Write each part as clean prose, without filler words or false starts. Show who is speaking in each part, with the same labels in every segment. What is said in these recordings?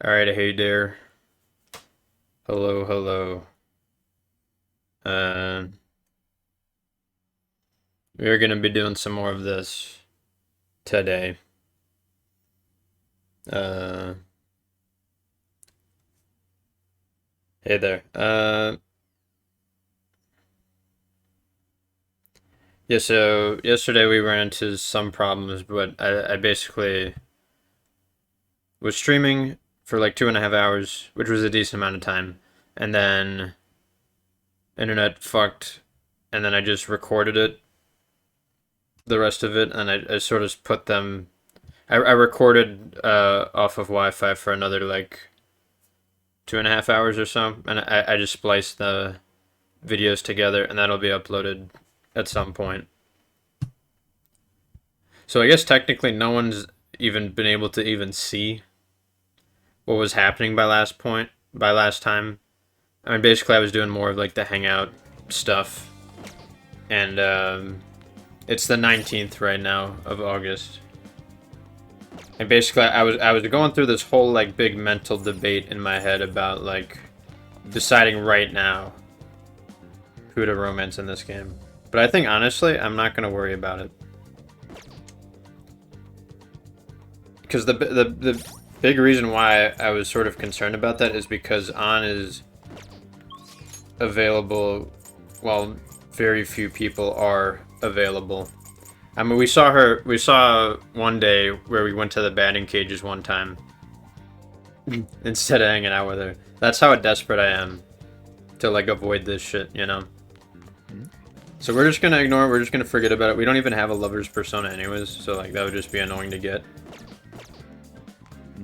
Speaker 1: Alright, hey there. Hello, hello. Uh, we're gonna be doing some more of this today. Uh, hey there. Yeah, so yesterday we ran into some problems, but I basically was streaming for like 2.5 hours, which was a decent amount of time, and then internet fucked, and then I just recorded it, the rest of it, and I sort of put them. I recorded off of Wi-Fi for another like 2.5 hours or so, and I just spliced the videos together, and that'll be uploaded at some point. So I guess technically no one's even been able to even see what was happening by last time. I mean, basically I was doing more of like the hangout stuff, and it's the 19th right now of August. And basically, I was going through this whole like big mental debate in my head about like deciding right now who to romance in this game. But I think honestly, I'm not gonna worry about it because the big reason why I was sort of concerned about that is because An is available while very few people are available. I mean, we saw one day where we went to the batting cages one time instead of hanging out with her. That's how desperate I am to like avoid this shit, you know? So we're just gonna ignore it, we're just gonna forget about it. We don't even have a lover's persona anyways, so like that would just be annoying to get.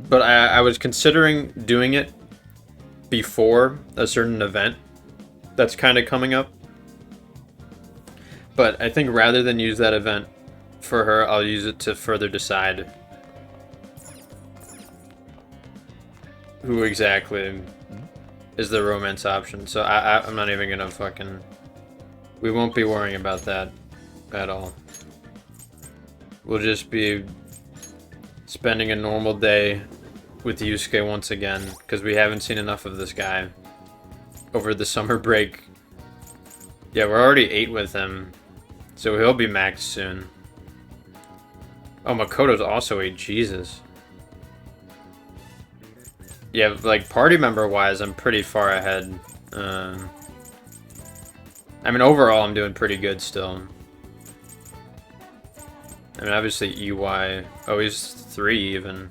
Speaker 1: But I was considering doing it before a certain event that's kind of coming up. But I think rather than use that event for her, I'll use it to further decide who exactly is the romance option. So I'm not even gonna fucking... We won't be worrying about that at all. We'll just be spending a normal day with Yusuke once again, because we haven't seen enough of this guy over the summer break. Yeah, we're already 8 with him, so he'll be maxed soon. Oh, Makoto's also 8, Jesus. Yeah, like, party member-wise, I'm pretty far ahead. I mean, overall, I'm doing pretty good still. I mean, obviously, EY... Oh, he's 3, even.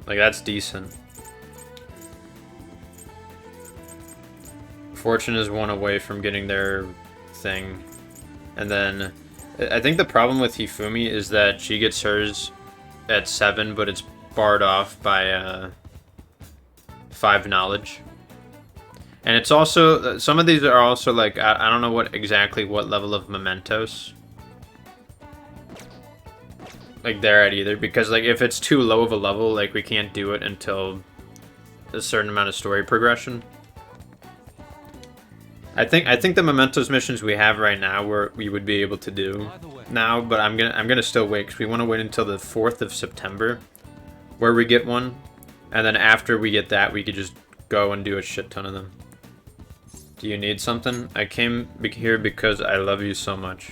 Speaker 1: Like, that's decent. Fortune is 1 away from getting their thing. And then... I think the problem with Hifumi is that she gets hers at 7, but it's barred off by 5 knowledge. And it's also... Some of these are also, like... I don't know what level of mementos like they're at either, because like if it's too low of a level, like we can't do it until a certain amount of story progression. I think the mementos missions we have right now we would be able to do now, but I'm gonna still wait because we want to wait until the 4th of September where we get one, and then after we get that we could just go and do a shit ton of them. Do you need something? I came here because I love you so much.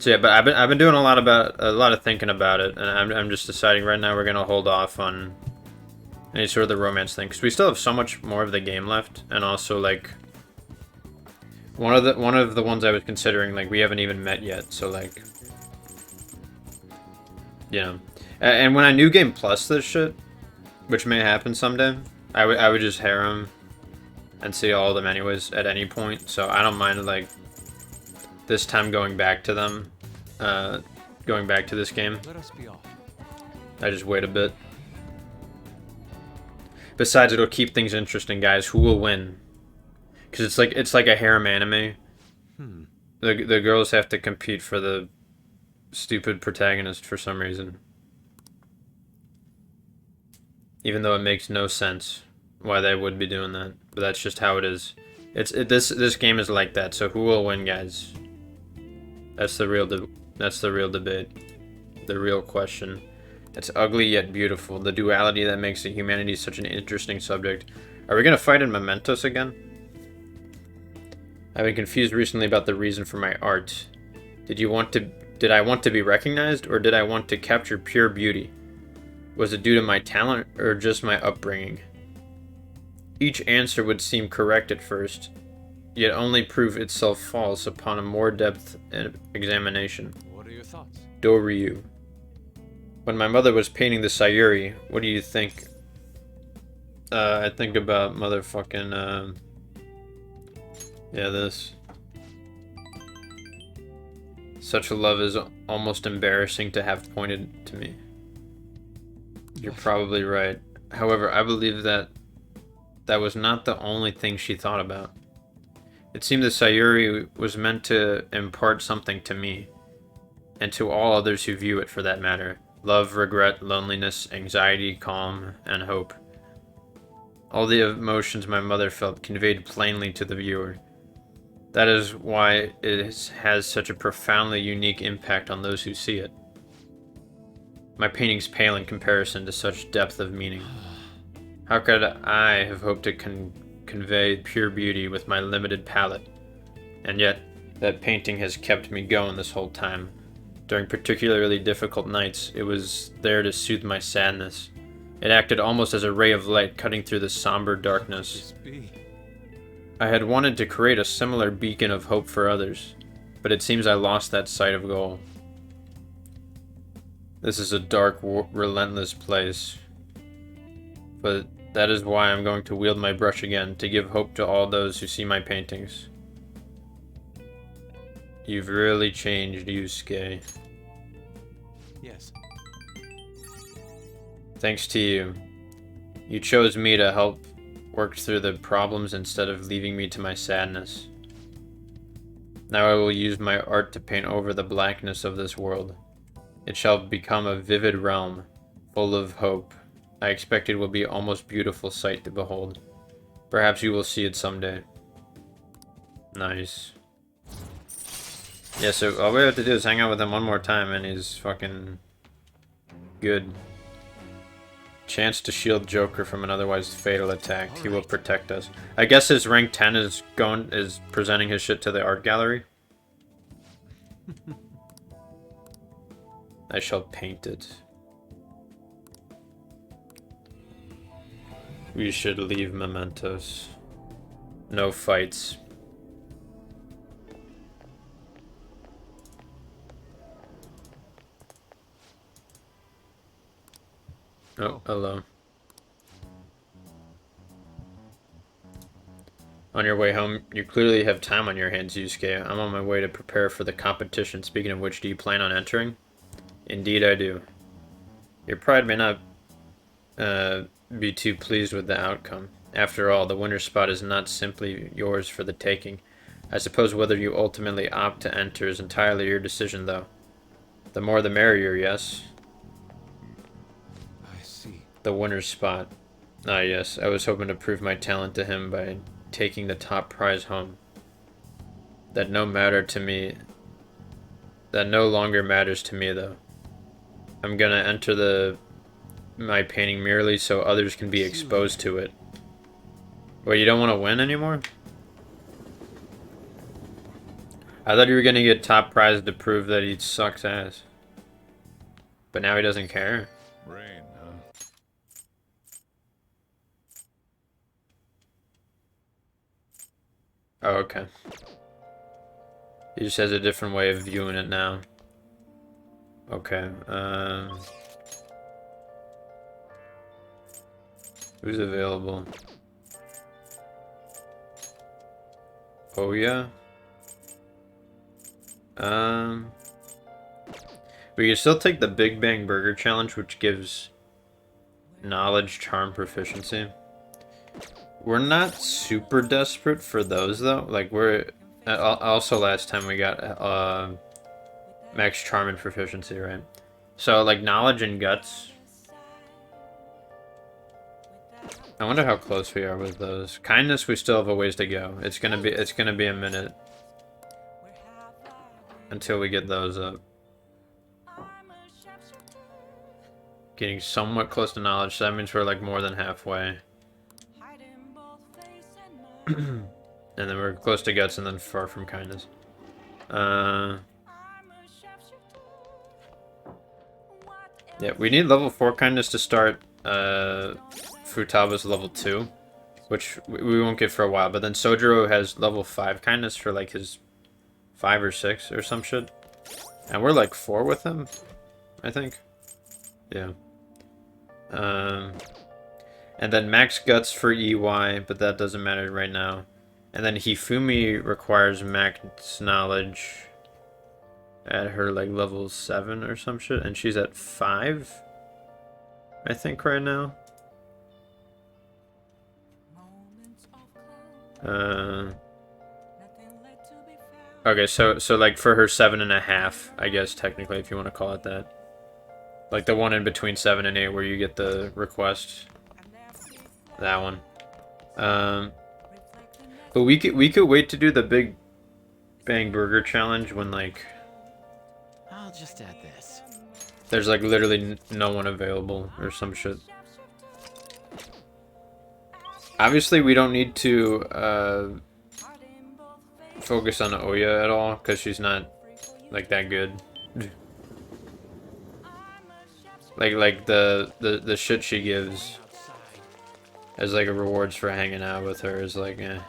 Speaker 1: So yeah, but I've been doing a lot of thinking about it, and I'm just deciding right now we're gonna hold off on any sort of the romance thing because we still have so much more of the game left, and also like one of the ones I was considering, like we haven't even met yet, so like, you know, and when I new game plus this shit, which may happen someday, I would just harem and see all of them anyways at any point, so I don't mind like this time going back to them, going back to this game. I just wait a bit. Besides, it'll keep things interesting, guys. Who will win? Because it's like a harem anime. The girls have to compete for the stupid protagonist for some reason, even though it makes no sense why they would be doing that. But that's just how it is. This game is like that. So who will win, guys? That's the real that's the real debate. The real question. It's ugly yet beautiful. The duality that makes humanity such an interesting subject. Are we gonna fight in Mementos again? I've been confused recently about the reason for my art. Did I want to be recognized, or did I want to capture pure beauty? Was it due to my talent, or just my upbringing? Each answer would seem correct at first, yet only prove itself false upon a more depth examination.
Speaker 2: What are your thoughts?
Speaker 1: Doryu. When my mother was painting the Sayuri, what do you think? I think about motherfucking, yeah, this. Such a love is almost embarrassing to have pointed to me. You're probably right. However, I believe that was not the only thing she thought about. It seemed the Sayuri was meant to impart something to me, and to all others who view it for that matter. Love, regret, loneliness, anxiety, calm, and hope. All the emotions my mother felt conveyed plainly to the viewer. That is why it has such a profoundly unique impact on those who see it. My paintings pale in comparison to such depth of meaning. How could I have hoped to convey pure beauty with my limited palette? And yet, that painting has kept me going this whole time. During particularly difficult nights, it was there to soothe my sadness. It acted almost as a ray of light cutting through the somber darkness. I had wanted to create a similar beacon of hope for others, but it seems I lost that sight of goal. This is a dark, relentless place, but that is why I'm going to wield my brush again, to give hope to all those who see my paintings. You've really changed, Yusuke.
Speaker 2: Yes.
Speaker 1: Thanks to you. You chose me to help work through the problems instead of leaving me to my sadness. Now I will use my art to paint over the blackness of this world. It shall become a vivid realm, full of hope. I expect it will be an almost beautiful sight to behold. Perhaps you will see it someday. Nice. Yeah, so all we have to do is hang out with him one more time and he's fucking good. Chance to shield Joker from an otherwise fatal attack. He will protect us. I guess his rank 10 is presenting his shit to the art gallery. I shall paint it. We should leave Mementos. No fights. Oh, hello. On your way home, you clearly have time on your hands, Yusuke. I'm on my way to prepare for the competition. Speaking of which, do you plan on entering? Indeed I do. Your pride may not be too pleased with the outcome. After all, the winner's spot is not simply yours for the taking. I suppose whether you ultimately opt to enter is entirely your decision, though. The more the merrier, yes?
Speaker 2: I see.
Speaker 1: The winner's spot. Ah, yes. I was hoping to prove my talent to him by taking the top prize home. That no longer matters to me, though. I'm gonna enter my painting merely so others can be exposed to it. Wait, you don't want to win anymore? I thought you were gonna get top prize to prove that he sucks ass. But now he doesn't care.
Speaker 2: Rain, huh?
Speaker 1: Oh, okay. He just has a different way of viewing it now. Okay, who's available? Oh, yeah? We can still take the Big Bang Burger Challenge, which gives knowledge, charm, proficiency. We're not super desperate for those, though. Like, we're... Also, last time we got, max charm and proficiency, right? So, like, knowledge and guts. I wonder how close we are with those. Kindness, we still have a ways to go. It's gonna be a minute. until we get those up. Getting somewhat close to knowledge, so that means we're like more than halfway. And then we're close to guts and then far from kindness. Yeah, we need level 4 kindness to start Futaba's level 2, which we won't get for a while, but then Sojiro has level 5 kindness for like his 5 or 6 or some shit. And we're like 4 with him, I think. Yeah. And then max guts for EY, but that doesn't matter right now. And then Hifumi requires max knowledge at her like level 7 or some shit, and she's at 5, I think, right now. Okay, so like for her 7.5, I guess technically, if you want to call it that. Like the one in between 7 and 8 where you get the request. That one. But we could wait to do the Big Bang Burger challenge when like
Speaker 2: I'll just add this.
Speaker 1: there's like literally no one available or some shit. Obviously, we don't need to focus on Oya at all because she's not like that good. like the shit she gives as like a rewards for hanging out with her is like, eh.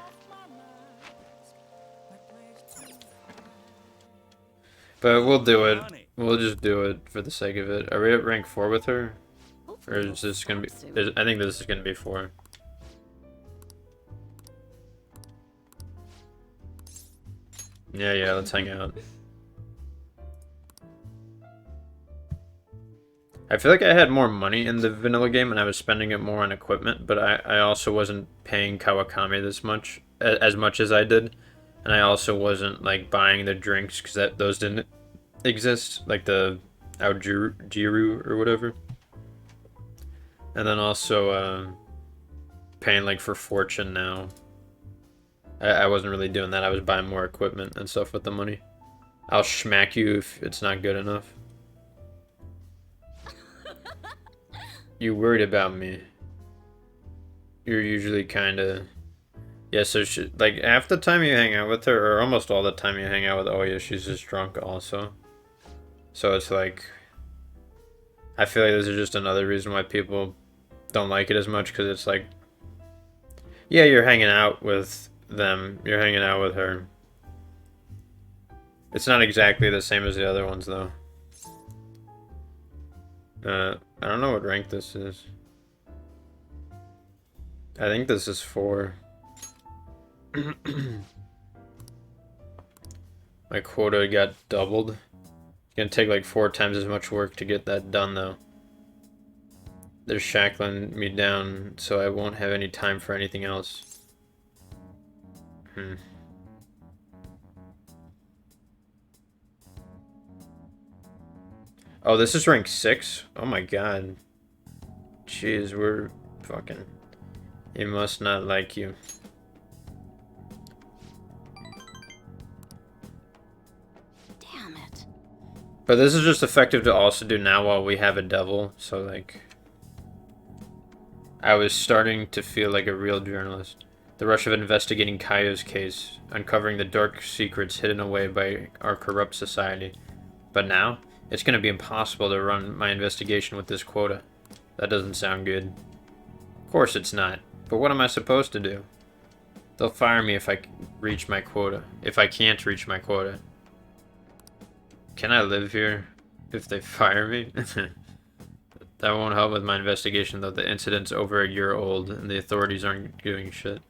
Speaker 1: But we'll do it. We'll just do it for the sake of it. Are we at rank 4 with her? Or is this gonna be... I think this is gonna be 4. Yeah, let's hang out. I feel like I had more money in the vanilla game and I was spending it more on equipment, but I also wasn't paying Kawakami this much, as much as I did. And I also wasn't like buying the drinks because those didn't exist, like the Aojiru or whatever. And then also paying like for fortune now. I wasn't really doing that. I was buying more equipment and stuff with the money. I'll schmack you if it's not good enough. You worried about me. You're usually kind of... Yeah, so like half the time you hang out with her, or almost all the time you hang out with Oya, she's just drunk also. So it's like... I feel like this is just another reason why people don't like it as much, because it's like... Yeah, you're hanging out with them. You're hanging out with her. It's not exactly the same as the other ones, though. I don't know what rank this is. I think this is 4. My quota got doubled. It's gonna take like 4 times as much work to get that done, though. They're shackling me down, so I won't have any time for anything else. Oh, this is rank 6? Oh my god. Jeez, we're fucking... He must not like you.
Speaker 3: Damn it.
Speaker 1: But this is just effective to also do now while we have a devil, so like... I was starting to feel like a real journalist. The rush of investigating Kaio's case, uncovering the dark secrets hidden away by our corrupt society. But now, it's going to be impossible to run my investigation with this quota. That doesn't sound good. Of course it's not. But what am I supposed to do? They'll fire me if I reach my quota. If I can't reach my quota. Can I live here if they fire me? That won't help with my investigation, though. The incident's over a year old, and the authorities aren't doing shit.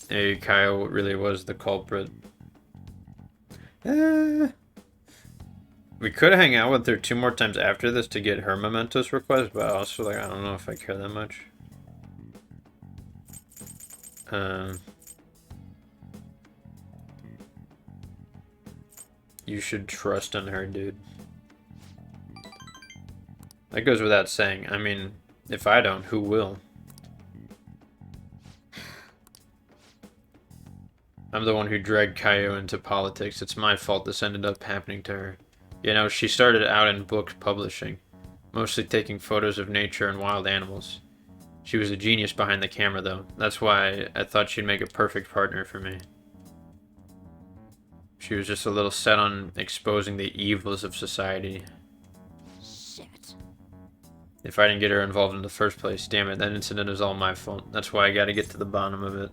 Speaker 1: Hey, Kyle really was the culprit. We could hang out with her 2 more times after this to get her mementos request, but also, like, I don't know if I care that much. You should trust in her, dude. That goes without saying. I mean, if I don't, who will? I'm the one who dragged Kaio into politics. It's my fault this ended up happening to her. You know, she started out in book publishing, mostly taking photos of nature and wild animals. She was a genius behind the camera, though. That's why I thought she'd make a perfect partner for me. She was just a little set on exposing the evils of society.
Speaker 3: Shit.
Speaker 1: If I didn't get her involved in the first place, damn it, that incident is all my fault. That's why I gotta get to the bottom of it.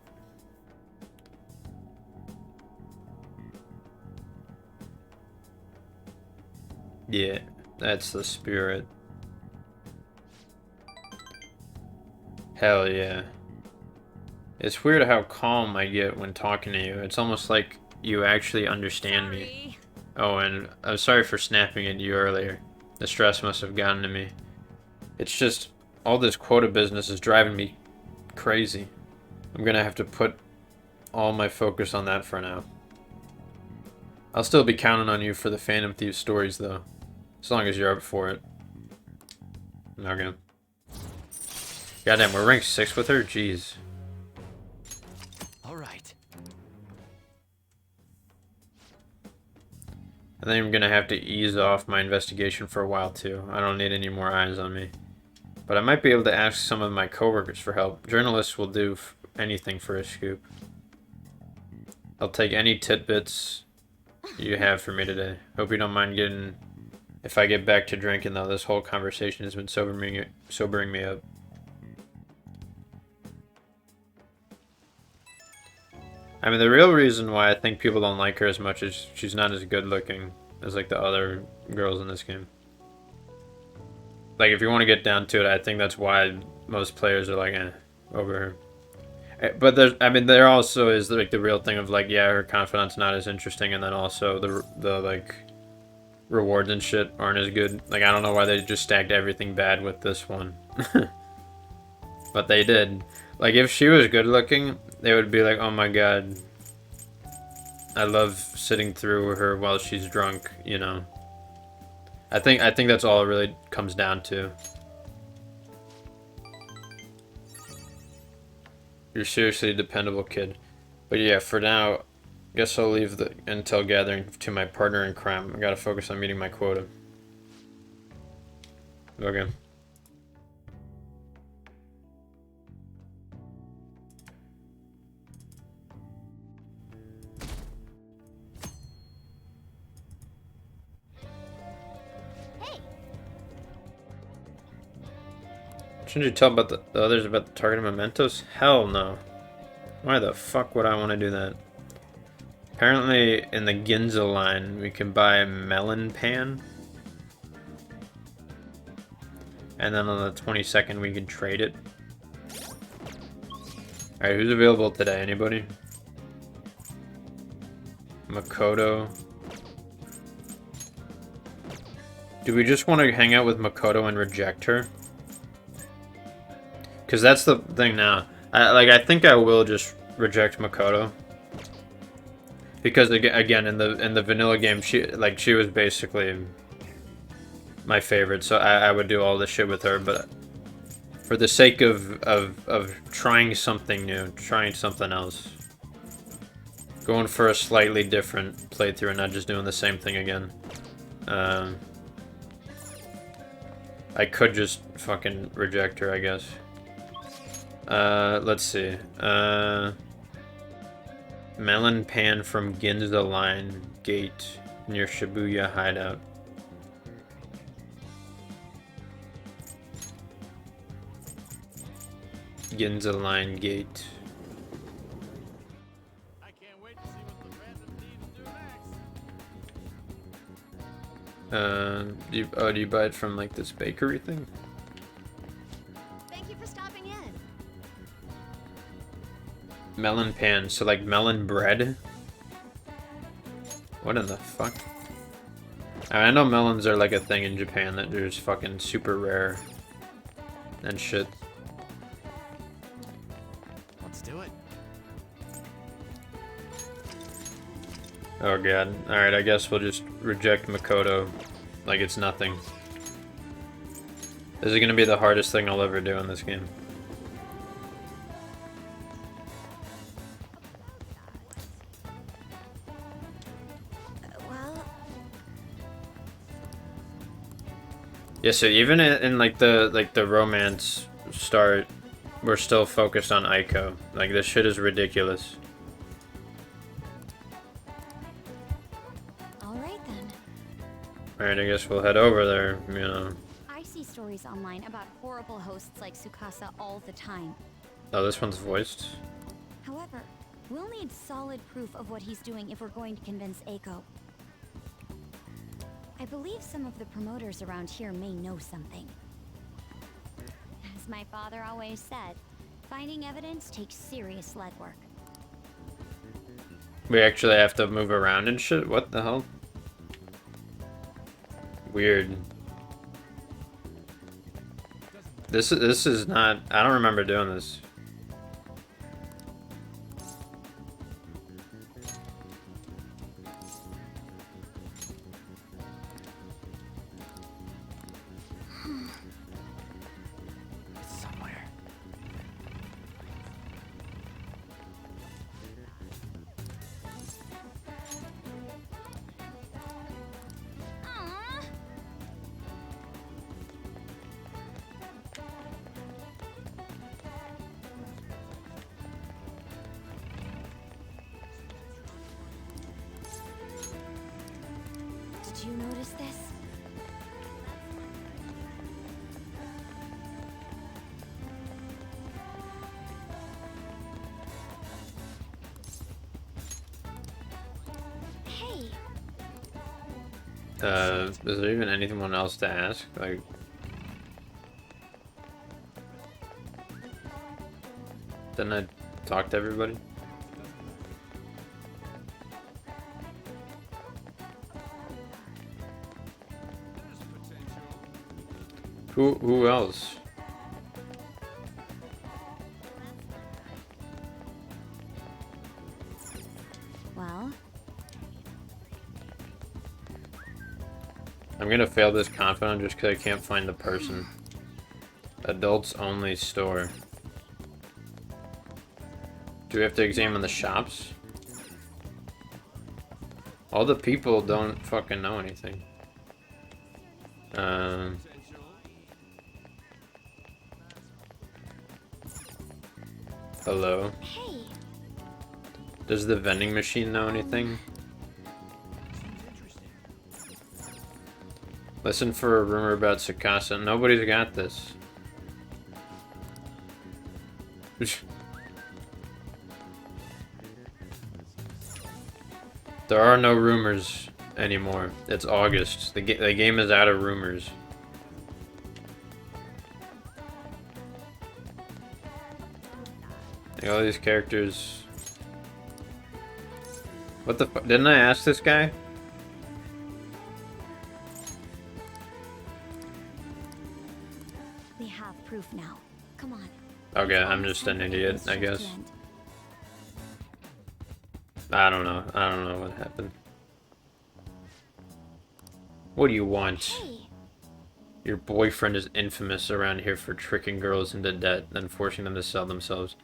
Speaker 1: Yeah, that's the spirit. Hell yeah. It's weird how calm I get when talking to you. It's almost like you actually understand me. Oh, and I'm sorry for snapping at you earlier. The stress must have gotten to me. It's just, all this quota business is driving me crazy. I'm gonna have to put all my focus on that for now. I'll still be counting on you for the Phantom Thieves stories, though. As long as you're up for it. Okay. Goddamn, we're ranked 6 with her? Jeez.
Speaker 2: All right.
Speaker 1: I think I'm gonna have to ease off my investigation for a while, too. I don't need any more eyes on me. But I might be able to ask some of my coworkers for help. Journalists will do anything for a scoop. I'll take any tidbits you have for me today. Hope you don't mind getting... If I get back to drinking, though, this whole conversation has been sobering me up. I mean, the real reason why I think people don't like her as much is she's not as good looking as, like, the other girls in this game. Like, if you want to get down to it, I think that's why most players are like, over her. But there's, I mean, there also is, like, the real thing of, like, yeah, her confidant's not as interesting, and then also the like, rewards and shit aren't as good. Like, I don't know why they just stacked everything bad with this one. But they did. Like, if she was good looking, they would be like, oh my god, I love sitting through her while she's drunk, you know. I think that's all it really comes down to. You're seriously a dependable kid. But yeah, for now, guess I'll leave the intel gathering to my partner in crime. I gotta focus on meeting my quota. Okay.
Speaker 3: Hey.
Speaker 1: Shouldn't you tell about the others about the targeted mementos? Hell no. Why the fuck would I want to do that? Apparently, in the Ginza line, we can buy a melon pan. And then on the 22nd, we can trade it. Alright, who's available today? Anybody? Makoto. Do we just want to hang out with Makoto and reject her? Because that's the thing now. I think I will just reject Makoto. Because again, in the vanilla game, she was basically my favorite, so I would do all this shit with her. But for the sake of trying something new, trying something else, going for a slightly different playthrough and not just doing the same thing again, I could just fucking reject her, I guess. Let's see. Melon pan from Ginza Line Gate near Shibuya Hideout. Ginza Line Gate.
Speaker 2: I can't wait to see what the Phantom Thieves do next.
Speaker 1: Do you buy it from like this bakery thing?
Speaker 3: Thank you for stopping in.
Speaker 1: Melon pan, so like melon bread? What in the fuck? I know melons are like a thing in Japan that they're just fucking super rare and shit.
Speaker 2: Let's do it.
Speaker 1: Oh god. Alright, I guess we'll just reject Makoto like it's nothing. This is gonna be the hardest thing I'll ever do in this game. Yeah, so even in like the romance start, we're still focused on Aiko. Like this shit is ridiculous.
Speaker 3: All right then.
Speaker 1: Alright, I guess we'll head over there, you know.
Speaker 3: I see stories online about horrible hosts like Tsukasa all the time.
Speaker 1: Oh, this one's voiced.
Speaker 3: However, we'll need solid proof of what he's doing if we're going to convince Eiko. I believe some of the promoters around here may know something. As my father always said, finding evidence takes serious legwork.
Speaker 1: We actually have to move around and shit? What the hell? Weird. This is not... I don't remember doing this.
Speaker 2: It's somewhere.
Speaker 3: Aww. Did you notice this? Hey,
Speaker 1: Is there even anyone else to ask? Like... Didn't I talk to everybody? Who else?
Speaker 3: well,
Speaker 1: I'm gonna fail this confident just because I can't find the person. Adults only store. Do we have to examine the shops? All the people don't fucking know anything. Hello?
Speaker 3: hey,
Speaker 1: Does the vending machine know anything? Listen for a rumor about Tsukasa. Nobody's got this. There are no rumors anymore. It's August. The game is out of rumors. Like all these characters. What the fuck? Didn't I ask this guy?
Speaker 3: they have proof now. Come on.
Speaker 1: Okay, I'm just an idiot, I guess. I don't know. I don't know what happened. What do you want?
Speaker 3: Hey,
Speaker 1: Your boyfriend is infamous around here for tricking girls into debt, then forcing them to sell themselves.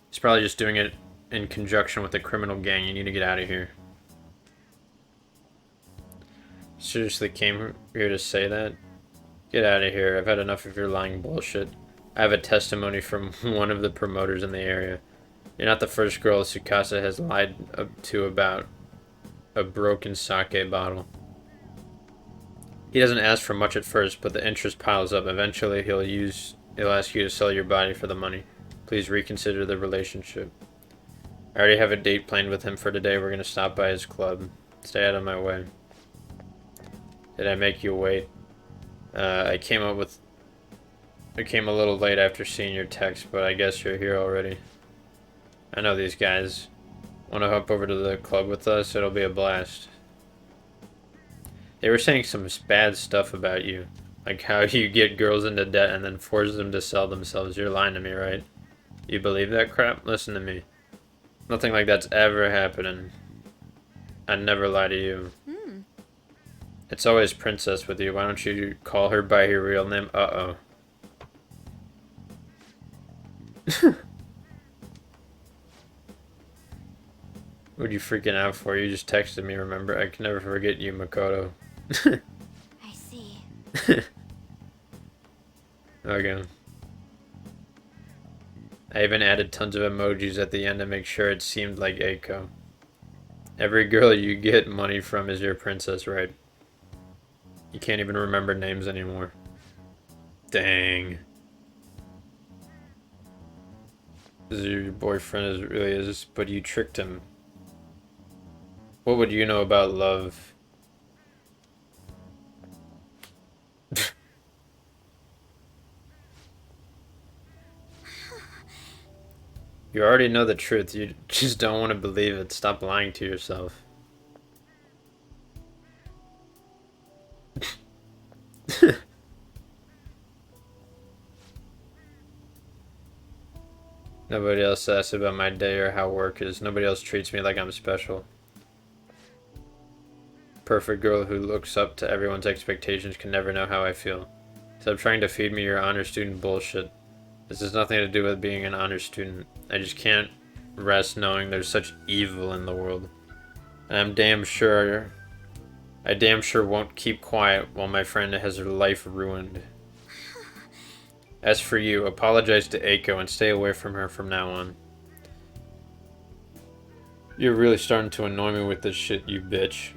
Speaker 1: He's probably just doing it in conjunction with a criminal gang. You need to get out of here. Seriously came here to say that? Get out of here. I've had enough of your lying bullshit. I have a testimony from one of the promoters in the area. You're not the first girl Tsukasa has lied to about a broken sake bottle. He doesn't ask for much at first, but the interest piles up. Eventually, he'll ask you to sell your body for the money. Please reconsider the relationship. I already have a date planned with him for today. We're gonna stop by his club. Stay out of my way. Did I make you wait? I came a little late after seeing your text, but I guess you're here already. I know these guys. Want to hop over to the club with us? It'll be a blast. They were saying some bad stuff about you. Like how you get girls into debt and then force them to sell themselves. You're lying to me, right? You believe that crap? Listen to me. Nothing like that's ever happening. I'd never lie to you. It's always Princess with you. Why don't you call her by her real name? Uh-oh. What are you freaking out for? You just texted me, remember? I can never forget you, Makoto.
Speaker 3: I see.
Speaker 1: Okay. I even added tons of emojis at the end to make sure it seemed like Eiko. Every girl you get money from is your princess, right? You can't even remember names anymore. Dang. This is your boyfriend is really is, but you tricked him. What would you know about love? You already know the truth, you just don't want to believe it. Stop lying to yourself. Nobody else asks about my day or how work is. Nobody else treats me like I'm special. Perfect girl who looks up to everyone's expectations can never know how I feel. Stop trying to feed me your honor student bullshit. This has nothing to do with being an honor student. I just can't rest knowing there's such evil in the world. And I damn sure won't keep quiet while my friend has her life ruined. As for you, apologize to Eiko and stay away from her from now on. You're really starting to annoy me with this shit, you bitch.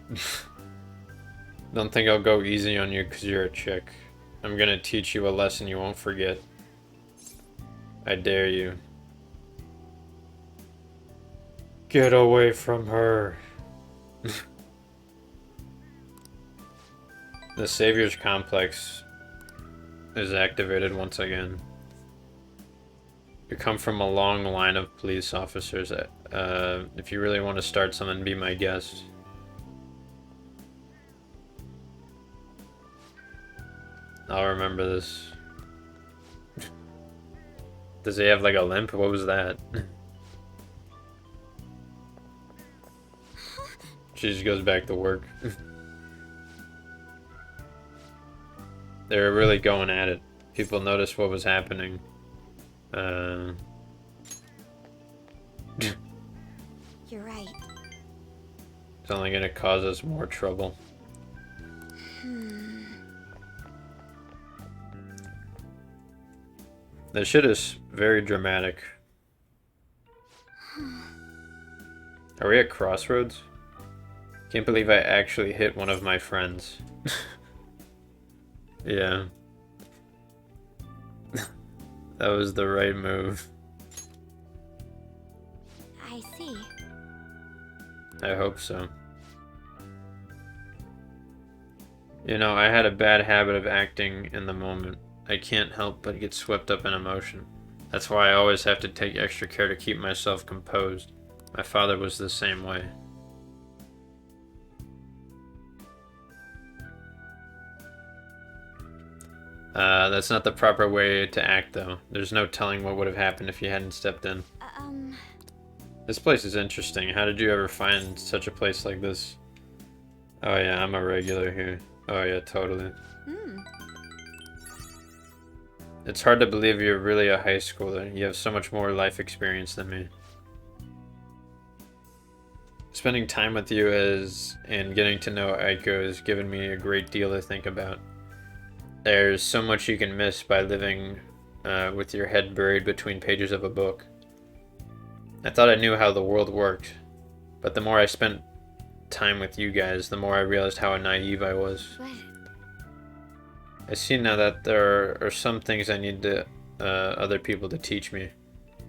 Speaker 1: Don't think I'll go easy on you because you're a chick. I'm gonna teach you a lesson you won't forget. I dare you. Get away from her. The Savior's Complex is activated once again. You come from a long line of police officers. If you really want to start something, be my guest. I'll remember this. Does he have like a limp? What was that? She just goes back to work. They were really going at it. People noticed what was happening.
Speaker 3: You're right.
Speaker 1: It's only gonna cause us more trouble. This shit is very dramatic. Are we at crossroads? Can't believe I actually hit one of my friends. Yeah. That was the right move.
Speaker 3: I see.
Speaker 1: I hope so. You know, I had a bad habit of acting in the moment. I can't help but get swept up in emotion. That's why I always have to take extra care to keep myself composed. My father was the same way. That's not the proper way to act, though. There's no telling what would have happened if you hadn't stepped in. This place is interesting. How did you ever find such a place like this? Oh yeah, I'm a regular here. Oh yeah, totally. It's hard to believe you're really a high schooler. You have so much more life experience than me. Spending time with you and getting to know Aiko has given me a great deal to think about. There's so much you can miss by living with your head buried between pages of a book. I thought I knew how the world worked, but the more I spent time with you guys, the more I realized how naive I was.
Speaker 3: But
Speaker 1: I see now that there are some things I need other people to teach me.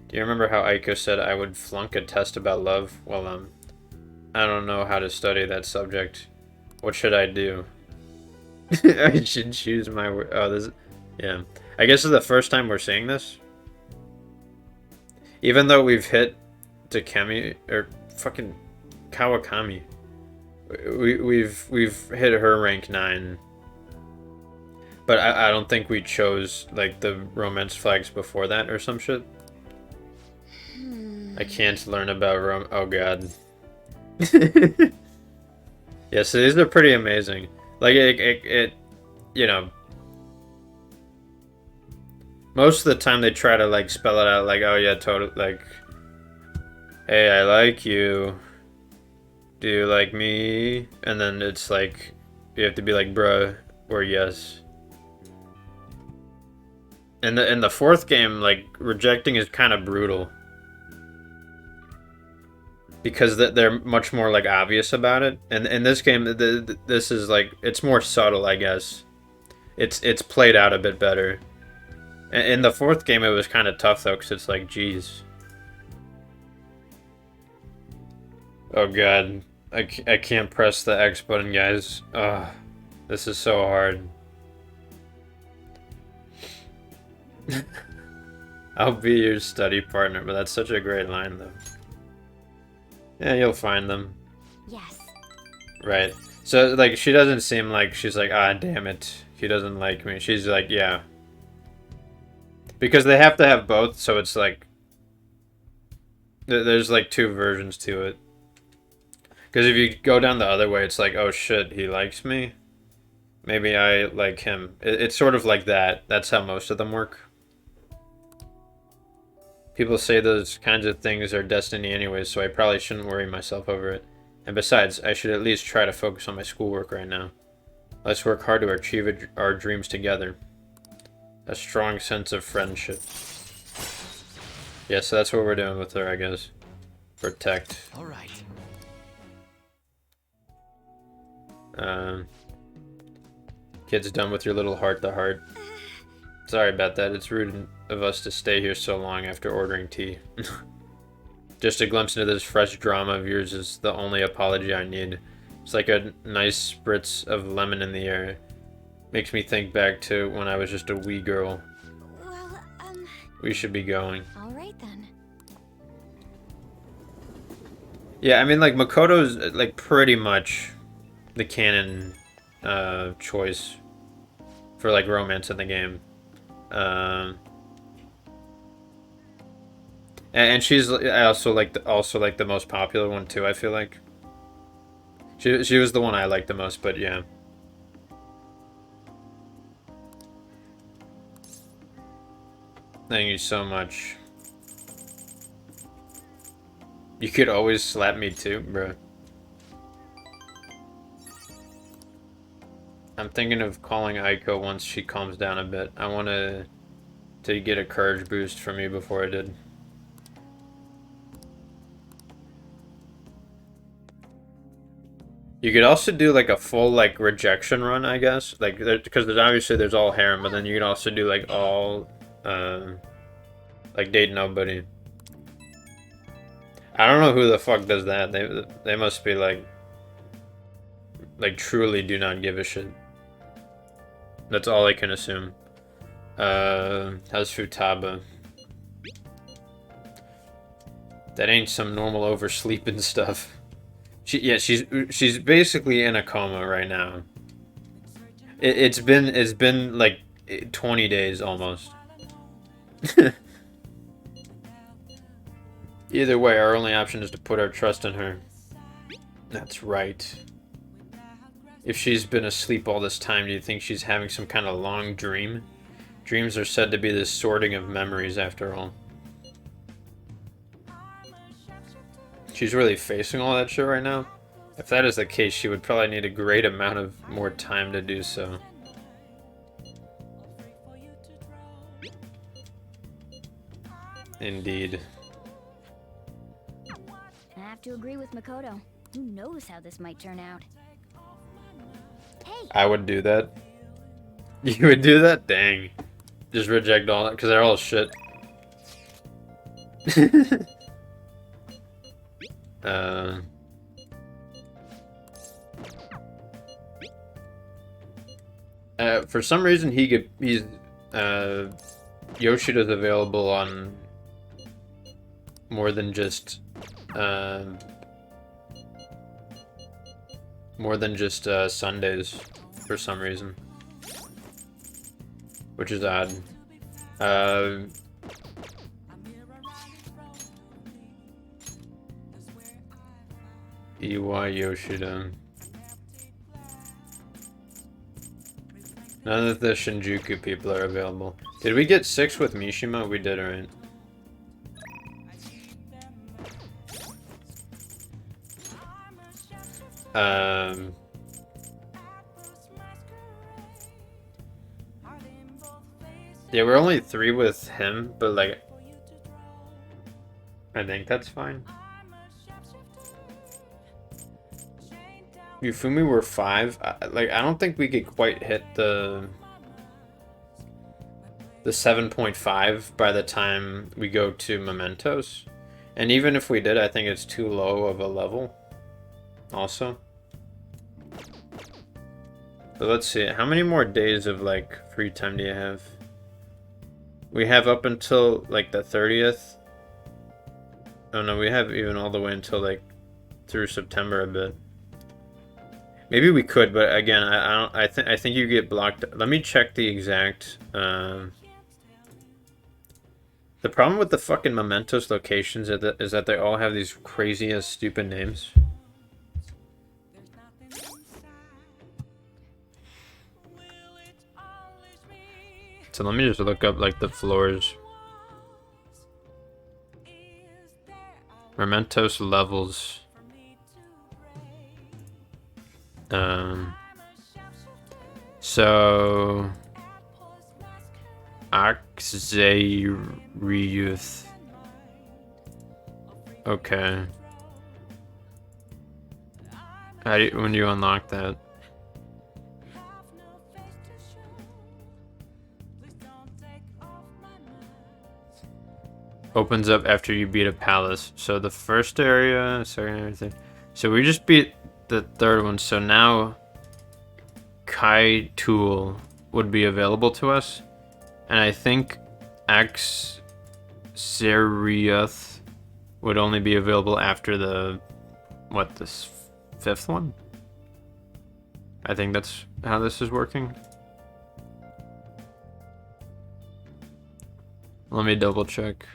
Speaker 1: Do you remember how Aiko said I would flunk a test about love? Well, I don't know how to study that subject. What should I do? I should choose my word. Oh, this. Yeah. I guess it's the first time we're seeing this. Even though we've hit Takemi or fucking Kawakami, we've hit her rank 9. But I don't think we chose like the romance flags before that or some shit. I can't learn about oh god. Yeah, so these are pretty amazing. Like it, you know. Most of the time they try to like spell it out like, oh yeah, totally, like, hey, I like you. Do you like me? And then it's like, you have to be like, bruh, or yes. In the fourth game, like rejecting is kind of brutal because they're much more like obvious about it. And in this game, this is like it's more subtle, I guess. It's played out a bit better. In the fourth game, it was kind of tough though, because it's like, geez. Oh god, I can't press the X button, guys. Ugh, this is so hard. I'll be your study partner, but that's such a great line, though. Yeah, you'll find them.
Speaker 3: Yes.
Speaker 1: Right. So, like, she doesn't seem like she's like, ah, damn it, he doesn't like me. She's like, yeah. Because they have to have both, so it's like... There's, like, two versions to it. Because if you go down the other way, it's like, oh shit, he likes me? Maybe I like him. It's sort of like that. That's how most of them work. People say those kinds of things are destiny anyways, so I probably shouldn't worry myself over it. And besides, I should at least try to focus on my schoolwork right now. Let's work hard to achieve our dreams together. A strong sense of friendship. Yeah, so that's what we're doing with her, I guess. Protect.
Speaker 2: All right.
Speaker 1: Kids, done with your little heart-to-heart. Sorry about that. It's rude of us to stay here so long after ordering tea. Just a glimpse into this fresh drama of yours is the only apology I need. It's like a nice spritz of lemon in the air. Makes me think back to when I was just a wee girl.
Speaker 3: Well,
Speaker 1: We should be going.
Speaker 3: all right then.
Speaker 1: Yeah, I mean, like, Makoto's, like, pretty much the canon, choice for, like, romance in the game. And she's also like the most popular one too. I feel like she was the one I liked the most, but yeah. Thank you so much. You could always slap me too, bro. I'm thinking of calling Aiko once she calms down a bit. I want to get a courage boost from you before I did. You could also do like a full like rejection run, I guess. Like because there's obviously there's all harem, but then you can also do like all like date nobody. I don't know who the fuck does that. They must be like truly do not give a shit. That's all I can assume. How's Futaba? That ain't some normal oversleeping stuff. She's basically in a coma right now. It's been like 20 days almost. Either way, our only option is to put our trust in her. That's right. If she's been asleep all this time, do you think she's having some kind of long dream? Dreams are said to be the sorting of memories, after all. She's really facing all that shit right now? If that is the case, she would probably need a great amount of more time to do so. Indeed.
Speaker 3: I have to agree with Makoto. Who knows how this might turn out? Hey!
Speaker 1: I would do that. You would do that? Dang. Just reject all that, because they're all shit. For some reason he's Yoshida's available on more than just Sundays for some reason, which is odd. EY Yoshida. None of the Shinjuku people are available. Did we get 6 with Mishima? We did, right? Yeah, we're only 3 with him, but like, I think that's fine. Yufumi were 5. Like, I don't think we could quite hit the 7.5 by the time we go to Mementos. And even if we did, I think it's too low of a level. Also. But let's see, how many more days of like free time do you have? We have up until like the 30th. Oh no, we have even all the way until like through September a bit. Maybe we could, but again, I don't. I think you get blocked. Let me check the exact. The problem with the fucking Mementos locations is that they all have these crazy as stupid names. So let me just look up like the floors. Mementos levels. So Axariuth. Okay. When do you unlock that? Opens up after you beat a palace. So the first area, second everything. So we just beat the third one. So now Kai Tool would be available to us. And I think Axariuth would only be available after the, what, this 5th one? I think that's how this is working. Let me double check.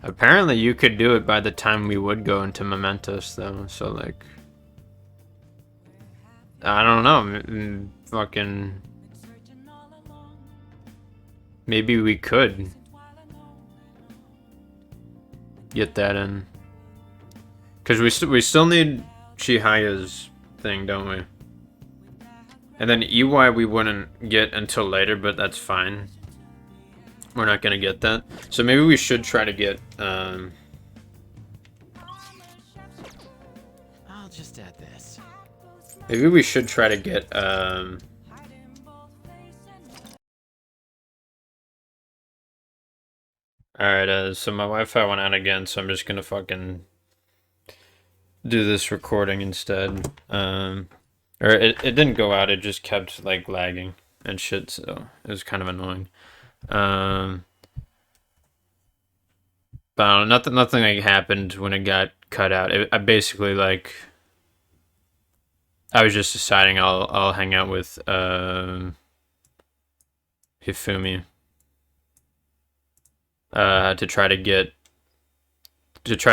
Speaker 1: Apparently you could do it by the time we would go into Mementos though, so like... I don't know, fucking... Maybe we could get that in. Because we still need Chihaya's thing, don't we? And then EY we wouldn't get until later, but that's fine. We're not gonna get that. So maybe we should try to get,
Speaker 2: I'll just add this.
Speaker 1: maybe we should try to get, Alright, so my Wi-Fi went out again, so I'm just gonna fucking do this recording instead. Or it didn't go out, it just kept, like, lagging and shit, so it was kind of annoying. But I don't know, nothing like happened when it got cut out. I basically, like... I was just deciding I'll hang out with, Hifumi. To try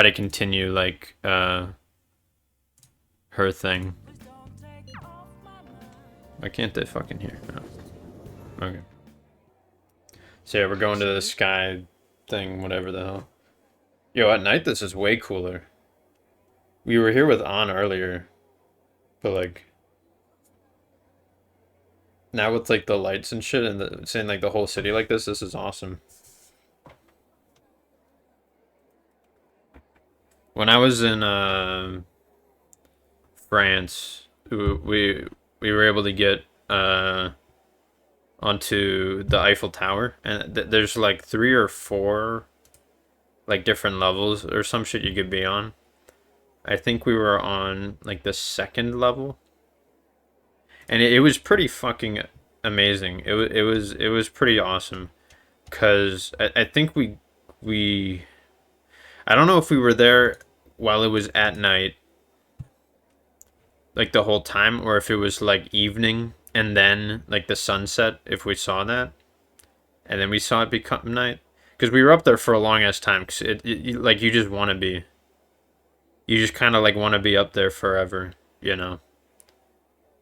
Speaker 1: to continue like her thing. Why can't they fucking hear? Oh. Okay. So yeah, we're going to the sky thing, whatever the hell. Yo, at night this is way cooler. We were here with An earlier, but like now with like the lights and shit and seeing like the whole city like this is awesome. When I was in France, we were able to get onto the Eiffel Tower, and there's like 3 or 4 like different levels or some shit you could be on. I think we were on like the 2nd level, and it was pretty fucking amazing. It was pretty awesome, cause I think we I don't know if we were there while it was at night, like the whole time, or if it was like evening and then like the sunset, if we saw that, and then we saw it become night. Because we were up there for a long ass time. Cause like you just want to be, you just kind of like want to be up there forever, you know.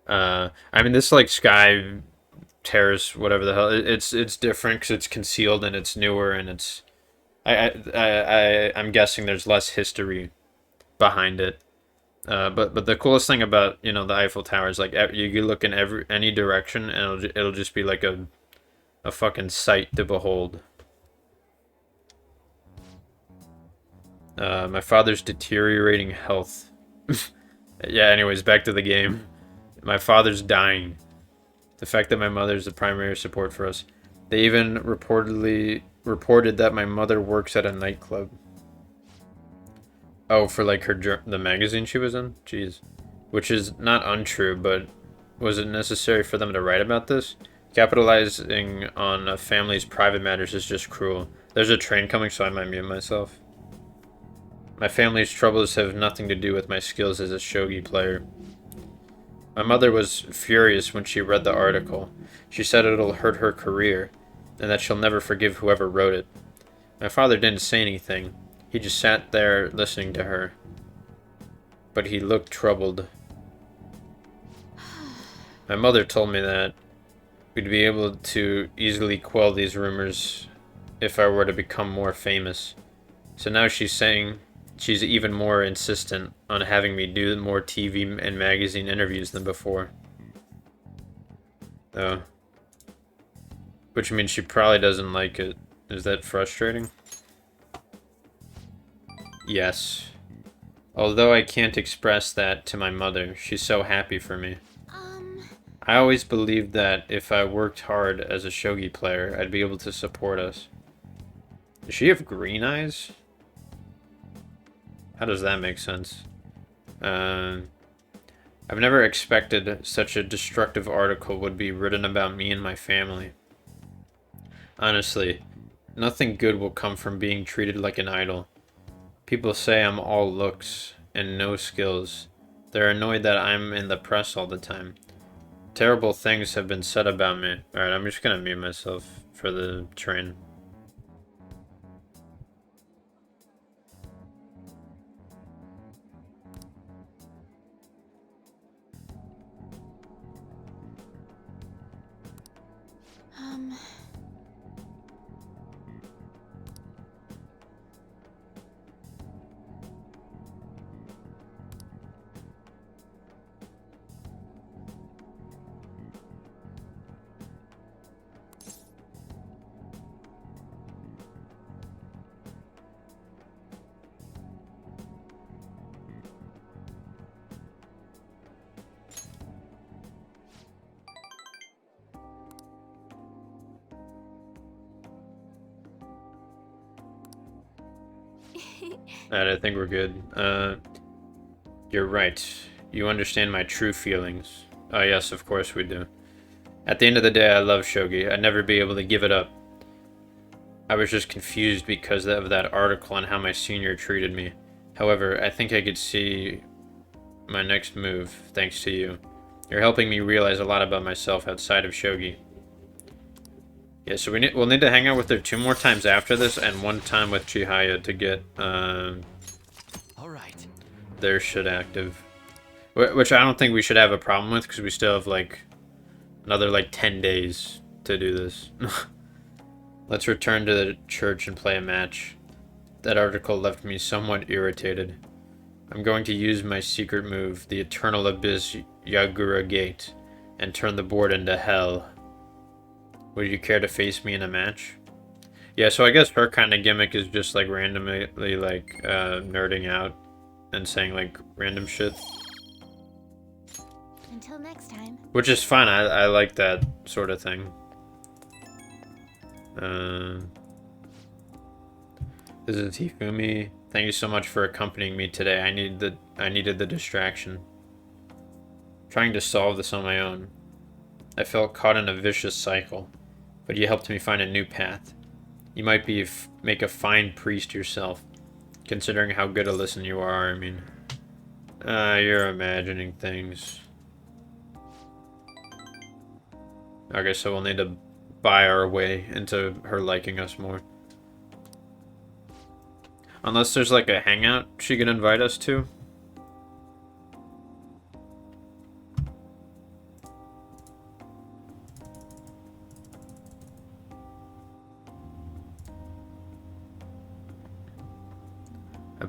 Speaker 1: I mean, this like sky terrace, whatever the hell, it's different because it's concealed and it's newer and it's. I'm guessing there's less history behind it. But the coolest thing about the Eiffel Tower is like you look in any direction and it'll just be like a fucking sight to behold. My father's deteriorating health. Yeah. Anyways, back to the game. My father's dying. The fact that my mother's the primary support for us. They even reported that my mother works at a nightclub. Oh, for like the magazine she was in? Jeez. Which is not untrue, but was it necessary for them to write about this? Capitalizing on a family's private matters is just cruel. There's a train coming, so I might mute myself. My family's troubles have nothing to do with my skills as a shogi player. My mother was furious when she read the article. She said it'll hurt her career, and that she'll never forgive whoever wrote it. My father didn't say anything. He just sat there listening to her. But he looked troubled. My mother told me that we'd be able to easily quell these rumors if I were to become more famous. So now she's saying she's even more insistent on having me do more TV and magazine interviews than before. Oh. Which means she probably doesn't like it. Is that frustrating? Yes. Although I can't express that to my mother, she's so happy for me. I always believed that if I worked hard as a shogi player, I'd be able to support us. Does she have green eyes? How does that make sense? I've never expected such a destructive article would be written about me and my family. Honestly, nothing good will come from being treated like an idol. People say I'm all looks and no skills. They're annoyed that I'm in the press all the time. Terrible things have been said about me. Alright, I'm just gonna mute myself for the train. Alright, I think we're good. You're right. You understand my true feelings. Oh yes, of course we do. At the end of the day, I love shogi. I'd never be able to give it up. I was just confused because of that article and how my senior treated me. However, I think I could see my next move thanks to you. You're helping me realize a lot about myself outside of shogi. Yeah, so we'll need to hang out with her 2 more times after this, and 1 time with Chihaya to get
Speaker 2: All right.
Speaker 1: their shit active. Which I don't think we should have a problem with, because we still have like another like 10 days to do this. Let's return to the church and play a match. That article left me somewhat irritated. I'm going to use my secret move, the Eternal Abyss Yagura Gate, and turn the board into hell. Would you care to face me in a match? Yeah, so I guess her kind of gimmick is just like randomly like nerding out and saying like random shit.
Speaker 3: Until next time.
Speaker 1: Which is fine, I like that sort of thing. This is Hifumi. Thank you so much for accompanying me today. I needed the distraction. Trying to solve this on my own. I felt caught in a vicious cycle, but you helped me find a new path. You might make a fine priest yourself, considering how good a listener you are, I mean. You're imagining things. Okay, so we'll need to buy our way into her liking us more. Unless there's like a hangout she can invite us to.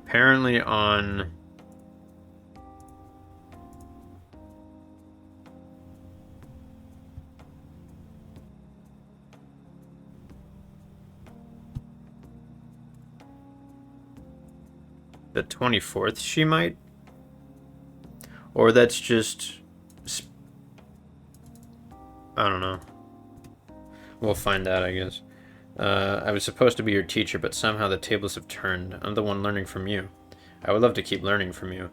Speaker 1: apparently on the 24th she might, or that's just, I don't know. We'll find out, I guess. I was supposed to be your teacher, but somehow the tables have turned. I'm the one learning from you. I would love to keep learning from you.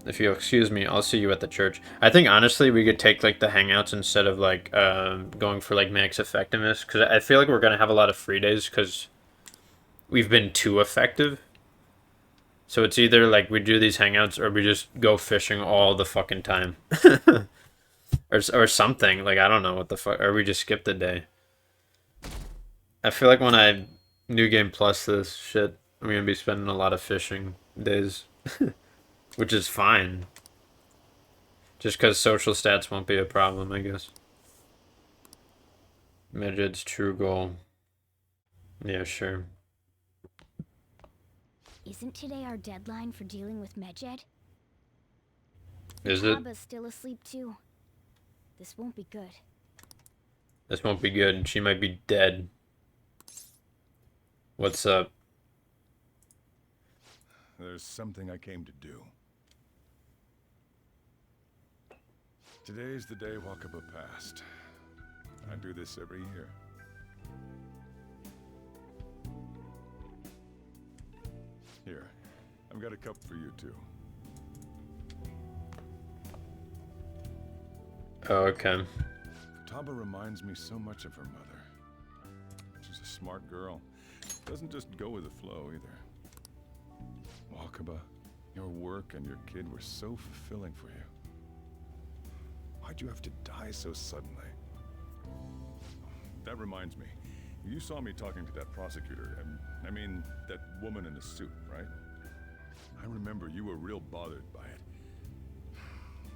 Speaker 1: If you'll excuse me, I'll see you at the church. I think honestly we could take like the hangouts instead of like going for like max effectiveness, because I feel like we're gonna have a lot of free days because we've been too effective. So it's either like we do these hangouts or we just go fishing all the fucking time, or something. Like I don't know what the fuck, or we just skip the day. I feel like when I New Game Plus this shit, I'm gonna be spending a lot of fishing days, which is fine. Just because social stats won't be a problem, I guess. Medjed's true goal. Yeah, sure.
Speaker 3: Isn't today our deadline for dealing with Medjed?
Speaker 1: Is it?
Speaker 3: Taba's still asleep too. This won't be good.
Speaker 1: This won't be good. She might be dead. What's up?
Speaker 4: There's something I came to do. Today's the day Wakaba passed. I do this every year. Here, I've got a cup for you too.
Speaker 1: Oh, okay.
Speaker 4: Taba reminds me so much of her mother. She's a smart girl. Doesn't just go with the flow either. Wakaba, your work and your kid were so fulfilling for you. Why'd you have to die so suddenly? That reminds me. You saw me talking to that prosecutor, I mean, that woman in the suit, right? I remember you were real bothered by it.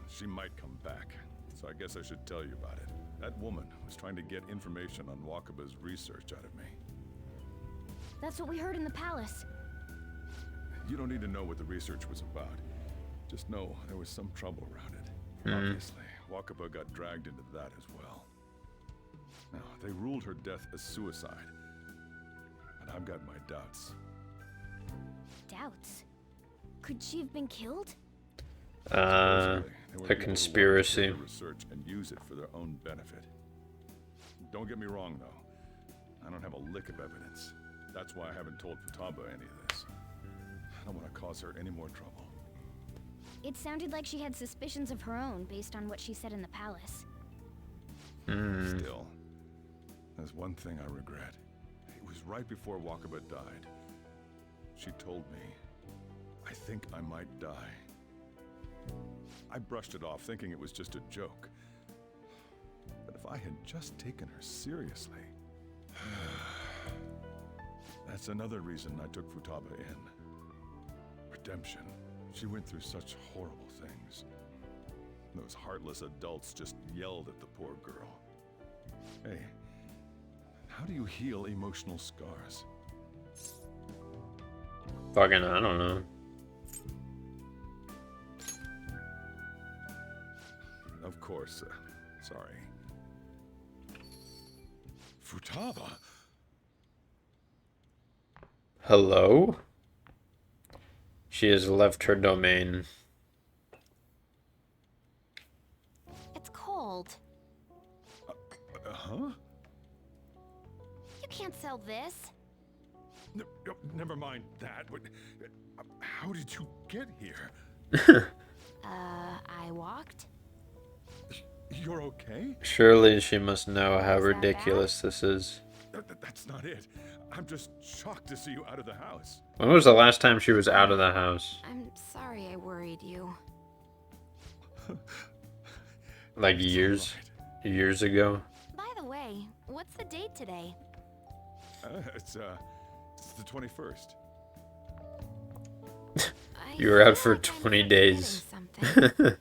Speaker 4: She might come back, so I guess I should tell you about it. That woman was trying to get information on Wakaba's research out of me.
Speaker 3: That's what we heard in the palace.
Speaker 4: You don't need to know what the research was about. Just know there was some trouble around it. Obviously, Wakaba got dragged into that as well. Now, they ruled her death as suicide. But I've got my doubts.
Speaker 3: Doubts? Could she have been killed?
Speaker 1: A conspiracy.
Speaker 4: Research and use it for their own benefit. Don't get me wrong, though. I don't have a lick of evidence. That's why I haven't told Futaba any of this. I don't want to cause her any more trouble.
Speaker 3: It sounded like she had suspicions of her own based on what she said in the palace.
Speaker 4: Still, there's one thing I regret. It was right before Wakaba died. She told me, I think I might die. I brushed it off, thinking it was just a joke. But if I had just taken her seriously... That's another reason I took Futaba in. Redemption. She went through such horrible things. Those heartless adults just yelled at the poor girl. Hey, how do you heal emotional scars?
Speaker 1: Fucking, I don't know.
Speaker 4: Of course, sorry. Futaba?
Speaker 1: Hello? She has left her domain.
Speaker 3: It's cold.
Speaker 4: Huh?
Speaker 3: You can't sell this.
Speaker 4: Never mind that. How did you get here?
Speaker 3: I walked.
Speaker 4: You're okay?
Speaker 1: Surely she must know how
Speaker 3: Is that
Speaker 1: ridiculous this is.
Speaker 4: That's not it. I'm just shocked to see you out of the house.
Speaker 1: When was the last time she was out of the house?
Speaker 3: I'm sorry I worried you.
Speaker 1: Like years? Years ago?
Speaker 3: By the way, what's the date today?
Speaker 4: It's the 21st.
Speaker 1: You were out
Speaker 3: feel
Speaker 1: for
Speaker 3: like I'm
Speaker 1: 20 days.
Speaker 3: forgetting something.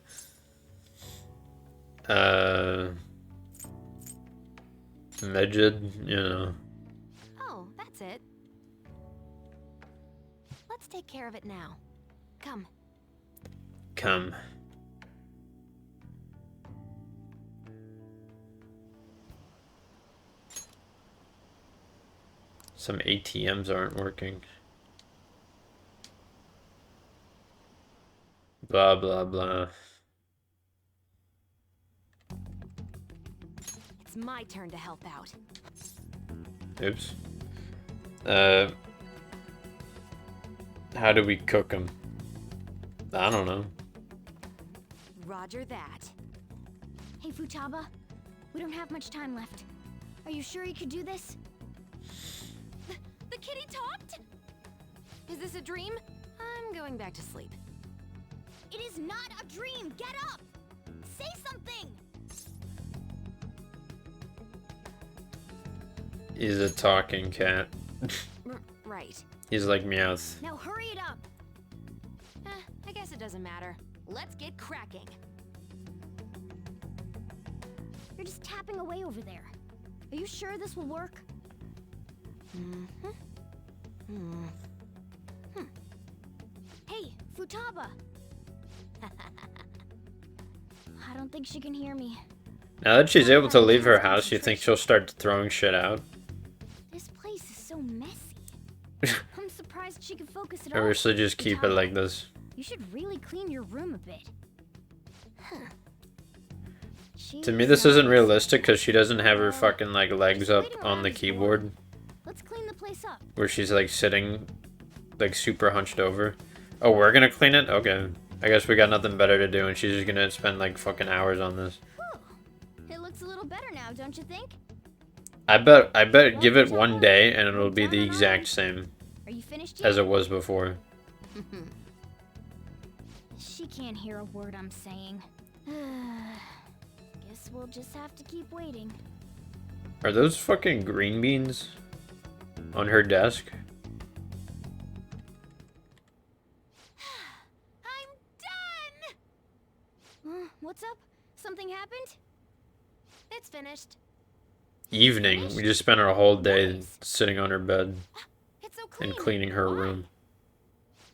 Speaker 1: Medjed, you know.
Speaker 3: Oh, that's it. Let's take
Speaker 5: take care of it now. Come.
Speaker 1: Come. Some ATMs aren't working. Blah, blah, blah.
Speaker 5: It's my turn to help out.
Speaker 1: Oops. How do we cook them? I don't know.
Speaker 5: Roger that.
Speaker 3: Hey, Futaba. We don't have much time left. Are you sure you could do this?
Speaker 5: The kitty talked? Is this a dream? I'm going back to sleep.
Speaker 3: It is not a dream! Get up! Say something!
Speaker 1: He's a talking cat.
Speaker 5: Right.
Speaker 1: He's like Meowth.
Speaker 3: Now hurry it up!
Speaker 5: I guess it doesn't matter. Let's get cracking.
Speaker 3: You're just tapping away over there. Are you sure this will work? Hey, Futaba! I don't think she can hear me.
Speaker 1: Now that she's able to leave her house, you think she'll start throwing shit out?
Speaker 3: This place is so messy. I'm surprised she could focus at
Speaker 1: Or
Speaker 3: all.
Speaker 1: should just keep it
Speaker 3: Futaba,
Speaker 1: like this?
Speaker 3: You should really clean your room a bit.
Speaker 1: To me, this isn't realistic because she doesn't have her fucking like legs up on the keyboard,
Speaker 3: Let's clean the place up.
Speaker 1: where she's like sitting, like super hunched over. Oh, we're gonna clean it? Okay. I guess we got nothing better to do, and she's just gonna spend like fucking hours on this.
Speaker 3: Whew. It looks a little better now, don't you think?
Speaker 1: I bet give it one day and it'll be the exact same
Speaker 3: Are you finished yet?
Speaker 1: as it was before.
Speaker 3: She can't hear a word I'm saying. Guess we'll just have to keep waiting.
Speaker 1: Are those fucking green beans on her desk?
Speaker 3: I'm done! What's up? Something happened?
Speaker 5: It's finished.
Speaker 1: Evening. We just spent our whole day sitting on her bed
Speaker 5: It's so clean.
Speaker 1: and cleaning her room.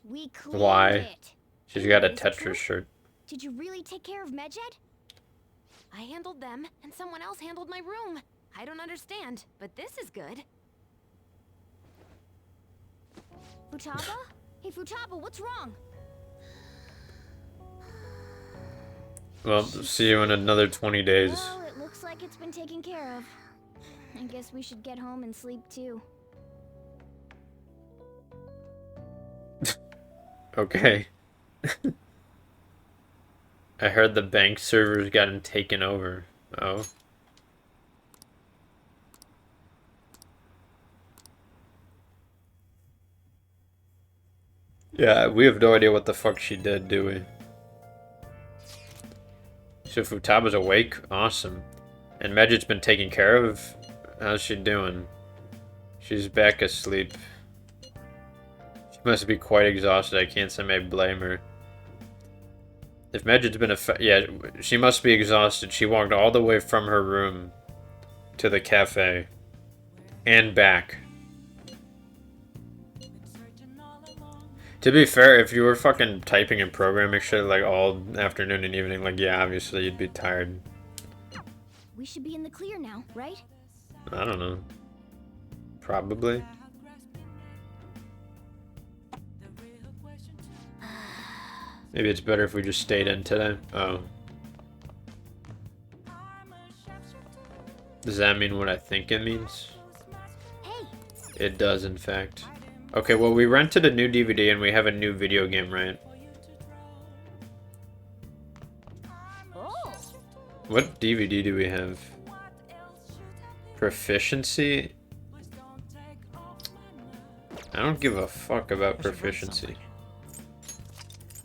Speaker 3: We cleaned
Speaker 1: Why?
Speaker 3: it.
Speaker 1: She's got a
Speaker 3: Is it true?
Speaker 1: Tetris shirt.
Speaker 3: Did you really take care of Medjed?
Speaker 5: I handled them, and someone else handled my room. I don't understand, but this is good.
Speaker 3: Futaba? Hey, Futaba, what's wrong?
Speaker 1: Well, see you in another 20 days.
Speaker 3: Well, it looks like it's been taken care of. I guess we should get home and sleep too.
Speaker 1: Okay. I heard the bank servers gotten taken over. Oh. Yeah, we have no idea what the fuck she did, do we? So Futaba's awake? Awesome. And Medjit's been taken care of? How's she doing? She's back asleep. She must be quite exhausted. I can't say I blame her. If Medjit's been yeah, she must be exhausted. She walked all the way from her room to the cafe. And back. To be fair, if you were fucking typing and programming shit like all afternoon and evening, like, yeah, obviously you'd be tired.
Speaker 3: We should be in the clear now, right?
Speaker 1: I don't know. Probably. Maybe it's better if we just stayed in today. Oh. Does that mean what I think it means?
Speaker 3: Hey,
Speaker 1: It does, in fact. Okay, well, we rented a new DVD and we have a new video game, right?
Speaker 3: oh,
Speaker 1: What DVD do we have? Proficiency? I don't give a fuck about proficiency.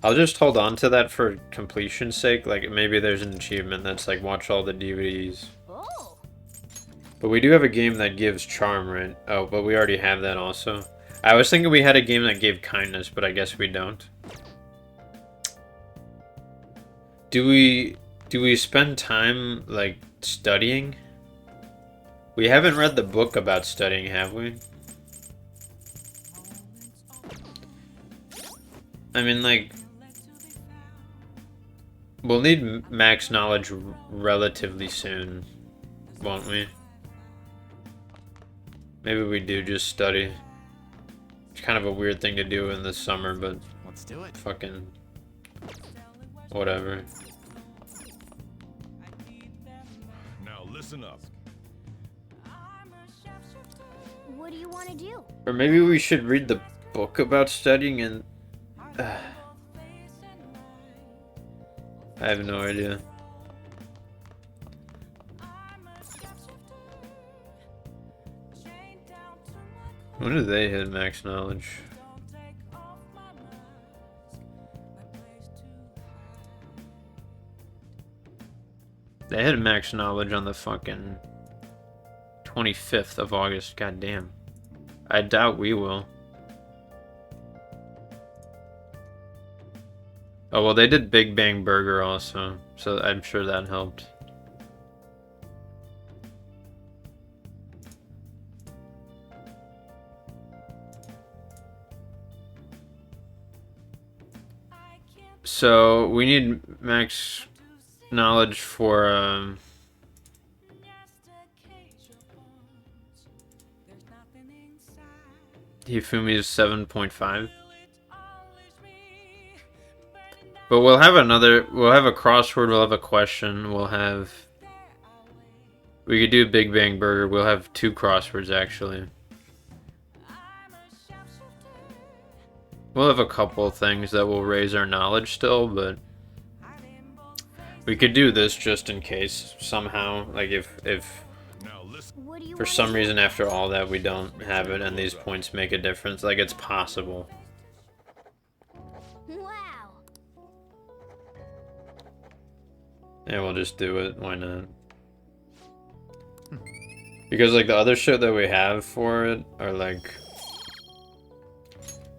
Speaker 1: I'll just hold on to that for completion's sake. Like, maybe there's an achievement that's like, watch all the DVDs.
Speaker 3: oh.
Speaker 1: But we do have a game that gives charm, right? Oh, but we already have that also. I was thinking we had a game that gave kindness, but I guess we don't. Do we spend time, like, studying? We haven't read the book about studying, have we? I mean, like, we'll need max knowledge relatively soon, won't we? Maybe we do just study. It's kind of a weird thing to do in the summer, but
Speaker 2: Let's do it.
Speaker 1: fucking whatever.
Speaker 4: Now listen up.
Speaker 3: What do you want to do?
Speaker 1: Or maybe we should read the book about studying and... I have no idea. When do they hit max knowledge? They hit max knowledge on the fucking 25th of August. God damn. I doubt we will. Oh, well, they did Big Bang Burger also, so I'm sure that helped. So, we need max knowledge for, Hifumi's 7.5. But we'll have we'll have a crossword, we'll have a question, we could do Big Bang Burger, we'll have 2 crosswords actually. We'll have a couple things that will raise our knowledge still, but we could do this just in case somehow, like if
Speaker 4: Now listen.
Speaker 3: What do you
Speaker 1: for
Speaker 3: want
Speaker 1: some
Speaker 3: to
Speaker 1: reason after all that we don't have it and these points make a difference, like it's possible.
Speaker 3: do? Wow.
Speaker 1: Yeah, we'll just do it. Why not? Because, like, the other shit that we have for it are, like...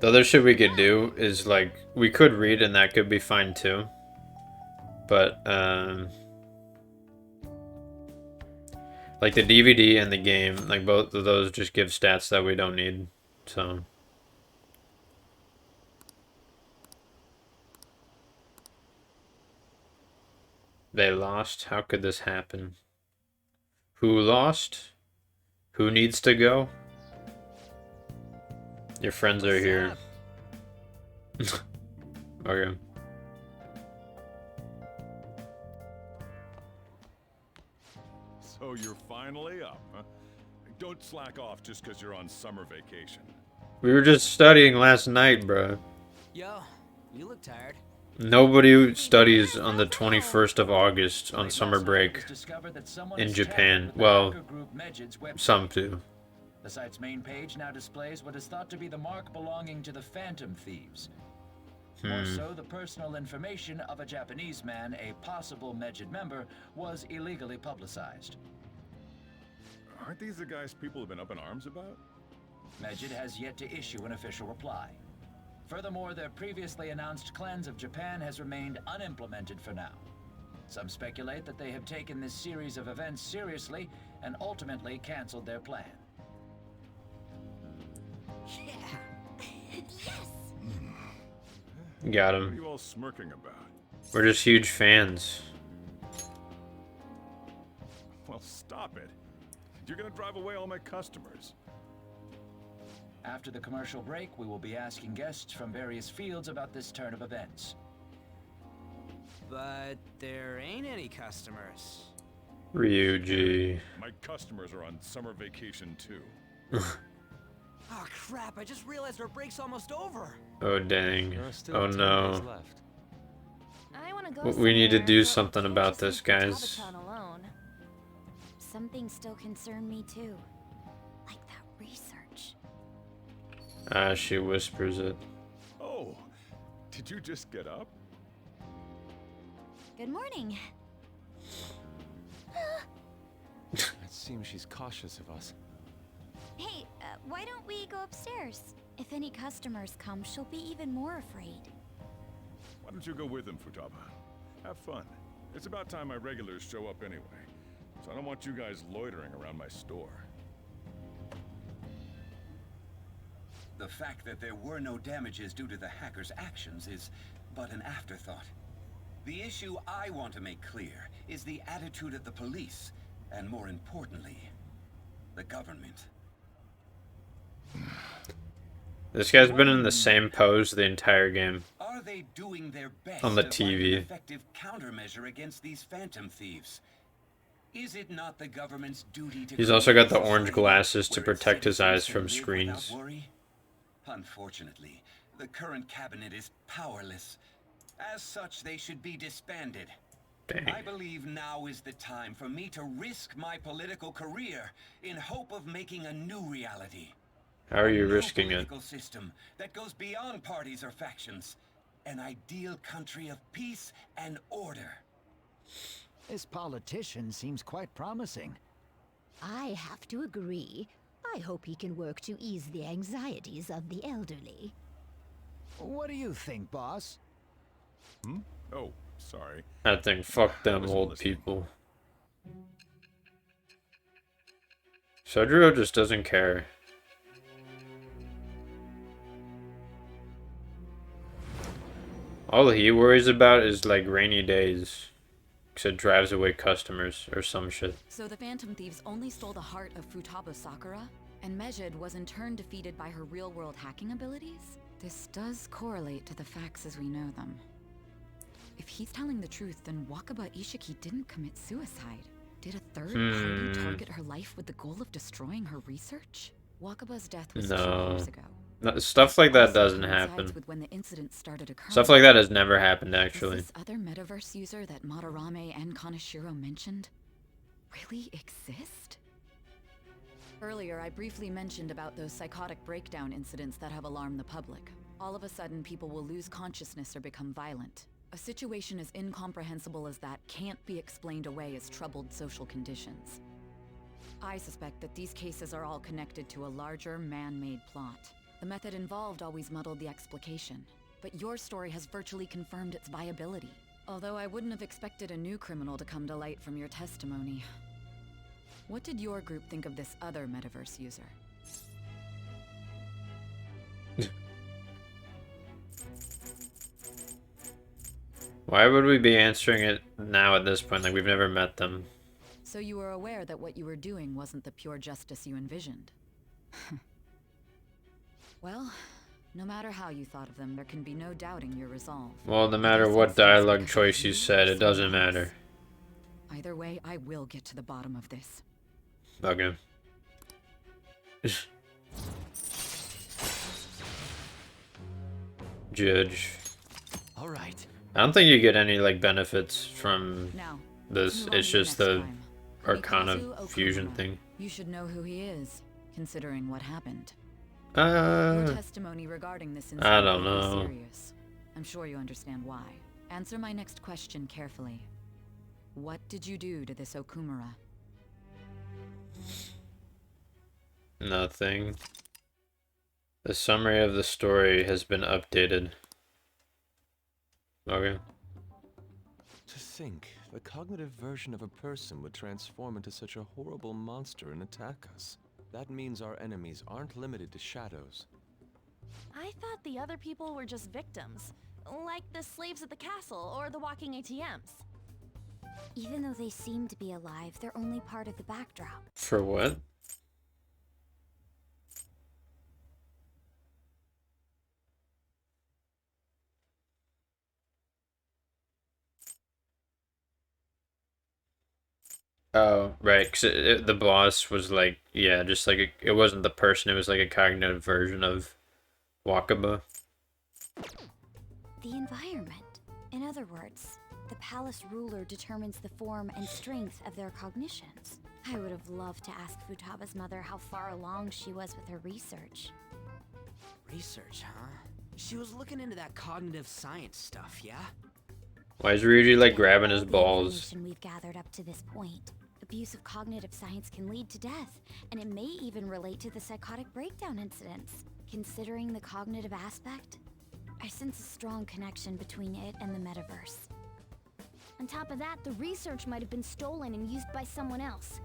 Speaker 1: The other shit we could do is, like, we could read and that could be fine, too. But, like, the DVD and the game, like, both of those just give stats that we don't need, so... They lost? How could this happen? Who lost? Who needs to go? Your friends are here. Okay.
Speaker 4: So you're finally up, huh? Don't slack off just because you're on summer vacation.
Speaker 1: We were just studying last night, bro.
Speaker 2: Yo, you look tired.
Speaker 1: Nobody studies on the 21st of August on summer break in Japan. Well, some do.
Speaker 6: The site's main page now displays what is thought to be the mark belonging to the Phantom Thieves. More so, the personal information of a Japanese man, a possible Medjed member, was illegally publicized.
Speaker 4: Aren't these the guys people have been up in arms about?
Speaker 6: Medjed has yet to issue an official reply. Furthermore, their previously announced cleanse of Japan has remained unimplemented for now. Some speculate that they have taken this series of events seriously and ultimately canceled their plan.
Speaker 1: Got
Speaker 4: What are
Speaker 1: him.
Speaker 4: you all smirking about?
Speaker 1: We're just huge fans.
Speaker 4: Well, stop it. You're gonna drive away all my customers.
Speaker 6: After the commercial break, we will be asking guests from various fields about this turn of events.
Speaker 2: But there ain't any customers.
Speaker 1: Ryuji.
Speaker 4: My customers are on summer vacation too.
Speaker 2: Oh crap, I just realized our break's almost over.
Speaker 1: Oh dang.
Speaker 7: There are still
Speaker 1: Oh
Speaker 7: 10 days
Speaker 1: no.
Speaker 7: left.
Speaker 5: I want to go
Speaker 1: We need to
Speaker 5: somewhere,
Speaker 1: do
Speaker 5: but
Speaker 1: something
Speaker 5: can't
Speaker 1: about
Speaker 5: just
Speaker 1: this,
Speaker 5: leave
Speaker 1: guys.
Speaker 5: Katabatan alone.
Speaker 3: Some things still concern me too. Like that research.
Speaker 1: She whispers it.
Speaker 4: Oh, did you just get up?
Speaker 3: Good morning.
Speaker 7: It seems she's cautious of us.
Speaker 3: Hey, why don't we go upstairs? If any customers come, she'll be even more afraid.
Speaker 4: Why don't you go with them, Futaba? Have fun. It's about time my regulars show up anyway. So I don't want you guys loitering around my store.
Speaker 8: The fact that there were no damages due to the hacker's actions is but an afterthought. The issue I want to make clear is the attitude of the police, and more importantly, the government.
Speaker 1: This guy's been in the same pose the entire game.
Speaker 8: Are they doing their best
Speaker 1: On the
Speaker 8: to find an
Speaker 1: TV.
Speaker 8: effective countermeasure against these phantom thieves? Is it not the government's duty to
Speaker 1: He's also got the
Speaker 8: create a
Speaker 1: orange
Speaker 8: society
Speaker 1: glasses to
Speaker 8: where its
Speaker 1: protect his eyes
Speaker 8: citizens
Speaker 1: from
Speaker 8: can live
Speaker 1: screens.
Speaker 8: without worry? Unfortunately, the current cabinet is powerless. As such, they should be disbanded.
Speaker 1: Dang.
Speaker 8: I believe now is the time for me to risk my political career in hope of making a new reality.
Speaker 1: How are you
Speaker 8: A new
Speaker 1: risking it?
Speaker 8: political system that goes beyond parties or factions. An ideal country of peace and order.
Speaker 2: This politician seems quite promising.
Speaker 9: I have to agree. I hope he can work to ease the anxieties of the elderly.
Speaker 2: What do you think, boss?
Speaker 4: Oh, sorry.
Speaker 1: I think fuck them
Speaker 4: wasn't
Speaker 1: old
Speaker 4: listening.
Speaker 1: people. Sojiro just doesn't care. All he worries about is like rainy days. Cause it drives away customers or some shit.
Speaker 10: So the Phantom Thieves only stole the heart of Futaba Sakura, and Mejid was in turn defeated by her real-world hacking abilities? This does correlate to the facts as we know them. If he's telling the truth, then Wakaba Ishiki didn't commit suicide. Did a third party target her life with the goal of destroying her research? Wakaba's death was 2
Speaker 1: No.
Speaker 10: years ago.
Speaker 1: No, stuff like that
Speaker 10: Also
Speaker 1: doesn't
Speaker 10: coincides
Speaker 1: happen.
Speaker 10: with when the incident started occurring.
Speaker 1: Stuff like that has never happened
Speaker 10: Does
Speaker 1: actually.
Speaker 10: this other metaverse user that Madarame and Kaneshiro mentioned really exist? Earlier, I briefly mentioned about those psychotic breakdown incidents that have alarmed the public. All of a sudden, people will lose consciousness or become violent. A situation as incomprehensible as that can't be explained away as troubled social conditions. I suspect that these cases are all connected to a larger, man-made plot. The method involved always muddled the explication, but your story has virtually confirmed its viability. Although I wouldn't have expected a new criminal to come to light from your testimony. What did your group think of this other metaverse user?
Speaker 1: Why would we be answering it now at this point? Like we've never met them.
Speaker 10: So you were aware that what you were doing wasn't the pure justice you envisioned? Well, no matter how you thought of them, there can be no doubting your resolve.
Speaker 1: Well, no matter what dialogue choice you said, it doesn't matter.
Speaker 10: Either way, I will get to the bottom of this.
Speaker 1: Okay. Judge.
Speaker 2: All right.
Speaker 1: I don't think you get any like benefits from
Speaker 10: Now,
Speaker 1: this.
Speaker 10: move on
Speaker 1: It's
Speaker 10: to the
Speaker 1: just
Speaker 10: next
Speaker 1: the
Speaker 10: crime.
Speaker 1: Arcana
Speaker 10: Mikazu
Speaker 1: fusion
Speaker 10: Okumura.
Speaker 1: thing.
Speaker 10: You should know who he is, considering what happened. Your
Speaker 1: Uh,
Speaker 10: testimony regarding this incident
Speaker 1: I don't
Speaker 10: may be
Speaker 1: know.
Speaker 10: serious. I'm sure you understand why. Answer my next question carefully. What did you do to this Okumura?
Speaker 1: nothing. The summary of the story has been updated. Okay.
Speaker 7: To think, the cognitive version of a person would transform into such a horrible monster and attack us. That means our enemies aren't limited to shadows.
Speaker 5: I thought the other people were just victims. Like the slaves at the castle or the walking ATMs.
Speaker 3: Even though they seem to be alive, they're only part of the backdrop.
Speaker 1: For what? Oh, right. 'Cause the boss was like, yeah, just like it wasn't the person. It was like a cognitive version of Wakaba.
Speaker 3: The environment. In other words, the palace ruler determines the form and strength of their cognitions. I would have loved to ask Futaba's mother how far along she was with her research.
Speaker 2: Research, huh? She was looking into that cognitive science stuff, yeah?
Speaker 1: Why is Ryuji like grabbing his
Speaker 3: All the
Speaker 1: balls?
Speaker 3: information we've gathered up to this point. Abuse of cognitive science can lead to death, and it may even relate to the psychotic breakdown incidents. Considering the cognitive aspect, I sense a strong connection between it and the metaverse.
Speaker 9: On top of that, the research might have been stolen and used by someone else.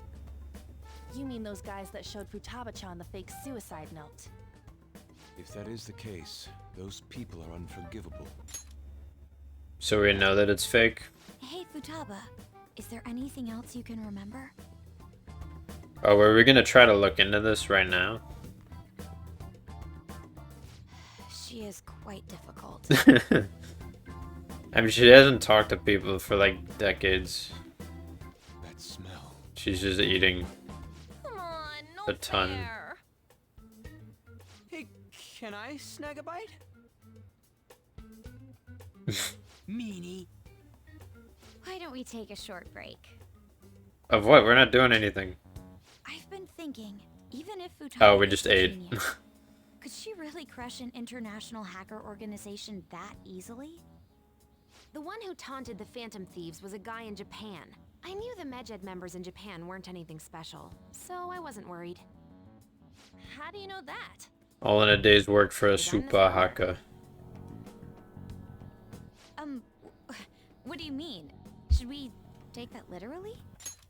Speaker 5: You mean those guys that showed Futaba-chan the fake suicide note?
Speaker 7: If that is the case, those people are unforgivable.
Speaker 1: So we know that it's fake.
Speaker 3: Hey, Futaba, is there anything else you can remember?
Speaker 1: Oh, were we gonna try to look into this right now?
Speaker 3: She is quite difficult.
Speaker 1: I mean, she hasn't talked to people for like decades.
Speaker 7: That smell.
Speaker 1: She's just eating
Speaker 5: Come on, no
Speaker 1: a ton.
Speaker 5: fair.
Speaker 2: Hey, can I snag a bite? Meanie.
Speaker 3: Why don't we take a short break?
Speaker 1: Of what? We're not doing anything.
Speaker 3: I've been thinking, even if Futaba
Speaker 1: Oh, we
Speaker 3: is
Speaker 1: just
Speaker 3: a
Speaker 1: ate.
Speaker 3: genius, could she really crush an international hacker organization that easily?
Speaker 5: The one who taunted the Phantom Thieves was a guy in Japan. I knew the Medjed members in Japan weren't anything special, so I wasn't worried. How do you know that?
Speaker 1: All in a day's work for a
Speaker 5: Done this
Speaker 1: super
Speaker 5: before?
Speaker 1: haka.
Speaker 3: What do you mean? Should we take that literally?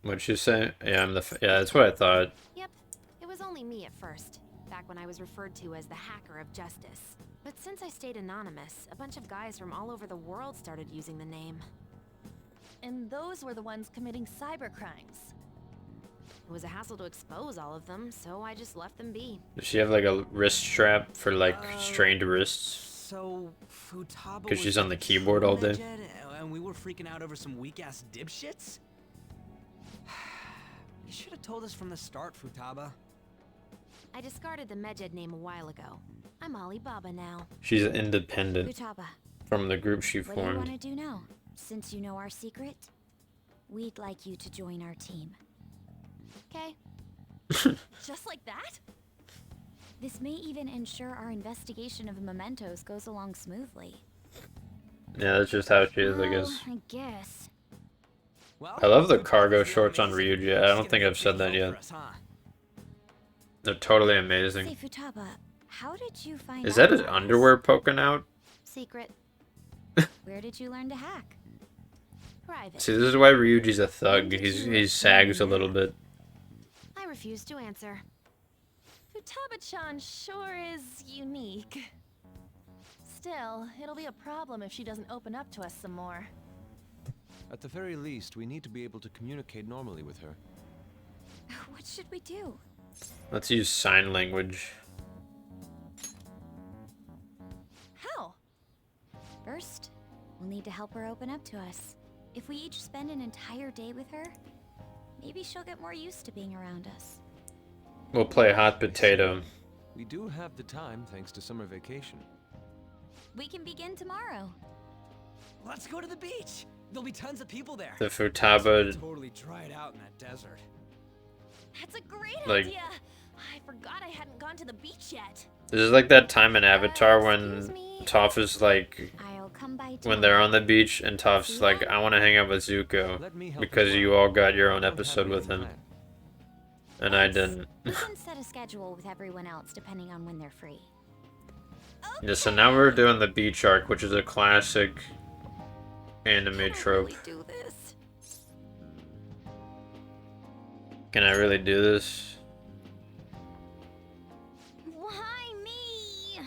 Speaker 1: What'd you say? Yeah, yeah, that's what I thought.
Speaker 5: Yep, it was only me at first, back when I was referred to as the Hacker of Justice. But since I stayed anonymous, a bunch of guys from all over the world started using the name.
Speaker 11: And those were the ones committing cyber crimes.
Speaker 5: It was a hassle to expose all of them, so I just left them be.
Speaker 1: Does she have like a wrist strap for like strained wrists?
Speaker 2: So, Futaba
Speaker 1: 'Cause she's
Speaker 2: was
Speaker 1: on the keyboard all day.
Speaker 2: Medjed, and we were freaking out over some weak-ass dipshits? You should have told us from the start, Futaba.
Speaker 5: I discarded the Medjed name a while ago. I'm Alibaba now.
Speaker 1: She's independent
Speaker 3: Futaba,
Speaker 1: from the group she
Speaker 3: what do you want
Speaker 1: formed.
Speaker 3: to do now? Since you know our secret, we'd like you to join our team.
Speaker 5: Okay.
Speaker 11: Just like that?
Speaker 3: This may even ensure our investigation of mementos goes along smoothly.
Speaker 1: Yeah, that's just how she is, I
Speaker 3: Well,
Speaker 1: guess.
Speaker 3: I guess.
Speaker 2: Well,
Speaker 1: I love the
Speaker 2: Futaba's
Speaker 1: cargo
Speaker 2: really
Speaker 1: shorts on
Speaker 2: amazing.
Speaker 1: Ryuji. I
Speaker 2: She's
Speaker 1: don't
Speaker 2: gonna
Speaker 1: think
Speaker 2: be a
Speaker 1: I've said
Speaker 2: big
Speaker 1: that
Speaker 2: help
Speaker 1: yet.
Speaker 2: for us, huh?
Speaker 1: They're totally
Speaker 3: Say,
Speaker 1: amazing.
Speaker 3: Futaba, how did you find
Speaker 1: Is
Speaker 3: out
Speaker 1: that his
Speaker 3: about
Speaker 1: underwear poking out?
Speaker 5: Secret.
Speaker 3: us? Where did you learn to hack?
Speaker 5: Private.
Speaker 1: See, this is why Ryuji's a thug.
Speaker 3: When did
Speaker 1: He
Speaker 3: you
Speaker 1: sags a
Speaker 3: learn
Speaker 1: little
Speaker 3: that?
Speaker 1: bit.
Speaker 5: I refuse to answer.
Speaker 11: Futaba-chan sure is unique. Still, it'll be a problem if she doesn't open up to us some more.
Speaker 7: At the very least, we need to be able to communicate normally with her.
Speaker 3: What should we do?
Speaker 1: Let's use sign language.
Speaker 11: How?
Speaker 3: First, we'll need to help her open up to us. If we each spend an entire day with her, maybe she'll get more used to being around us.
Speaker 1: We'll play hot potato.
Speaker 7: We do have the time thanks to summer vacation.
Speaker 3: We can begin tomorrow.
Speaker 2: Let's go to the beach. There'll be tons of people there.
Speaker 1: The Futaba,
Speaker 2: Totally dry it out in that desert.
Speaker 11: That's a great
Speaker 1: Like-
Speaker 11: idea! I forgot I hadn't gone to the beach yet.
Speaker 1: this is like that time in Avatar when
Speaker 5: Excuse me?
Speaker 1: Toph is like,
Speaker 3: I'll come by
Speaker 1: when they're
Speaker 3: tomorrow.
Speaker 1: on the beach and Toph's like, I want to hang out with Zuko
Speaker 7: Let me help
Speaker 1: because
Speaker 7: as well.
Speaker 1: you all got your own
Speaker 7: I don't have
Speaker 1: episode with
Speaker 7: anything
Speaker 1: him.
Speaker 7: planned.
Speaker 1: And I didn't.
Speaker 3: We can set a schedule with everyone else depending on when they're free.
Speaker 1: Yeah, so now we're doing the beach arc, which is a classic anime
Speaker 5: Can I
Speaker 1: trope.
Speaker 5: really do this?
Speaker 1: Can I really do this?
Speaker 11: Why me?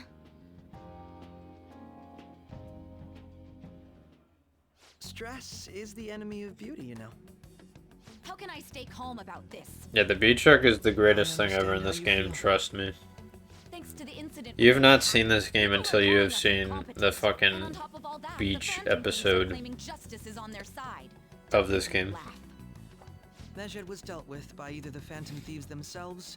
Speaker 2: Stress is the enemy of beauty, you know.
Speaker 10: How can I stay calm about this?
Speaker 1: Yeah, the beach arc is the greatest
Speaker 2: I
Speaker 1: thing ever in
Speaker 2: understand
Speaker 1: this
Speaker 2: how you
Speaker 1: game,
Speaker 2: feel.
Speaker 1: trust me.
Speaker 10: Thanks to the incident.
Speaker 1: You have
Speaker 10: with
Speaker 1: not
Speaker 10: Hacker,
Speaker 1: seen this game
Speaker 10: people
Speaker 1: until
Speaker 10: are
Speaker 1: you
Speaker 10: telling
Speaker 1: have
Speaker 10: us
Speaker 1: seen
Speaker 10: incompetence.
Speaker 1: the
Speaker 10: And
Speaker 1: fucking
Speaker 10: on top of all that,
Speaker 1: beach
Speaker 10: the Phantom Thieves are
Speaker 1: episode
Speaker 10: claiming justice is on their side.
Speaker 1: of this game.
Speaker 10: Laugh.
Speaker 2: Medjed was dealt with by either the Phantom Thieves themselves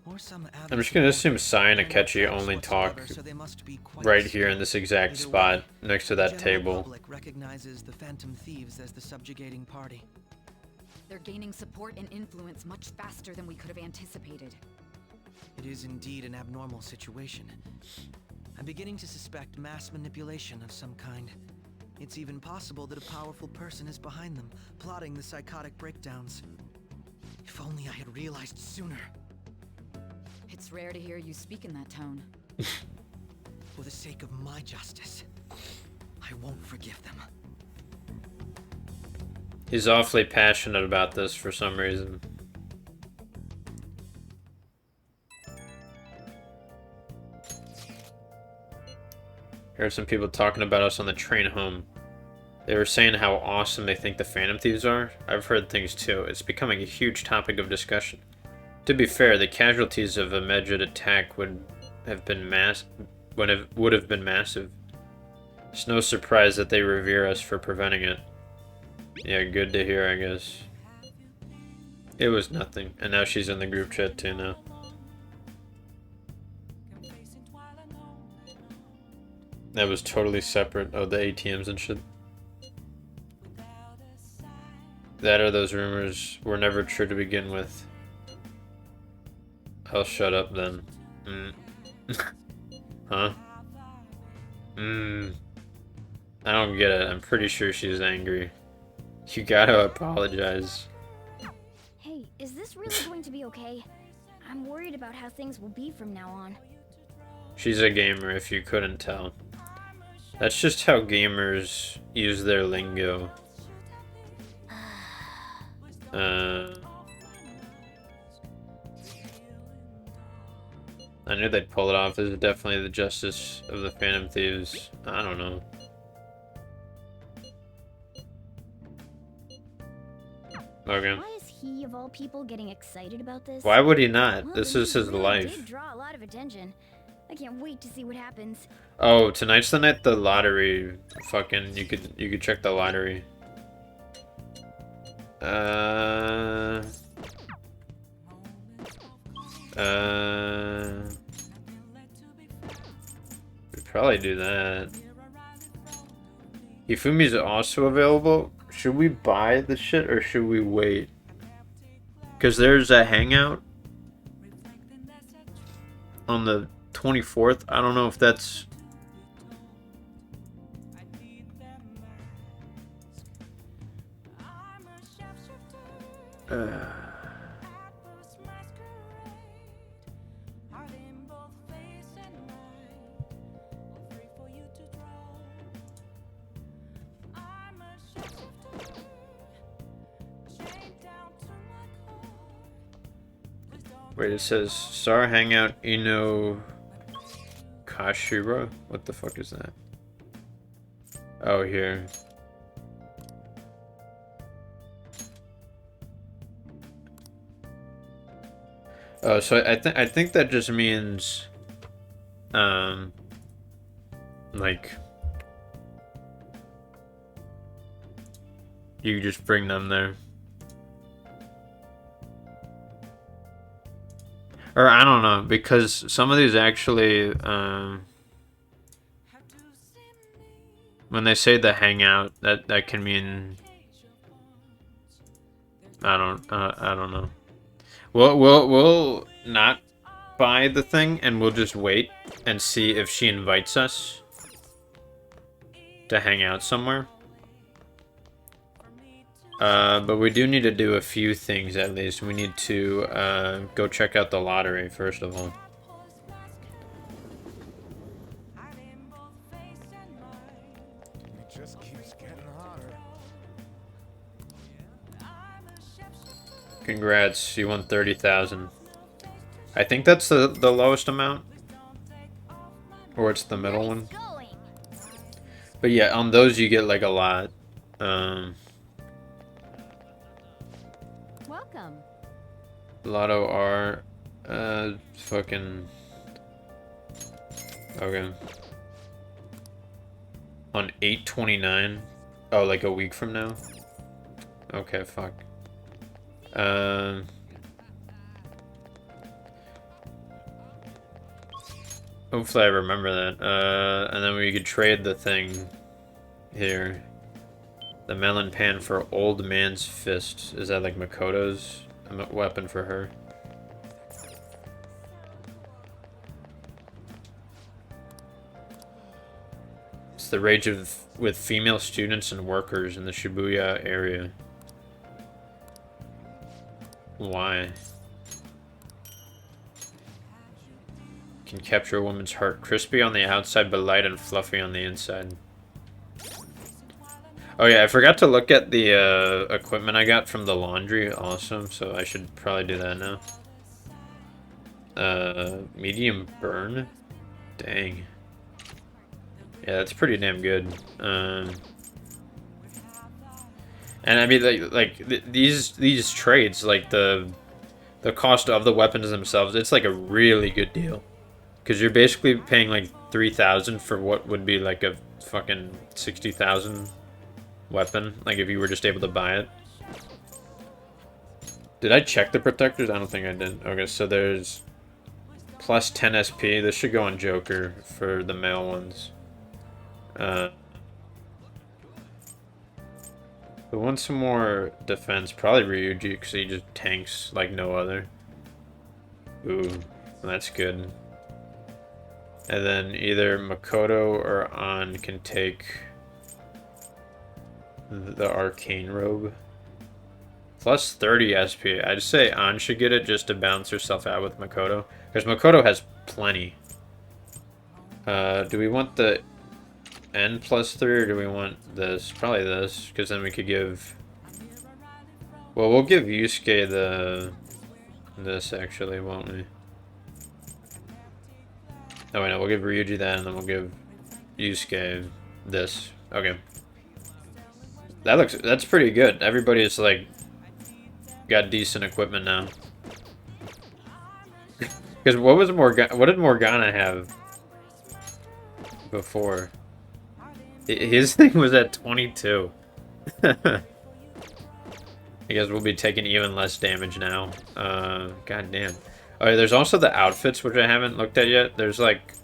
Speaker 2: or some
Speaker 1: I'm just gonna assume Sai and
Speaker 2: They're no
Speaker 1: Akechi
Speaker 2: threats
Speaker 1: only talk
Speaker 2: whatsoever, so they must be quite
Speaker 1: right here in this
Speaker 2: strong.
Speaker 1: exact
Speaker 2: Either
Speaker 1: spot
Speaker 2: way,
Speaker 1: next to
Speaker 2: the
Speaker 1: that
Speaker 2: general
Speaker 1: table.
Speaker 2: public recognizes the Phantom Thieves as the subjugating party.
Speaker 10: They're gaining support and influence much faster than we could have anticipated.
Speaker 2: It is indeed an abnormal situation. I'm beginning to suspect mass manipulation of some kind. It's even possible that a powerful person is behind them, plotting the psychotic breakdowns. If only I had realized sooner.
Speaker 10: It's rare to hear you speak in that tone.
Speaker 2: For the sake of my justice, I won't forgive them.
Speaker 1: He's awfully passionate about this for some reason. Heard some people talking about us on the train home. They were saying how awesome they think the Phantom Thieves are. I've heard things too. It's becoming a huge topic of discussion. To be fair, the casualties of a Medjed attack would have been massive. It's no surprise that they revere us for preventing it. Yeah, good to hear, I guess. It was nothing, and now she's in the group chat too now. That was totally separate. Oh, the ATMs and shit. That or those rumors were never true to begin with. I'll shut up then. Huh? I don't get it. I'm pretty sure she's angry. You gotta apologize.
Speaker 3: Hey, is this really going to be okay? I'm worried about how things will be from now on.
Speaker 1: She's a gamer, if you couldn't tell. That's just how gamers use their lingo. I knew they'd pull it off. This is definitely the justice of the Phantom Thieves. I don't know. Okay.
Speaker 3: Why is he, of all people, getting excited about this?
Speaker 1: Why would he not?
Speaker 3: Well,
Speaker 1: This
Speaker 3: the
Speaker 1: is
Speaker 3: news
Speaker 1: his
Speaker 3: really
Speaker 1: life.
Speaker 3: did draw a lot of attention. I can't wait to see what happens.
Speaker 1: Oh, tonight's the night the lottery. Fucking, you could check the lottery. We'd probably do that. Hifumi's also available. Should we buy the shit or should we wait? Because there's a hangout on the 24th. I don't know if that's... Wait, it says Star Hangout Ino Kashira? What the fuck is that? Oh, here. Oh, so I think that just means like you just bring them there. Or I don't know, because some of these actually, when they say the hangout, that can mean, I don't know. We'll not buy the thing, and we'll just wait and see if she invites us to hang out somewhere. But we do need to do a few things at least. We need to go check out the lottery first of all.
Speaker 7: It just keeps getting hotter.
Speaker 1: Congrats, you won 30,000. I think that's the lowest amount. Or it's the middle one. But yeah, on those you get like a lot.
Speaker 3: Welcome.
Speaker 1: Lotto R, fucking, okay. On 8/29, oh, like a week from now? Okay, fuck. Hopefully I remember that, and then we could trade the thing here. The melon pan for old man's fist. Is that like Makoto's weapon for her? It's the rage with female students and workers in the Shibuya area. Why? Can capture a woman's heart. Crispy on the outside, but light and fluffy on the inside. Oh yeah, I forgot to look at the equipment I got from the laundry. Awesome, so I should probably do that now. Medium burn? Dang. Yeah, that's pretty damn good. And I mean, these trades, like the cost of the weapons themselves, it's like a really good deal, because you're basically paying like 3,000 for what would be like a fucking 60,000 weapon, like if you were just able to buy it. Did I check the protectors? I don't think I did. Okay, so there's plus 10 SP. This should go on Joker for the male ones. We want some more defense. Probably Ryuji, because he just tanks like no other. Ooh, that's good. And then either Makoto or An can take the Arcane Robe. Plus 30 SP. I'd say An should get it just to balance herself out with Makoto, because Makoto has plenty. Do we want the N plus 3, or do we want this? Probably this, because then we could give... Well, we'll give Yusuke this, actually, won't we? Oh, wait, no, we'll give Ryuji that, and then we'll give Yusuke this. Okay. That's pretty good. Everybody's, like, got decent equipment now. Because what did Morgana have before? His thing was at 22. I guess we'll be taking even less damage now. God damn. Oh, yeah, there's also the outfits, which I haven't looked at yet. There's like,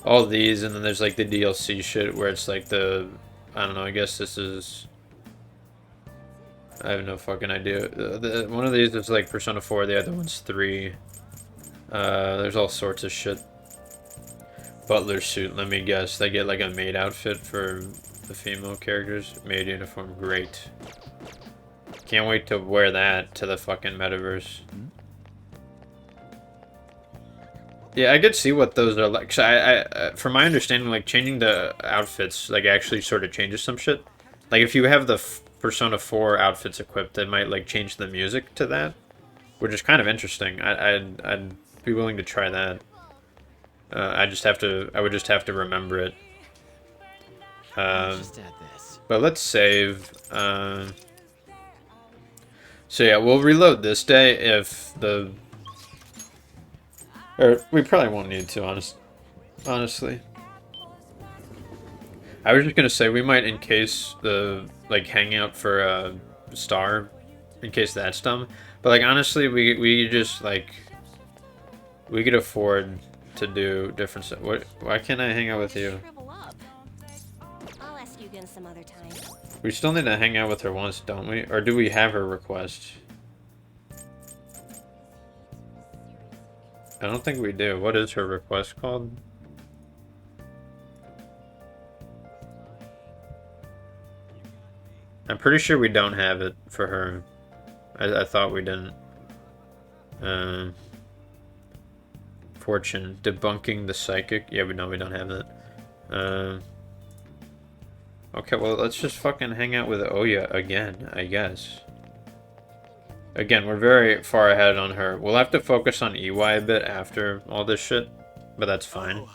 Speaker 1: all these, and then there's like the DLC shit where it's like I don't know, I guess this is... I have no fucking idea. One of these is like Persona 4, the other one's 3. There's all sorts of shit. Butler suit, let me guess. They get like a maid outfit for the female characters. Maid uniform, great. Can't wait to wear that to the fucking metaverse. Yeah, I could see what those are like. So from my understanding, like changing the outfits like actually sort of changes some shit. Like if you have the Persona 4 outfits equipped, it might like change the music to that, which is kind of interesting. I'd be willing to try that. I would just have to remember it. But let's save. So yeah, we'll reload this day if the... Or we probably won't need to, honestly. I was just gonna say we might encase the like hangout for Star, in case that's dumb. But like honestly, we just like we could afford to do different stuff. Why can't I hang out with you?
Speaker 12: I'll ask you again some other time.
Speaker 1: We still need to hang out with her once, don't we? Or do we have her request? I don't think we do. What is her request called? I'm pretty sure we don't have it for her. I thought we didn't. Fortune. Debunking the psychic. Yeah, we don't have that. Okay, well, let's just fucking hang out with Oya again, I guess. Again, we're very far ahead on her. We'll have to focus on EY a bit after all this shit, but that's fine.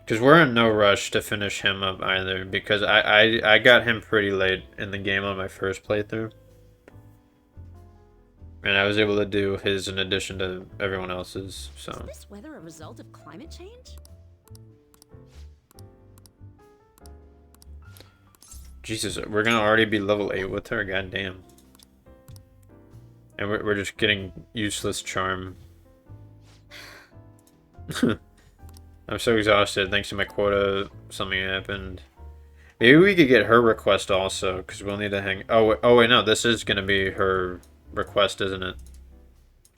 Speaker 1: Because we're in no rush to finish him up either, because I got him pretty late in the game on my first playthrough. And I was able to do his in addition to everyone else's, so...
Speaker 12: Is this weather a result of climate change?
Speaker 1: Jesus, we're gonna already be level 8 with her? Goddamn. And we're just getting useless charm. I'm so exhausted. Thanks to my quota, something happened. Maybe we could get her request also, because we'll need to hang... Oh, wait, no. This is gonna be her request, isn't it?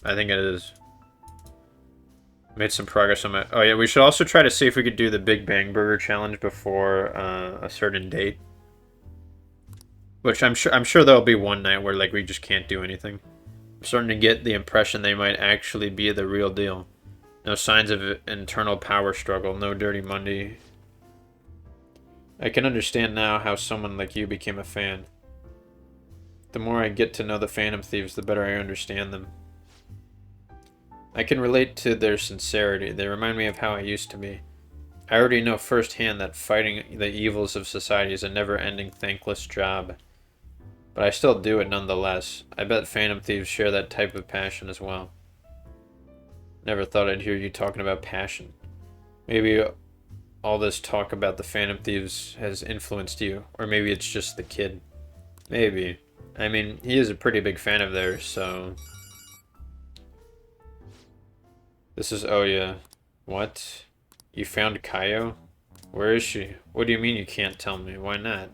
Speaker 1: I think it is. Made some progress on my... Oh, yeah, we should also try to see if we could do the Big Bang Burger challenge before a certain date. Which I'm sure there'll be one night where like we just can't do anything. I'm starting to get the impression they might actually be the real deal. No signs of internal power struggle, no Dirty Monday. I can understand now how someone like you became a fan. The more I get to know the Phantom Thieves, the better I understand them. I can relate to their sincerity. They remind me of how I used to be. I already know firsthand that fighting the evils of society is a never-ending, thankless job. But I still do it nonetheless. I bet Phantom Thieves share that type of passion as well. Never thought I'd hear you talking about passion. Maybe all this talk about the Phantom Thieves has influenced you. Or maybe it's just the kid. Maybe. I mean, he is a pretty big fan of theirs, so... This is... Oh, yeah. What? You found Kaio? Where is she? What do you mean you can't tell me? Why not?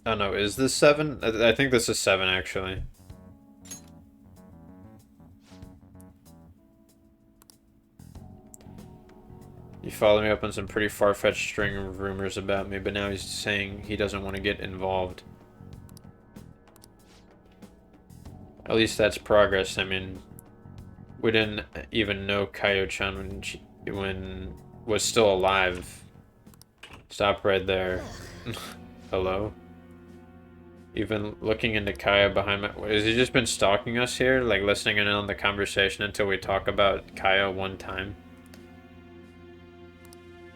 Speaker 1: Oh no, is this 7? I think this is 7, actually. He followed me up on some pretty far-fetched string of rumors about me, but now he's saying he doesn't want to get involved. At least that's progress. I mean, we didn't even know Kaio-chan when was still alive. Stop right there. Hello? You've been looking into Kaio behind my... Has he just been stalking us here? Like, listening in on the conversation until we talk about Kaio one time?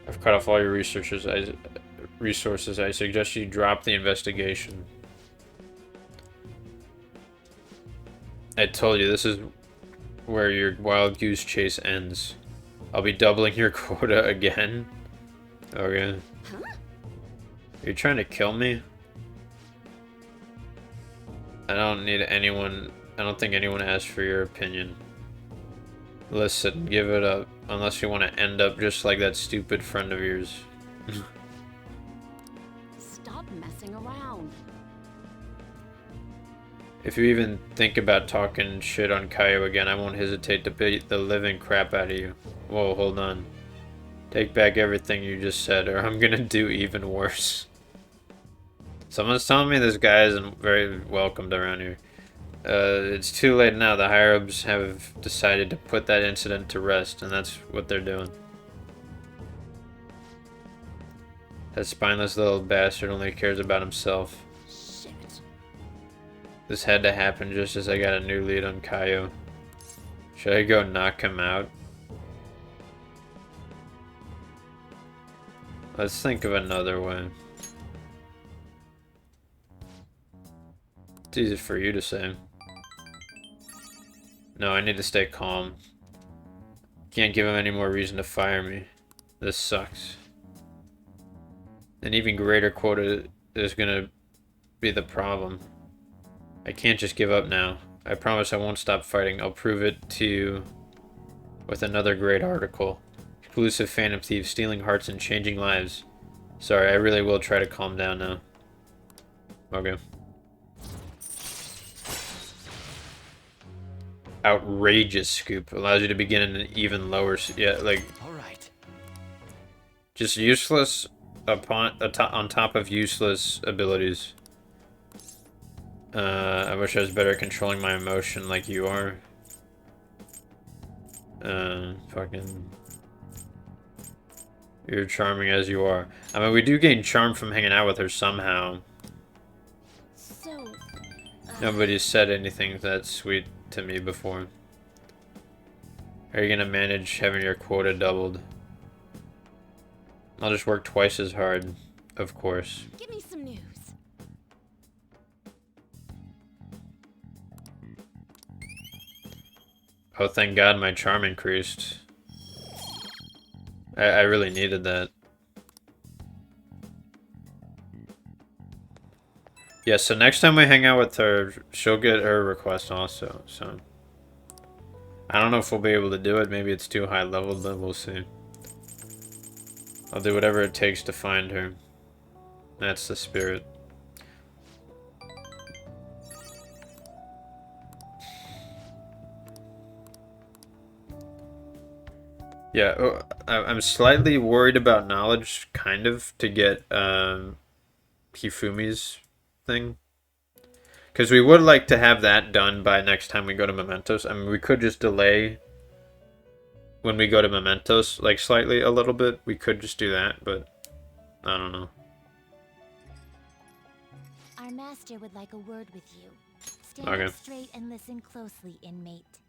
Speaker 1: I've cut off all your resources. I suggest you drop the investigation. I told you, this is where your wild goose chase ends. I'll be doubling your quota again. Okay. You're trying to kill me? I don't need anyone... I don't think anyone asked for your opinion. Listen, give it up. Unless you want to end up just like that stupid friend of yours.
Speaker 10: Stop messing around.
Speaker 1: If you even think about talking shit on Kaio again, I won't hesitate to beat the living crap out of you. Whoa, hold on. Take back everything you just said, or I'm gonna do even worse. Someone's telling me this guy isn't very welcomed around here. It's too late now. The higher-ups have decided to put that incident to rest, and that's what they're doing. That spineless little bastard only cares about himself.
Speaker 10: Shit.
Speaker 1: This had to happen just as I got a new lead on Kaio. Should I go knock him out? Let's think of another way. It's easy for you to say. No, I need to stay calm. Can't give him any more reason to fire me. This sucks. An even greater quota is gonna be the problem. I can't just give up now. I promise I won't stop fighting. I'll prove it to you with another great article. Exclusive Phantom Thieves stealing hearts and changing lives. Sorry, I really will try to calm down now. Okay. Outrageous scoop allows you to begin in an even lower, yeah, like,
Speaker 2: All right.
Speaker 1: just useless on top of useless abilities. I wish I was better at controlling my emotion like you are. Fucking, you're charming as you are. I mean, we do gain charm from hanging out with her somehow.
Speaker 12: So,
Speaker 1: Nobody's said anything that sweet to me before. Are you gonna manage having your quota doubled? I'll just work twice as hard, of course.
Speaker 12: give me some news.
Speaker 1: Oh, thank God my charm increased. I really needed that. Yeah, so next time we hang out with her, she'll get her request also, so... I don't know if we'll be able to do it. Maybe it's too high level, but we'll see. I'll do whatever it takes to find her. That's the spirit. Yeah, I'm slightly worried about knowledge, kind of, to get Hifumi's thing. Because we would like to have that done by next time we go to Mementos. I mean, we could just delay when we go to Mementos, like, slightly, a little bit. We could just do that, but I don't know.
Speaker 3: Our master would like a word with you. Stand
Speaker 1: Okay.
Speaker 3: up straight and listen closely, inmate.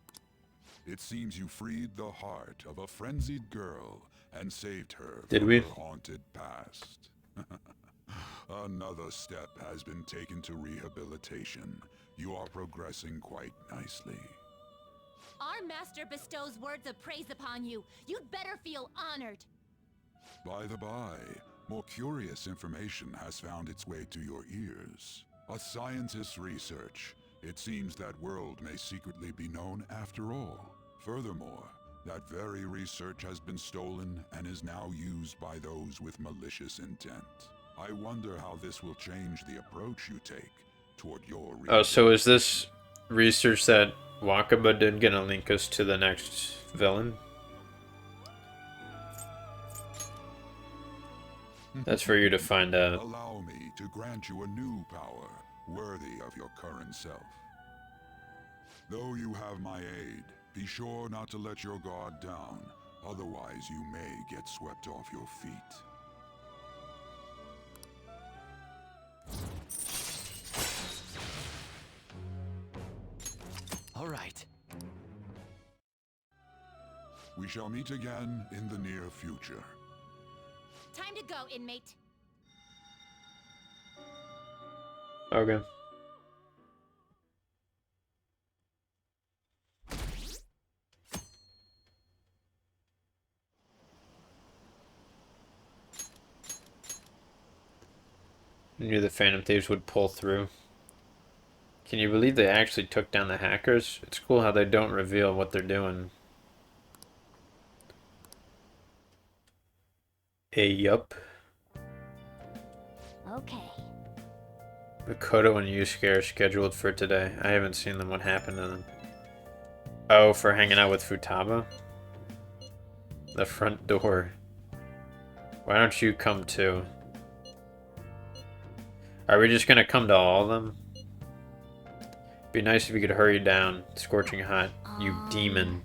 Speaker 4: It seems you freed the heart of a frenzied girl and saved her
Speaker 1: Did
Speaker 4: from
Speaker 1: we?
Speaker 4: her haunted past. Another step has been taken to rehabilitation. You are progressing quite nicely.
Speaker 12: Our master bestows words of praise upon you. You'd better feel honored.
Speaker 4: By the by, more curious information has found its way to your ears. A scientist's research. It seems that world may secretly be known after all. Furthermore, that very research has been stolen and is now used by those with malicious intent. I wonder how this will change the approach you take toward your
Speaker 1: Oh, so is this research that Wakaba did gonna link us to the next villain? That's for you to find out.
Speaker 4: Allow me to grant you a new power, worthy of your current self. Though you have my aid, be sure not to let your guard down, otherwise you may get swept off your feet.
Speaker 7: All right.
Speaker 4: We shall meet again in the near future.
Speaker 12: Time to go, inmate.
Speaker 1: Okay. I knew the Phantom Thieves would pull through. Can you believe they actually took down the hackers? It's cool how they don't reveal what they're doing. Yup.
Speaker 3: Okay.
Speaker 1: Makoto and Yusuke are scheduled for today. I haven't seen them. What happened to them? Oh, for hanging out with Futaba? The front door. Why don't you come too? Are we just gonna come to all of them? Be nice if you could hurry down. Scorching hot. You demon.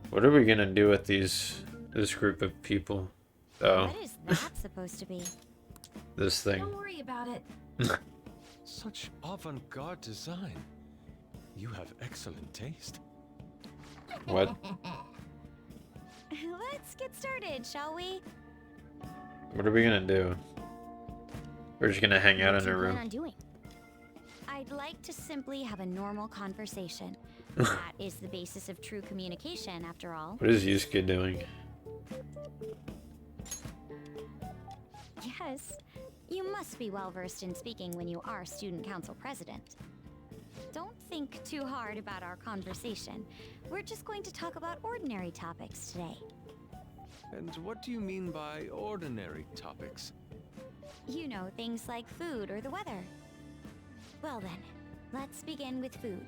Speaker 1: What are we gonna do with this group of people? Oh,
Speaker 3: What is that supposed to be?
Speaker 1: this thing.
Speaker 5: Don't worry about it.
Speaker 7: Such avant-garde design. You have excellent taste.
Speaker 1: What?
Speaker 3: Let's get started, shall we?
Speaker 1: What are we gonna do? We're just gonna hang out
Speaker 3: What
Speaker 1: in
Speaker 3: do
Speaker 1: a
Speaker 3: you plan
Speaker 1: room.
Speaker 3: on doing? I'd like to simply have a normal conversation. That is the basis of true communication, after all.
Speaker 1: What is Yusuke doing?
Speaker 3: Yes, you must be well versed in speaking when you are student council president. Don't think too hard about our conversation. We're just going to talk about ordinary topics today.
Speaker 7: And what do you mean by ordinary topics?
Speaker 3: You know, things like food or the weather. Well then, let's begin with food.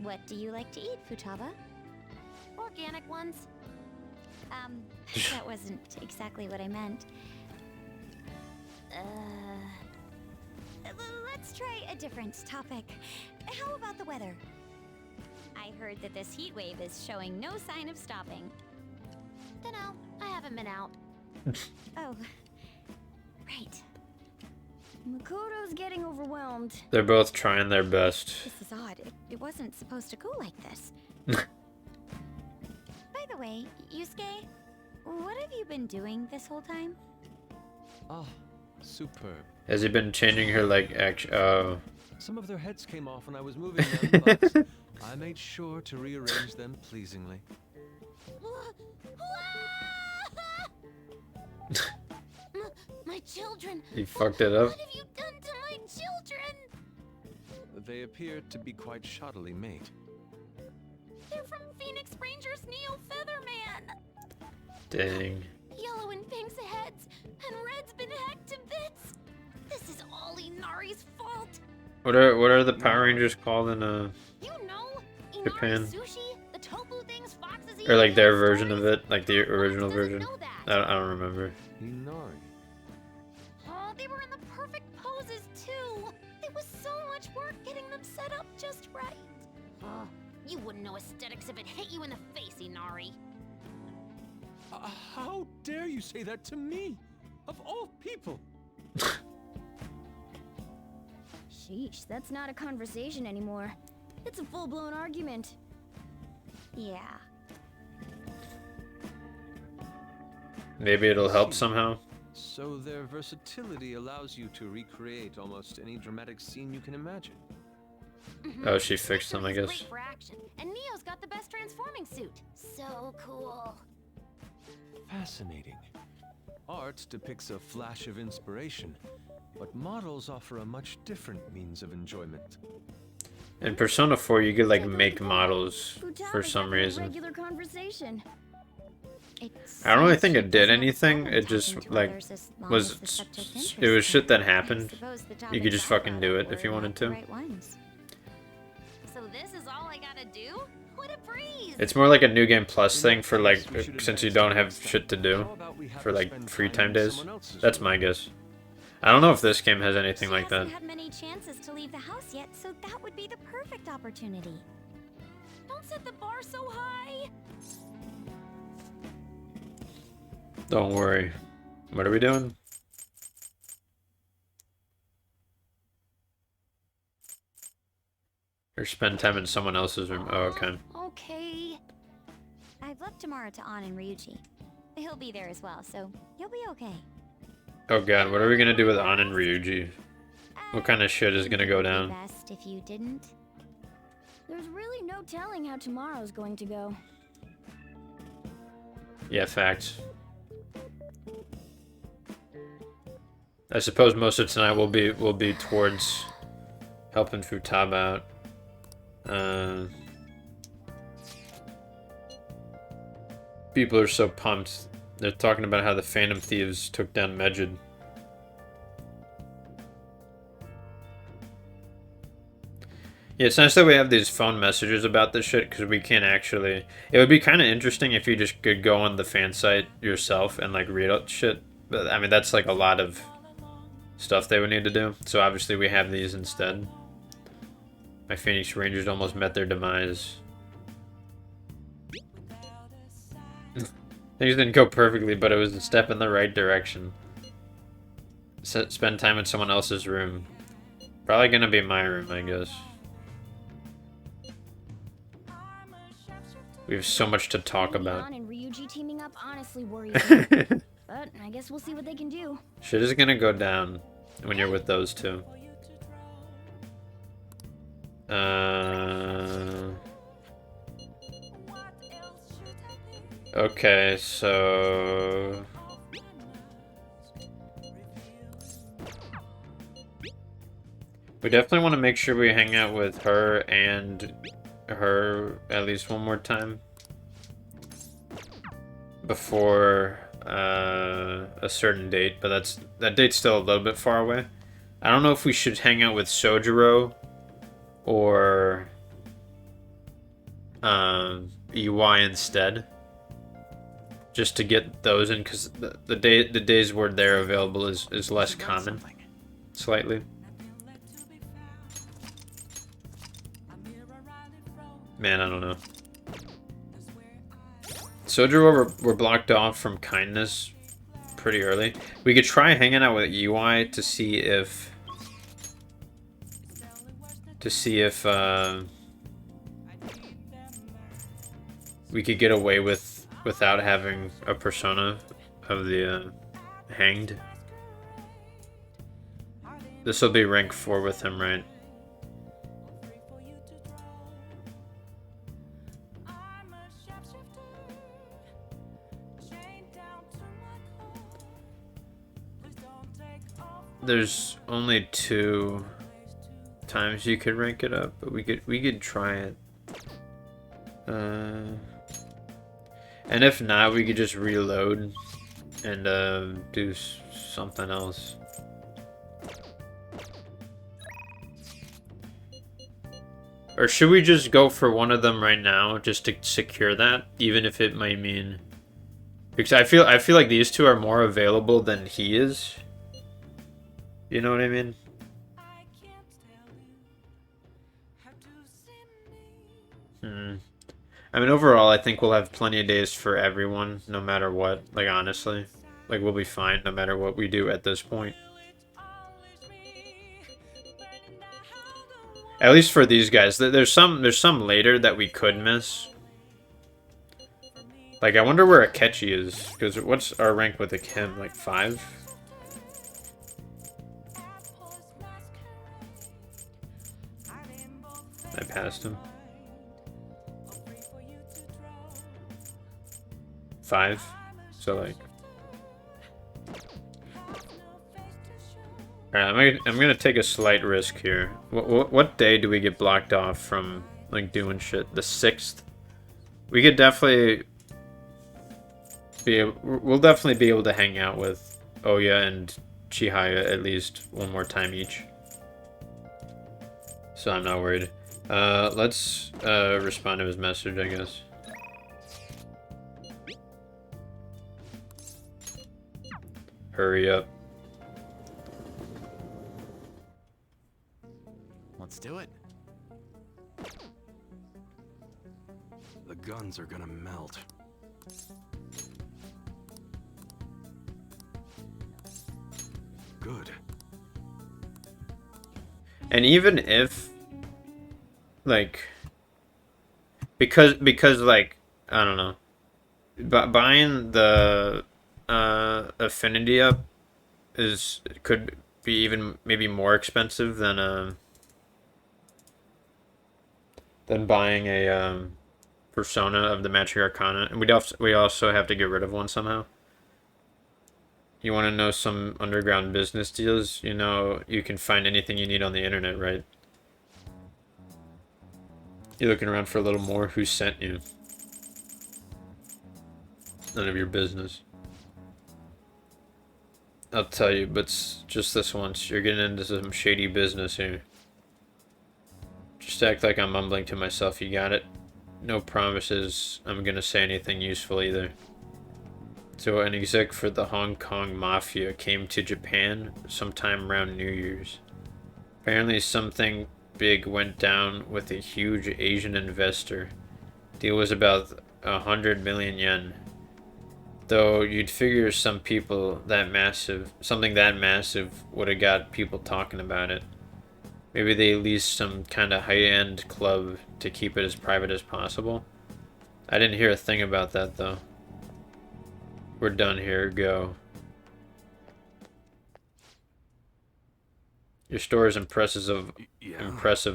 Speaker 3: What do you like to eat, Futaba?
Speaker 5: Organic ones.
Speaker 3: That wasn't exactly what I meant. Let's try a different topic. How about the weather? I heard that this heat wave is showing no sign of stopping.
Speaker 5: Dunno, I haven't been out.
Speaker 3: Oh, right. Makoto's getting overwhelmed.
Speaker 1: They're both trying their best.
Speaker 3: This is odd. It wasn't supposed to go like this. By the way, Yusuke, what have you been doing this whole time?
Speaker 7: Ah, superb.
Speaker 1: Has he been changing her like action? Oh,
Speaker 7: Some of their heads came off when I was moving them, but I made sure to rearrange them pleasingly.
Speaker 12: My children!
Speaker 1: he fucked it up.
Speaker 12: What have you done to my children?
Speaker 7: They appear to be quite shoddily made.
Speaker 12: They're from Phoenix Rangers Neo Featherman!
Speaker 1: Dang.
Speaker 12: Yellow and Pink's heads, and Red's been hacked to bits! This is all Inari's fault!
Speaker 1: What are the Power Rangers called in
Speaker 12: You know, Inari
Speaker 1: Japan?
Speaker 12: sushi, the tofu things foxes eat,
Speaker 1: Or like their
Speaker 12: and
Speaker 1: version of
Speaker 12: stories?
Speaker 1: it, like the original
Speaker 12: Fox
Speaker 1: version?
Speaker 12: doesn't know that.
Speaker 1: I don't remember.
Speaker 7: Inari.
Speaker 12: Oh, they were in the perfect poses too. It was so much work getting them set up just right. You wouldn't know aesthetics if it hit you in the face, Inari.
Speaker 7: How dare you say that to me? Of all people!
Speaker 12: Sheesh, that's not a conversation anymore. It's a full-blown argument.
Speaker 3: Yeah.
Speaker 1: Maybe it'll help somehow.
Speaker 7: So their versatility allows you to recreate almost any dramatic scene you can imagine.
Speaker 1: Oh, she fixed them, I
Speaker 5: Victory's
Speaker 1: guess.
Speaker 5: great for action, and Neo's got the best transforming suit.
Speaker 12: So cool.
Speaker 7: Fascinating. Art depicts a flash of inspiration, but models offer a much different means of enjoyment.
Speaker 1: In Persona 4, you could like make models for some reason.
Speaker 12: Regular conversation.
Speaker 1: I don't really think it did anything. It just like was it was shit that happened. You could just fucking do it if you wanted to.
Speaker 5: So this is all I gotta do? What a breeze!
Speaker 1: It's more like a New Game Plus thing for like since you don't have shit to do for like free time days. That's my guess. I don't know if this game has anything like that.
Speaker 3: She hasn't had many chances to leave the house yet, so that would be the perfect opportunity.
Speaker 5: Don't set the bar so high!
Speaker 1: Don't worry. What are we doing? Or spend time in someone else's room. Oh, okay.
Speaker 3: Okay. I've left tomorrow to An and Ryuji. He'll be there as well, so you'll be okay.
Speaker 1: Oh god, what are we gonna do with An and Ryuji? What kind of shit is gonna go down?
Speaker 3: Best if you didn't.
Speaker 12: There's really no telling how tomorrow's going to go.
Speaker 1: Yeah, facts. I suppose most of tonight will be towards helping Futaba out. People are so pumped. They're talking about how the Phantom Thieves took down Medjed. Yeah, it's nice that we have these phone messages about this shit, because we can't actually... It would be kind of interesting if you just could go on the fan site yourself and, like, read out shit. But, I mean, that's, like, a lot of stuff they would need to do. So, obviously, we have these instead. My Phoenix Rangers almost met their demise. Things didn't go perfectly, but it was a step in the right direction. Spend time in someone else's room. Probably gonna be my room, I guess. We have so much to talk about.
Speaker 12: An and Ryuji teaming up honestly worries me. But I guess we'll see what they can do.
Speaker 1: Shit is gonna go down when you're with those two. Okay, so... We definitely want to make sure we hang out with her and her at least one more time before a certain date, but that date's still a little bit far away. I don't know if we should hang out with Sojiro or EY instead, just to get those in, because the days where they're available is less common, slightly. Man, I don't know. Sojiro were blocked off from kindness pretty early. We could try hanging out with EY to see if we could get away without having a persona of the hanged. This will be rank 4 with him, right? There's only 2 times you could rank it up, but we could try it. And if not, we could just reload and do something else. Or should we just go for one of them right now, just to secure that, even if it might mean... Because I feel like these two are more available than he is. You know what I mean? I mean, overall, I think we'll have plenty of days for everyone, no matter what. Like, honestly. Like, we'll be fine no matter what we do at this point. At least for these guys. There's some later that we could miss. Like, I wonder where Akechi is. Because what's our rank with him? Like, 5? I passed him. 5? So, like... Alright, I'm gonna take a slight risk here. What day do we get blocked off from, like, doing shit? The 6th? We could definitely... We'll definitely be able to hang out with Oya and Chihaya at least one more time each. So I'm not worried. Let's respond to his message, I guess. Hurry up.
Speaker 13: Let's do it. The guns are gonna melt. Good.
Speaker 1: And even if, like, because like, I don't know, buying the affinity up could be even maybe more expensive than buying a persona of the Magic Arcana, and we also have to get rid of one somehow. You want to know some underground business deals? You know, you can find anything you need on the internet, right? You're looking around for a little more. Who sent you? None of your business. I'll tell you, but just this once. You're getting into some shady business here. Just act like I'm mumbling to myself, you got it? No promises I'm gonna say anything useful either. So an exec for the Hong Kong Mafia came to Japan sometime around New Year's. Apparently something big went down with a huge Asian investor. Deal was about 100 million yen. Though you'd figure something that massive would have got people talking about it. Maybe they leased some kind of high-end club to keep it as private as possible. I didn't hear a thing about that though. We're done here, go. Your store is impressive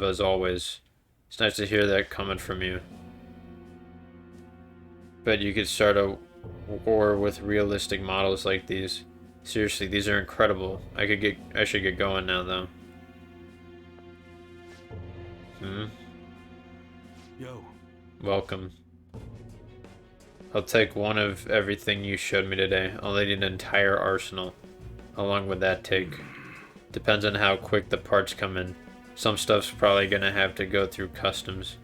Speaker 1: as always. It's nice to hear that coming from you. Bet you could start a war with realistic models like these. Seriously, these are incredible. I should get going now though.
Speaker 13: Yo.
Speaker 1: Welcome. I'll take one of everything you showed me today. I'll need an entire arsenal. How long would that take? Depends on how quick the parts come in. Some stuff's probably gonna have to go through customs.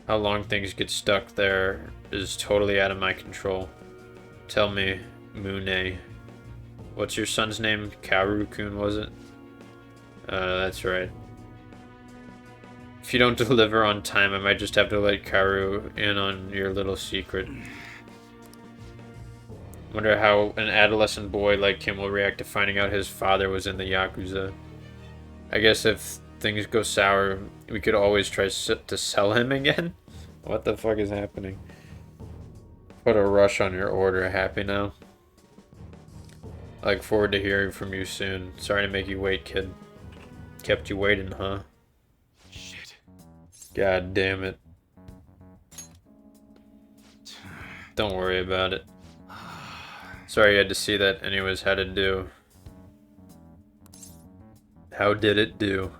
Speaker 1: How long things get stuck there is totally out of my control. Tell me, Mune. What's your son's name? Kaoru-kun, was it? That's right. If you don't deliver on time, I might just have to let Kaoru in on your little secret. Wonder how an adolescent boy like him will react to finding out his father was in the Yakuza. I guess if things go sour, we could always try to sell him again? What the fuck is happening? Put a rush on your order. Happy now? I look forward to hearing from you soon. Sorry to make you wait, kid. Kept you waiting, huh?
Speaker 13: Shit.
Speaker 1: God damn it. Don't worry about it. Sorry you had to see that. Anyways, how did it do? How did it do?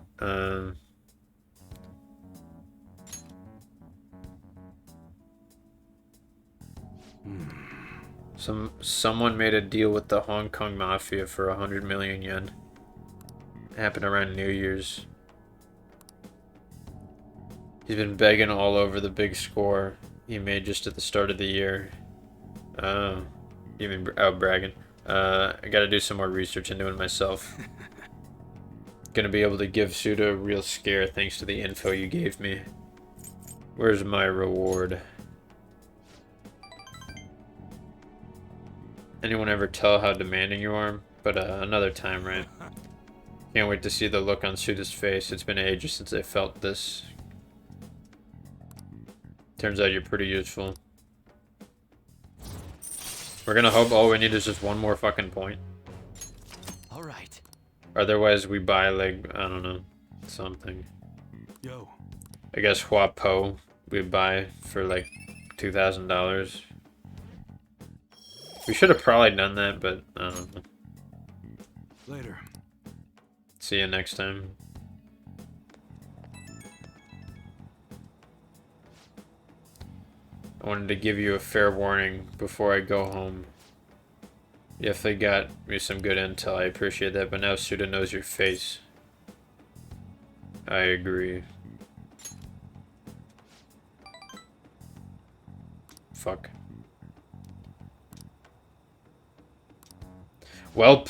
Speaker 1: Someone made a deal with the Hong Kong Mafia for 100 million yen. It happened around New Year's. He's been begging all over the big score he made just at the start of the year. You mean bragging? I gotta do some more research into it myself. Gonna be able to give Suda a real scare thanks to the info you gave me. Where's my reward? Anyone ever tell how demanding you are? But another time, right? Can't wait to see the look on Suda's face. It's been ages since I felt this. Turns out you're pretty useful. We're gonna hope all we need is just one more fucking point.
Speaker 13: Alright.
Speaker 1: Otherwise we buy, like, I don't know, something.
Speaker 13: Yo.
Speaker 1: I guess Huapo we buy for like $2,000. We should have probably done that, but I don't know.
Speaker 13: Later.
Speaker 1: See you next time. I wanted to give you a fair warning before I go home. You definitely got me some good intel, I appreciate that, but now Suda knows your face. I agree. Fuck. Welp.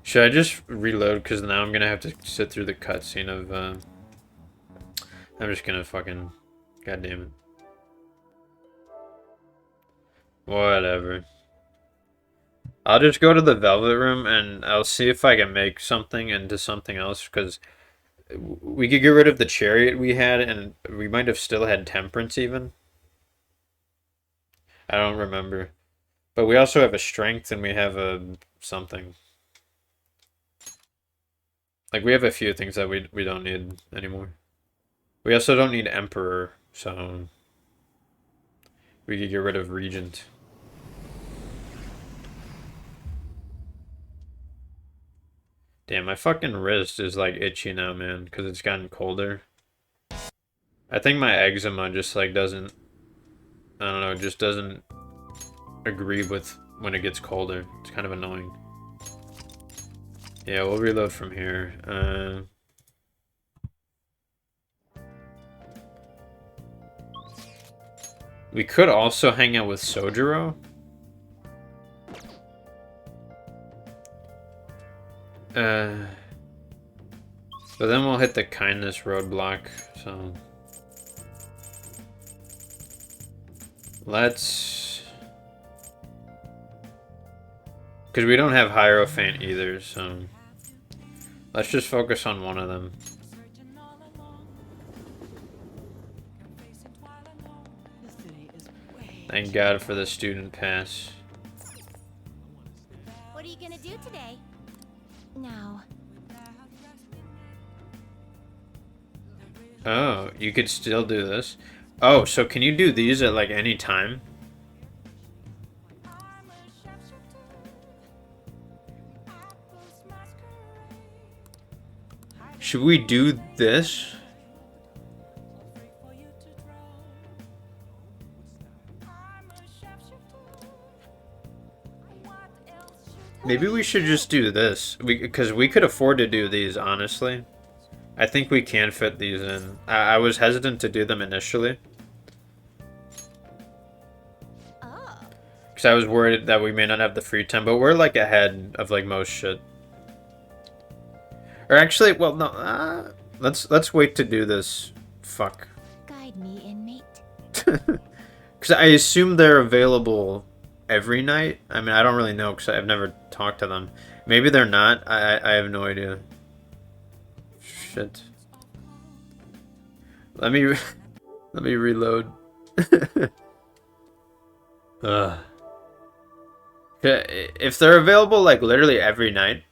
Speaker 1: Should I just reload? Because now I'm gonna have to sit through the cutscene of, I'm just gonna fucking... God damn it. Whatever. I'll just go to the Velvet Room and I'll see if I can make something into something else, because we could get rid of the chariot we had and we might have still had temperance even. I don't remember. But we also have a strength and we have a something. Like, we have a few things that we don't need anymore. We also don't need Emperor, so we could get rid of Regent. Damn, my fucking wrist is like itchy now, man, because it's gotten colder. I think my eczema just like doesn't, I don't know, just doesn't agree with when it gets colder. It's kind of annoying. Yeah, we'll reload from here. We could also hang out with Sojiro. But then we'll hit the kindness roadblock, so... Let's... Because we don't have Hierophant either, so... Let's just focus on one of them. Thank God for the student pass.
Speaker 12: What are you gonna do today? No.
Speaker 1: Oh, you could still do this. Oh, so can you do these at like any time? Should we do this? Maybe we should just do this. Because we could afford to do these, honestly. I think we can fit these in. I was hesitant to do them initially. Because I was worried that we may not have the free time, but we're like ahead of like most shit. Or actually, well, no, let's wait to do this. Fuck.
Speaker 12: Guide me, inmate.
Speaker 1: Because I assume they're available every night. I mean, I don't really know because I've never talked to them. Maybe they're not. I have no idea. Shit. Let me reload. If they're available like literally every night,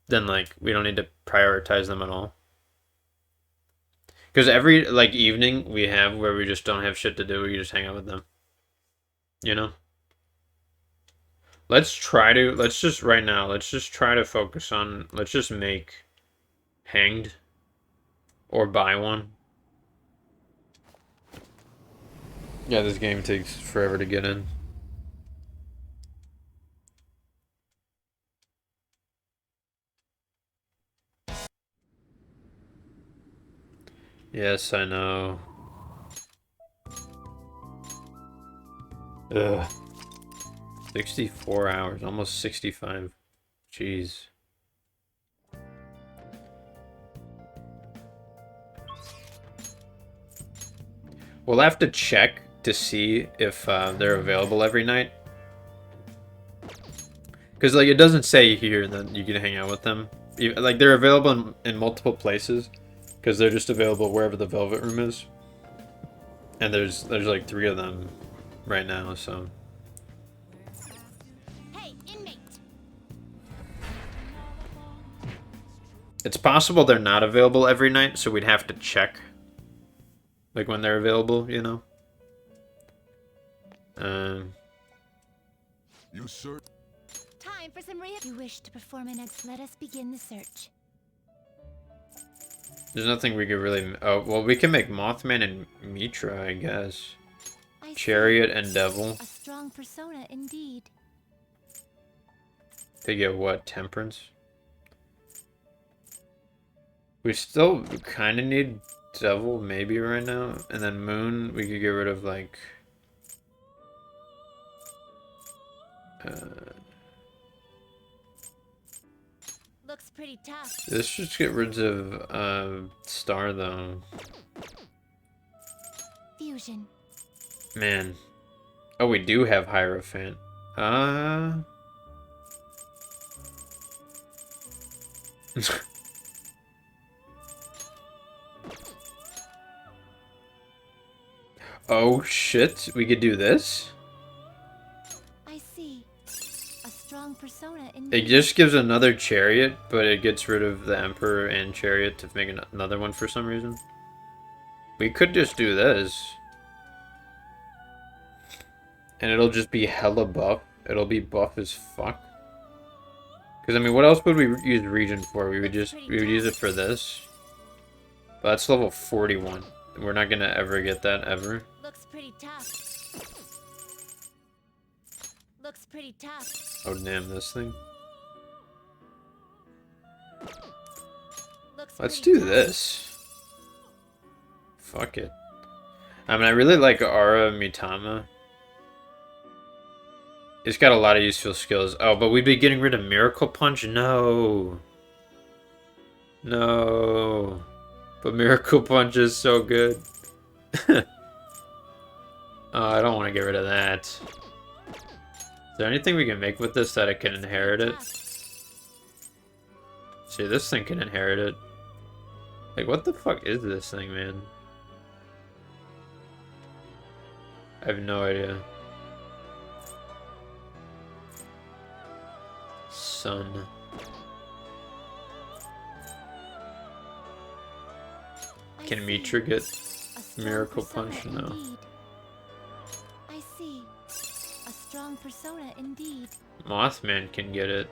Speaker 1: then like we don't need to prioritize them at all. Because every like evening we have where we just don't have shit to do, we just hang out with them. You know? Let's just try to focus on, let's just make hanged or buy one. Yeah, this game takes forever to get in. Yes, I know. Ugh. 64 hours, almost 65. Jeez. We'll have to check to see if they're available every night. Because, like, it doesn't say here that you can hang out with them. Like, they're available in multiple places. Because they're just available wherever the Velvet Room is. And there's like 3 of them right now, so...
Speaker 12: Hey, inmate!
Speaker 1: It's possible they're not available every night, so we'd have to check. Like, when they're available, you know?
Speaker 4: You sir?
Speaker 12: Time for some If you wish to perform an let us begin the search.
Speaker 1: There's nothing we could really... Oh, well, we can make Mothman and Mitra, I guess. Chariot and Devil.
Speaker 12: A strong persona indeed.
Speaker 1: They get what? Temperance? We still kind of need Devil, maybe, right now. And then Moon, we could get rid of, like...
Speaker 12: Looks pretty tough.
Speaker 1: Let's just get rid of Star, though.
Speaker 12: Fusion.
Speaker 1: Man. Oh, we do have Hierophant. Oh, shit. We could do this?
Speaker 12: I see. A strong persona
Speaker 1: It
Speaker 12: indeed.
Speaker 1: just gives another Chariot, but it gets rid of the Emperor and Chariot to make another one for some reason. We could just do this. And it'll just be hella buff. It'll be buff as fuck. Because, I mean, what else would we use Region for? We would use it for this. But that's level 41. We're not gonna ever get that, ever.
Speaker 12: Looks pretty tough. Looks pretty tough.
Speaker 1: Oh, damn, this thing. Let's do this. Fuck it. I mean, I really like Ara Mitama. It's got a lot of useful skills. Oh, but we'd be getting rid of Miracle Punch? No. No. But Miracle Punch is so good. Oh, I don't want to get rid of that. Is there anything we can make with this that it can inherit it? See, this thing can inherit it. Like, what the fuck is this thing, man? I have no idea. Sun. Can Mitra get Miracle Punch? No.
Speaker 12: Indeed. I see. A strong persona indeed.
Speaker 1: Mothman can get it.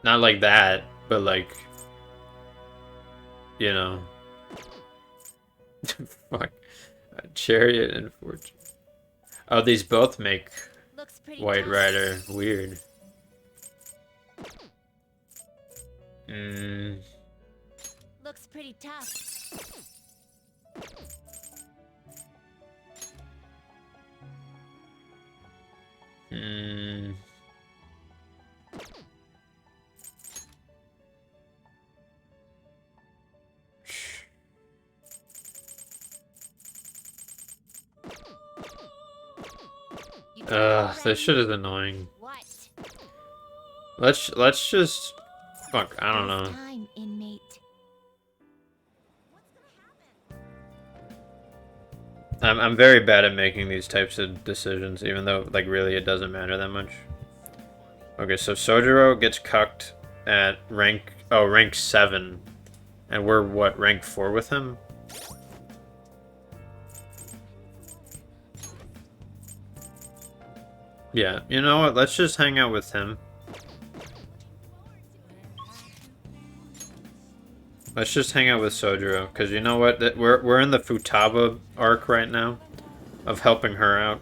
Speaker 1: Not like that, but like... You know. Fuck. Chariot and Fortune. Oh, these both make White Rider. Weird.
Speaker 12: Looks pretty tough.
Speaker 1: This shit is annoying.
Speaker 12: What?
Speaker 1: Let's just... Fuck, I don't know.
Speaker 12: Time, inmate.
Speaker 1: I'm very bad at making these types of decisions, even though, like, really it doesn't matter that much. Okay, so Sojiro gets cucked at rank 7. And we're, what, rank 4 with him? Yeah, you know what, let's just hang out with him. Let's just hang out with Sojiro, because you know what? We're in the Futaba arc right now of helping her out.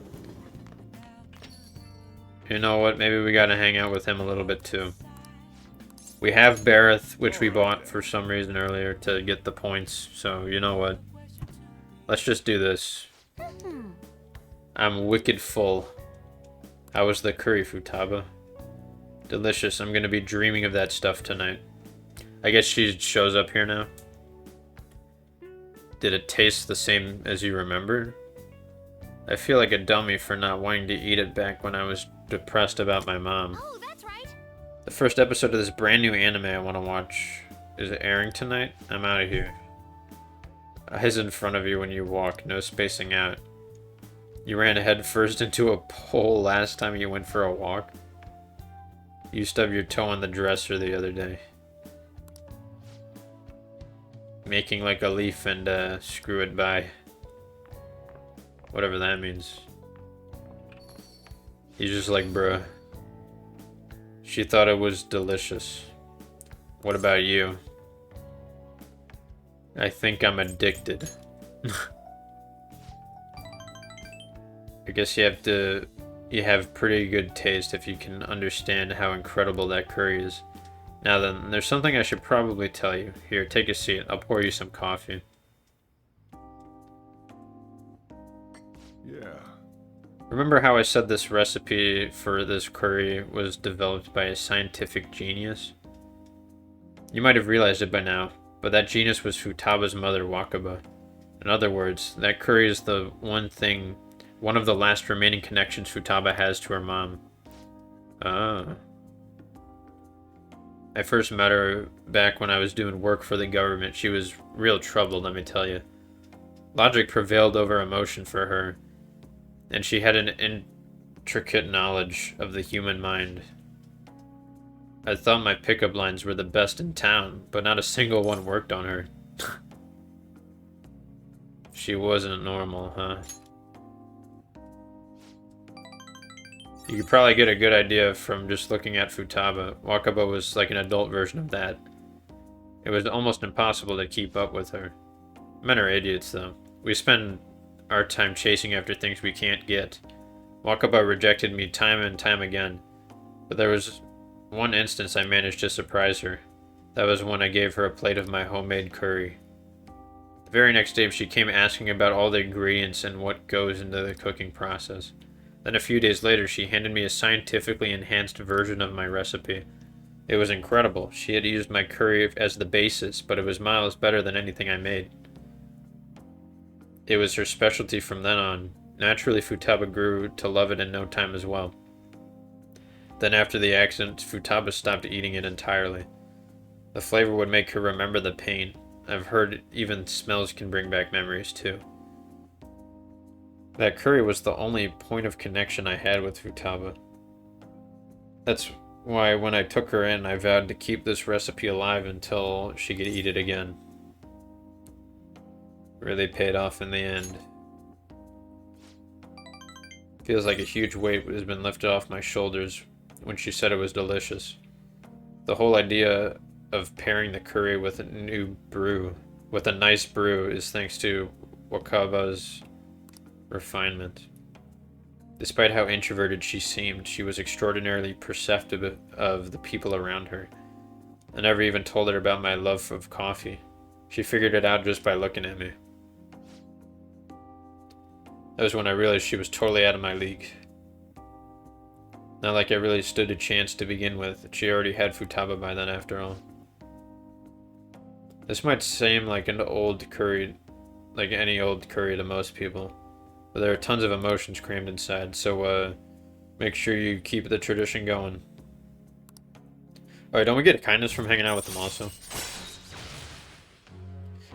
Speaker 1: You know what? Maybe we gotta hang out with him a little bit too. We have Bareth, which we bought for some reason earlier to get the points, so you know what? Let's just do this. I'm wicked full. How was the curry, Futaba? Delicious. I'm gonna be dreaming of that stuff tonight. I guess she shows up here now. Did it taste the same as you remembered? I feel like a dummy for not wanting to eat it back when I was depressed about my mom.
Speaker 12: Oh, that's right.
Speaker 1: The first episode of this brand new anime I want to watch. Is it airing tonight? I'm out of here. Eyes in front of you when you walk, no spacing out. You ran head first into a pole last time you went for a walk. You stubbed your toe on the dresser the other day. Making like a leaf and screw it by. Whatever that means. He's just like, bruh. She thought it was delicious. What about you? I think I'm addicted. I guess you have pretty good taste if you can understand how incredible that curry is. Now then, there's something I should probably tell you. Here, take a seat. I'll pour you some coffee.
Speaker 4: Yeah.
Speaker 1: Remember how I said this recipe for this curry was developed by a scientific genius? You might have realized it by now, but that genius was Futaba's mother, Wakaba. In other words, that curry is the one of the last remaining connections Futaba has to her mom. Ah. I first met her back when I was doing work for the government. She was real troubled, let me tell you. Logic prevailed over emotion for her, and she had an intricate knowledge of the human mind. I thought my pickup lines were the best in town, but not a single one worked on her. She wasn't normal, huh? You could probably get a good idea from just looking at Futaba. Wakaba was like an adult version of that. It was almost impossible to keep up with her. Men are idiots, though. We spend our time chasing after things we can't get. Wakaba rejected me time and time again, but there was one instance I managed to surprise her. That was when I gave her a plate of my homemade curry. The very next day, she came asking about all the ingredients and what goes into the cooking process. Then a few days later, she handed me a scientifically enhanced version of my recipe. It was incredible. She had used my curry as the basis, but it was miles better than anything I made. It was her specialty from then on. Naturally, Futaba grew to love it in no time as well. Then after the accident, Futaba stopped eating it entirely. The flavor would make her remember the pain. I've heard even smells can bring back memories too. That curry was the only point of connection I had with Futaba. That's why when I took her in, I vowed to keep this recipe alive until she could eat it again. Really paid off in the end. Feels like a huge weight has been lifted off my shoulders when she said it was delicious. The whole idea of pairing the curry with a nice brew, is thanks to Wakaba's refinement. Despite how introverted she seemed, she was extraordinarily perceptive of the people around her. I never even told her about my love of coffee. She figured it out just by looking at me. That was when I realized she was totally out of my league. Not like I really stood a chance to begin with. She already had Futaba by then, after all. This might seem like an old curry, like any old curry to most people, but there are tons of emotions crammed inside, so make sure you keep the tradition going. Alright, don't we get kindness from hanging out with them also?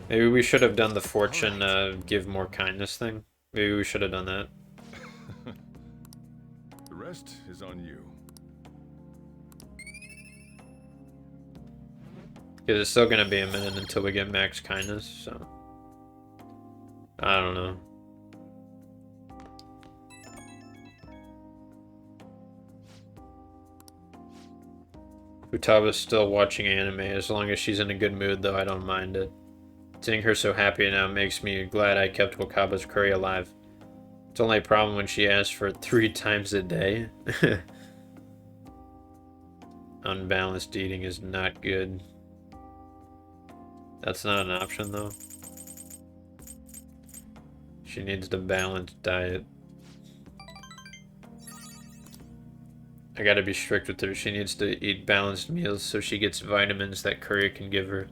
Speaker 1: Maybe we should have done the fortune give more kindness thing. Maybe we should have done that.
Speaker 4: The rest is on you.
Speaker 1: Because it's still gonna be a minute until we get max kindness, so... I don't know. Futaba's still watching anime. As long as she's in a good mood, though, I don't mind it. Seeing her so happy now makes me glad I kept Wakaba's curry alive. It's only a problem when she asks for it 3 times a day. Unbalanced eating is not good. That's not an option, though. She needs the balanced diet. I gotta be strict with her. She needs to eat balanced meals so she gets vitamins that curry can give her.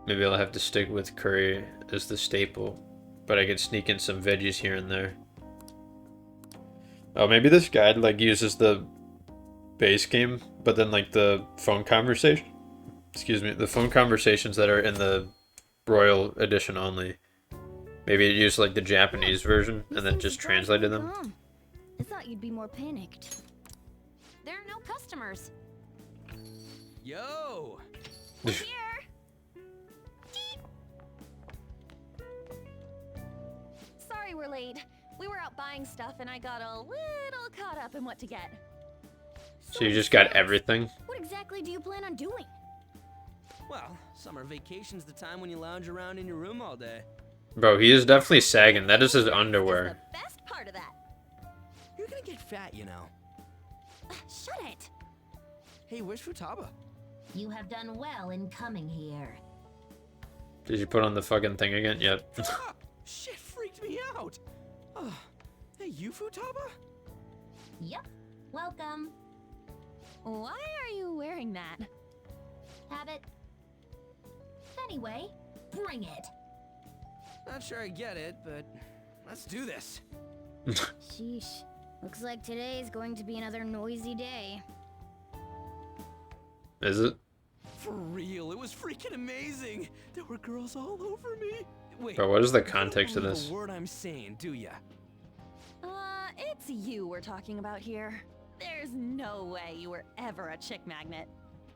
Speaker 1: Maybe I'll have to stick with curry as the staple, but I could sneak in some veggies here and there. Oh, maybe this guide like uses the base game, but then like the phone conversation, the phone conversations that are in the Royal Edition only. Maybe it used like the Japanese version and then just translated them.
Speaker 12: I thought you'd be more panicked.
Speaker 5: There are no customers.
Speaker 2: Yo!
Speaker 5: We're here.
Speaker 11: Sorry we're late. We were out buying stuff and I got a little caught up in what to get.
Speaker 1: So you just got everything?
Speaker 12: What exactly do you plan on doing?
Speaker 2: Well, summer vacation's the time when you lounge around in your room all day.
Speaker 1: Bro, he is definitely sagging. That is his underwear.
Speaker 11: The best part of that.
Speaker 2: You're gonna get fat, you know.
Speaker 11: Shut it.
Speaker 2: Hey, where's Futaba?
Speaker 9: You have done well in coming here.
Speaker 1: Did you put on the fucking thing again? Yep.
Speaker 2: Ah, shit freaked me out. Oh, hey, you Futaba?
Speaker 9: Yep. Welcome.
Speaker 11: Why are you wearing that?
Speaker 9: Habit. Anyway, bring it.
Speaker 2: Not sure I get it, but let's do this.
Speaker 12: Sheesh. Looks like today is going to be another noisy day.
Speaker 1: Is it?
Speaker 2: For real, it was freaking amazing. There were girls all over me. Wait,
Speaker 1: Bro, what is the
Speaker 2: you don't
Speaker 1: context of
Speaker 2: believe
Speaker 1: this?
Speaker 2: a word I'm saying, do ya?
Speaker 11: It's you we're talking about here. There's no way you were ever a chick magnet.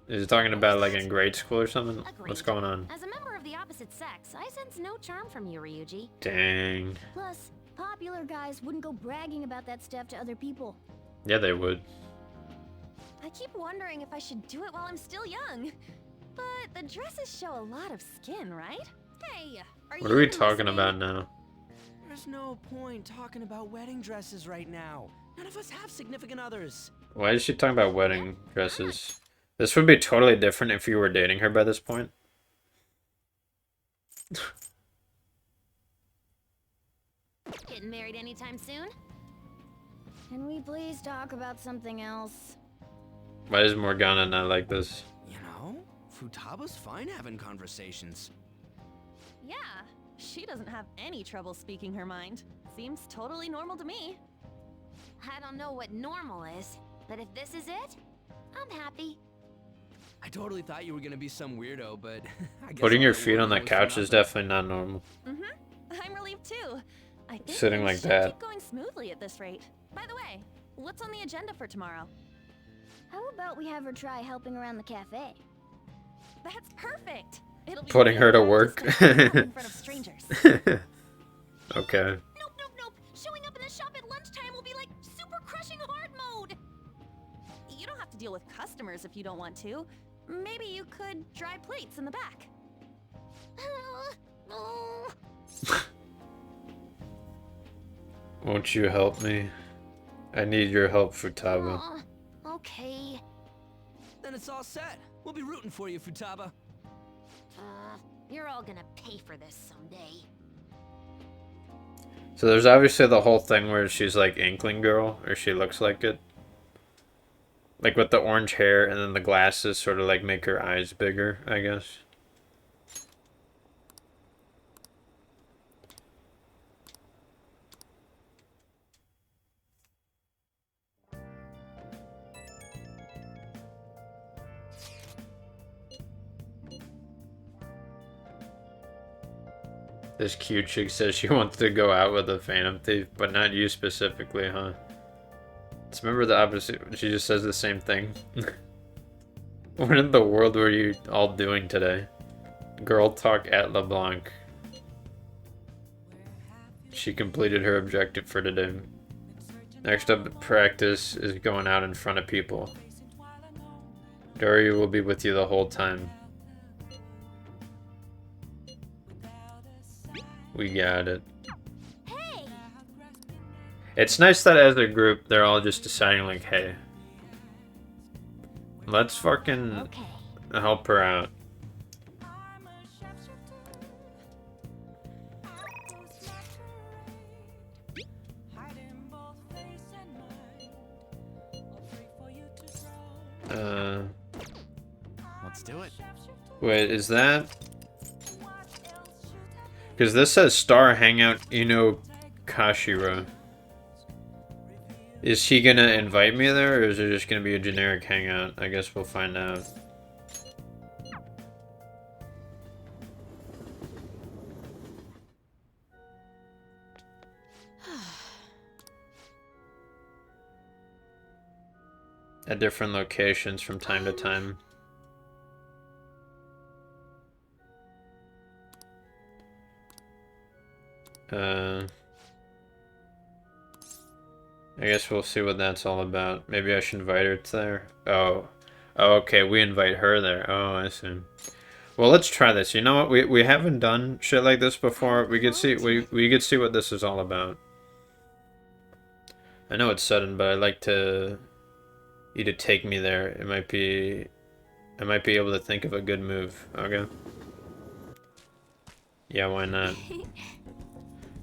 Speaker 1: Is he talking about like in grade school or something?
Speaker 5: Agreed.
Speaker 1: What's going on?
Speaker 5: As a member of the opposite sex, I sense no charm from you, Ryuji.
Speaker 1: Dang.
Speaker 12: Plus, popular guys wouldn't go bragging about that stuff to other people.
Speaker 1: Yeah, they would.
Speaker 11: I keep wondering if I should do it while I'm still young. But the dresses show a lot of skin, right? Hey,
Speaker 1: What are we talking about now?
Speaker 2: There's no point talking about wedding dresses right now. None of us have significant others.
Speaker 1: Why is she talking about wedding dresses? This would be totally different if you were dating her by this point.
Speaker 5: Getting married anytime soon?
Speaker 12: Can we please talk about something else?
Speaker 1: Why is Morgana not like this?
Speaker 2: You know, Futaba's fine having conversations.
Speaker 11: Yeah, she doesn't have any trouble speaking her mind. Seems totally normal to me.
Speaker 5: I don't know what normal is, but if this is it, I'm happy.
Speaker 2: I totally thought you were gonna be some weirdo, but I guess
Speaker 1: Putting
Speaker 2: all
Speaker 1: your
Speaker 2: that
Speaker 1: feet on
Speaker 2: work
Speaker 1: the
Speaker 2: was
Speaker 1: couch
Speaker 2: for
Speaker 1: is
Speaker 2: nothing.
Speaker 1: definitely not normal.
Speaker 11: I'm relieved too. I think
Speaker 1: Sitting
Speaker 11: things
Speaker 1: like
Speaker 11: should
Speaker 1: that.
Speaker 11: keep going smoothly at this rate. By the way, what's on the agenda for tomorrow?
Speaker 12: How about we have her try helping around the cafe?
Speaker 11: That's perfect. It'll be
Speaker 1: Putting her to
Speaker 11: really hard
Speaker 1: work.
Speaker 11: spend time in front of strangers.
Speaker 1: Okay.
Speaker 12: Nope. Showing up in the shop at lunchtime will be like super crushing hard mode.
Speaker 11: You don't have to deal with customers if you don't want to. Maybe you could dry plates in the back.
Speaker 1: Won't you help me? I need your help, Futaba.
Speaker 12: Okay.
Speaker 2: Then it's all set. We'll be rooting for you, Futaba.
Speaker 5: You're all gonna pay for this someday.
Speaker 1: So there's obviously the whole thing where she's like Inkling Girl, or she looks like it. Like with the orange hair and then the glasses sort of like make her eyes bigger, I guess. This cute chick says she wants to go out with a Phantom Thief, but not you specifically, huh? Let's remember the opposite. She just says the same thing. What in the world were you all doing today? Girl talk at LeBlanc. She completed her objective for today. Next up, practice is going out in front of people. Dory will be with you the whole time. We got it.
Speaker 12: Hey!
Speaker 1: It's nice that as a group, they're all just deciding like, hey, let's fucking help her out.
Speaker 13: Let's do it.
Speaker 1: Wait, is that Because this says Star Hangout Ino Kashira. Is he gonna invite me there, or is it just gonna be a generic hangout? I guess we'll find out. At different locations from time to time. I guess we'll see what that's all about. Maybe I should invite her there. Oh, okay, we invite her there. Oh, I see. Well, let's try this. You know what? We haven't done shit like this before. We could see we could see what this is all about. I know it's sudden, but I'd like you to take me there. I might be able to think of a good move. Okay. Yeah, why not?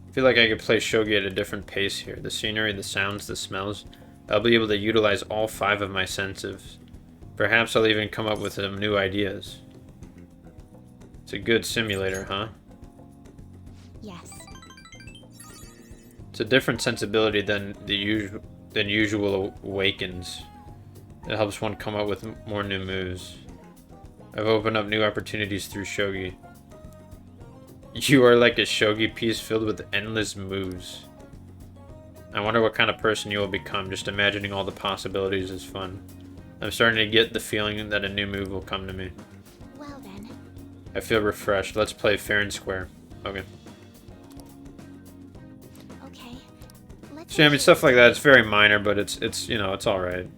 Speaker 1: I feel like I could play shogi at a different pace here. The scenery, the sounds, the smells. I'll be able to utilize all 5 of my senses. Perhaps I'll even come up with some new ideas. It's a good simulator, huh?
Speaker 3: Yes.
Speaker 1: It's a different sensibility than usual awakens. It helps one come up with more new moves. I've opened up new opportunities through shogi. You are like a shogi piece filled with endless moves. I wonder what kind of person you will become. Just imagining all the possibilities is fun. I'm starting to get the feeling that a new move will come to me.
Speaker 3: Well then.
Speaker 1: I feel refreshed. Let's play fair and square. Okay.
Speaker 3: Okay.
Speaker 1: See, I mean, stuff like that, it's very minor, but it's you know, it's alright.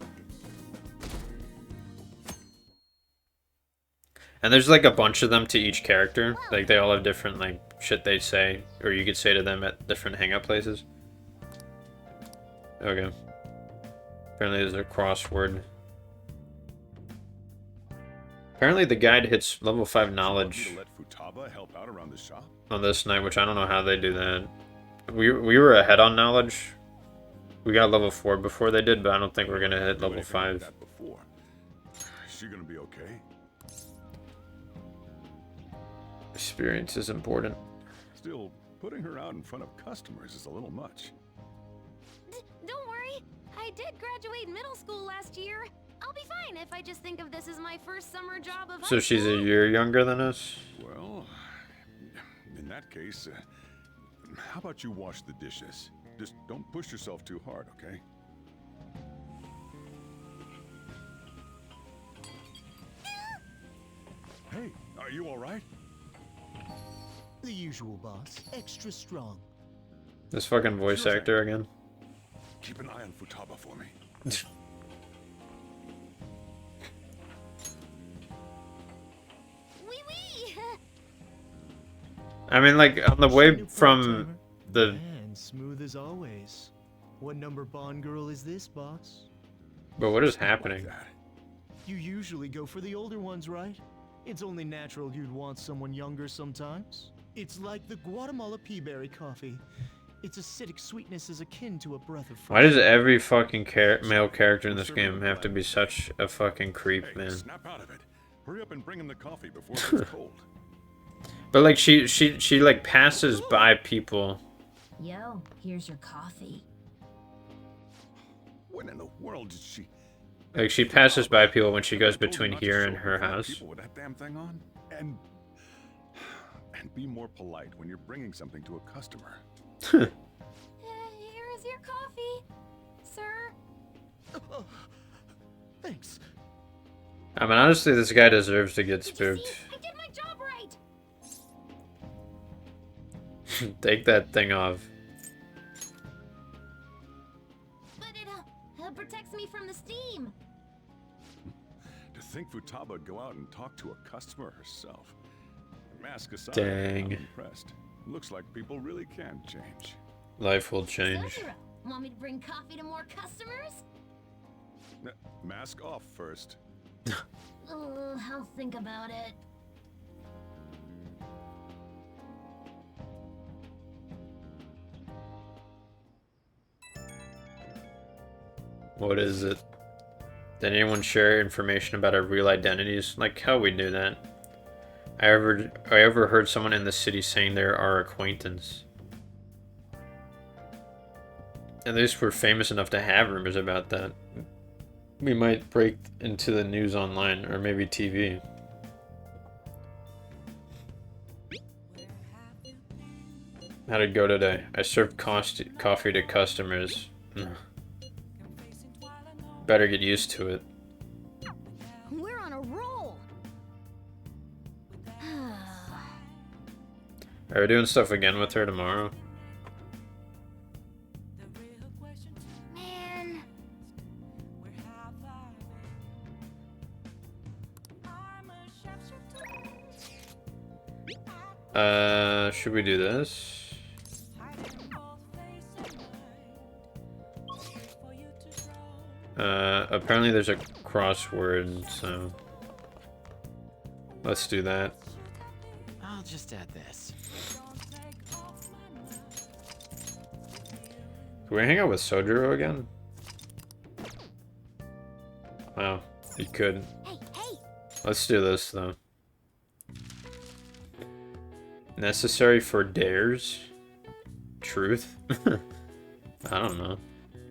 Speaker 1: And there's like a bunch of them to each character. Like they all have different like shit they say, or you could say to them at different hangout places. Okay. Apparently there's a crossword. Apparently the guide hits level 5 knowledge
Speaker 4: Let Futaba help out around the shop?
Speaker 1: on this night, which I don't know how they do that. We were ahead on knowledge. We got level 4 before they did, but I don't think we're gonna hit level 5.
Speaker 4: That before. Is she gonna be okay?
Speaker 1: Experience is important.
Speaker 4: Still, putting her out in front of customers is a little much.
Speaker 5: Don't worry. I did graduate middle school last year. I'll be fine if I just think of this as my first summer job of
Speaker 1: So she's a year younger than us?
Speaker 4: Well, in that case, how about you wash the dishes? Just don't push yourself too hard, okay? Hey, are you all right?
Speaker 14: The usual, boss. Extra strong.
Speaker 1: This fucking voice actor again.
Speaker 4: Keep an eye on Futaba for me.
Speaker 12: Wee wee.
Speaker 1: I mean, like, on the way from the...
Speaker 14: And smooth as always. What number Bond girl is this, boss?
Speaker 1: But what is happening?
Speaker 14: You usually go for the older ones, right? It's only natural you'd want someone younger sometimes. It's like the Guatemala peaberry coffee. Its acidic sweetness is akin to a breath of fresh
Speaker 1: Why does every fucking male character in this game have to be such a fucking creep, man?
Speaker 4: Snap out of it. Hurry up and bring him the coffee before it gets cold.
Speaker 1: But like she like passes by people.
Speaker 12: Yo, here's your coffee.
Speaker 4: When in the world did she?
Speaker 1: Like she passes by people when she goes between here and her house.
Speaker 4: People with that damn thing on, and be more polite when you're bringing something to a customer.
Speaker 12: Here is your coffee, sir.
Speaker 14: Thanks.
Speaker 1: I mean, honestly, this guy deserves to get spooked.
Speaker 12: I did my job right.
Speaker 1: Take that thing off.
Speaker 12: But it protects me from the steam.
Speaker 4: To think Futaba would go out and talk to a customer herself. Mask aside,
Speaker 1: Dang.
Speaker 4: I'm impressed. Looks like people really can change.
Speaker 1: Life will change.
Speaker 12: Sakura, want me to bring coffee to more customers?
Speaker 4: Mask off first.
Speaker 12: I'll think about it.
Speaker 1: What is it? Did anyone share information about our real identities? Like how we do that? I overheard someone in the city saying they're our acquaintance. At least we're famous enough to have rumors about that. We might break into the news online, or maybe TV. How'd it go today? I served coffee to customers. Better get used to it.
Speaker 12: We're on a roll.
Speaker 1: Are we doing stuff again with her tomorrow?
Speaker 12: Man.
Speaker 1: Should we do this? Apparently there's a crossword, so let's do that.
Speaker 15: I'll just add this.
Speaker 1: Can we hang out with Sojiro again? Wow, you could.
Speaker 12: Hey, hey.
Speaker 1: Let's do this, though. Necessary for dares? Truth? I don't know.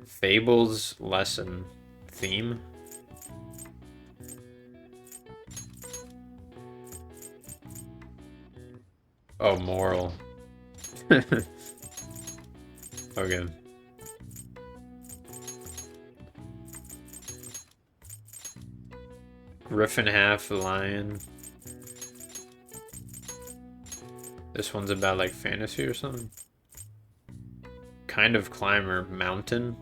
Speaker 1: Fables lesson theme? Oh, moral. Okay. Riff in half, lion. This one's about like fantasy or something. Kind of climber, mountain.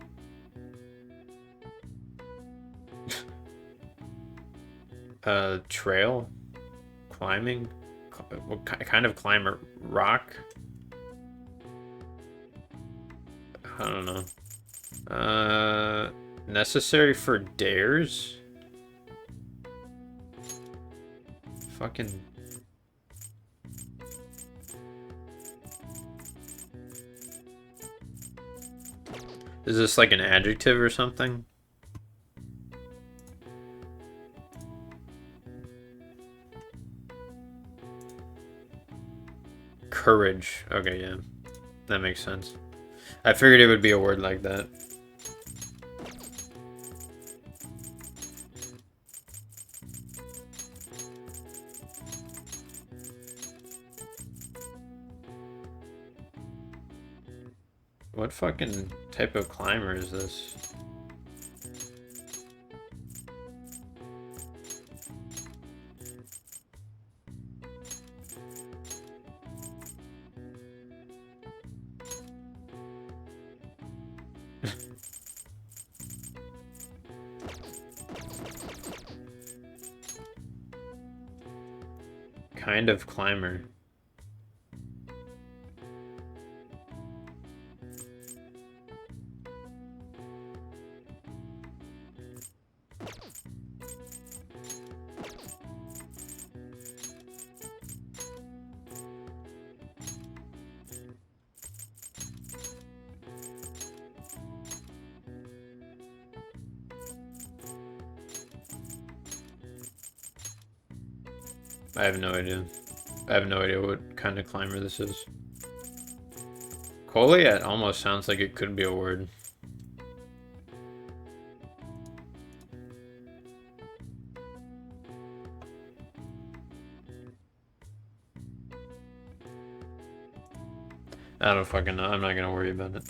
Speaker 1: Trail, climbing. What kind of climber? Rock. I don't know. Necessary for dares. Fucking. Is this like an adjective or something? Courage. Okay, yeah. That makes sense. I figured it would be a word like that. What fucking type of climber is this? Kind of climber. I have no idea. I have no idea what kind of climber this is. Coleat almost sounds like it could be a word. I don't fucking know. I'm not gonna worry about it.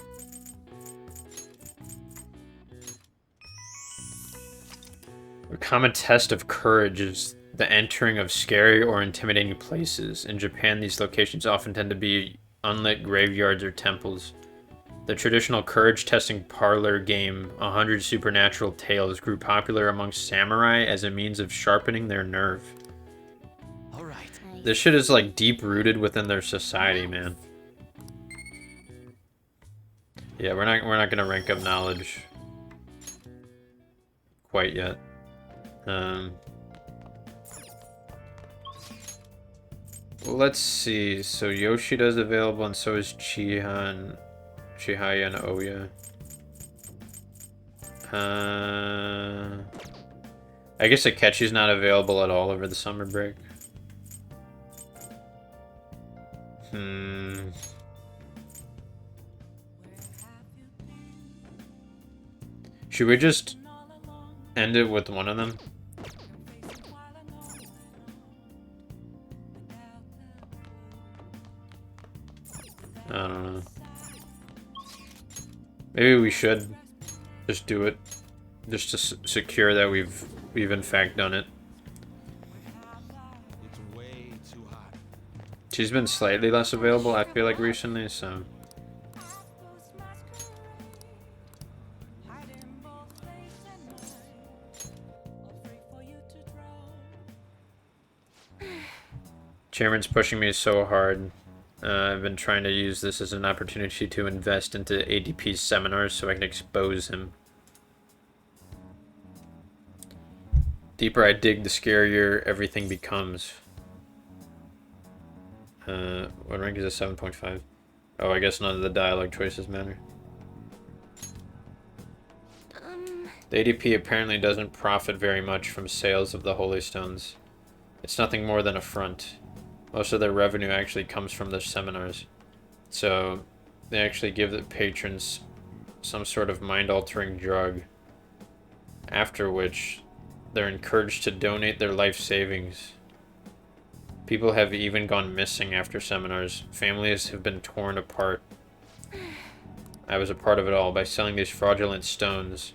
Speaker 1: A common test of courage is the entering of scary or intimidating places. In Japan, these locations often tend to be unlit graveyards or temples. The traditional courage-testing parlor game, 100 Supernatural Tales, grew popular amongst samurai as a means of sharpening their nerve.
Speaker 15: All right.
Speaker 1: This shit is like deep-rooted within their society, man. Yeah, we're not gonna rank up knowledge quite yet. Let's see. So Yoshida's available, and so is Chihaya and Oya. I guess Akechi's not available at all over the summer break. Hmm. Should we just end it with one of them? I don't know. Maybe we should just do it, just to secure that we've in fact done it.
Speaker 7: It's way too hot.
Speaker 1: She's been slightly less available, I feel like, recently, so. Chairman's pushing me so hard. I've been trying to use this as an opportunity to invest into ADP's seminars so I can expose him. Deeper I dig, the scarier everything becomes. What rank is a 7.5? Oh, I guess none of the dialogue choices matter. The ADP apparently doesn't profit very much from sales of the Holy Stones. It's nothing more than a front. Most of their revenue actually comes from their seminars. So they actually give the patrons some sort of mind-altering drug, after which they're encouraged to donate their life savings. People have even gone missing after seminars. Families have been torn apart. I was a part of it all. By selling these fraudulent stones,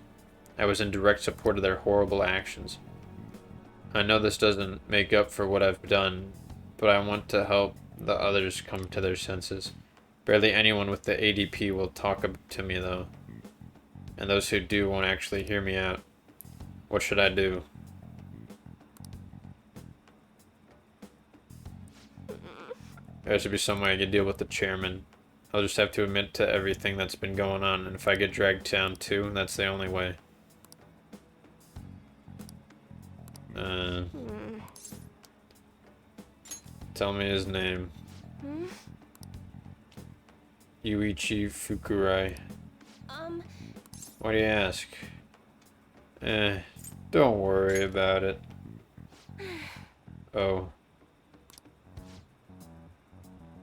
Speaker 1: I was in direct support of their horrible actions. I know this doesn't make up for what I've done, but I want to help the others come to their senses. Barely anyone with the ADP will talk to me, though. And those who do won't actually hear me out. What should I do? There should be some way I can deal with the chairman. I'll just have to admit to everything that's been going on, and if I get dragged down too, that's the only way. Tell me his name. Yuichi Fukurai. Why do you ask? Don't worry about it. Oh.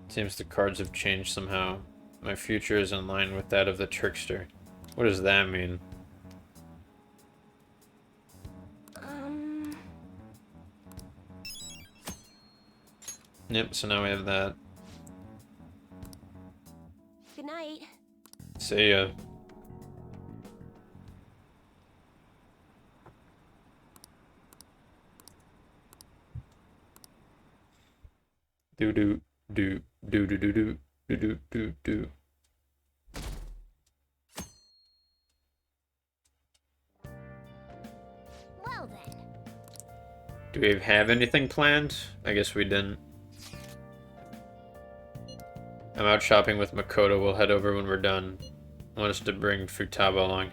Speaker 1: Seems the cards have changed somehow. My future is in line with that of the trickster. What does that mean? Yep, so now we have that.
Speaker 12: Good night.
Speaker 1: See ya. Do do do do do do do do do do do.
Speaker 12: Well then.
Speaker 1: Do we have anything planned? I guess we didn't. I'm out shopping with Makoto. We'll head over when we're done. I want us to bring Futaba along.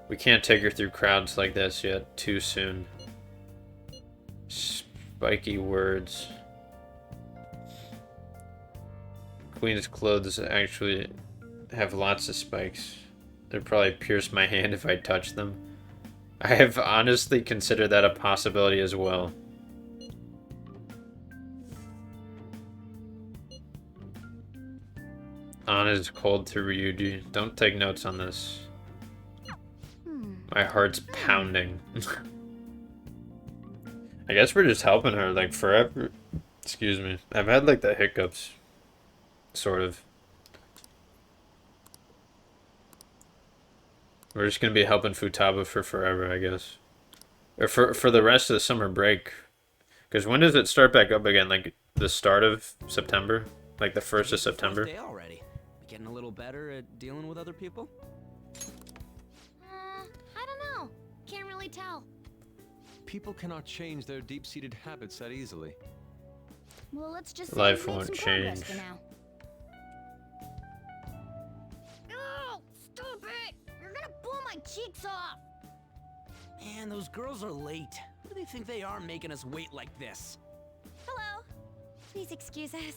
Speaker 1: We can't take her through crowds like this yet. Too soon. Spiky words. Queen's clothes actually have lots of spikes. They'd probably pierce my hand if I touched them. I have honestly considered that a possibility as well. Anna is cold to Ryuji. Don't take notes on this. My heart's pounding. I guess we're just helping her like forever. Excuse me. I've had like the hiccups. Sort of. We're just gonna be helping Futaba for forever, I guess. Or for the rest of the summer break. Because when does it start back up again? Like the start of September? Like the 1st of September?
Speaker 2: Day already. Getting a little better at dealing with other people?
Speaker 12: I don't know. Can't really tell.
Speaker 7: People cannot change their deep-seated habits that easily.
Speaker 12: Well, let's just say
Speaker 1: Life
Speaker 12: we've made
Speaker 1: won't
Speaker 12: some progress
Speaker 1: change.
Speaker 12: for now. Oh, stop it! You're gonna blow my cheeks off!
Speaker 2: Man, those girls are late. Who do they think they are making us wait like this?
Speaker 3: Hello. Please excuse us.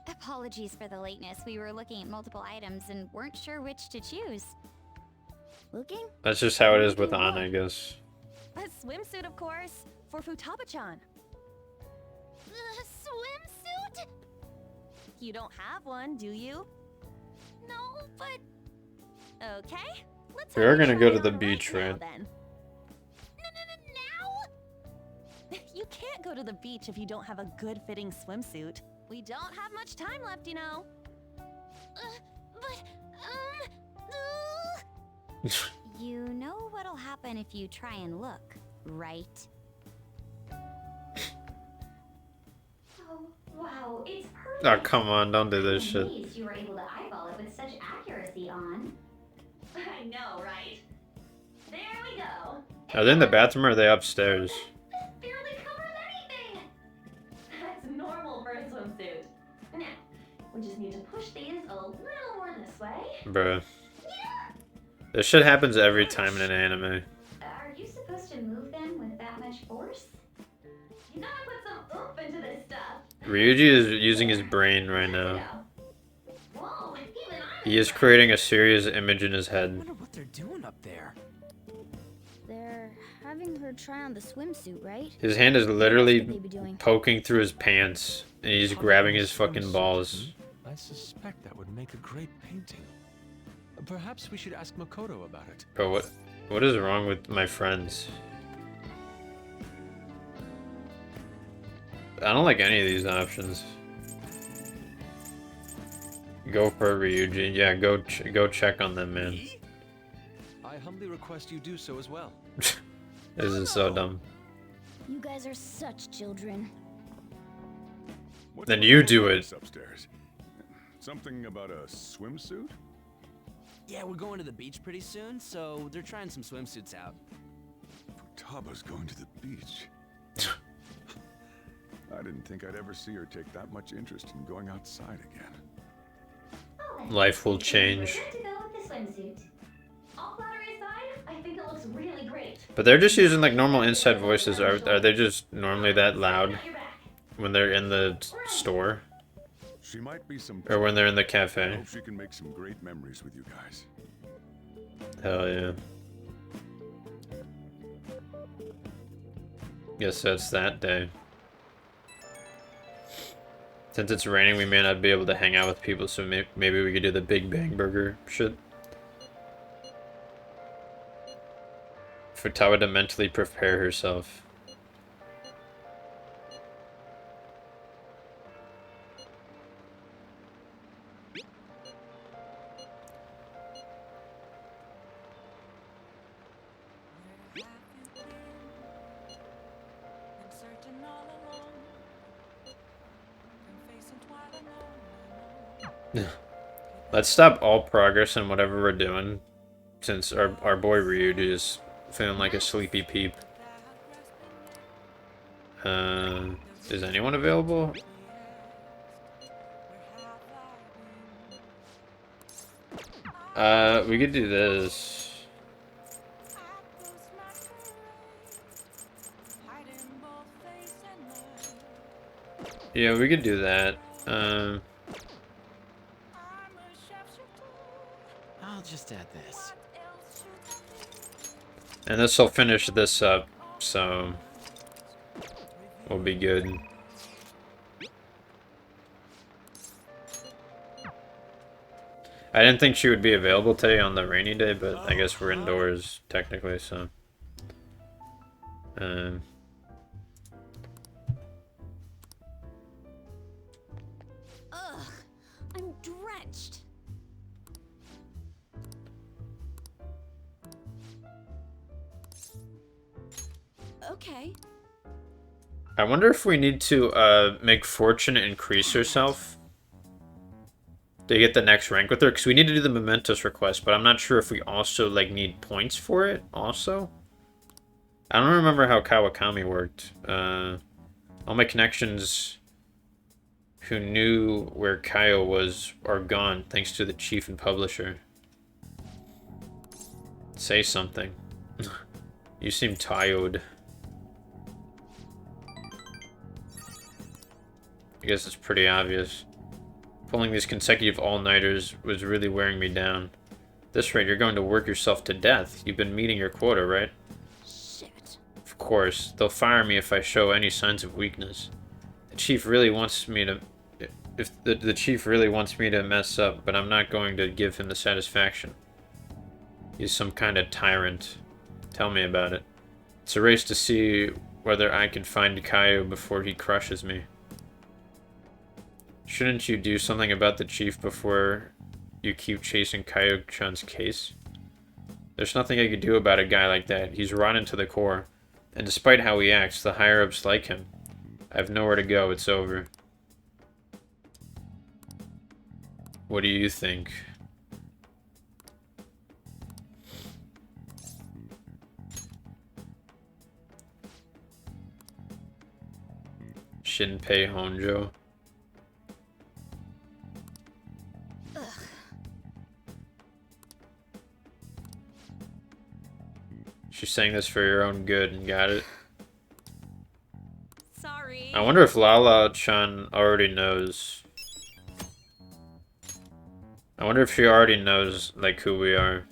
Speaker 3: Apologies for the lateness. We were looking at multiple items and weren't sure which to choose.
Speaker 12: Looking?
Speaker 1: That's just how it is with Anna, I guess.
Speaker 11: A swimsuit, of course, for Futaba-chan.
Speaker 12: The swimsuit?
Speaker 11: You don't have one, do you?
Speaker 12: No, but
Speaker 11: Okay. Let's
Speaker 1: We
Speaker 11: have
Speaker 1: are
Speaker 11: you
Speaker 1: gonna
Speaker 11: try
Speaker 1: go
Speaker 11: it
Speaker 1: to the
Speaker 11: on
Speaker 1: beach,
Speaker 11: now,
Speaker 1: right?
Speaker 11: then. You can't go to the beach if you don't have a good-fitting swimsuit. We don't have much time left, you know.
Speaker 12: but
Speaker 3: You know what'll happen if you try and look, right?
Speaker 16: Oh, wow, it's perfect.
Speaker 1: Oh, come on, don't do this shit.
Speaker 16: Amazed you were able to eyeball it with such accuracy on.
Speaker 11: I know, right? There we go.
Speaker 1: Are they in the bathroom or are they upstairs?
Speaker 11: Barely covers anything. That's normal for a swimsuit. Now, we just need to push these a little more this way.
Speaker 1: Bruh. This shit happens every time in an anime.
Speaker 16: Are you supposed to move them with that much force?
Speaker 11: You gotta put some oomph into this stuff.
Speaker 1: Ryuji is using his brain right now.
Speaker 11: Whoa, even
Speaker 1: He is creating a serious image in his head.
Speaker 15: wonder what they're doing up there.
Speaker 3: They're having her try on the swimsuit, right?
Speaker 1: His hand is
Speaker 3: What
Speaker 1: literally
Speaker 3: else could they be doing?
Speaker 1: poking through his pants, and he's grabbing his fucking balls.
Speaker 7: I suspect that would make a great painting. Perhaps we should ask Makoto about it.
Speaker 1: Bro, what is wrong with my friends? I don't like any of these options. Go for Ryuji. Yeah, go check on them, man.
Speaker 7: I humbly request you do so as well.
Speaker 1: This is so dumb.
Speaker 3: You guys are such children.
Speaker 4: What's
Speaker 1: Then
Speaker 4: going
Speaker 1: you
Speaker 4: on
Speaker 1: do
Speaker 4: with
Speaker 1: it.
Speaker 4: this upstairs? Something about a swimsuit?
Speaker 15: Yeah, we're going to the beach pretty soon, so they're trying some swimsuits out.
Speaker 4: Futaba's going to the beach. I didn't think I'd ever see her take that much interest in going outside again.
Speaker 1: Life will change.
Speaker 16: We're good to go with the swimsuit.
Speaker 11: all flattery aside, I think it looks really great.
Speaker 1: But they're just using like normal inside voices. Are they just normally that loud when they're in the store?
Speaker 4: She might be some.
Speaker 1: Or when they're in the
Speaker 4: I
Speaker 1: cafe?
Speaker 4: hope she can make some great memories with you guys.
Speaker 1: Hell yeah. Guess that's that day. Since it's raining, we may not be able to hang out with people, so maybe we could do the Big Bang Burger shit. Futaba to mentally prepare herself. Let's stop all progress in whatever we're doing, since our boy Ryuji is feeling like a sleepy peep. Is anyone available? We could do this. Yeah, we could do that.
Speaker 15: I'll just add this.
Speaker 1: And this will finish this up, so we'll be good. I didn't think she would be available today on the rainy day, but I guess we're indoors technically, so.
Speaker 3: Ugh, I'm drenched. Okay.
Speaker 1: I wonder if we need to make Fortune increase herself to get the next rank with her, because we need to do the Mementos request, but I'm not sure if we also like need points for it also. I don't remember how Kawakami worked. All my connections who knew where Kaio was are gone thanks to the chief and publisher. Say something. You seem tired. I guess it's pretty obvious. Pulling these consecutive all-nighters was really wearing me down. At this rate, you're going to work yourself to death. You've been meeting your quota, right?
Speaker 3: Shit.
Speaker 1: Of course. They'll fire me if I show any signs of weakness. The chief really wants me to... if the chief really wants me to mess up, but I'm not going to give him the satisfaction. He's some kind of tyrant. Tell me about it. It's a race to see whether I can find Caillou before he crushes me. Shouldn't you do something about the chief before you keep chasing Caillou-chan's case? There's nothing I could do about a guy like that. He's rotten to the core. And despite how he acts, the higher-ups like him. I have nowhere to go. It's over. What do you think? Shinpei Honjo. She's saying this for your own good and got it.
Speaker 5: Sorry.
Speaker 1: I wonder if Lala-chan already knows. I wonder if she already knows, like, who we are.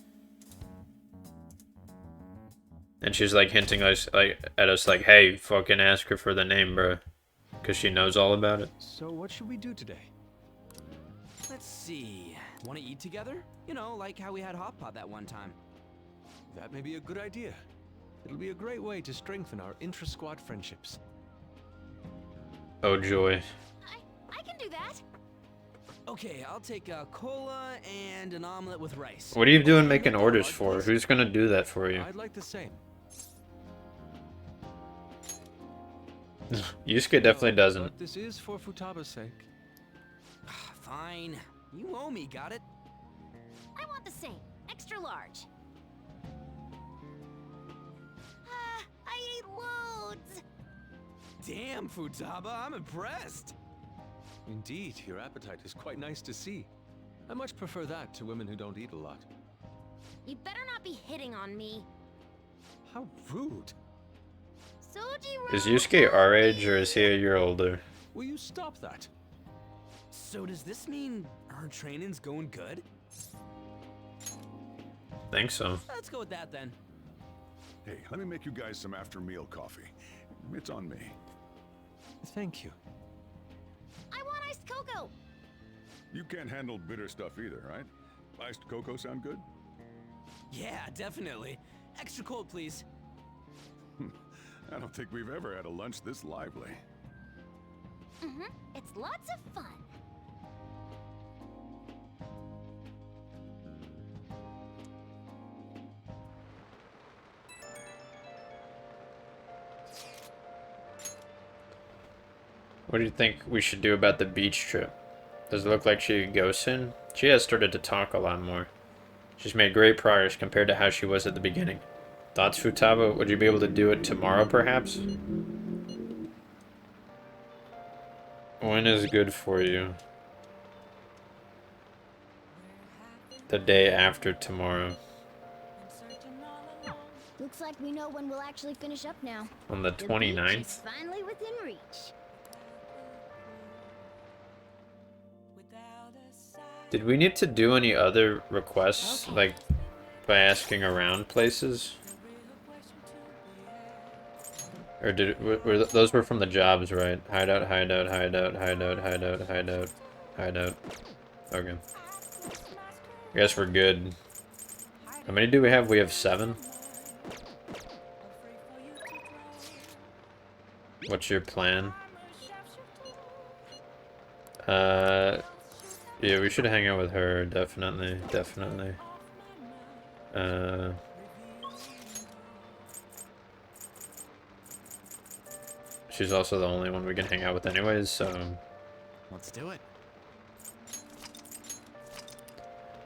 Speaker 1: And she's, like, hinting us, like, at us, like, hey, fucking ask her for the name, bro. Because she knows all about it.
Speaker 15: So what should we do today? Let's see. Want to eat together? You know, like how we had hot pot that one time.
Speaker 7: That may be a good idea. It'll be a great way to strengthen our intra-squad friendships.
Speaker 1: Oh, joy.
Speaker 5: I can do that.
Speaker 15: Okay, I'll take a cola and an omelet with rice.
Speaker 1: What are you doing making orders for? Who's gonna do that for you?
Speaker 7: I'd like the same.
Speaker 1: Yusuke definitely doesn't.
Speaker 7: But this is for Futaba's sake.
Speaker 15: Fine. You owe me, got it?
Speaker 12: I want the same. Extra large. I ate loads!
Speaker 15: Damn, Futaba, I'm impressed.
Speaker 7: Indeed, your appetite is quite nice to see. I much prefer that to women who don't eat a lot.
Speaker 12: You better not be hitting on me.
Speaker 7: How rude.
Speaker 1: Is Yusuke our age or is he a year older?
Speaker 7: Will you stop that?
Speaker 15: So does this mean our training's going good?
Speaker 1: Think so.
Speaker 15: Let's go with that then.
Speaker 4: Hey, let me make you guys some after-meal coffee. It's on me.
Speaker 7: Thank you.
Speaker 12: I want iced cocoa!
Speaker 4: You can't handle bitter stuff either, right? Iced cocoa sound good?
Speaker 15: Yeah, definitely. Extra cold, please.
Speaker 4: I don't think we've ever had a lunch this lively.
Speaker 12: It's lots of fun.
Speaker 1: What do you think we should do about the beach trip? Does it look like she could go soon? She has started to talk a lot more. She's made great progress compared to how she was at the beginning. Thoughts, Futaba? Would you be able to do it tomorrow, perhaps? When is good for you? The day after tomorrow.
Speaker 16: Looks like we know when we'll actually finish up now.
Speaker 1: On the 29th?
Speaker 16: beach is finally within reach.
Speaker 1: Did we need to do any other requests, like by asking around places? Or those were from the jobs, right? Hideout, hideout, hideout, hideout, hideout, hideout, hideout. Okay. I guess we're good. How many do we have? We have 7. What's your plan? Yeah, we should hang out with her, definitely, definitely. She's also the only one we can hang out with anyways, so...
Speaker 15: Let's do it.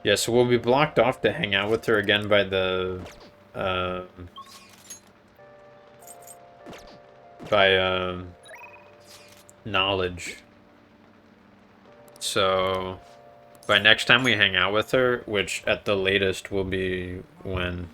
Speaker 1: Yeah, so we'll be blocked off to hang out with her again by the... knowledge. So, by next time we hang out with her, which at the latest will be when?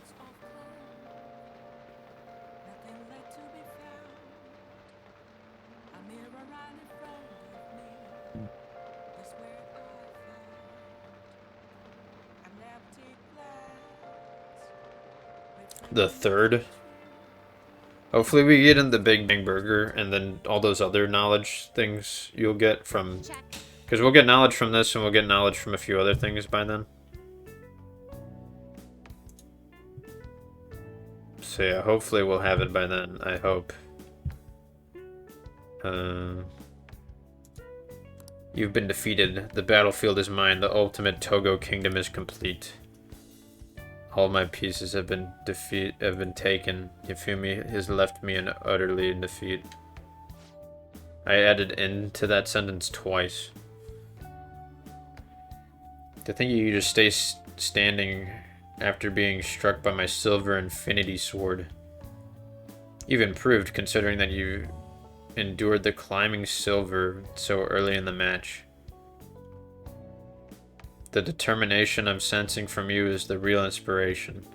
Speaker 1: The 3rd. Hopefully we get in the Big Bang Burger and then all those other knowledge things you'll get from Because we'll get knowledge from this and we'll get knowledge from a few other things by then. So yeah, hopefully we'll have it by then, I hope. You've been defeated. The battlefield is mine. The ultimate Togo kingdom is complete. All my pieces have been taken. Yafumi has left me utterly in defeat. I added "in" to that sentence twice. To think you just stay standing after being struck by my silver infinity sword. You've improved, considering that you endured the climbing silver so early in the match. The determination I'm sensing from you is the real inspiration.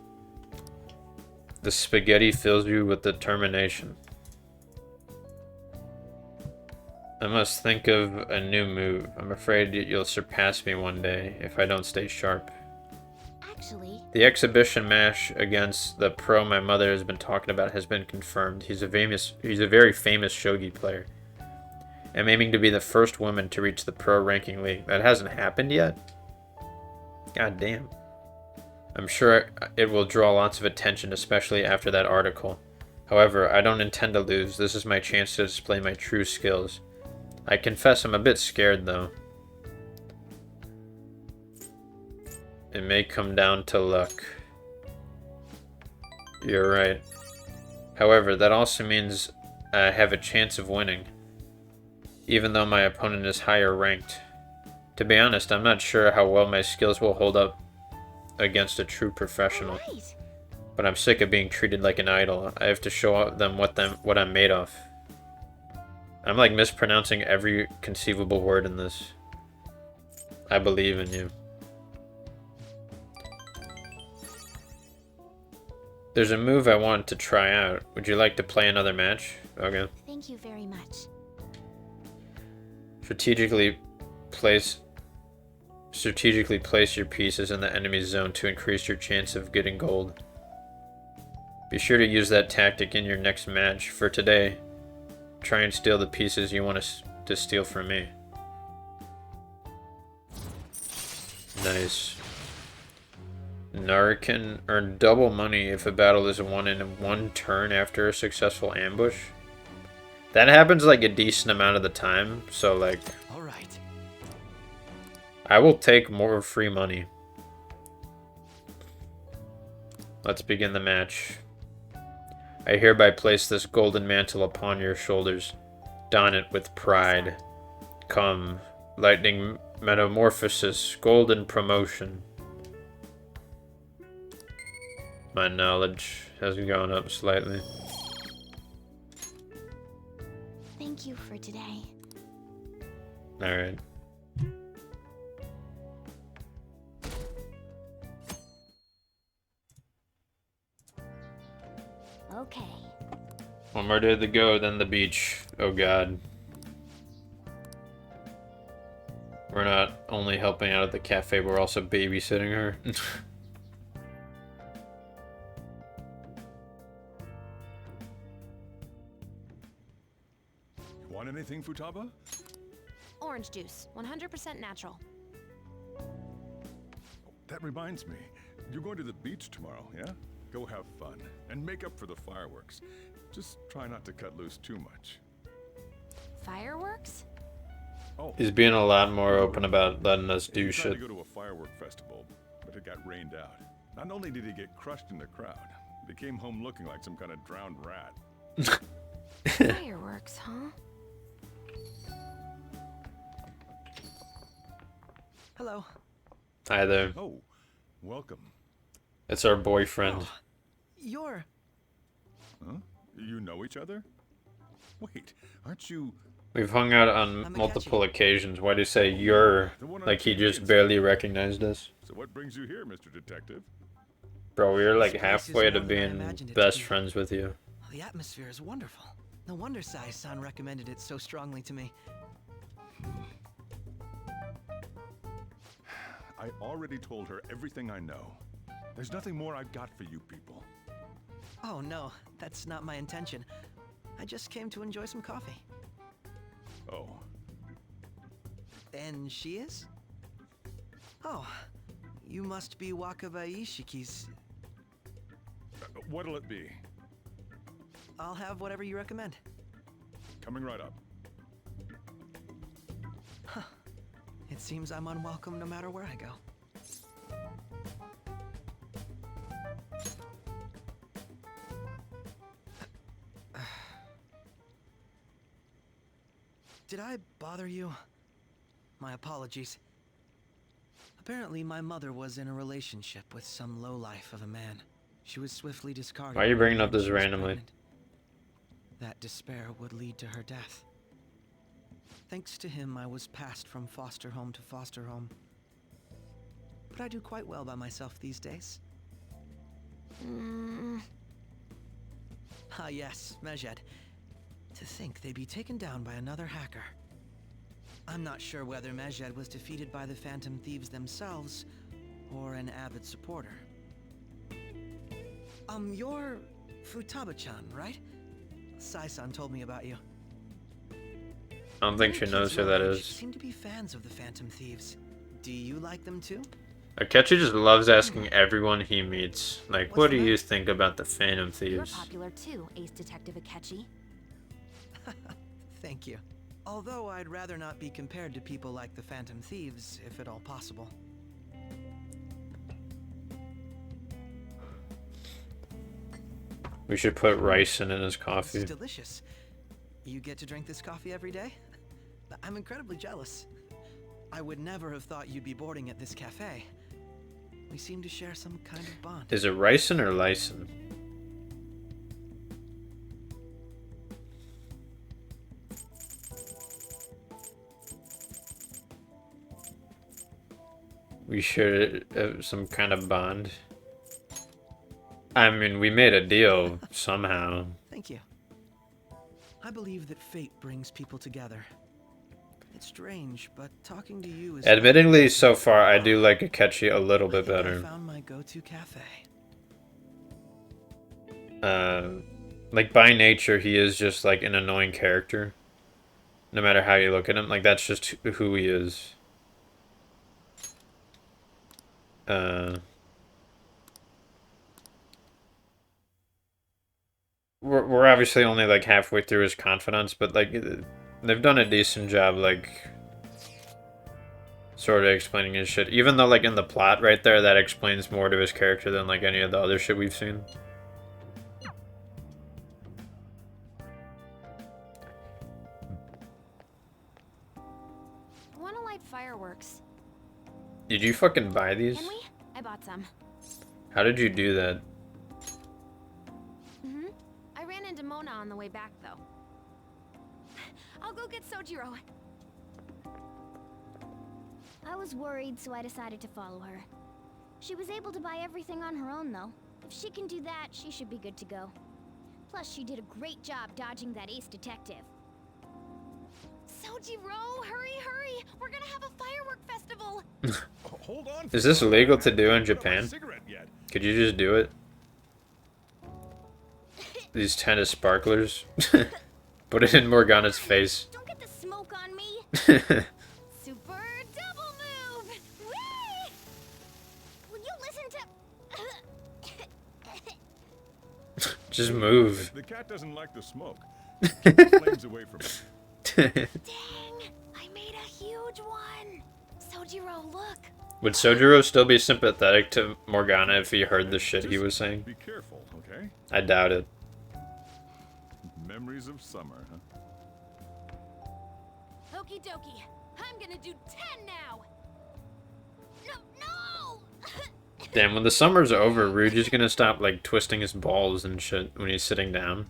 Speaker 1: The spaghetti fills you with determination. I must think of a new move. I'm afraid you'll surpass me one day if I don't stay sharp.
Speaker 3: Actually,
Speaker 1: the exhibition match against the pro my mother has been talking about has been confirmed. He's a very famous shogi player. I'm aiming to be the first woman to reach the pro ranking league. That hasn't happened yet? God damn. I'm sure it will draw lots of attention, especially after that article. However, I don't intend to lose. This is my chance to display my true skills. I confess I'm a bit scared, though. It may come down to luck. You're right. However, that also means I have a chance of winning, even though my opponent is higher ranked. To be honest, I'm not sure how well my skills will hold up against a true professional. But I'm sick of being treated like an idol. I have to show them what I'm made of. I'm like mispronouncing every conceivable word in this. I believe in you. There's a move I want to try out. Would you like to play another match? Okay.
Speaker 3: Thank you very much.
Speaker 1: Strategically place your pieces in the enemy's zone to increase your chance of getting gold. Be sure to use that tactic in your next match. For today, try and steal the pieces you want to steal from me. Nice. Nar can earn double money if a battle is won in one turn after a successful ambush. That happens like a decent amount of the time, so like...
Speaker 15: Alright.
Speaker 1: I will take more free money. Let's begin the match. I hereby place this golden mantle upon your shoulders. Don it with pride. Come, lightning metamorphosis, golden promotion. My knowledge has gone up slightly.
Speaker 3: Thank you for today.
Speaker 1: Alright.
Speaker 3: Okay.
Speaker 1: One more day to go, then the beach. Oh god. We're not only helping out at the cafe, we're also babysitting her.
Speaker 4: Want anything, Futaba?
Speaker 5: Orange juice, 100% natural.
Speaker 4: That reminds me. You're going to the beach tomorrow, yeah? Go have fun. And make up for the fireworks. Just try not to cut loose too much.
Speaker 5: Fireworks?
Speaker 4: Oh,
Speaker 1: He's being a lot more open about letting us do
Speaker 4: he tried
Speaker 1: shit.
Speaker 4: to go to a firework festival, but it got rained out. Not only did he get crushed in the crowd, but he came home looking like some kind of drowned rat.
Speaker 5: Fireworks, huh?
Speaker 15: Hello.
Speaker 1: Hi there.
Speaker 4: Oh, welcome.
Speaker 1: It's our boyfriend.
Speaker 15: Oh, you're...
Speaker 4: Huh? You know each other? Wait, aren't you...
Speaker 1: We've hung out on multiple occasions. Why do you say you're? Like he just barely recognized us.
Speaker 4: So what brings you here, Mr. Detective?
Speaker 1: Bro, we were like
Speaker 2: This place is
Speaker 1: halfway to
Speaker 2: more than I
Speaker 1: being
Speaker 2: imagined it to
Speaker 1: best
Speaker 2: be.
Speaker 1: friends with you.
Speaker 2: The atmosphere is wonderful. No wonder Sai-san recommended it so strongly to me.
Speaker 4: I already told her everything I know. There's nothing more I've got for you people.
Speaker 2: Oh no, that's not my intention. I just came to enjoy some coffee.
Speaker 4: Oh.
Speaker 2: And she is? Oh, you must be Wakaba Ishiki's.
Speaker 4: What'll it be?
Speaker 2: I'll have whatever you recommend.
Speaker 4: Coming right up.
Speaker 2: Huh. It seems I'm unwelcome no matter where I go. Did I bother you? My apologies. Apparently, my mother was in a relationship with some lowlife of a man. She was swiftly discarded.
Speaker 1: Why are you bringing
Speaker 2: when
Speaker 1: up this
Speaker 2: she was
Speaker 1: randomly?
Speaker 2: pregnant. That despair would lead to her death. Thanks to him, I was passed from foster home to foster home. But I do quite well by myself these days. Ah yes, Mejed. To think they'd be taken down by another hacker. I'm not sure whether Mejed was defeated by the Phantom Thieves themselves, or an avid supporter. You're Futaba-chan, right? Sai-san told me about you.
Speaker 1: I don't think she knows who that is.
Speaker 2: Seem to be fans of the Phantom Thieves. Do you like them too?
Speaker 1: Akechi just loves asking everyone he meets, like, what do you think about the Phantom
Speaker 5: You're
Speaker 1: Thieves?
Speaker 5: popular too, Ace Detective Akechi.
Speaker 2: Thank you. Although I'd rather not be compared to people like the Phantom Thieves, if at all possible.
Speaker 1: We should put rice in his coffee.
Speaker 2: It's delicious. You get to drink this coffee every day? I'm incredibly jealous. I would never have thought you'd be boarding at this cafe. We seem to share some kind of bond.
Speaker 1: Is it ricin or lysin? We share some kind of bond. I mean, we made a deal somehow.
Speaker 2: Thank you. I believe that fate brings people together. It's strange, but talking to you is...
Speaker 1: Admittingly, so far, I do like Akechi a little bit
Speaker 2: I
Speaker 1: better.
Speaker 2: found my go-to cafe.
Speaker 1: Like, by nature, he is just, like, an annoying character. No matter how you look at him. Like, that's just who he is. We're obviously only, like, halfway through his confidence, but, like, they've done a decent job, like, sort of explaining his shit. Even though, like, in the plot right there, that explains more to his character than, like, any of the other shit we've seen.
Speaker 5: Wanna light fireworks?
Speaker 1: Did you fucking buy these?
Speaker 5: Can we? I bought some.
Speaker 1: How did you do that?
Speaker 5: I ran into Mona on the way back, though. I'll go get Sojiro.
Speaker 3: I was worried, so I decided to follow her. She was able to buy everything on her own, though. If she can do that, she should be good to go. Plus, she did a great job dodging that ace detective.
Speaker 12: Sojiro, hurry, hurry! We're gonna have a firework festival!
Speaker 4: Hold on.
Speaker 1: Is this legal to do in Japan? Could you just do it? These tennis sparklers. Put it in Morgana's face.
Speaker 3: Don't get the smoke on me!
Speaker 12: Super double move! Whee!
Speaker 3: Will you listen to...
Speaker 1: Just move.
Speaker 4: The cat doesn't like the smoke. Keep the flames away from it.
Speaker 12: Dang! I made a huge one! Sojiro, look!
Speaker 1: Would Sojiro still be sympathetic to Morgana if he heard the shit he was saying?
Speaker 4: Be careful, okay?
Speaker 1: I doubt it.
Speaker 4: Memories of summer, huh?
Speaker 12: Okie dokie. I'm gonna do 10 now! No!
Speaker 1: Damn, when the summer's over, Ryuji's gonna stop, like, twisting his balls and shit when he's sitting down.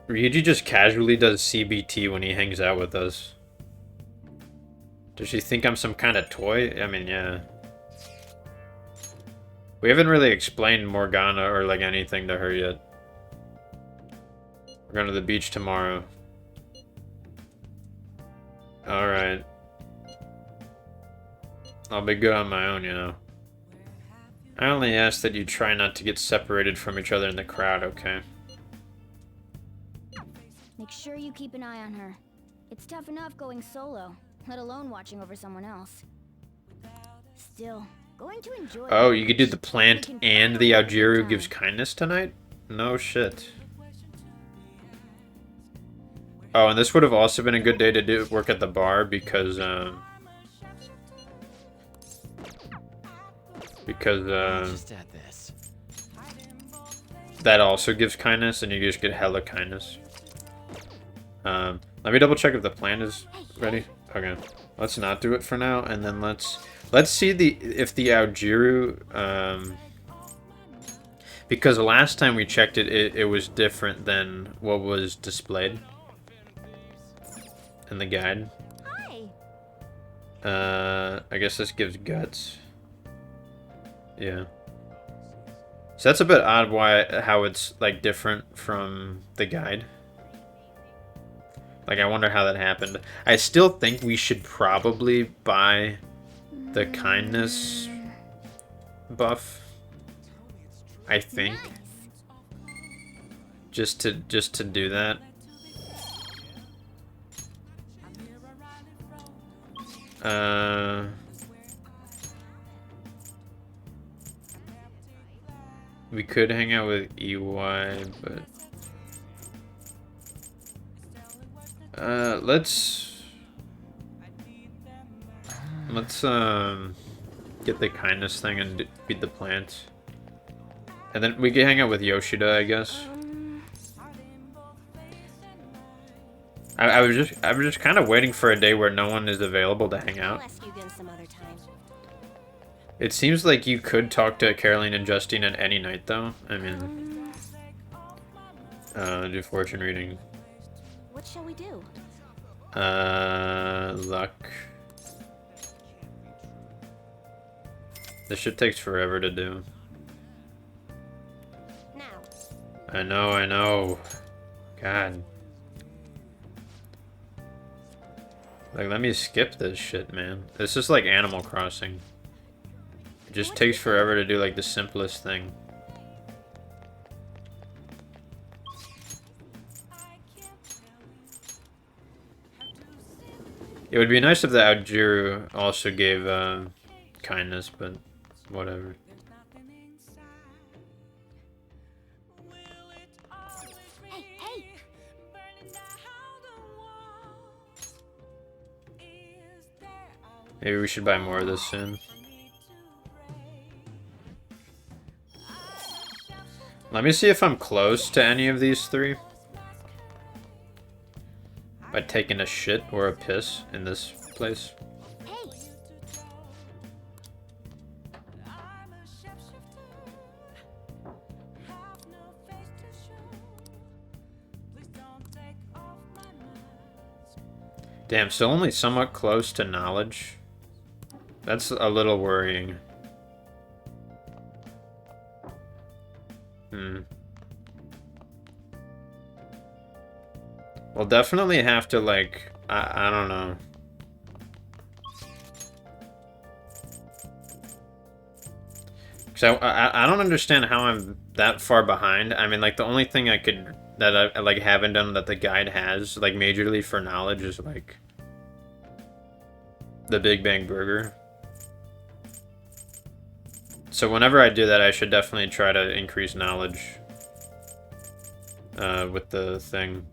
Speaker 1: Ryuji just casually does CBT when he hangs out with us. Does she think I'm some kind of toy? I mean, yeah. We haven't really explained Morgana or, like, anything to her yet. We're going to the beach tomorrow. Alright. I'll be good on my own, you know. I only ask that you try not to get separated from each other in the crowd, okay?
Speaker 3: Make sure you keep an eye on her. It's tough enough going solo, let alone watching over someone else. Still, going to enjoy.
Speaker 1: Oh, you could do the plant and the Algiru gives kindness tonight? No shit. Oh, and this would have also been a good day to do work at the bar because
Speaker 15: Just add this.
Speaker 1: that also gives kindness, and you just get hella kindness. Let me double check if the plan is ready. Okay, let's not do it for now, and then let's see if the Algiru, because last time we checked it was different than what was displayed in the guide. I guess this gives guts. Yeah. So that's a bit odd how it's like different from the guide. Like, I wonder how that happened. I still think we should probably buy the kindness buff. I think. Just to do that. We could hang out with EY, but let's get the kindness thing and feed the plant. And then we can hang out with Yoshida, I guess. I was just kind of waiting for a day where no one is available to hang out.
Speaker 12: I'll ask you again some other time.
Speaker 1: It seems like you could talk to Caroline and Justine at any night, though. I mean, do fortune reading.
Speaker 12: What shall we do?
Speaker 1: Luck. This shit takes forever to do.
Speaker 12: Now.
Speaker 1: I know. God. Like, let me skip this shit, man. This is like Animal Crossing. It just takes forever to do, like, the simplest thing. It would be nice if the Algiru also gave, kindness, but whatever. Maybe we should buy more of this soon. Let me see if I'm close to any of these three. By taking a shit or a piss in this place. Damn, still only somewhat close to knowledge. That's a little worrying. We'll definitely have to, like, I don't know. So I don't understand how I'm that far behind. I mean, like, the only thing that I like haven't done that the guide has, like, majorly for knowledge is, like, the Big Bang Burger. So whenever I do that, I should definitely try to increase knowledge with the thing.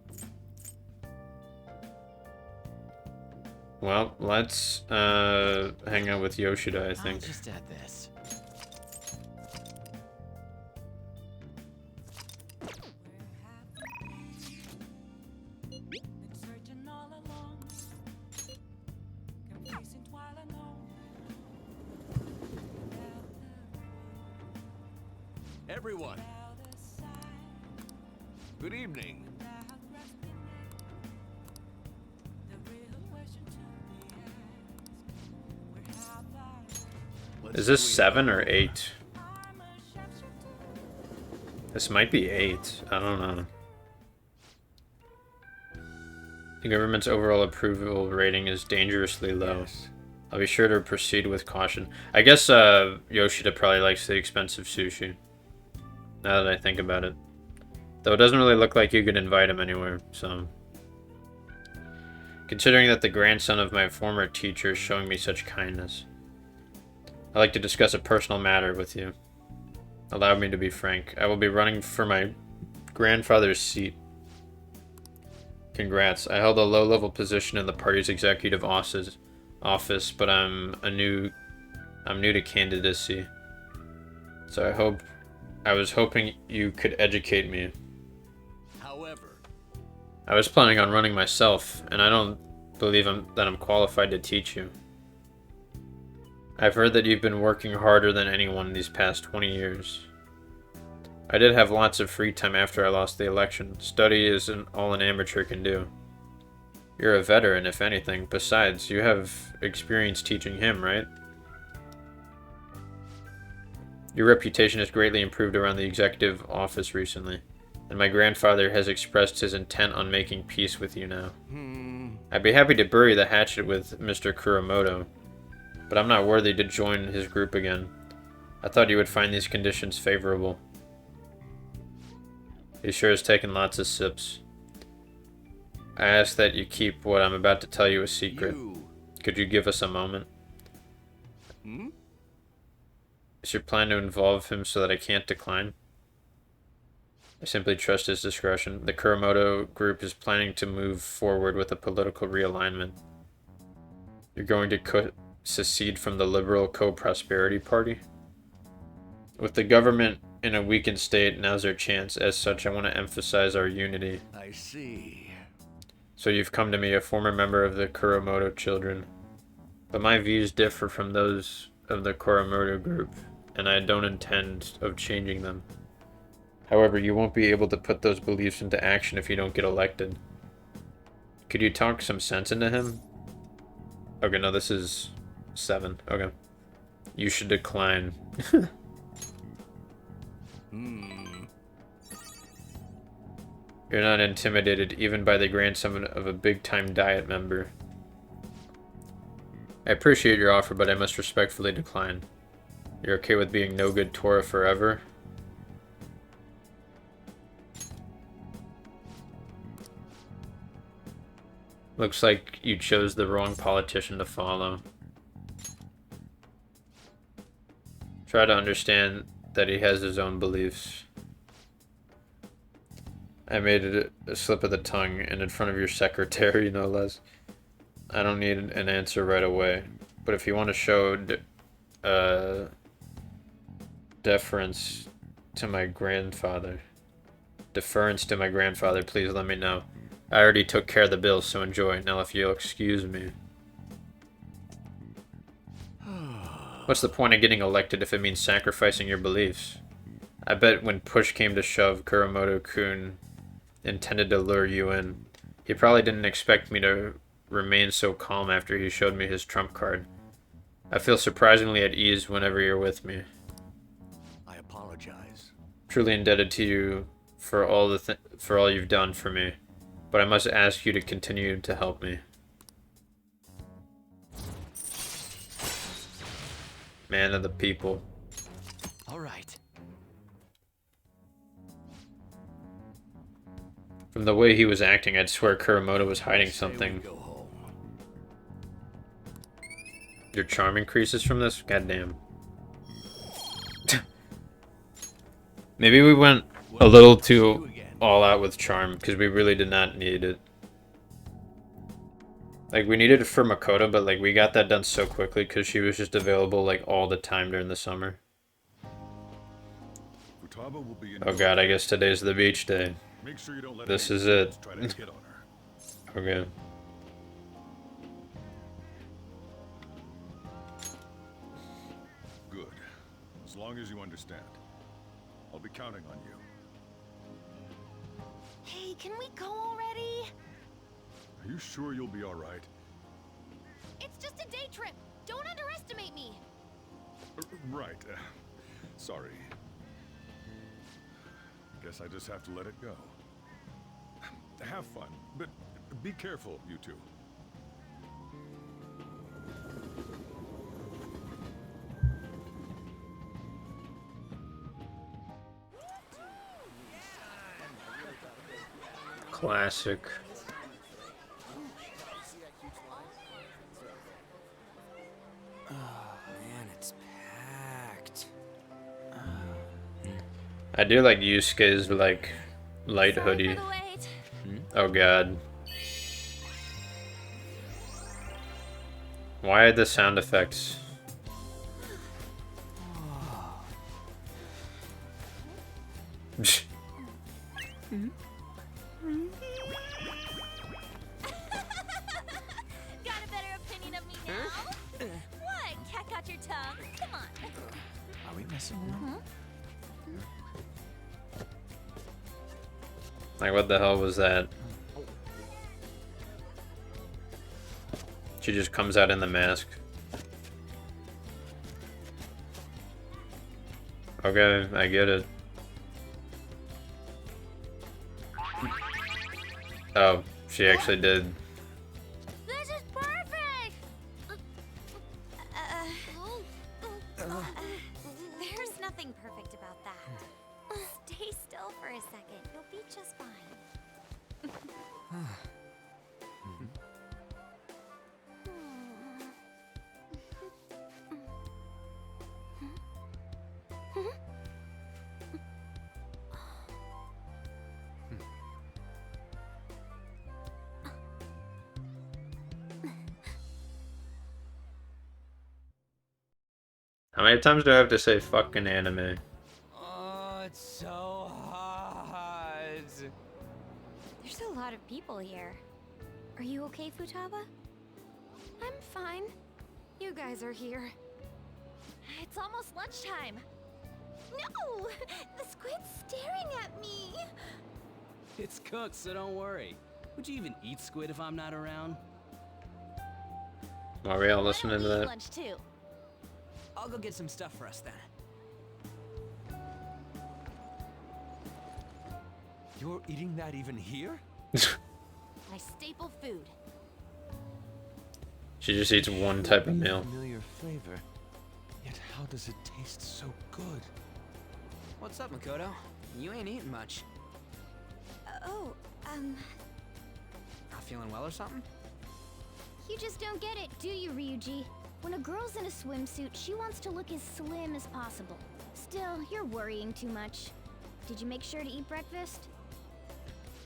Speaker 1: Well, let's hang out with Yoshida, I think.
Speaker 15: I'll just add this.
Speaker 7: Everyone. Good evening.
Speaker 1: Is this 7 or 8? This might be 8. I don't know. The government's overall approval rating is dangerously low.
Speaker 7: Yes.
Speaker 1: I'll be sure to proceed with caution. I guess Yoshida probably likes the expensive sushi. Now that I think about it. Though it doesn't really look like you could invite him anywhere, so... Considering that the grandson of my former teacher is showing me such kindness, I'd like to discuss a personal matter with you. Allow me to be frank. I will be running for my grandfather's seat. Congrats. I held a low-level position in the party's executive office, but I'm new to candidacy. So I was hoping you could educate me.
Speaker 13: However,
Speaker 1: I was planning on running myself, and I don't believe that I'm qualified to teach you. I've heard that you've been working harder than anyone these past 20 years. I did have lots of free time after I lost the election. Study isn't all an amateur can do. You're a veteran, if anything. Besides, you have experience teaching him, right? Your reputation has greatly improved around the executive office recently, and my grandfather has expressed his intent on making peace with you now. I'd be happy to bury the hatchet with Mr. Kuromoto, but I'm not worthy to join his group again. I thought you would find these conditions favorable. He sure has taken lots of sips. I ask that you keep what I'm about to tell you a secret. Could you give us a moment? Is your plan to involve him so that I can't decline? I simply trust his discretion. The Kuromoto group is planning to move forward with a political realignment. You're going to secede from the Liberal Co-Prosperity Party? With the government in a weakened state, now's their chance. As such, I want to emphasize our unity.
Speaker 13: I see.
Speaker 1: So you've come to me, a former member of the Kuromoto children. But my views differ from those of the Kuromoto group, and I don't intend of changing them. However, you won't be able to put those beliefs into action if you don't get elected. Could you talk some sense into him? Okay, no, this is 7. Okay. You should decline. You're not intimidated even by the grandson of a big-time Diet member. I appreciate your offer, but I must respectfully decline. You're okay with being no good Torah forever? Looks like you chose the wrong politician to follow. Try to understand that he has his own beliefs. I made it a slip of the tongue, and in front of your secretary, no less. I don't need an answer right away, but if you want to show deference to my grandfather, please let me know. I already took care of the bills, so enjoy. Now, if you'll excuse me. What's the point of getting elected if it means sacrificing your beliefs? I bet when push came to shove, Kuromoto-kun intended to lure you in. He probably didn't expect me to remain so calm after he showed me his trump card. I feel surprisingly at ease whenever you're with me.
Speaker 13: I apologize.
Speaker 1: Truly indebted to you for all you've done for me, but I must ask you to continue to help me. Man of the people.
Speaker 15: All right.
Speaker 1: From the way he was acting, I'd swear Kuromoto was hiding something. Your charm increases from this? Goddamn. Maybe we went a little too all out with charm, because we really did not need it. Like, we needed it for Makoto, but like we got that done so quickly because she was just available like all the time during the summer. Oh god, I guess today's the beach day.
Speaker 4: Make sure you don't let
Speaker 1: This is it.
Speaker 4: try to hit on her.
Speaker 1: Okay.
Speaker 4: Good. As long as you understand. I'll be counting on you.
Speaker 12: Hey, can we go already?
Speaker 4: Are you sure you'll be all right?
Speaker 12: It's just a day trip. Don't underestimate me.
Speaker 4: Right. Sorry. Guess I just have to let it go. Have fun, but be careful, you two.
Speaker 1: Classic. I do like Yusuke's like light hoodie. Oh god. Why are the sound effects?
Speaker 12: Got a better opinion of me now? What? Cat got your tongue? Come on.
Speaker 13: Are we messing
Speaker 12: Mhm.
Speaker 1: Like, what the hell was that? She just comes out in the mask. Okay, I get it. Oh, she actually did.
Speaker 12: This is perfect!
Speaker 3: There's nothing perfect about that. Stay still for a second. You'll be just fine.
Speaker 1: How many times do I have to say fucking anime?
Speaker 15: Oh, it's so hot.
Speaker 3: There's a lot of people here. Are you okay, Futaba?
Speaker 5: I'm fine. You guys are here.
Speaker 11: It's almost lunchtime.
Speaker 12: No! The squid's staring at me!
Speaker 15: It's cooked, so don't worry. Would you even eat squid if I'm not around?
Speaker 1: Are we all listening to that?
Speaker 11: Lunch too.
Speaker 15: I'll go get some stuff for us then. You're eating that even here?
Speaker 5: My staple food.
Speaker 1: She just eats one type of meal.
Speaker 7: Familiar flavor. Yet how does it taste so good?
Speaker 15: What's up, Makoto? You ain't eating much. Not feeling well or something?
Speaker 12: You just don't get it, do you, Ryuji? When a girl's in a swimsuit, she wants to look as slim as possible. Still, you're worrying too much. Did you make sure to eat breakfast?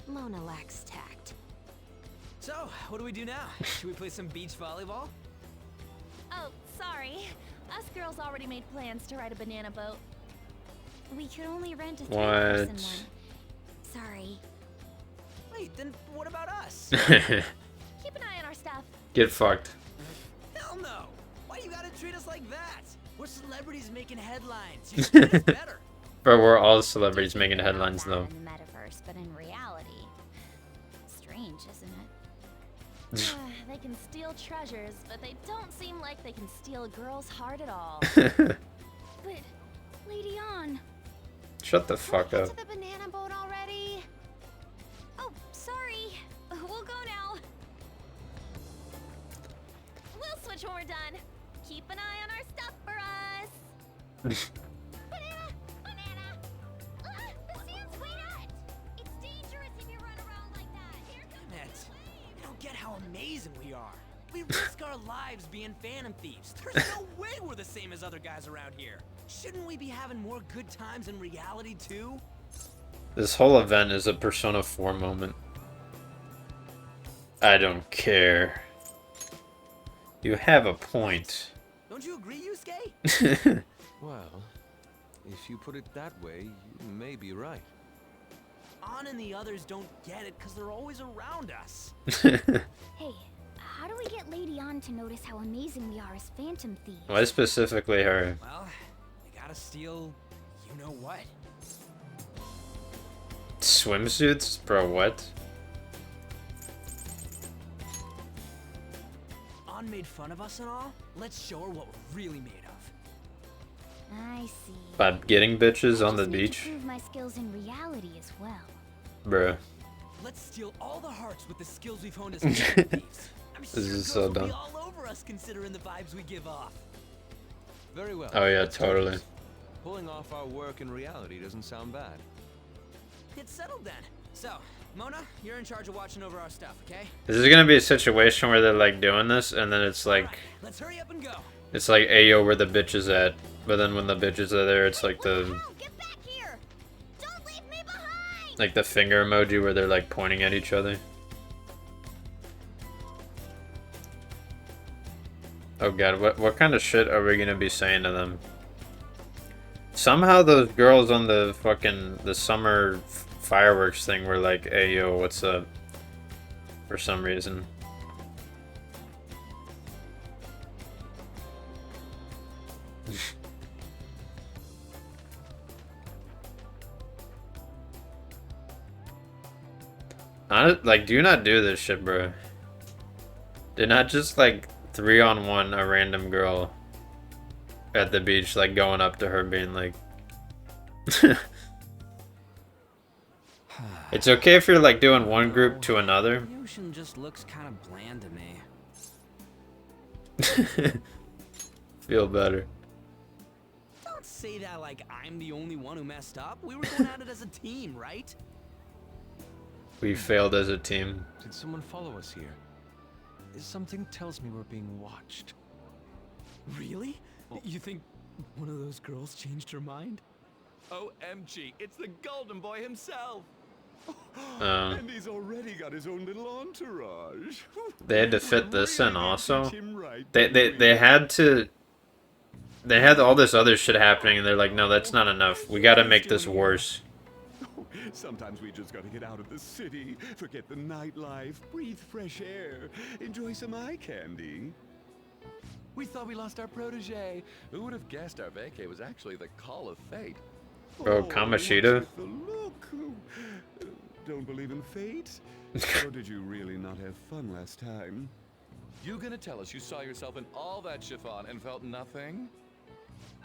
Speaker 5: Mona lacks tact.
Speaker 15: So, what do we do now? Should we play some beach volleyball?
Speaker 11: Oh, sorry. Us girls already made plans to ride a banana boat.
Speaker 3: We could only rent a
Speaker 1: What?
Speaker 3: three-person one. Sorry.
Speaker 15: Wait, then what about us?
Speaker 11: Keep an eye on our stuff.
Speaker 1: Get fucked.
Speaker 15: Hell no! Why you gotta treat us like that? We're celebrities making headlines. You should treat us better.
Speaker 1: Bro, we're all celebrities making headlines
Speaker 3: Not
Speaker 1: though.
Speaker 3: bad in the metaverse, but in reality, strange, isn't it?
Speaker 11: They can steal treasures, but they don't seem like they can steal a girl's heart at all.
Speaker 12: But, Lady On,
Speaker 1: Shut the fuck up.
Speaker 12: to the banana boat already? Oh, sorry. We'll go now.
Speaker 11: We'll switch when we're done. Keep an eye on our stuff for us.
Speaker 12: Banana! Banana! The sand's wet! It's dangerous if you run around like that. Here comes
Speaker 15: Net, you don't get how amazing we are. We risk our lives being phantom thieves. There's no way we're the same as other guys around here. Shouldn't we be having more good times in reality too?
Speaker 1: This whole event is a Persona 4 moment. I don't care. You have a point.
Speaker 15: Don't you agree, Yusuke?
Speaker 7: Well, if you put it that way, you may be right.
Speaker 15: On and the others don't get it because they're always around us.
Speaker 12: Hey, how do we get Lady On to notice how amazing we are as phantom thieves?
Speaker 1: Why specifically her?
Speaker 15: Well, we gotta steal you know what.
Speaker 1: Swimsuits? Bro, what?
Speaker 15: On made fun of us and all. Let's show her what we're really made of.
Speaker 12: I see.
Speaker 1: By getting bitches on the
Speaker 12: Just need to
Speaker 1: beach?
Speaker 12: prove my skills in reality as well.
Speaker 1: Bruh.
Speaker 15: Let's steal all the hearts with the skills we've honed as phantom thieves. I'm
Speaker 1: This
Speaker 15: sure
Speaker 1: is
Speaker 15: girls
Speaker 1: so
Speaker 15: will
Speaker 1: dumb.
Speaker 15: be all over us considering the vibes we give off.
Speaker 7: Very well.
Speaker 1: Oh yeah,
Speaker 7: let's do
Speaker 1: totally.
Speaker 7: this. Pulling off our work in reality doesn't sound bad.
Speaker 15: It's settled then. So, Mona, you're in charge of watching over our stuff, okay?
Speaker 1: This is gonna be a situation where they're like doing this and then it's like
Speaker 15: Let's hurry up and go.
Speaker 1: it's like Ayo where the bitch is at. But then when the bitches are there it's like the
Speaker 12: Get back here!
Speaker 1: Like the finger emoji where they're like pointing at each other. Oh god, what kind of shit are we gonna be saying to them? Somehow those girls on the fucking summer fireworks thing were like, "Hey yo, what's up?" For some reason. Like, do not do this shit, bro. Do not just like 3-on-1 a random girl at the beach, like going up to her being like it's okay if you're like doing one group to another.
Speaker 15: The ocean just looks kind of bland to me.
Speaker 1: Feel better.
Speaker 15: Don't say that like I'm the only one who messed up. We were going at it as a team, right?
Speaker 1: We failed as a team.
Speaker 7: Did someone follow us here? Something tells me we're being watched.
Speaker 15: Really? You think one of those girls changed her mind?
Speaker 4: OMG, it's the Golden Boy himself!
Speaker 1: Uh.
Speaker 4: And he's already got his own little entourage.
Speaker 1: They had to fit this in also. They had to. They had all this other shit happening, and they're like, no, that's not enough. We gotta make this worse.
Speaker 4: Sometimes we just gotta get out of the city, forget the nightlife, breathe fresh air, enjoy some eye candy.
Speaker 7: We thought we lost our protege. Who would have guessed our vacay was actually the call of fate?
Speaker 1: Bro, Kamoshida?
Speaker 4: Look, don't believe in fate? Or did you really not have fun last time?
Speaker 7: You gonna tell us you saw yourself in all that chiffon and felt nothing?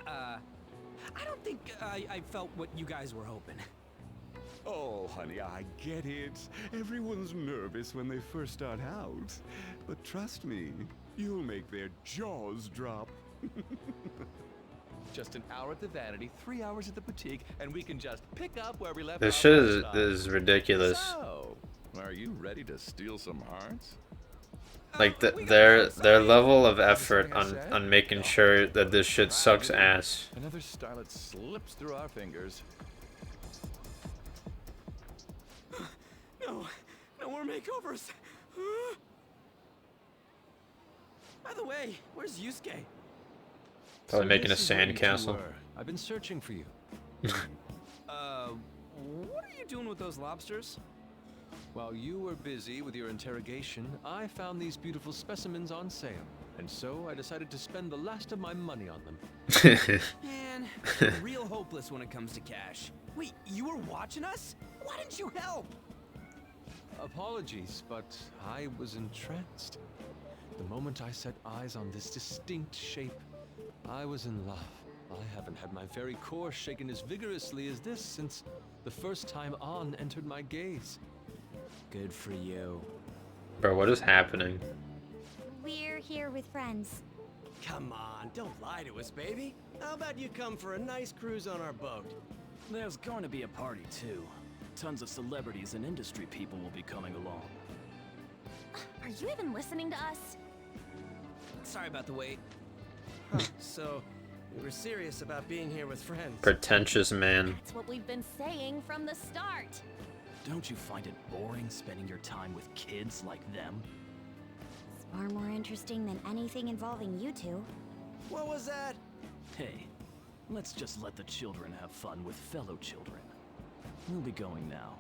Speaker 15: I don't think I felt what you guys were hoping.
Speaker 4: Oh, honey, I get it. Everyone's nervous when they first start out. But trust me, you'll make their jaws drop.
Speaker 7: Just an hour at the Vanity, 3 hours at the boutique, and we can just pick up where we left
Speaker 1: This
Speaker 7: off
Speaker 1: shit
Speaker 7: last time.
Speaker 1: is ridiculous.
Speaker 4: So, are you ready to steal some hearts?
Speaker 1: Like their level of effort on making sure that this shit sucks ass.
Speaker 7: Another starlet slips through our fingers.
Speaker 15: No, no more makeovers. By the way, where's Yusuke?
Speaker 1: Probably making a
Speaker 7: this is where you two
Speaker 1: sandcastle.
Speaker 7: were. I've been searching for you.
Speaker 15: What are you doing with those lobsters?
Speaker 7: While you were busy with your interrogation, I found these beautiful specimens on sale. And so I decided to spend the last of my money on them.
Speaker 15: Man, I'm real hopeless when it comes to cash. Wait, you were watching us? Why didn't you help?
Speaker 7: Apologies, but I was entranced. The moment I set eyes on this distinct shape, I was in love. I haven't had my very core shaken as vigorously as this since the first time On entered my gaze.
Speaker 15: Good for you.
Speaker 1: Bro, what is happening?
Speaker 3: We're here with friends.
Speaker 17: Come on, don't lie to us, baby. How about you come for a nice cruise on our boat?
Speaker 18: There's going to be a party, too. Tons of celebrities and industry people will be coming along.
Speaker 11: Are you even listening to us?
Speaker 15: Sorry about the wait.
Speaker 17: Huh, so we were serious about being here with friends.
Speaker 1: Pretentious man.
Speaker 11: That's what we've been saying from the start.
Speaker 18: Don't you find it boring spending your time with kids like them?
Speaker 3: It's far more interesting than anything involving you two.
Speaker 17: What was that?
Speaker 18: Hey, let's just let the children have fun with fellow children. We'll be going now.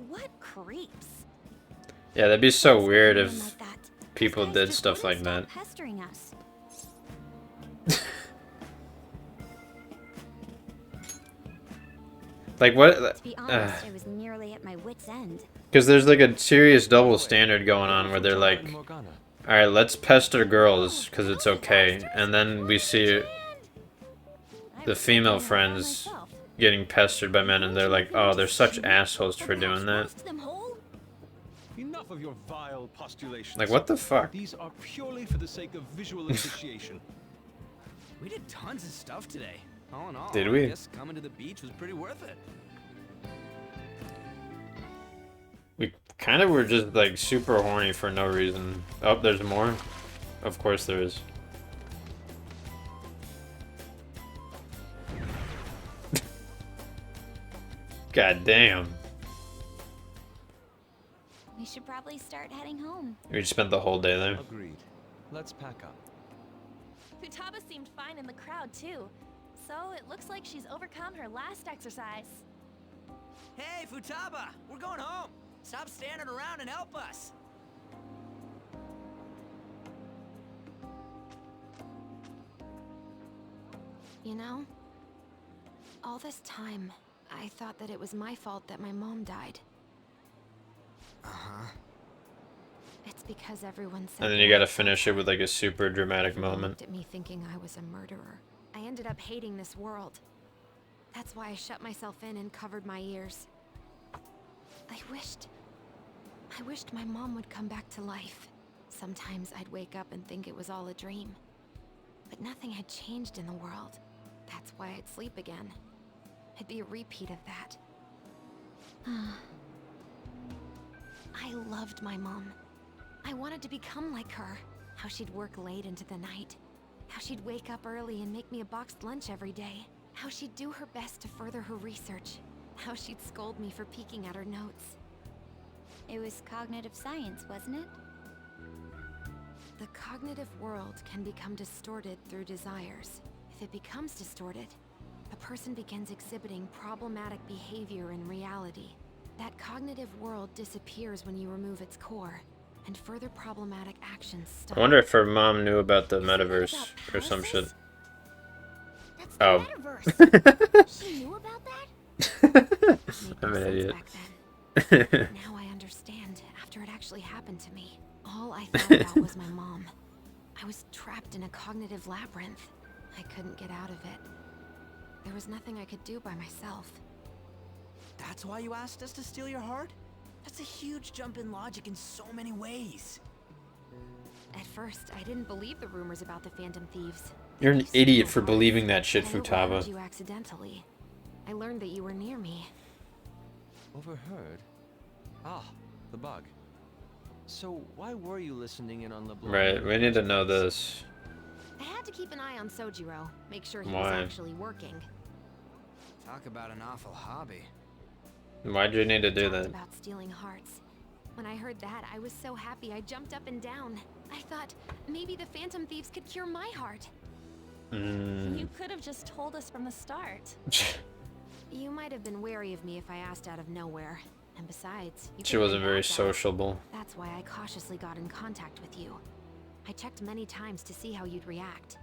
Speaker 11: What creeps?
Speaker 1: Yeah, that'd be so weird if
Speaker 3: Like that.
Speaker 1: people
Speaker 3: These guys
Speaker 1: did
Speaker 3: just
Speaker 1: stuff like
Speaker 3: wouldn't
Speaker 1: that.
Speaker 3: stop pestering us.
Speaker 1: Like what?
Speaker 3: To be honest, I was nearly at my wit's end.
Speaker 1: Because there's like a serious double standard going on where they're like, alright, let's pester girls because it's okay. And then we see the female friends getting pestered by men and they're like, oh, they're such assholes for doing that.
Speaker 7: Enough of your vile postulations.
Speaker 1: Like, what the fuck?
Speaker 7: These are purely for the sake of visual initiation.
Speaker 15: We did tons of stuff today. All in all,
Speaker 1: Did we?
Speaker 15: I guess coming to the beach was pretty worth it.
Speaker 1: We kind of were just like super horny for no reason. Oh, there's more? Of course there is. God damn.
Speaker 3: We should probably start heading home.
Speaker 1: We just spent the whole day there.
Speaker 7: Agreed. Let's pack up.
Speaker 11: Futaba seemed fine in the crowd, too. So it looks like she's overcome her last exercise.
Speaker 15: Hey, Futaba! We're going home! Stop standing around and help us!
Speaker 5: You know, all this time, I thought that it was my fault that my mom died.
Speaker 2: Uh-huh.
Speaker 5: It's because everyone said
Speaker 1: And then you gotta finish it with like a super dramatic moment.
Speaker 5: looked at me thinking I was a murderer. I ended up hating this world. That's why I shut myself in and covered my ears. I wished my mom would come back to life. Sometimes I'd wake up and think it was all a dream. But nothing had changed in the world. That's why I'd sleep again. It'd be a repeat of that. I loved my mom. I wanted to become like her. How she'd work late into the night. How she'd wake up early and make me a boxed lunch every day. How she'd do her best to further her research. How she'd scold me for peeking at her notes.
Speaker 3: It was cognitive science, wasn't it?
Speaker 5: The cognitive world can become distorted through desires. If it becomes distorted, a person begins exhibiting problematic behavior in reality. That cognitive world disappears when you remove its core, and further problematic actions stop.
Speaker 1: I wonder if her mom knew about the metaverse or some shit.
Speaker 12: That's
Speaker 1: Oh.
Speaker 12: metaverse. She knew about that?
Speaker 1: I'm an idiot.
Speaker 5: Now I understand, after it actually happened to me. All I thought about was my mom. I was trapped in a cognitive labyrinth. I couldn't get out of it. There was nothing I could do by myself.
Speaker 15: That's why you asked us to steal your heart? That's a huge jump in logic in so many ways.
Speaker 5: At first, I didn't believe the rumors about the Phantom Thieves.
Speaker 1: You're an idiot for believing that shit,
Speaker 5: I overheard
Speaker 1: Futaba.
Speaker 5: you accidentally. I learned that you were near me.
Speaker 7: Overheard? Ah, the bug. So why were you listening in on LeBlanc?
Speaker 1: Right, we need to know this.
Speaker 5: I had to keep an eye on Sojiro, make sure he
Speaker 1: Why?
Speaker 5: was actually working.
Speaker 2: Talk about an awful hobby.
Speaker 1: Why'd you need to do
Speaker 5: Talked
Speaker 1: that?
Speaker 5: about stealing hearts. When I heard that, I was so happy I jumped up and down. I thought maybe the Phantom Thieves could cure my heart.
Speaker 11: You could have just told us from the start.
Speaker 5: You might have been wary of me if I asked out of nowhere. And besides, you
Speaker 1: She
Speaker 5: could have
Speaker 1: wasn't
Speaker 5: been
Speaker 1: very
Speaker 5: that guy.
Speaker 1: sociable.
Speaker 5: That's why I cautiously got in contact with you. I checked many times to see how you'd react.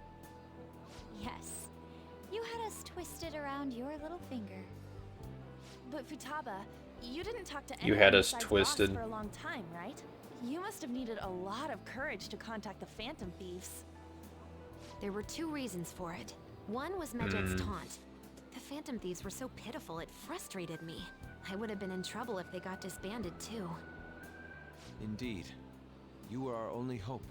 Speaker 3: Yes. You had us twisted around your little finger.
Speaker 11: But Futaba, you didn't talk to
Speaker 1: You
Speaker 11: anyone
Speaker 1: had us
Speaker 11: besides
Speaker 1: twisted.
Speaker 11: Ross for a long time, right? You must have needed a lot of courage to contact the Phantom Thieves.
Speaker 5: There were two reasons for it. One was Medjed's taunt. The Phantom Thieves were so pitiful it frustrated me. I would have been in trouble if they got disbanded too.
Speaker 7: Indeed. You were our only hope.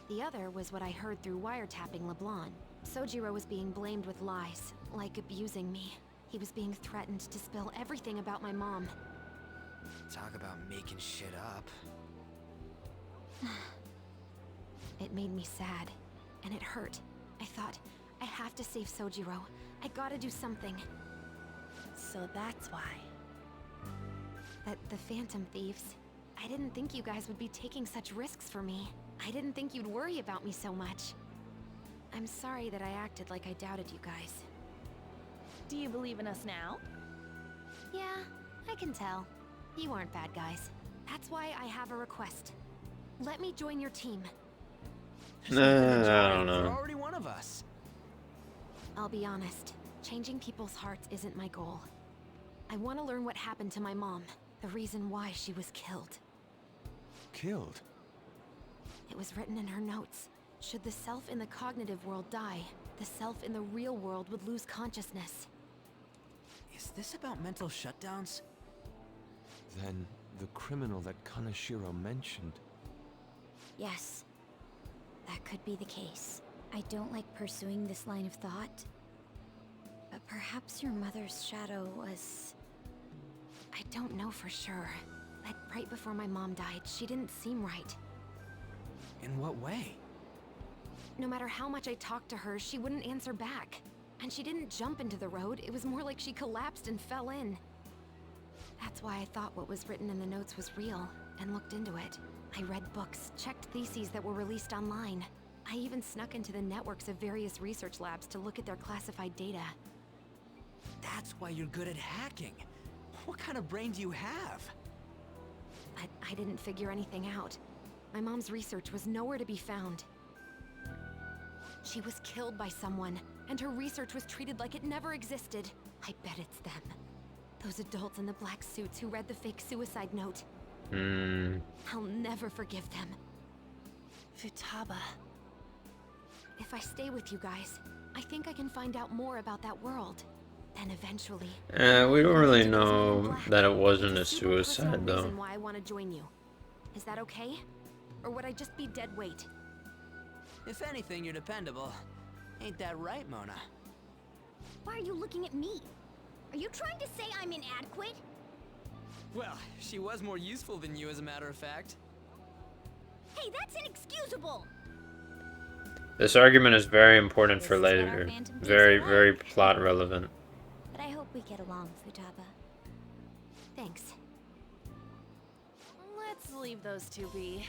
Speaker 5: The other was what I heard through wiretapping LeBlanc. Sojiro was being blamed with lies, like abusing me. He was being threatened to spill everything about my mom.
Speaker 2: Talk about making shit up.
Speaker 5: It made me sad, and it hurt. I thought, I have to save Sojiro. I gotta do something.
Speaker 11: So that's why.
Speaker 5: But the Phantom Thieves, I didn't think you guys would be taking such risks for me. I didn't think you'd worry about me so much. I'm sorry that I acted like I doubted you guys.
Speaker 11: Do you believe in us now?
Speaker 5: Yeah, I can tell. You aren't bad guys. That's why I have a request. Let me join your team.
Speaker 1: I don't
Speaker 15: You're
Speaker 1: know.
Speaker 15: already one of us.
Speaker 5: I'll be honest, changing people's hearts isn't my goal. I want to learn what happened to my mom, the reason why she was killed.
Speaker 7: Killed?
Speaker 5: It was written in her notes. Should the self in the cognitive world die, the self in the real world would lose consciousness.
Speaker 15: Is this about mental shutdowns?
Speaker 7: Then the criminal that Kaneshiro mentioned.
Speaker 3: Yes. That could be the case. I don't like pursuing this line of thought. But perhaps your mother's shadow was...
Speaker 5: I don't know for sure, but right before my mom died, she didn't seem right.
Speaker 15: In what way?
Speaker 5: No matter how much I talked to her, she wouldn't answer back. And she didn't jump into the road, it was more like she collapsed and fell in. That's why I thought what was written in the notes was real, and looked into it. I read books, checked theses that were released online. I even snuck into the networks of various research labs to look at their classified data.
Speaker 15: That's why you're good at hacking. What kind of brain do you have?
Speaker 5: I didn't figure anything out. My mom's research was nowhere to be found. She was killed by someone, and her research was treated like it never existed. I bet it's them. Those adults in the black suits who read the fake suicide note. I'll never forgive them.
Speaker 11: Futaba.
Speaker 5: If I stay with you guys, I think I can find out more about that world. Then eventually...
Speaker 1: We don't really know that it wasn't a suicide, though.
Speaker 5: reason why I want to join you. Is that okay? Or would I just be dead weight?
Speaker 15: If anything, you're dependable. Ain't that right, Mona?
Speaker 12: Why are you looking at me? Are you trying to say I'm inadequate?
Speaker 15: Well, she was more useful than you, as a matter of fact.
Speaker 12: Hey, that's inexcusable!
Speaker 1: This argument is very important for later. Very, very plot relevant.
Speaker 3: But I hope we get along, Futaba.
Speaker 5: Thanks.
Speaker 11: Let's leave those two be.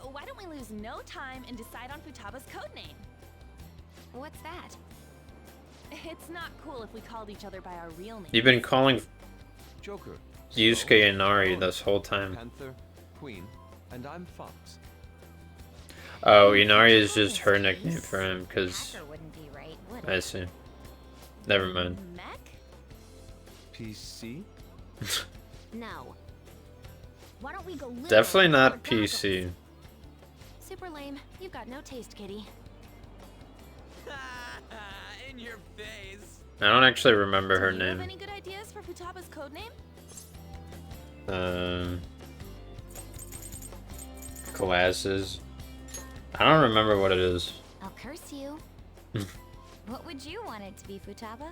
Speaker 11: Why don't we lose no time and decide on Futaba's codename?
Speaker 5: What's that?
Speaker 11: It's not cool if we called each other by our real name.
Speaker 1: You've been calling
Speaker 7: Joker,
Speaker 1: Yusuke Inari this whole time.
Speaker 7: Panther, Queen, and I'm Fox.
Speaker 1: Oh, Inari is just her nickname for him, because... I see. Never mind.
Speaker 7: PC?
Speaker 12: No. Why don't we go live
Speaker 1: Definitely not
Speaker 12: with our
Speaker 1: PC.
Speaker 5: Super lame. You've got no taste, kitty.
Speaker 15: In your face.
Speaker 1: I don't actually remember her
Speaker 11: Do you have
Speaker 1: name.
Speaker 11: any good ideas for Futaba's codename?
Speaker 1: Glasses. I don't remember what it is.
Speaker 3: I'll curse you. What would you want it to be, Futaba?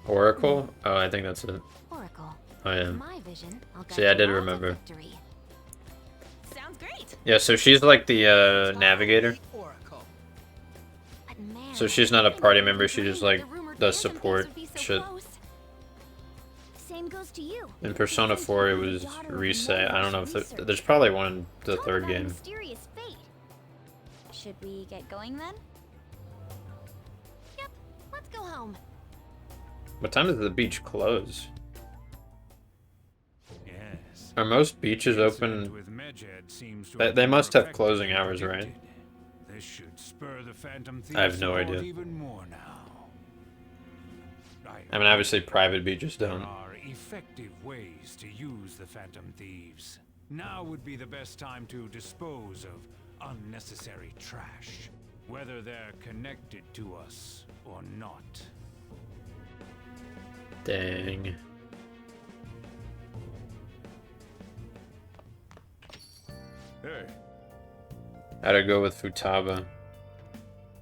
Speaker 1: Oracle? Oh, I think that's it.
Speaker 3: Oracle.
Speaker 1: Oh, yeah.
Speaker 3: In my vision, I'll guide
Speaker 1: See, I
Speaker 3: you
Speaker 1: did
Speaker 3: all to
Speaker 1: remember.
Speaker 3: victory.
Speaker 11: Sounds great.
Speaker 1: Yeah, so she's like the navigator.
Speaker 5: But man,
Speaker 1: So she's not a party member, she just like does support shit.
Speaker 12: Same goes to you.
Speaker 1: In Persona 4 it was Reset. I don't know if there's probably one in the third game.
Speaker 12: Mysterious fate.
Speaker 3: Should we get going then?
Speaker 5: Yep. Let's go home.
Speaker 1: What time does the beach close?
Speaker 19: Yes.
Speaker 1: Are most beaches open?
Speaker 19: With Medjed seems to
Speaker 1: They
Speaker 19: have
Speaker 1: must have
Speaker 19: perfected
Speaker 1: closing
Speaker 19: as
Speaker 1: hours, right?
Speaker 19: predicted. This should spur the Phantom Thieves
Speaker 1: I have no
Speaker 19: to
Speaker 1: idea.
Speaker 19: want even more now.
Speaker 1: I mean, obviously private beaches
Speaker 19: There
Speaker 1: don't.
Speaker 19: are effective ways to use the Phantom Thieves. Now would be the best time to dispose of unnecessary trash, whether they're connected to us or not.
Speaker 1: Dang.
Speaker 4: Hey.
Speaker 1: How'd it go with Futaba?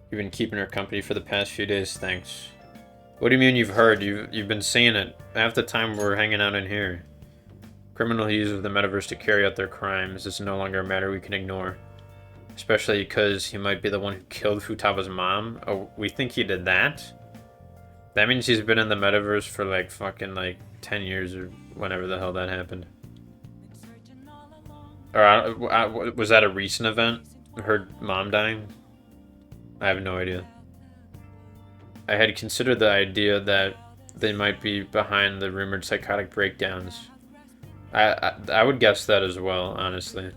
Speaker 1: You've been keeping her company for the past few days, thanks. What do you mean you've heard? You've been seeing it. Half the time we're hanging out in here. Criminal use of the metaverse to carry out their crimes is no longer a matter we can ignore. Especially because he might be the one who killed Futaba's mom. Oh, we think he did that? That means he's been in the metaverse for like fucking like 10 years or whenever the hell that happened. Or was that a recent event? Her mom dying? I have no idea. I had considered the idea that they might be behind the rumored psychotic breakdowns. I would guess that as well, honestly.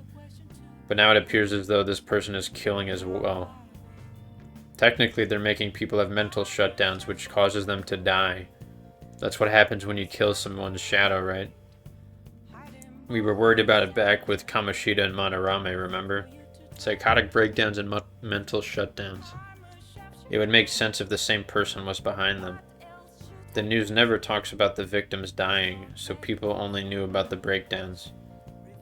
Speaker 1: But now it appears as though this person is killing as well. Technically, they're making people have mental shutdowns, which causes them to die. That's what happens when you kill someone's shadow, right? We were worried about it back with Kamoshida and Madarame, remember? Psychotic breakdowns and mental shutdowns. It would make sense if the same person was behind them. The news never talks about the victims dying, so people only knew about the breakdowns.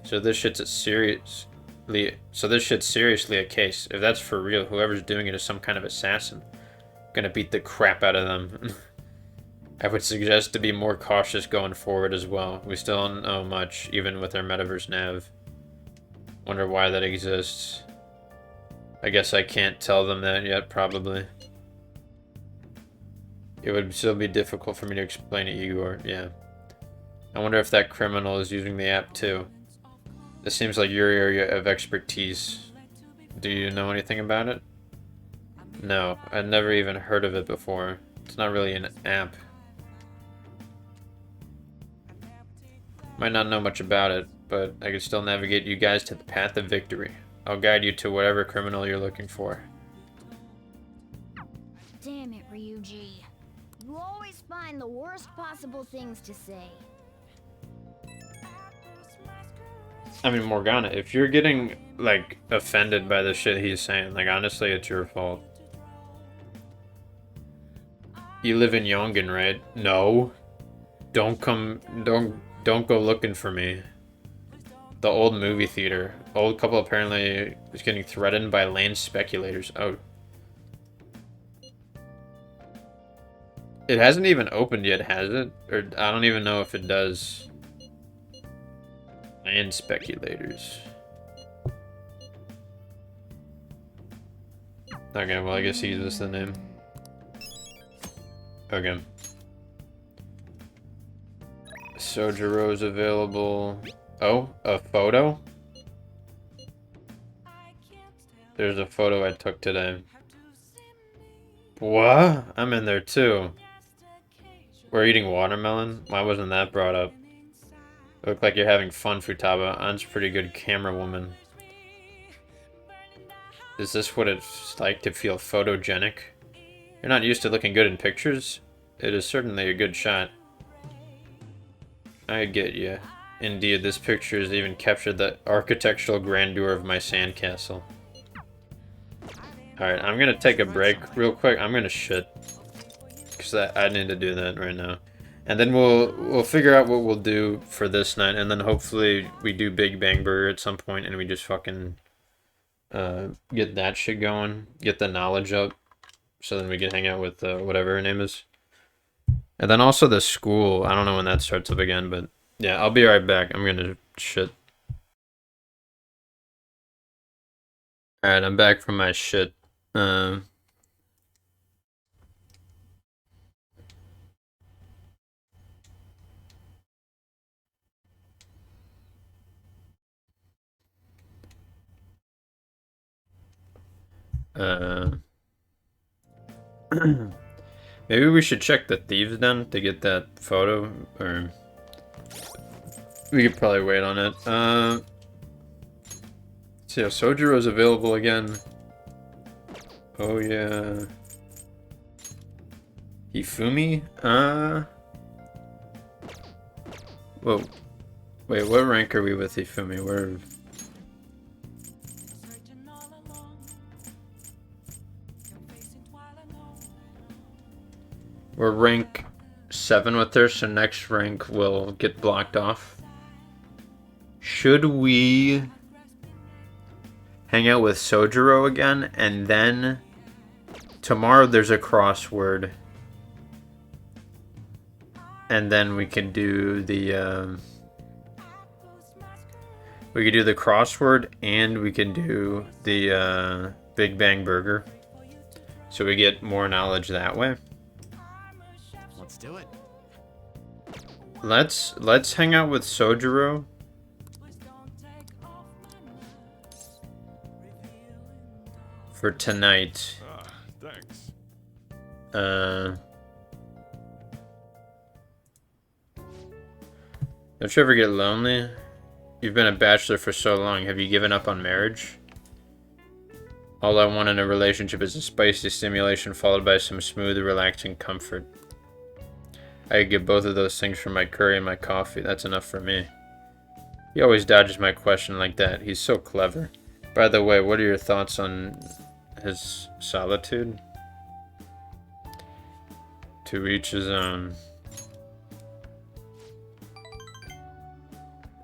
Speaker 1: So this shit's seriously a case. If that's for real, whoever's doing it is some kind of assassin. Gonna beat the crap out of them. I would suggest to be more cautious going forward as well. We still don't know much, even with our metaverse nav. Wonder why that exists. I guess I can't tell them that yet, probably. It would still be difficult for me to explain to you, or yeah. I wonder if that criminal is using the app too. This seems like your area of expertise. Do you know anything about it? No, I'd never even heard of it before. It's not really an app. Might not know much about it, but I can still navigate you guys to the path of victory. I'll guide you to whatever criminal you're looking for.
Speaker 12: Damn it, Ryuji. You always find the worst possible things to say.
Speaker 1: I mean, Morgana, if you're getting, like, offended by the shit he's saying, like, honestly, it's your fault. You live in Yongen, right? No. Don't go looking for me. The old movie theater. Old couple apparently is getting threatened by land speculators. Oh. It hasn't even opened yet, has it? Or I don't even know if it does. Land speculators. Okay, well I guess he's just the name. Okay. Sojiro's available. Oh, a photo? There's a photo I took today. What? I'm in there too. We're eating watermelon? Why wasn't that brought up? Look like you're having fun, Futaba. An's pretty good camera woman. Is this what it's like to feel photogenic? You're not used to looking good in pictures? It is certainly a good shot. I get you. Indeed, this picture has even captured the architectural grandeur of my sandcastle. Alright, I'm gonna take a break real quick. I'm gonna shit. Because I need to do that right now. And then we'll figure out what we'll do for this night. And then hopefully we do Big Bang Burger at some point and we just fucking get that shit going. Get the knowledge up. So then we can hang out with whatever her name is. And then also the school. I don't know when that starts up again, but yeah, I'll be right back. I'm gonna shit. Alright, I'm back from my shit. Maybe we should check the thieves den to get that photo, or we could probably wait on it. So yeah, Sojiro's available again. Oh yeah. Hifumi? Whoa. Wait, what rank are we with Hifumi? We're rank 7 with her, so next rank will get blocked off. Should we hang out with Sojiro again, and then tomorrow there's a crossword, and then we can do the crossword, and we can do the Big Bang Burger, so we get more knowledge that way.
Speaker 17: Let's do it.
Speaker 1: Let's hang out with Sojiro. For tonight.
Speaker 4: Thanks.
Speaker 1: Don't you ever get lonely? You've been a bachelor for so long. Have you given up on marriage? All I want in a relationship is a spicy stimulation followed by some smooth, relaxing comfort. I could get both of those things from my curry and my coffee. That's enough for me. He always dodges my question like that. He's so clever. By the way, what are your thoughts on his solitude? To each his own.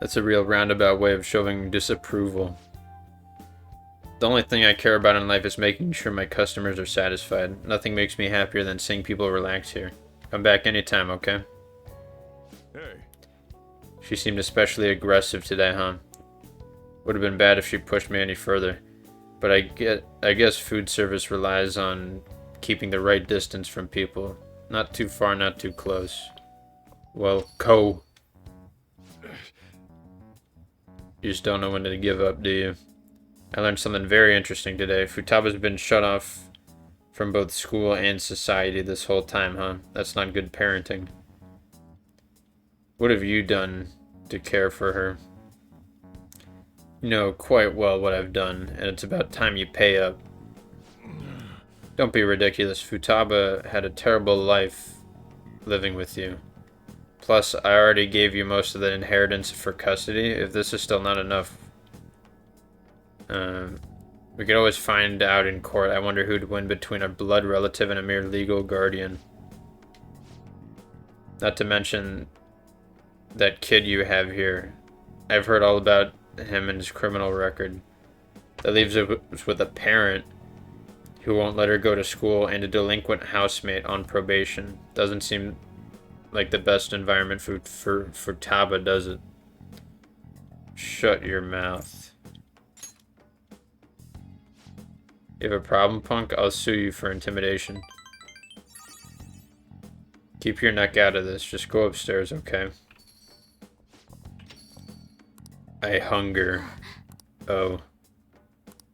Speaker 1: That's a real roundabout way of showing disapproval. The only thing I care about in life is making sure my customers are satisfied. Nothing makes me happier than seeing people relax here. Come back anytime, okay?
Speaker 4: Hey.
Speaker 1: She seemed especially aggressive today, huh? Would have been bad if she pushed me any further. But I guess food service relies on keeping the right distance from people. Not too far, not too close. Well, go. You just don't know when to give up, do you? I learned something very interesting today. Futaba's been shut off from both school and society this whole time, huh? That's not good parenting. What have you done to care for her? You know quite well what I've done, and it's about time you pay up. Don't be ridiculous. Futaba had a terrible life living with you. Plus, I already gave you most of the inheritance for custody. If this is still not enough, we could always find out in court. I wonder who'd win between a blood relative and a mere legal guardian. Not to mention that kid you have here. I've heard all about him and his criminal record. That leaves us with a parent who won't let her go to school and a delinquent housemate on probation. Doesn't seem like the best environment for Taba, does it? Shut your mouth. You have a problem, punk? I'll sue you for intimidation. Keep your neck out of this. Just go upstairs, okay? I hunger. Oh.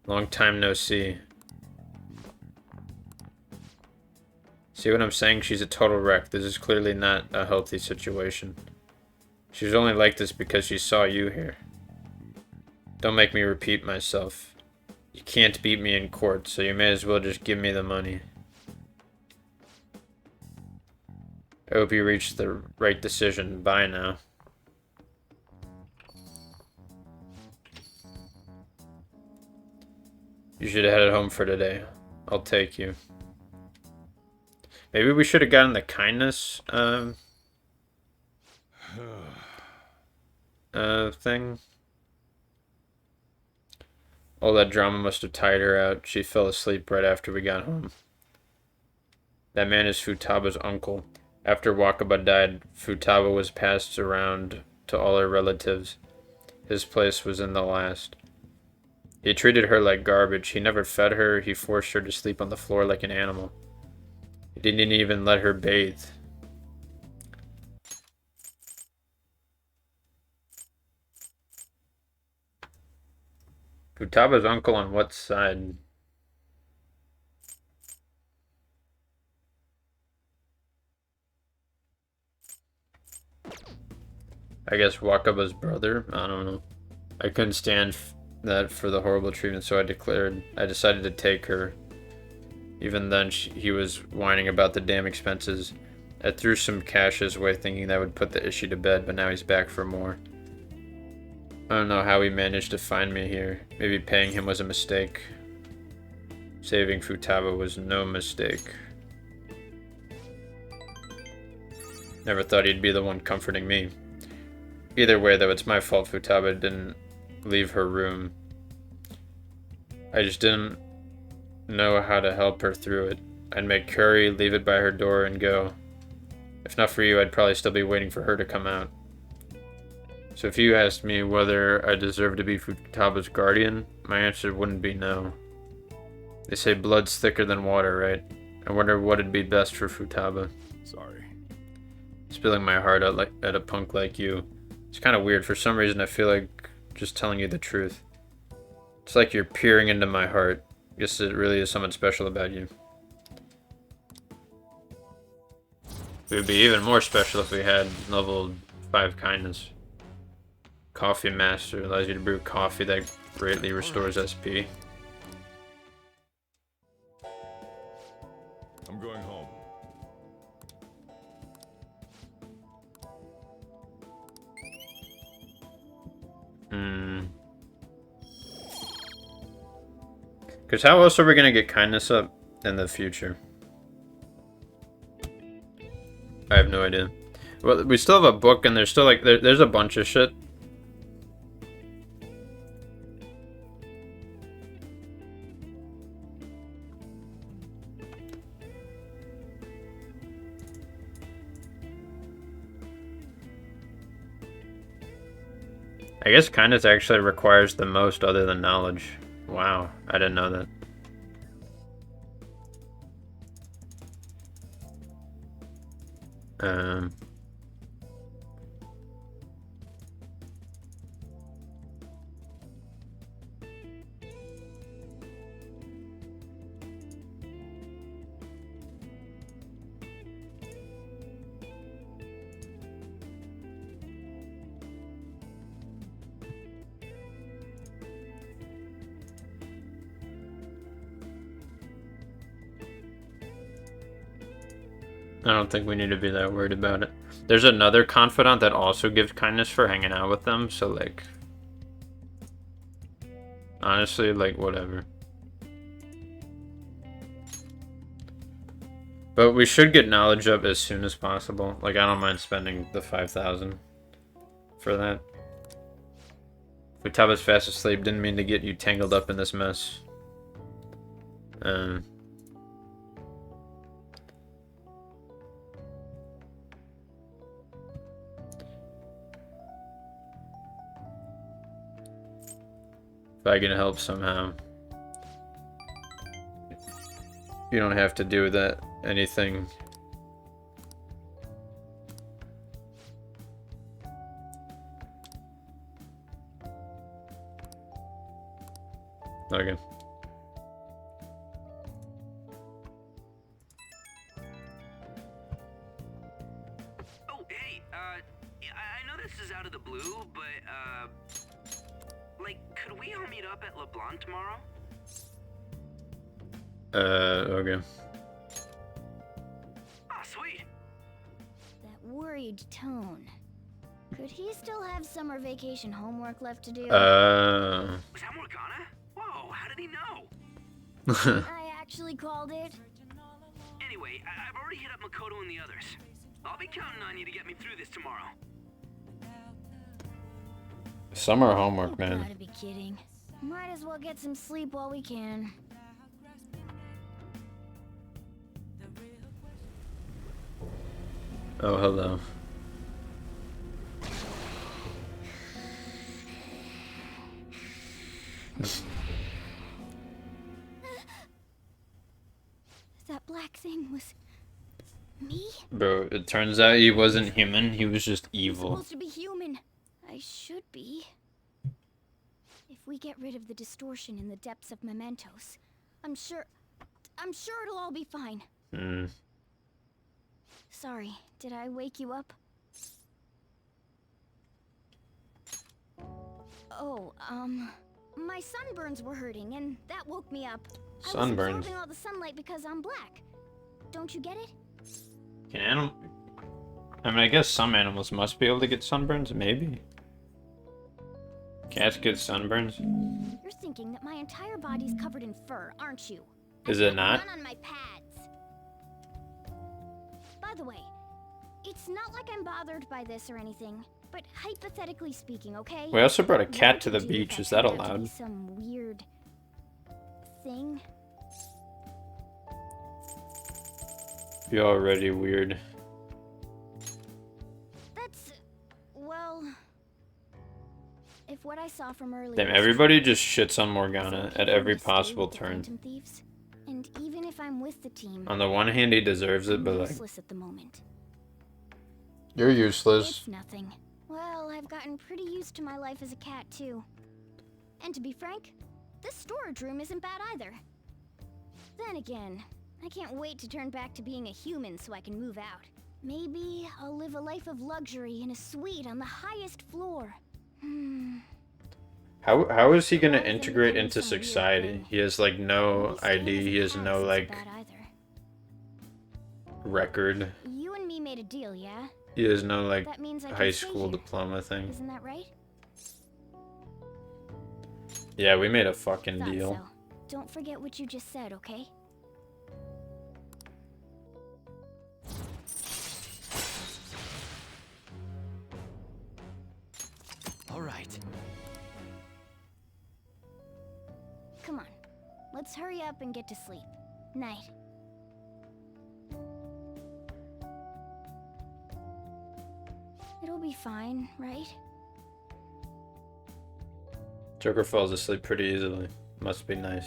Speaker 1: Long time no see. See what I'm saying? She's a total wreck. This is clearly not a healthy situation. She was only like this because she saw you here. Don't make me repeat myself. You can't beat me in court, so you may as well just give me the money. I hope you reached the right decision. Bye now. You should have headed home for today. I'll take you. Maybe we should have gotten the kindness thing. All that drama must have tired her out. She fell asleep right after we got home. That man is Futaba's uncle. After Wakaba died, Futaba was passed around to all her relatives. His place was in the last. He treated her like garbage. He never fed her. He forced her to sleep on the floor like an animal. He didn't even let her bathe. Futaba's uncle on what side? I guess Wakaba's brother? I don't know. I couldn't stand that for the horrible treatment, so I decided to take her. Even then, he was whining about the damn expenses. I threw some cash his way thinking that would put the issue to bed, but now he's back for more. I don't know how he managed to find me here. Maybe paying him was a mistake. Saving Futaba was no mistake. Never thought he'd be the one comforting me. Either way, though, it's my fault Futaba didn't leave her room. I just didn't know how to help her through it. I'd make curry, leave it by her door, and go. If not for you, I'd probably still be waiting for her to come out. So if you asked me whether I deserve to be Futaba's guardian, my answer wouldn't be no. They say blood's thicker than water, right? I wonder what'd be best for Futaba.
Speaker 4: Sorry.
Speaker 1: Spilling my heart out at a punk like you. It's kind of weird. For some reason, I feel like just telling you the truth. It's like you're peering into my heart. Guess it really is something special about you. It would be even more special if we had level 5 kindness. Coffee Master allows you to brew coffee that greatly restores SP.
Speaker 4: I'm going home.
Speaker 1: Because how else are we going to get kindness up in the future? I have no idea. Well, we still have a book and there's still like, there's a bunch of shit. I guess kindness actually requires the most other than knowledge. Wow, I didn't know that. Um, I don't think we need to be that worried about it. There's another confidant that also gives kindness for hanging out with them, so like, honestly, like, whatever. But we should get knowledge up as soon as possible. Like, I don't mind spending the 5,000 for that. If we tap us fast asleep, didn't mean to get you tangled up in this mess. If I can help somehow. You don't have to do that anything. Okay.
Speaker 15: Oh, hey, I know this is out of the blue, but, like, could we all meet up at LeBlanc tomorrow?
Speaker 1: Okay.
Speaker 15: Oh, sweet.
Speaker 12: That worried tone. Could he still have summer vacation homework left to do?
Speaker 15: Was that Morgana? Whoa, how did he know?
Speaker 12: I actually called it.
Speaker 15: Anyway, I've already hit up Makoto and the others. I'll be counting on you to get me through this tomorrow.
Speaker 1: Summer homework,
Speaker 12: You
Speaker 1: man.
Speaker 12: gotta be kidding. Might as well get some sleep while we can.
Speaker 1: Oh, hello.
Speaker 12: That black thing was me?
Speaker 1: Bro, it turns out he wasn't human, he was just
Speaker 12: I'm
Speaker 1: evil.
Speaker 12: supposed to be human. I should be. If we get rid of the distortion in the depths of mementos, I'm sure it'll all be fine. Sorry, did I wake you up? Oh, my sunburns were hurting, and that woke me up. I was
Speaker 1: Sunburns?
Speaker 12: absorbing all the sunlight because I'm black. Don't you get it?
Speaker 1: I mean, I guess some animals must be able to get sunburns, maybe. Cats get sunburns?
Speaker 12: You're thinking that my entire body's covered in fur, aren't you?
Speaker 1: Is it not?
Speaker 12: Run on my pads. By the way, it's not like I'm bothered by this or anything, but hypothetically speaking, okay?
Speaker 1: We also brought a
Speaker 12: What
Speaker 1: cat
Speaker 12: would
Speaker 1: to
Speaker 12: you
Speaker 1: the
Speaker 12: do if
Speaker 1: beach,
Speaker 12: I
Speaker 1: is that
Speaker 12: turned out to be
Speaker 1: allowed?
Speaker 12: Some weird thing.
Speaker 1: You're already weird.
Speaker 12: That's well, if what I saw from earlier.
Speaker 1: Damn,
Speaker 12: is
Speaker 1: everybody
Speaker 12: true,
Speaker 1: just shits on Morgana
Speaker 12: it's okay
Speaker 1: at
Speaker 12: for me
Speaker 1: every
Speaker 12: to stay
Speaker 1: possible
Speaker 12: with the
Speaker 1: turn.
Speaker 12: Phantom Thieves. And even if I'm with the team,
Speaker 1: On the one hand, he deserves it,
Speaker 12: I'm
Speaker 1: but like,
Speaker 12: useless at the moment.
Speaker 1: you're useless.
Speaker 12: It's nothing. Well, I've gotten pretty used to my life as a cat, too. And to be frank, this storage room isn't bad either. Then again, I can't wait to turn back to being a human so I can move out. Maybe I'll live a life of luxury in a suite on the highest floor.
Speaker 1: How is he gonna integrate into society? He has like no ID, he has no like
Speaker 12: Bad either.
Speaker 1: record.
Speaker 12: You and me made a deal, yeah?
Speaker 1: He has no like
Speaker 12: That means I can
Speaker 1: high
Speaker 12: stay
Speaker 1: school
Speaker 12: here.
Speaker 1: diploma thing.
Speaker 12: Isn't that right?
Speaker 1: Yeah, we made a fucking
Speaker 12: Thought
Speaker 1: deal.
Speaker 12: so. Don't forget what you just said, okay?
Speaker 17: All right.
Speaker 12: Come on. Let's hurry up and get to sleep. Night. It'll be fine, right?
Speaker 1: Joker falls asleep pretty easily. Must be nice.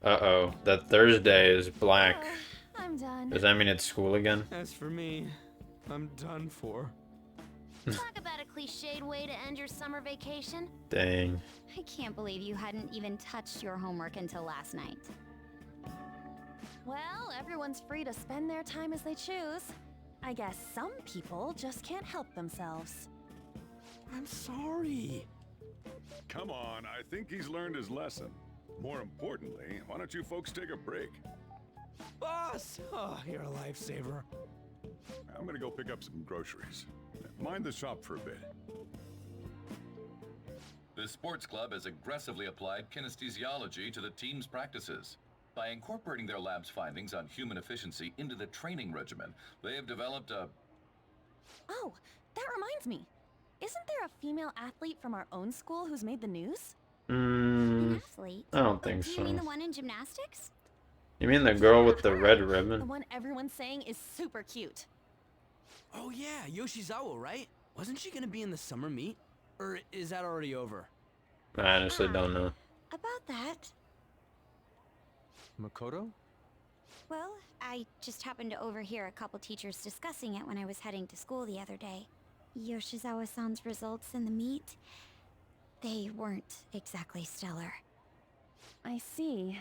Speaker 1: Uh-oh. That Thursday is black.
Speaker 11: I'm done.
Speaker 1: Does that mean it's school again?
Speaker 17: As for me, I'm done for.
Speaker 12: Talk about a cliched way to end your summer vacation.
Speaker 1: Dang.
Speaker 3: I can't believe you hadn't even touched your homework until last night.
Speaker 11: Well, everyone's free to spend their time as they choose. I guess some people just can't help themselves.
Speaker 17: I'm sorry.
Speaker 4: Come on, I think he's learned his lesson. More importantly, why don't you folks take a break?
Speaker 17: Boss! Oh, you're a lifesaver.
Speaker 4: I'm gonna go pick up some groceries. Mind the shop for a bit.
Speaker 20: The sports club has aggressively applied kinesthesiology to the team's practices. By incorporating their lab's findings on human efficiency into the training regimen, they have developed a...
Speaker 11: Oh, that reminds me. Isn't there a female athlete from our own school who's made the news?
Speaker 3: An athlete?
Speaker 1: I don't think
Speaker 3: Do you
Speaker 1: so.
Speaker 3: mean the one in gymnastics?
Speaker 1: You mean the girl with the red
Speaker 11: The
Speaker 1: ribbon?
Speaker 11: one everyone's saying is super cute.
Speaker 17: Oh yeah, Yoshizawa, right? Wasn't she gonna be in the summer meet? Or is that already over?
Speaker 1: I honestly don't know.
Speaker 3: About that.
Speaker 7: Makoto?
Speaker 3: Well, I just happened to overhear a couple teachers discussing it when I was heading to school the other day. Yoshizawa-san's results in the meet, they weren't exactly stellar.
Speaker 11: I see.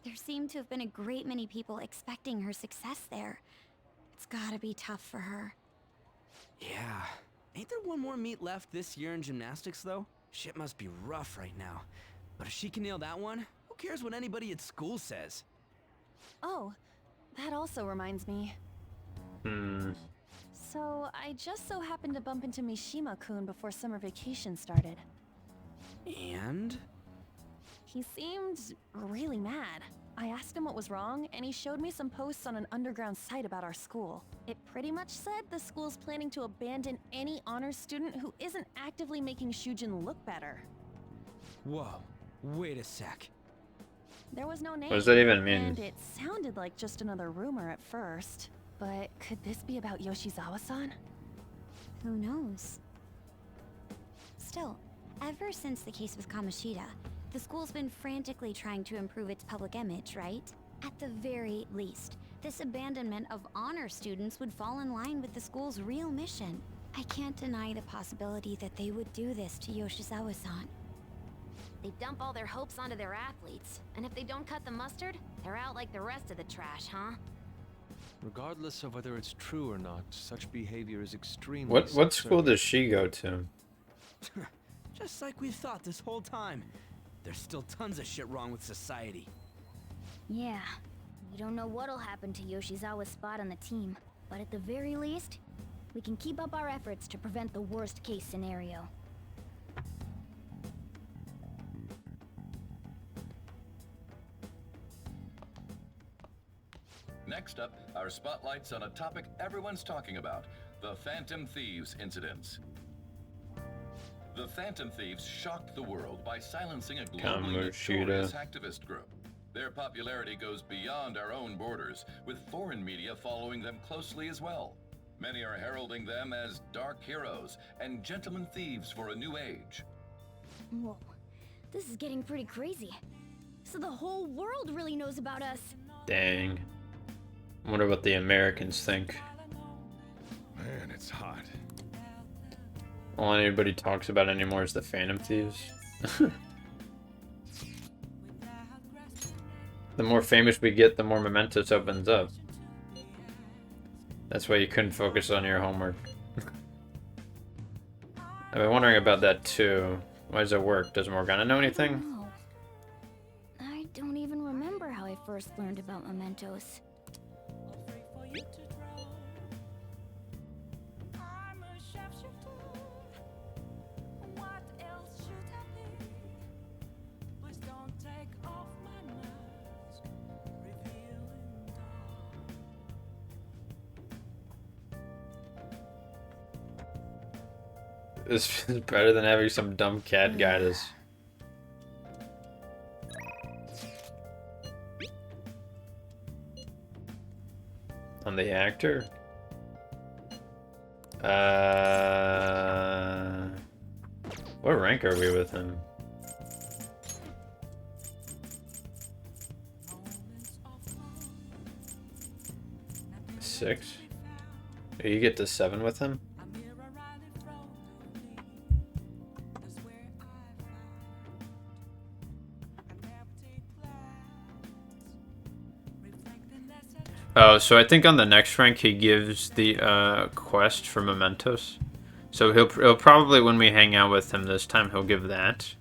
Speaker 3: There seemed to have been a great many people expecting her success there. It's gotta be tough for her.
Speaker 17: Yeah. Ain't there one more meet left this year in gymnastics, though? Shit must be rough right now. But if she can nail that one, who cares what anybody at school says?
Speaker 11: Oh, that also reminds me. So, I just so happened to bump into Mishima-kun before summer vacation started.
Speaker 17: And?
Speaker 11: He seemed really mad. I asked him what was wrong, and he showed me some posts on an underground site about our school. It pretty much said the school's planning to abandon any honors student who isn't actively making Shujin look better.
Speaker 17: Whoa, wait a sec.
Speaker 11: There was no name.
Speaker 1: What does that even mean?
Speaker 11: And it sounded like just another rumor at first. But could this be about Yoshizawa-san?
Speaker 3: Who knows? Still, ever since the case with Kamoshida, the school's been frantically trying to improve its public image, right? At the very least, this abandonment of honor students would fall in line with the school's real mission. I can't deny the possibility that they would do this to Yoshizawa-san.
Speaker 12: They dump all their hopes onto their athletes, and if they don't cut the mustard, they're out like the rest of the trash, huh?
Speaker 7: Regardless of whether it's true or not, such behavior is extremely
Speaker 1: What school
Speaker 7: self-serving.
Speaker 1: does she go to?
Speaker 17: Just like we thought this whole time. There's still tons of shit wrong with society.
Speaker 12: Yeah. We don't know what'll happen to Yoshizawa's spot on the team, but at the very least, we can keep up our efforts to prevent the worst case scenario.
Speaker 20: Next up, our spotlights on a topic everyone's talking about, the Phantom Thieves incidents. The Phantom Thieves shocked the world by silencing a globally
Speaker 1: Kamoshida.
Speaker 20: notorious activist group. Their popularity goes beyond our own borders, with foreign media following them closely as well. Many are heralding them as dark heroes and gentlemen thieves for a new age.
Speaker 12: Whoa. This is getting pretty crazy. So the whole world really knows about us.
Speaker 1: Dang. I wonder what the Americans think.
Speaker 4: Man, it's hot.
Speaker 1: All anybody talks about anymore is the Phantom Thieves. The more famous we get, the more Mementos opens up. That's why you couldn't focus on your homework. I've been wondering about that too. Why does it work? Does Morgana know anything?
Speaker 12: Oh. I don't even remember how I first learned about mementos.
Speaker 1: This is better than having some dumb cat guide us. On the actor? What rank are we with him? 6? You get to 7 with him? Oh, so I think on the next rank he gives the quest for mementos. So he'll probably, when we hang out with him this time, he'll give that.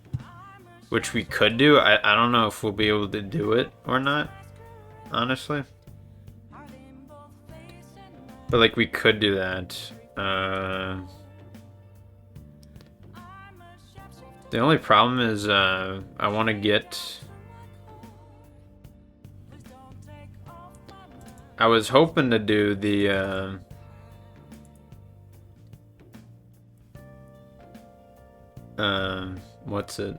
Speaker 1: Which we could do. I don't know if we'll be able to do it or not, honestly. But like we could do that. The only problem is I want to get... I was hoping to do the what's it?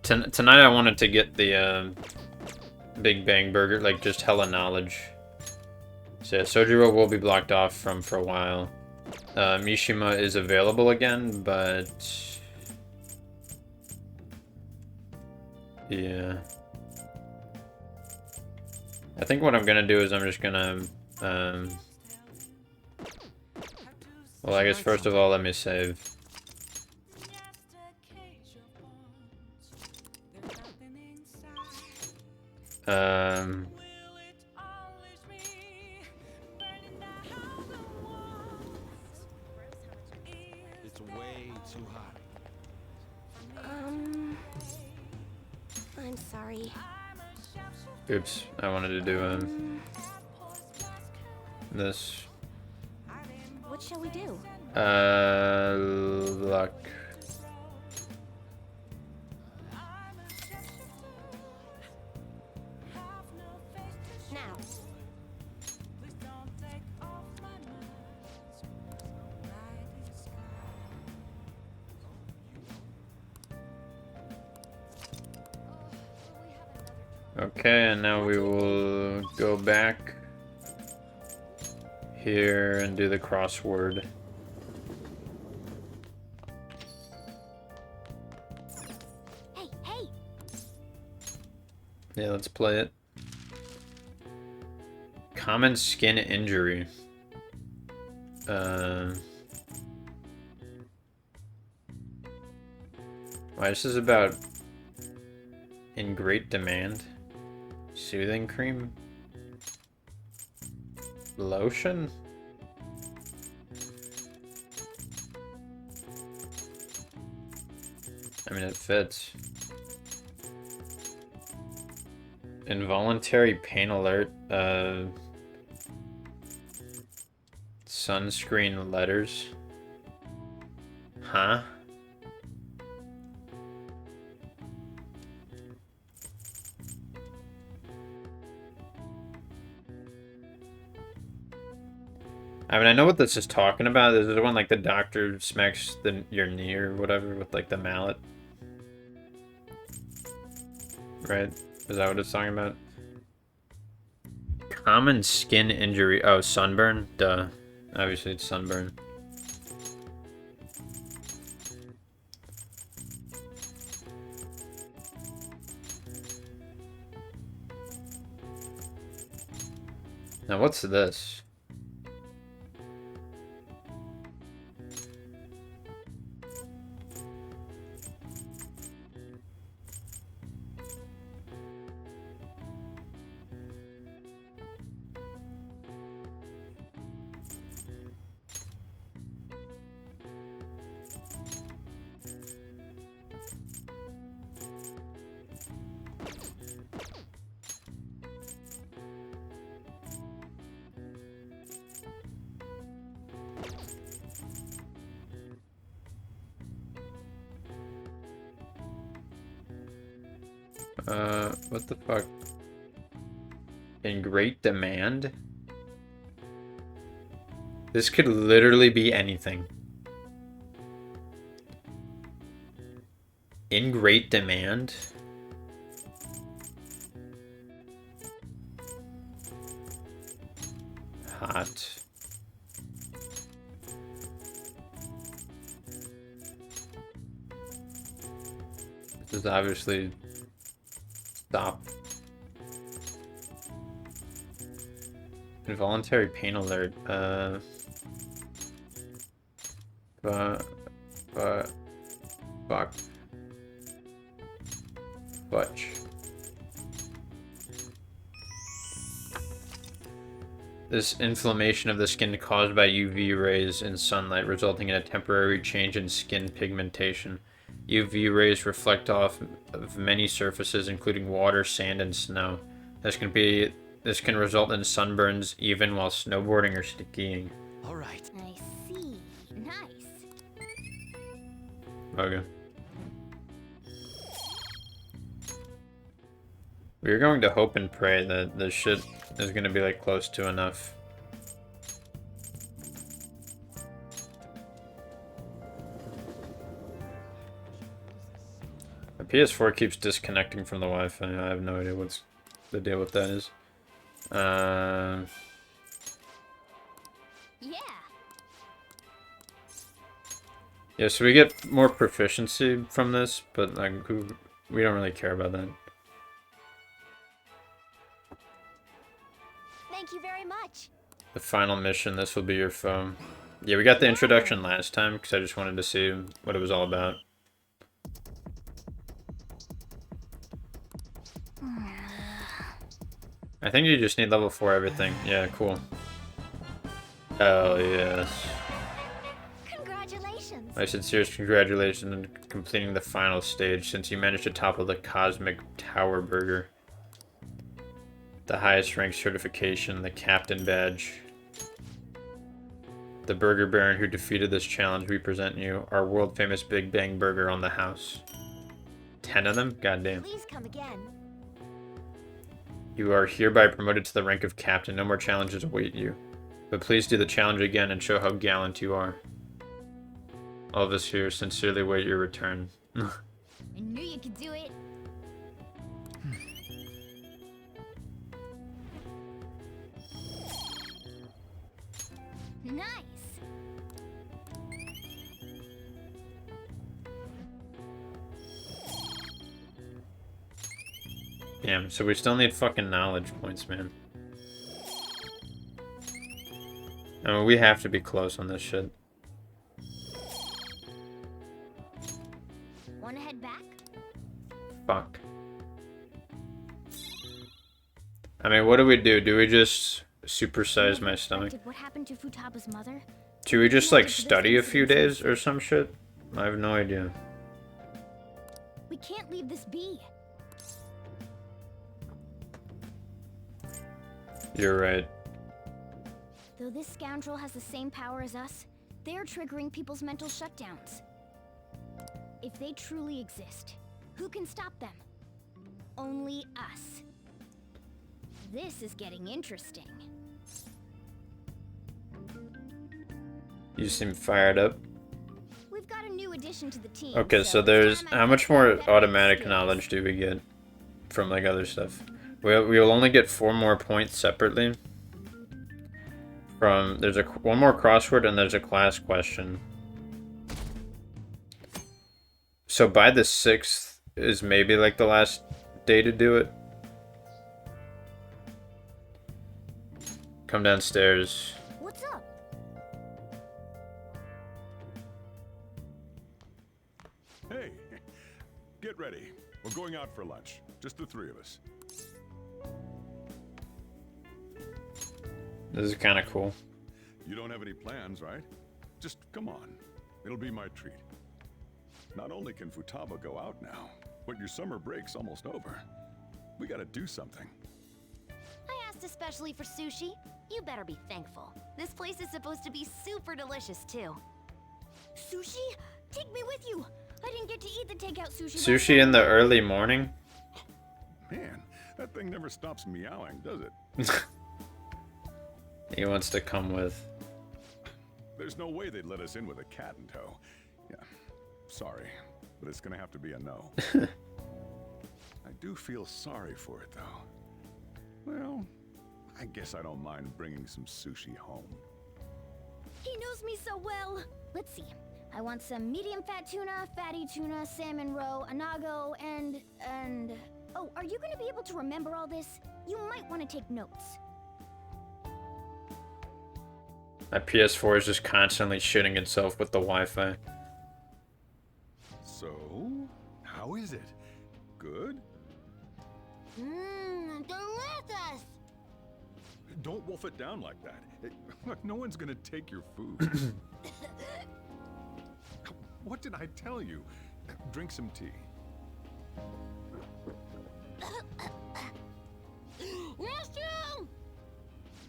Speaker 1: Tonight I wanted to get the Big Bang Burger, like just hella knowledge. So yeah, Sojiro will be blocked off from for a while. Mishima is available again, but yeah. I think what I'm gonna do is I'm just gonna well, I guess first of all let me save.
Speaker 17: It's way too hot.
Speaker 12: I'm sorry.
Speaker 1: Oops, I wanted to do this.
Speaker 11: What shall we do?
Speaker 1: Luck.
Speaker 12: Now.
Speaker 1: Okay, and now we will go back here and do the crossword.
Speaker 12: Hey, hey!
Speaker 1: Yeah, let's play it. Common skin injury. Why, this is about in great demand. Soothing cream? Lotion? I mean, it fits. Involuntary pain alert. Sunscreen letters. Huh? I mean, I know what this is talking about. This is the one like the doctor smacks your knee or whatever with like the mallet. Right? Is that what it's talking about? Common skin injury. Oh, sunburn? Duh. Obviously it's sunburn. Now what's this? What the fuck? In great demand? This could literally be anything. In great demand? Hot. This is obviously... Stop. Involuntary pain alert. Fuck. Butch. This inflammation of the skin caused by UV rays in sunlight, resulting in a temporary change in skin pigmentation. UV rays reflect off of many surfaces, including water, sand, and snow. This can result in sunburns even while snowboarding or skiing.
Speaker 17: All right.
Speaker 12: I see. Nice.
Speaker 1: Okay. We're going to hope and pray that this shit is going to be like close to enough. My PS4 keeps disconnecting from the Wi-Fi. I have no idea what's the deal with that is.
Speaker 12: Yeah.
Speaker 1: Yeah, so we get more proficiency from this, but like we don't really care about that.
Speaker 12: Thank you very much.
Speaker 1: The final mission, this will be your foe. Yeah, we got the introduction last time because I just wanted to see what it was all about. I think you just need level 4 everything. Yeah, cool. Hell yes.
Speaker 12: Congratulations.
Speaker 1: My sincerest congratulations on completing the final stage, since you managed to topple the Cosmic Tower Burger. The highest rank certification, the Captain Badge. The Burger Baron who defeated this challenge, we present you our world famous Big Bang Burger on the house. 10 of them? Goddamn.
Speaker 12: Please come again.
Speaker 1: You are hereby promoted to the rank of Captain. No more challenges await you. But please do the challenge again and show how gallant you are. All of us here sincerely wait your return.
Speaker 12: I knew you could do it. Nice.
Speaker 1: Damn, so we still need fucking knowledge points, man. I mean, we have to be close on this shit.
Speaker 12: Wanna head back?
Speaker 1: Fuck. I mean, what do we do? Do we just supersize my stomach?
Speaker 12: What happened to Futaba's mother?
Speaker 1: Do we just, like, study a few days or some shit? I have no idea.
Speaker 12: We can't leave this be.
Speaker 1: You're right.
Speaker 12: Though this scoundrel has the same power as us, they're triggering people's mental shutdowns. If they truly exist, who can stop them? Only us. This is getting interesting.
Speaker 1: You seem fired up.
Speaker 12: We've got a new addition to the team.
Speaker 1: Okay, so there's... How much more automatic knowledge do we get from, like, other stuff? We'll only get 4 more points separately. From... There's one more crossword and there's a class question. So by the 6th is maybe, like, the last day to do it. Come downstairs.
Speaker 12: What's up?
Speaker 4: Hey, get ready. We're going out for lunch. Just the 3 of us.
Speaker 1: This is kind of cool.
Speaker 4: You don't have any plans, right? Just come on. It'll be my treat. Not only can Futaba go out now, but your summer break's almost over. We gotta do something.
Speaker 5: I asked especially for sushi. You better be thankful. This place is supposed to be super delicious, too.
Speaker 12: Sushi? Take me with you. I didn't get to eat the takeout sushi.
Speaker 1: Sushi in the early morning?
Speaker 4: Man, that thing never stops meowing, does it?
Speaker 1: He wants to come with.
Speaker 4: There's no way they'd let us in with a cat in tow. Yeah, sorry, but it's gonna have to be a no. I do feel sorry for it, though. Well, I guess I don't mind bringing some sushi home.
Speaker 12: He knows me so well. Let's see. I want some medium fat tuna, fatty tuna, salmon roe, anago, and... Oh, are you gonna be able to remember all this? You might want to take notes.
Speaker 1: My PS4 is just constantly shitting itself with the Wi-Fi.
Speaker 4: So, how is it? Good?
Speaker 12: Mmm, delicious!
Speaker 4: Don't wolf it down like that. No one's gonna take your food. What did I tell you? Drink some tea.
Speaker 12: Restroom!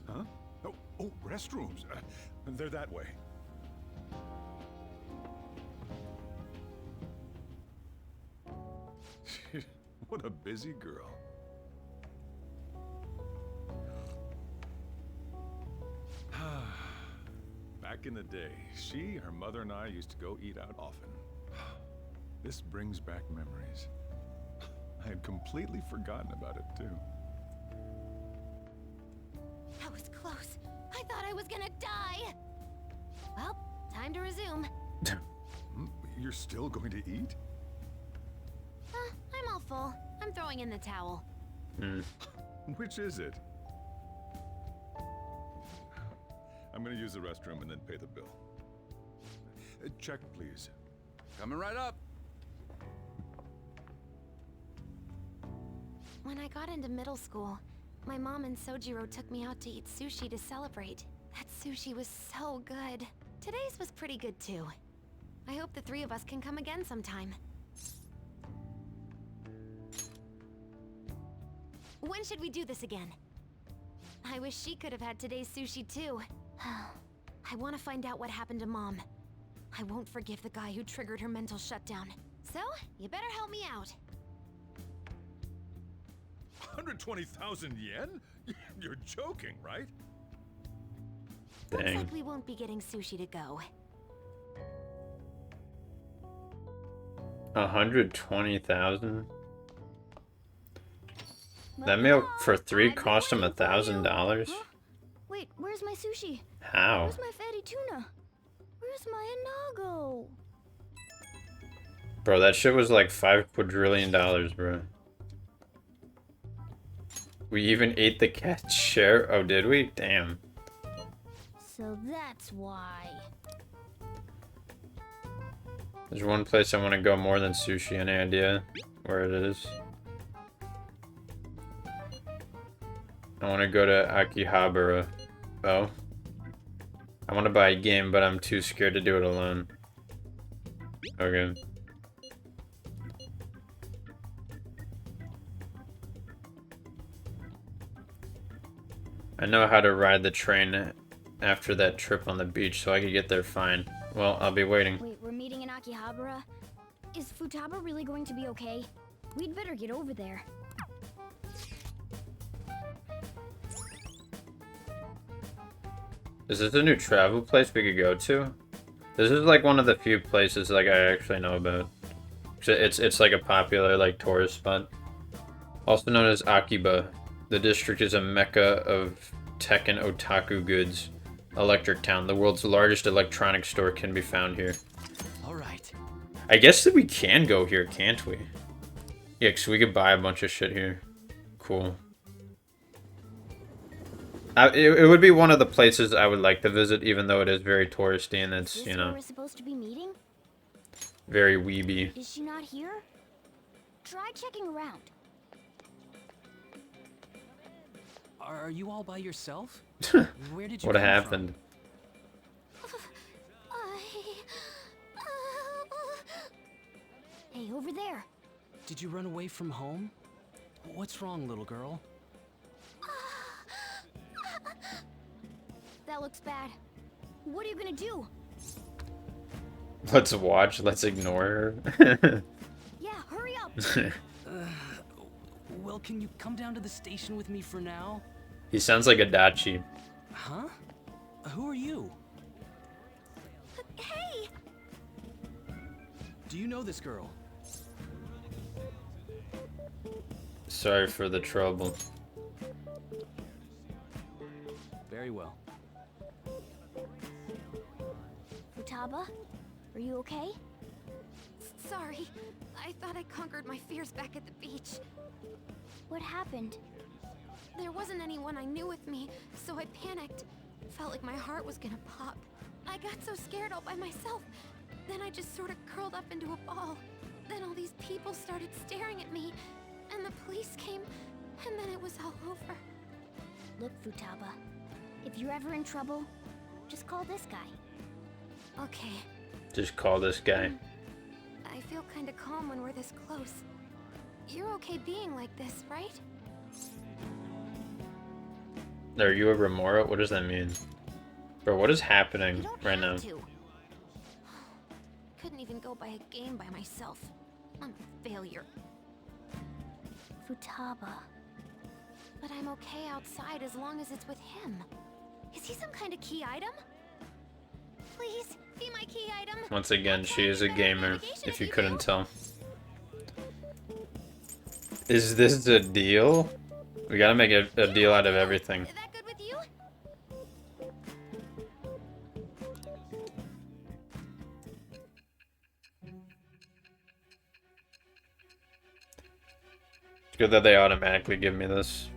Speaker 4: Huh? Oh, restrooms. They're that way. What a busy girl. Back in the day, she, her mother, and I used to go eat out often. This brings back memories. I had completely forgotten about it, too.
Speaker 5: That was close. I thought I was gonna die. Well, time to resume.
Speaker 4: You're still going to eat?
Speaker 5: I'm all full. I'm throwing in the towel.
Speaker 4: Which is it? I'm gonna use the restroom and then pay the bill. Check, please.
Speaker 17: Coming right up.
Speaker 5: When I got into middle school, my mom and Sojiro took me out to eat sushi to celebrate. That sushi was so good. Today's was pretty good too. I hope the three of us can come again sometime. When should we do this again? I wish she could have had today's sushi too. I want to find out what happened to Mom. I won't forgive the guy who triggered her mental shutdown. So, you better help me out.
Speaker 4: 120,000 yen? You're joking, right?
Speaker 5: Looks
Speaker 1: Dang.
Speaker 5: like we won't be getting sushi to go.
Speaker 1: 120,000. That meal for 3 cost him $1,000.
Speaker 12: Wait, where's my sushi?
Speaker 1: How?
Speaker 12: Where's my fatty tuna? Where's my inago?
Speaker 1: Bro, that shit was like $5 quadrillion, bro. We even ate the cat's share. Oh, did we? Damn.
Speaker 12: So that's why.
Speaker 1: There's one place I want to go more than sushi. Any idea where it is? I want to go to Akihabara. Oh. I want to buy a game, but I'm too scared to do it alone. Okay. I know how to ride the train after that trip on the beach, so I could get there fine. Well, I'll be waiting.
Speaker 12: Wait, we're meeting in Akihabara? Is Futaba really going to be okay? We'd better get over there.
Speaker 1: Is this a new travel place we could go to? This is like one of the few places like I actually know about. It's like a popular like tourist spot. Also known as Akiba. The district is a mecca of tech and otaku goods. Electric Town, the world's largest electronics store, can be found here.
Speaker 15: All right.
Speaker 1: I guess that we can go here, can't we? Yeah, because we could buy a bunch of shit here. Cool. It would be one of the places I would like to visit, even though it is very touristy and it's, you know,
Speaker 12: We're supposed to be meeting?
Speaker 1: very weeby.
Speaker 12: Is she not here? Try checking around.
Speaker 15: Are you all by yourself? Where did you
Speaker 1: What
Speaker 15: come
Speaker 1: happened?
Speaker 12: Hey, over there.
Speaker 15: Did you run away from home? What's wrong, little girl?
Speaker 12: That looks bad. What are you gonna do?
Speaker 1: Let's watch, let's ignore her.
Speaker 12: Yeah, hurry up.
Speaker 15: Well, can you come down to the station with me for now?
Speaker 1: He sounds like a Dachi.
Speaker 15: Huh? Who are you?
Speaker 12: Hey!
Speaker 15: Do you know this girl?
Speaker 1: Sorry for the trouble.
Speaker 15: Very well.
Speaker 12: Futaba, are you okay?
Speaker 5: Sorry. I thought I conquered my fears back at the beach.
Speaker 12: What happened?
Speaker 5: There wasn't anyone I knew with me, so I panicked. Felt felt like my heart was gonna pop. I got so scared all by myself. Then I just sort of curled up into a ball. Then all these people started staring at me, and the police came, and then it was all over.
Speaker 12: Look, Futaba, if you're ever in trouble, just call this guy.
Speaker 5: Okay.
Speaker 1: Just call this guy.
Speaker 5: I feel kinda calm when we're this close. You're okay being like this, right?
Speaker 1: Are you a Remora? What does that mean? Bro, what is happening right now?
Speaker 5: Couldn't even go by a game by myself. I'm a failure.
Speaker 12: Futaba.
Speaker 5: But I'm okay outside as long as it's with him. Is he some kind of key item? Please, be my key item.
Speaker 1: Once again, she is a gamer, if you couldn't tell. Is this a deal? We gotta make a deal out of everything.
Speaker 5: Is that good with you?
Speaker 1: It's good that they automatically give me this.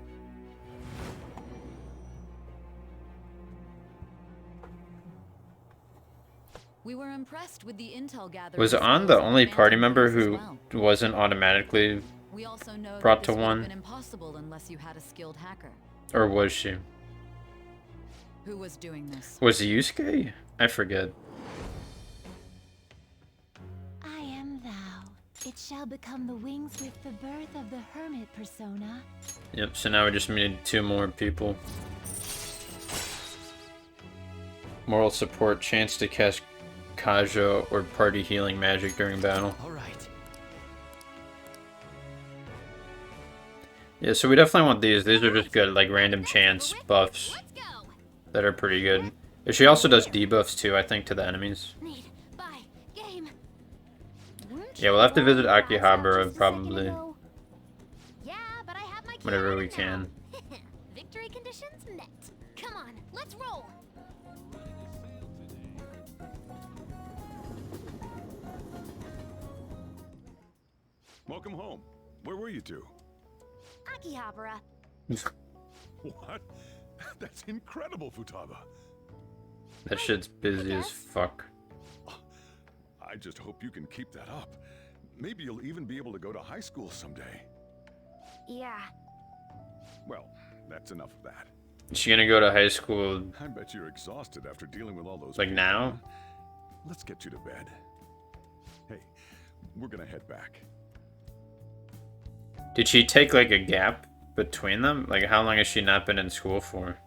Speaker 10: We were impressed with the intel gathered.
Speaker 1: Was An the only party member who wasn't automatically
Speaker 10: We also know
Speaker 1: brought
Speaker 10: that
Speaker 1: to
Speaker 10: this would have
Speaker 1: one?
Speaker 10: been impossible unless you had a skilled hacker.
Speaker 1: Or was she?
Speaker 10: Who was doing this?
Speaker 1: Was it Yusuke? I forget.
Speaker 9: I am thou. It shall become the wings with the birth of the Hermit persona.
Speaker 1: Yep, so now we just need 2 more people. Moral support, chance to cast Kajo or party healing magic during battle.
Speaker 17: All right.
Speaker 1: Yeah, so we definitely want these. These are just good, like random chance buffs that are pretty good. She also does debuffs too, I think, to the enemies. Yeah, we'll have to visit Akihabara probably. Whenever we can.
Speaker 12: Victory conditions met. Come on, let's roll.
Speaker 4: Welcome home. Where were you two?
Speaker 12: Akihabara.
Speaker 4: What? That's incredible, Futaba.
Speaker 1: That shit's busy as fuck.
Speaker 4: I just hope you can keep that up. Maybe you'll even be able to go to high school someday.
Speaker 12: Yeah.
Speaker 4: Well, that's enough of that.
Speaker 1: Is she gonna go to high school?
Speaker 4: I bet you're exhausted after dealing with all those
Speaker 1: like
Speaker 4: people.
Speaker 1: now?
Speaker 4: Let's get you to bed. Hey, we're gonna head back.
Speaker 1: Did she take like a gap between them? Like how long has she not been in school for?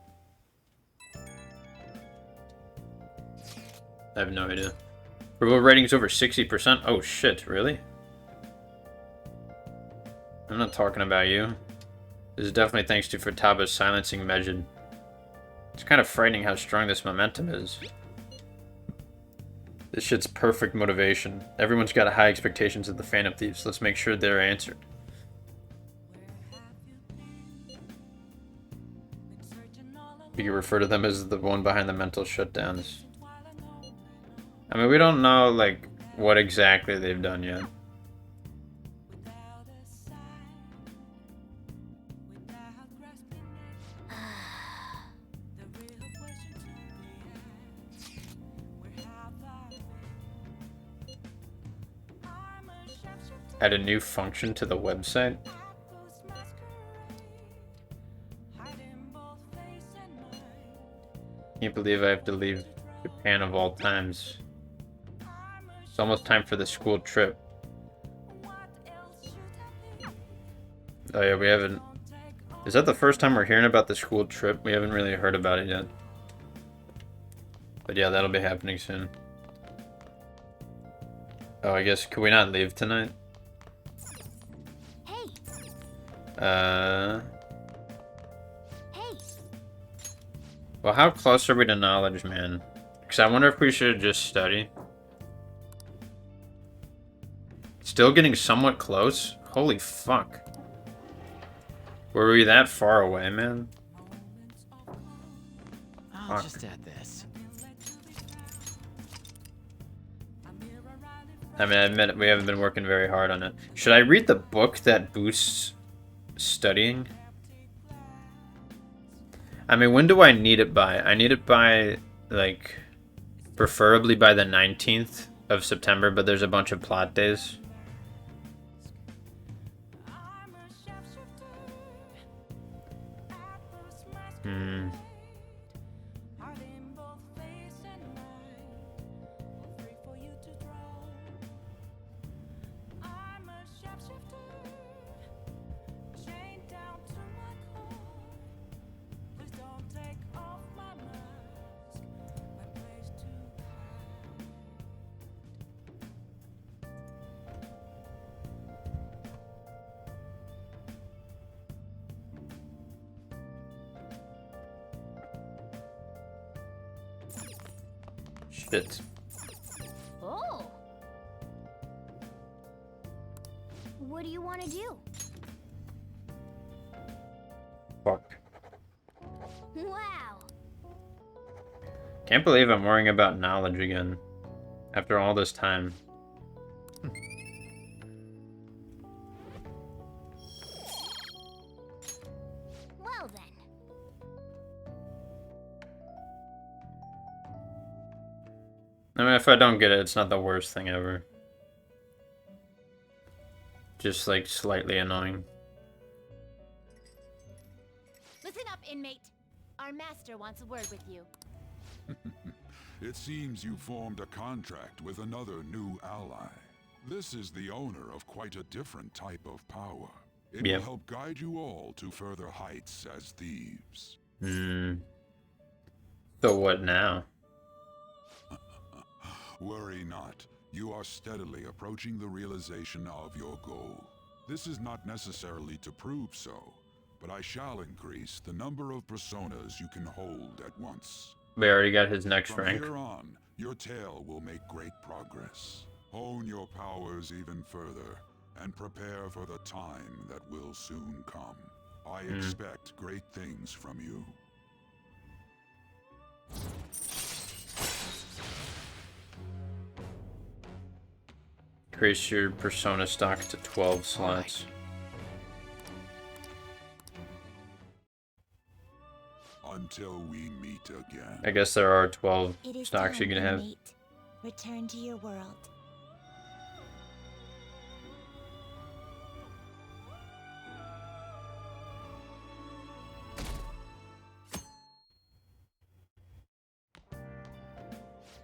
Speaker 1: I have no idea. Approval rating's over 60%? Oh shit, really? I'm not talking about you. This is definitely thanks to Futaba's silencing method. It's kind of frightening how strong this momentum is. This shit's perfect motivation. Everyone's got high expectations of the Phantom Thieves. Let's make sure they're answered. You can refer to them as the one behind the mental shutdowns. I mean, we don't know, like, what exactly they've done yet. Add a new function to the website. Can't believe I have to leave Japan of all times. It's almost time for the school trip. Oh yeah, we haven't... Is that the first time we're hearing about the school trip? We haven't really heard about it yet. But yeah, that'll be happening soon. Oh, I guess, could we not leave tonight? Hey. Well, how close are we to knowledge, man? Because I wonder if we should just study. Still getting somewhat close? Holy fuck. Were we that far away, man?
Speaker 17: I'll just add this.
Speaker 1: I mean, I admit we haven't been working very hard on it. Should I read the book that boosts studying? I mean, when do I need it by? I need it by, like, preferably by the 19th of September, but there's a bunch of plot days. Hmm. Shit.
Speaker 12: Oh. What do you want to do?
Speaker 1: Fuck.
Speaker 12: Wow.
Speaker 1: Can't believe I'm worrying about knowledge again. After all this time.
Speaker 12: Well then.
Speaker 1: I mean, if I don't get it, it's not the worst thing ever. Just, like, slightly annoying.
Speaker 21: Listen up, inmate. Our master wants a word with you.
Speaker 4: It seems you formed a contract with another new ally. This is the owner of quite a different type of power. It will help guide you all to further heights as thieves.
Speaker 1: Hmm. So what now?
Speaker 4: Worry not. You are steadily approaching the realization of your goal. This is not necessarily to prove so, but I shall increase the number of personas you can hold at once.
Speaker 1: We already got his next rank.
Speaker 4: From here on, your tale will make great progress. Hone your powers even further, and prepare for the time that will soon come. I expect great things from you.
Speaker 1: Increase your persona stock to 12 slots.
Speaker 4: Until we meet again.
Speaker 1: I guess there are 12 stocks you can have.
Speaker 21: Return to your world.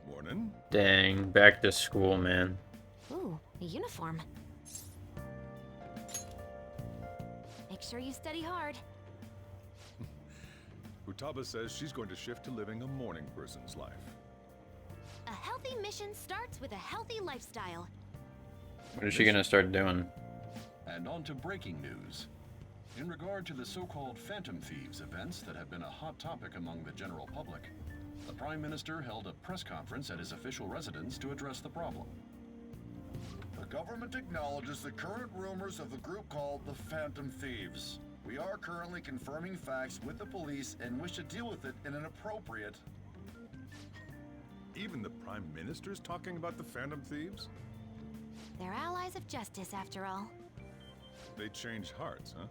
Speaker 4: Morning.
Speaker 1: Dang, back to school, man.
Speaker 5: Ooh, a uniform. Make sure you study hard.
Speaker 4: Futaba says she's going to shift to living a morning person's life.
Speaker 5: A healthy mission starts with a healthy lifestyle.
Speaker 1: What is she gonna start doing?
Speaker 22: And on to breaking news. In regard to the so-called Phantom Thieves events that have been a hot topic among the general public, the Prime Minister held a press conference at his official residence to address the problem.
Speaker 23: The government acknowledges the current rumors of the group called the Phantom Thieves. We are currently confirming facts with the police and wish to deal with it in an appropriate...
Speaker 4: Even the Prime Minister's talking about the Phantom Thieves?
Speaker 5: They're allies of justice, after all.
Speaker 4: They change hearts, huh?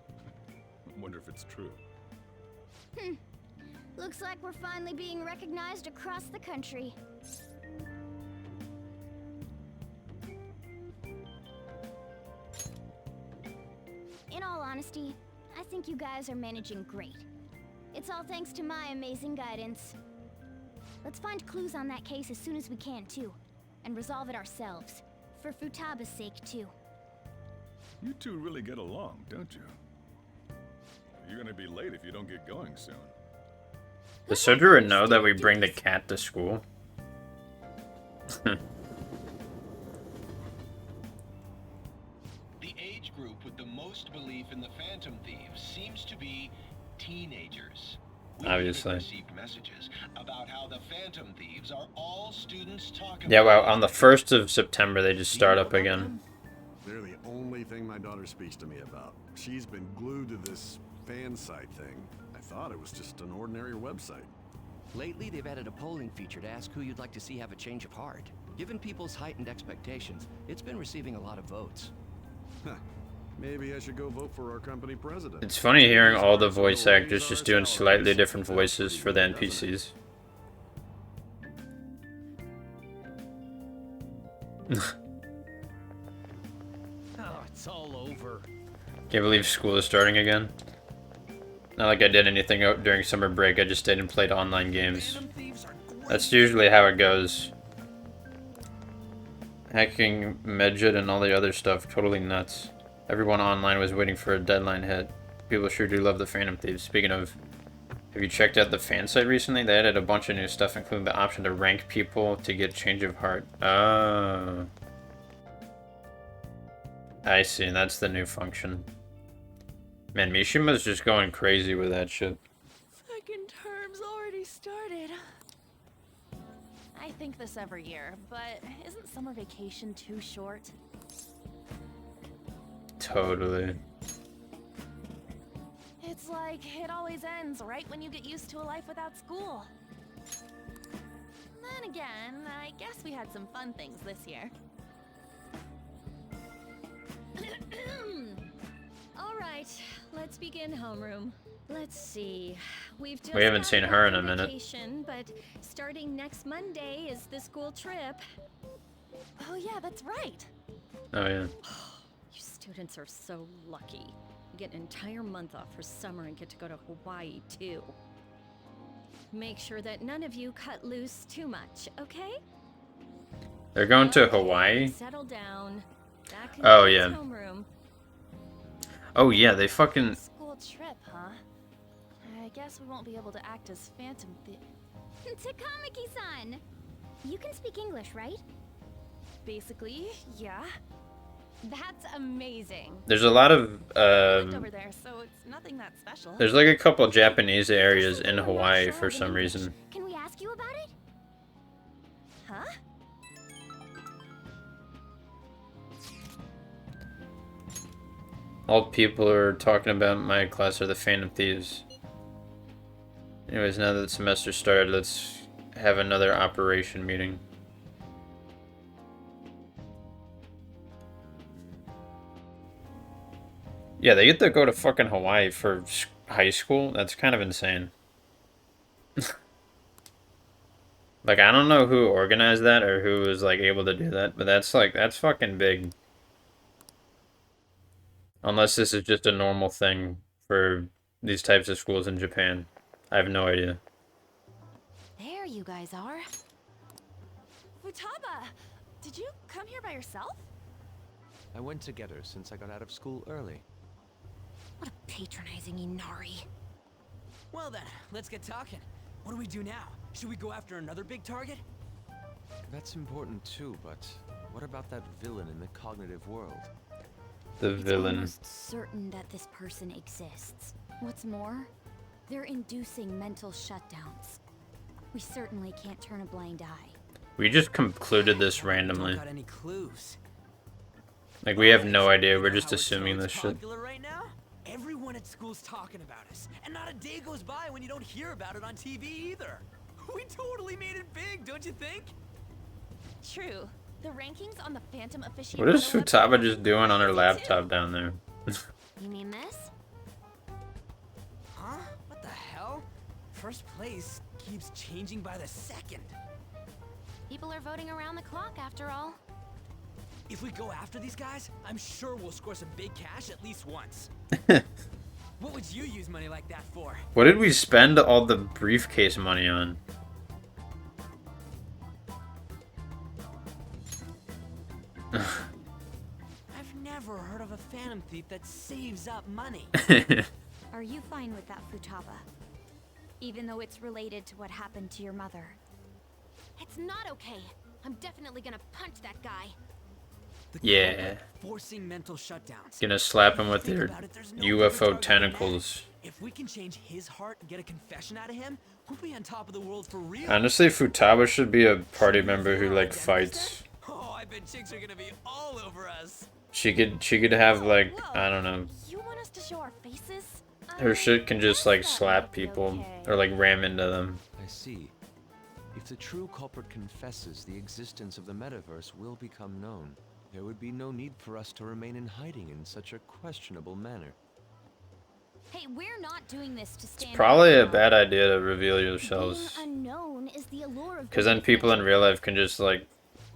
Speaker 4: Wonder if it's true.
Speaker 12: Looks like we're finally being recognized across the country. In all honesty, I think you guys are managing great. It's all thanks to my amazing guidance. Let's find clues on that case as soon as we can, too. And resolve it ourselves. For Futaba's sake, too.
Speaker 4: You two really get along, don't you? You're gonna be late if you don't get going soon.
Speaker 1: Does Sojiro know that we bring the cat to school?
Speaker 24: The age group with the most belief in the Phantom Thieves seems to be teenagers.
Speaker 1: Obviously.
Speaker 24: Received messages about how the Phantom Thieves are all students talking.
Speaker 1: Yeah, well, on the 1st of September, they just start up again.
Speaker 25: They're the only thing my daughter speaks to me about. She's been glued to this fan site thing. I thought it was just an ordinary website.
Speaker 26: Lately, they've added a polling feature to ask who you'd like to see have a change of heart. Given people's heightened expectations, it's been receiving a lot of votes.
Speaker 25: Maybe I should go vote for our company president.
Speaker 1: It's funny hearing all the voice actors just doing slightly different voices for the NPCs.
Speaker 15: Oh, it's all over.
Speaker 1: Can't believe school is starting again. Not like I did anything out during summer break, I just stayed and played online games. That's usually how it goes. Hacking, Medjed, and all the other stuff, totally nuts. Everyone online was waiting for a deadline hit. People sure do love the Phantom Thieves. Speaking of, have you checked out the fan site recently? They added a bunch of new stuff, including the option to rank people to get change of heart. Oh. I see, that's the new function. Man, Mishima's just going crazy with that shit.
Speaker 11: Second term's already started. I think this every year, but isn't summer vacation too short?
Speaker 1: Totally.
Speaker 11: It's like it always ends right when you get used to a life without school. Then again, I guess we had some fun things this year.
Speaker 6: All right, let's begin homeroom. Let's see. We've just
Speaker 1: We haven't
Speaker 6: got
Speaker 1: seen
Speaker 6: back
Speaker 1: her in
Speaker 6: from
Speaker 1: a minute.
Speaker 6: vacation, but starting next Monday is the school trip.
Speaker 11: Oh yeah, that's right.
Speaker 1: Oh yeah.
Speaker 6: You students are so lucky. You get an entire month off for summer and get to go to Hawaii too. Make sure that none of you cut loose too much, okay?
Speaker 1: They're going to Hawaii?
Speaker 6: Settle down. That
Speaker 1: Oh,
Speaker 6: concludes
Speaker 1: yeah.
Speaker 6: homeroom.
Speaker 1: Oh yeah, they fucking...
Speaker 11: School trip, huh? I guess we won't be able to act as Phantom
Speaker 12: Takamaki-san! You can speak English, right?
Speaker 11: Basically, yeah.
Speaker 21: That's amazing.
Speaker 1: There's a lot of,
Speaker 11: Lived over there, so it's nothing that special.
Speaker 1: there's like a couple Japanese areas in Hawaii for some reason.
Speaker 12: Can we ask you about it?
Speaker 11: Huh?
Speaker 1: All people are talking about in my class are the Phantom Thieves. Anyways, now that the semester started, let's have another operation meeting. Yeah, they get to go to fucking Hawaii for high school? That's kind of insane. Like, I don't know who organized that or who was, like, able to do that, but that's, like, that's fucking big. Unless this is just a normal thing for these types of schools in Japan. I have no idea.
Speaker 5: There you guys are.
Speaker 11: Futaba! Did you come here by yourself?
Speaker 7: I went to get her since I got out of school early.
Speaker 5: What a patronizing Inari.
Speaker 15: Well then, let's get talking. What do we do now? Should we go after another big target?
Speaker 7: That's important too, but what about that villain in the cognitive world?
Speaker 1: The
Speaker 3: It's
Speaker 1: villain.
Speaker 3: almost certain that this person exists. What's more, they're inducing mental shutdowns. We certainly can't turn a blind eye.
Speaker 1: We just concluded this randomly.
Speaker 15: Got any clues?
Speaker 1: Like, we have no idea. We're just assuming this shit.
Speaker 15: Popular right now? Everyone at school's talking about us, and not a day goes by when you don't hear about it on TV either. We totally made it big, don't you think?
Speaker 11: True. The rankings on the Phantom Aficionado
Speaker 1: What is
Speaker 11: website
Speaker 1: Futaba just
Speaker 11: are
Speaker 1: doing on her
Speaker 11: crazy,
Speaker 1: laptop
Speaker 11: too.
Speaker 1: down there?
Speaker 5: You mean this?
Speaker 15: Huh? What the hell? First place keeps changing by the second.
Speaker 5: People are voting around the clock after all.
Speaker 15: If we go after these guys, I'm sure we'll score some big cash at least once. What would you use money like that for?
Speaker 1: What did we spend all the briefcase money on?
Speaker 15: I've never heard of a phantom thief that saves up money.
Speaker 3: Are you fine with that, Futaba? Even though it's related to what happened to your mother.
Speaker 5: It's not okay. I'm definitely gonna punch that guy.
Speaker 1: Yeah.
Speaker 15: Forcing mental shutdowns.
Speaker 1: Gonna slap him with your UFO tentacles.
Speaker 15: If we can change his heart and get a confession out of him, we'll be on top of the world for real.
Speaker 1: Honestly, Futaba should be a party member who, like, fights.
Speaker 15: Oh, I bet chicks are gonna be all over us.
Speaker 1: She could have, like, I don't know.
Speaker 11: You want us to show our faces?
Speaker 1: Her shit can just, like, slap people or, like, ram into them.
Speaker 7: I see. If the true culprit confesses, the existence of the metaverse will become known. there would be no need for us to remain in hiding in such a questionable manner.
Speaker 3: Hey, we're not doing this to stand
Speaker 1: Probably a
Speaker 3: out.
Speaker 1: bad idea to reveal yourselves.
Speaker 12: Being unknown is the allure of
Speaker 1: Because then people in real life can just, like,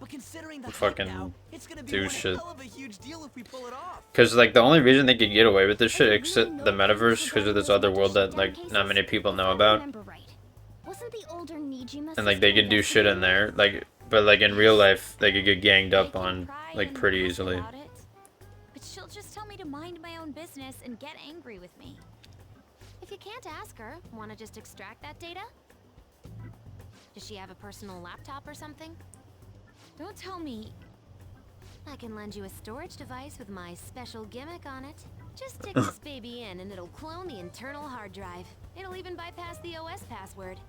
Speaker 15: But considering the hype
Speaker 1: fucking
Speaker 15: now, it's gonna be
Speaker 1: do
Speaker 15: one
Speaker 1: shit.
Speaker 15: hell of a huge deal if we pull it off.
Speaker 1: Because, like, the only reason they could get away with this shit, except the metaverse, because of this other world that, like, not many people know about.
Speaker 12: Wasn't the older Nijima
Speaker 1: And, like, they could do shit in there. Like, but, like, in real life, they could get ganged up on, like, pretty easily.
Speaker 3: But she'll just tell me to mind my own business and get angry with me.
Speaker 5: If you can't ask her, want to just extract that data? Does she have a personal laptop or something?
Speaker 3: Don't tell me.
Speaker 5: I can lend you a storage device with my special gimmick on it. Just stick this baby in and it'll clone the internal hard drive. It'll even bypass the OS password.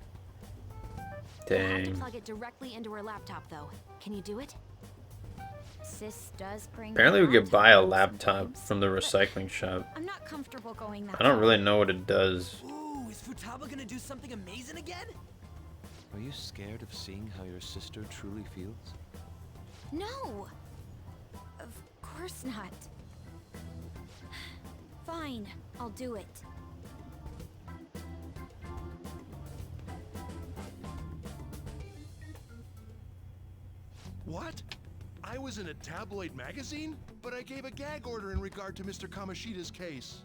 Speaker 5: You'll have to
Speaker 1: Dang.
Speaker 5: plug it directly into her laptop though. Can you do it?
Speaker 3: Sis does bring.
Speaker 1: Apparently we could buy a laptop from the recycling shop.
Speaker 3: I'm not comfortable going that
Speaker 1: I don't
Speaker 3: far.
Speaker 1: really know what it does.
Speaker 15: Ooh, is Futaba gonna do something amazing again?
Speaker 7: Are you scared of seeing how your sister truly feels?
Speaker 3: No. Of course not. Fine, I'll do it.
Speaker 2: What? I was in a tabloid magazine, but I gave a gag order in regard to Mr. Kamoshida's case.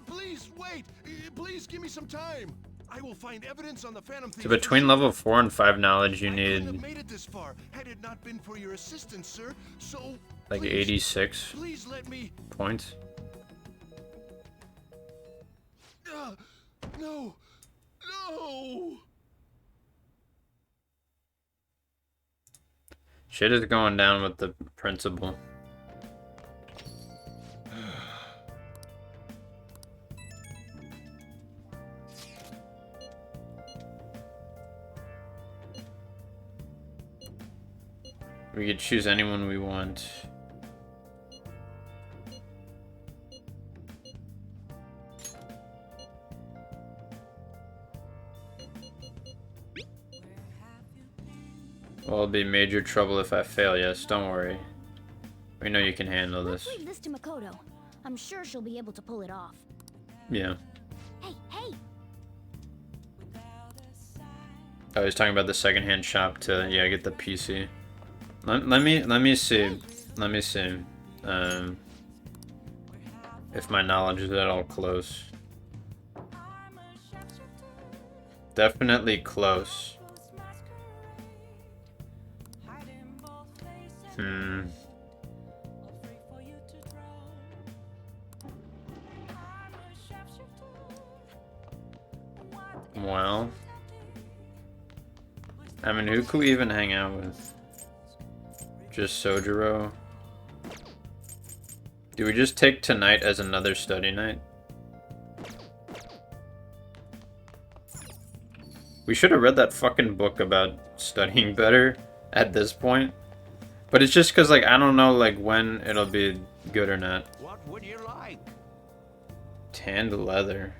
Speaker 2: Please, wait! Please give me some time! I will find evidence on the Phantom Thieves.
Speaker 1: So between level 4 and 5 knowledge, you
Speaker 2: I couldn't have
Speaker 1: need,
Speaker 2: made it this far had it not been for your assistance, sir. So
Speaker 1: like,
Speaker 2: please,
Speaker 1: 86
Speaker 2: please let me.
Speaker 1: points.
Speaker 2: No! No!
Speaker 1: Shit is going down with the principal. We could choose anyone we want. Well, it'll be major trouble if I fail. Yes, don't worry. We know you can handle this.
Speaker 12: Let's leave this to Makoto. I'm sure she'll be able to pull it off.
Speaker 1: Yeah.
Speaker 12: Hey, hey!
Speaker 1: I was talking about the secondhand shop to, yeah, get the PC. Let me see. Let me see. If my knowledge is at all close. Definitely close. Well, I mean, who could we even hang out with? Just Sojiro? Do we just take tonight as another study night? We should have read that fucking book about studying better at this point. But it's just because, like, I don't know, like, when it'll be good or not.
Speaker 26: What would you like?
Speaker 1: Tanned leather.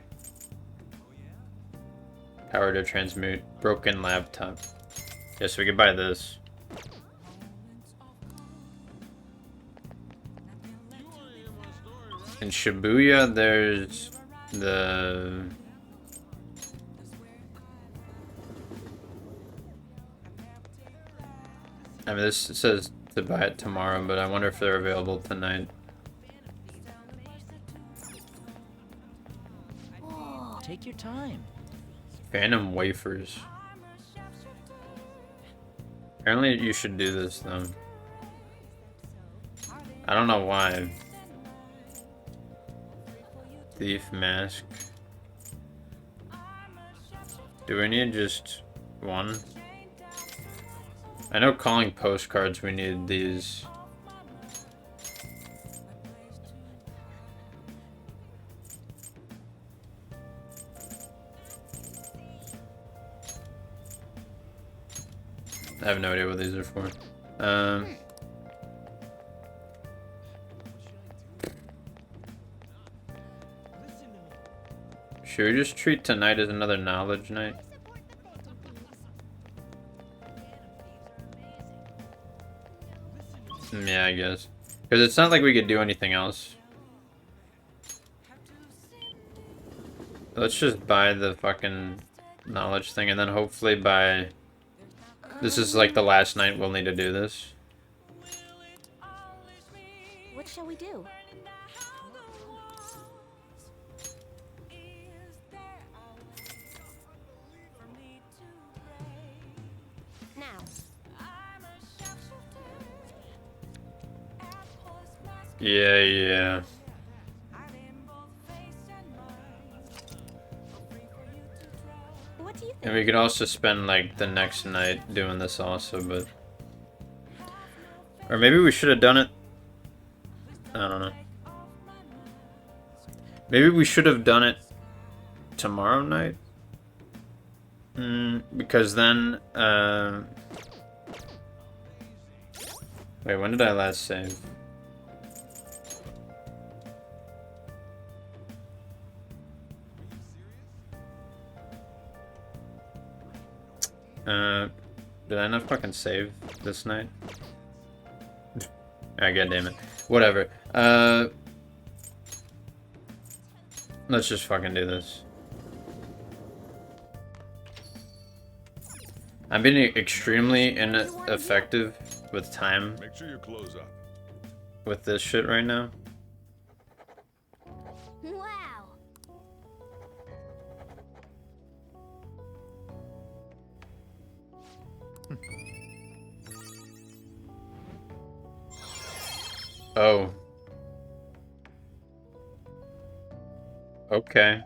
Speaker 1: Power to transmute. Broken laptop. Yes, we could buy this. In Shibuya, there's the... I mean, this says to buy it tomorrow, but I wonder if they're available tonight.
Speaker 21: Take your time.
Speaker 1: Phantom wafers. Apparently you should do this though. I don't know why. Thief mask. Do we need just one? I know calling postcards we need these. I have no idea what these are for. Should we just treat tonight as another knowledge night? Yeah, I guess. Because it's not like we could do anything else. Let's just buy the fucking knowledge thing, and then hopefully by... This is like the last night we'll need to do this.
Speaker 11: What shall we do? Now.
Speaker 1: Yeah.
Speaker 11: What do you think?
Speaker 1: And we could also spend like the next night doing this also, but... Or maybe we should have done it... I don't know. Maybe we should have done it tomorrow night? Because then... Wait, when did I last save? Did I not fucking save this night? Ah, god damn it. Whatever. Let's just fucking do this. I'm being extremely ineffective with time.
Speaker 4: Make sure you close up.
Speaker 1: With this shit right now.
Speaker 12: Wow.
Speaker 1: Oh. Okay.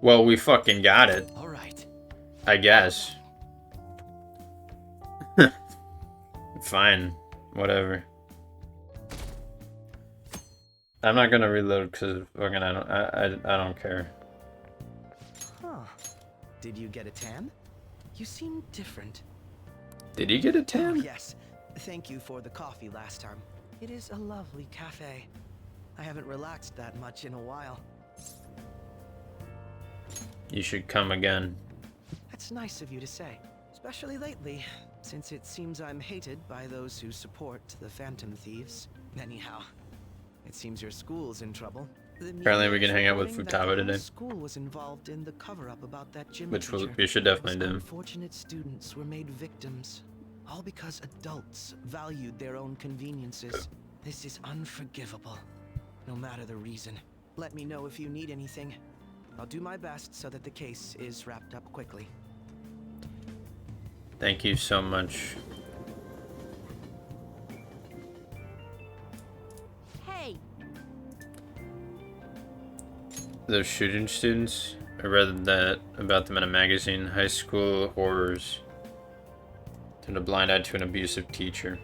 Speaker 1: Well, we fucking got it.
Speaker 17: All right.
Speaker 1: I guess. Fine. Whatever. I'm not gonna reload because fucking I don't care.
Speaker 15: Huh. Did you get a tan? You seem different.
Speaker 1: Did he get a
Speaker 15: Oh,
Speaker 1: tan?
Speaker 15: yes. Thank you for the coffee last time. It is a lovely cafe. I haven't relaxed that much in a while.
Speaker 1: You should come again.
Speaker 15: That's nice of you to say, especially lately, since it seems I'm hated by those who support the Phantom Thieves. Anyhow, it seems your school's in trouble.
Speaker 1: Apparently we can hang out with
Speaker 15: Reporting that
Speaker 1: Futaba
Speaker 15: the whole
Speaker 1: today.
Speaker 15: School was involved in the cover-up about that gym
Speaker 1: Which
Speaker 15: teacher.
Speaker 1: we should definitely
Speaker 15: Those
Speaker 1: do.
Speaker 15: unfortunate students were made victims, all because adults valued their own conveniences. This is unforgivable, no matter the reason. Let me know if you need anything. I'll do my best so that the case is wrapped up quickly.
Speaker 1: Thank you so much.
Speaker 11: Hey.
Speaker 1: Those shooting students, I read that about them in a magazine. High school horrors. Turned a blind eye to an abusive teacher.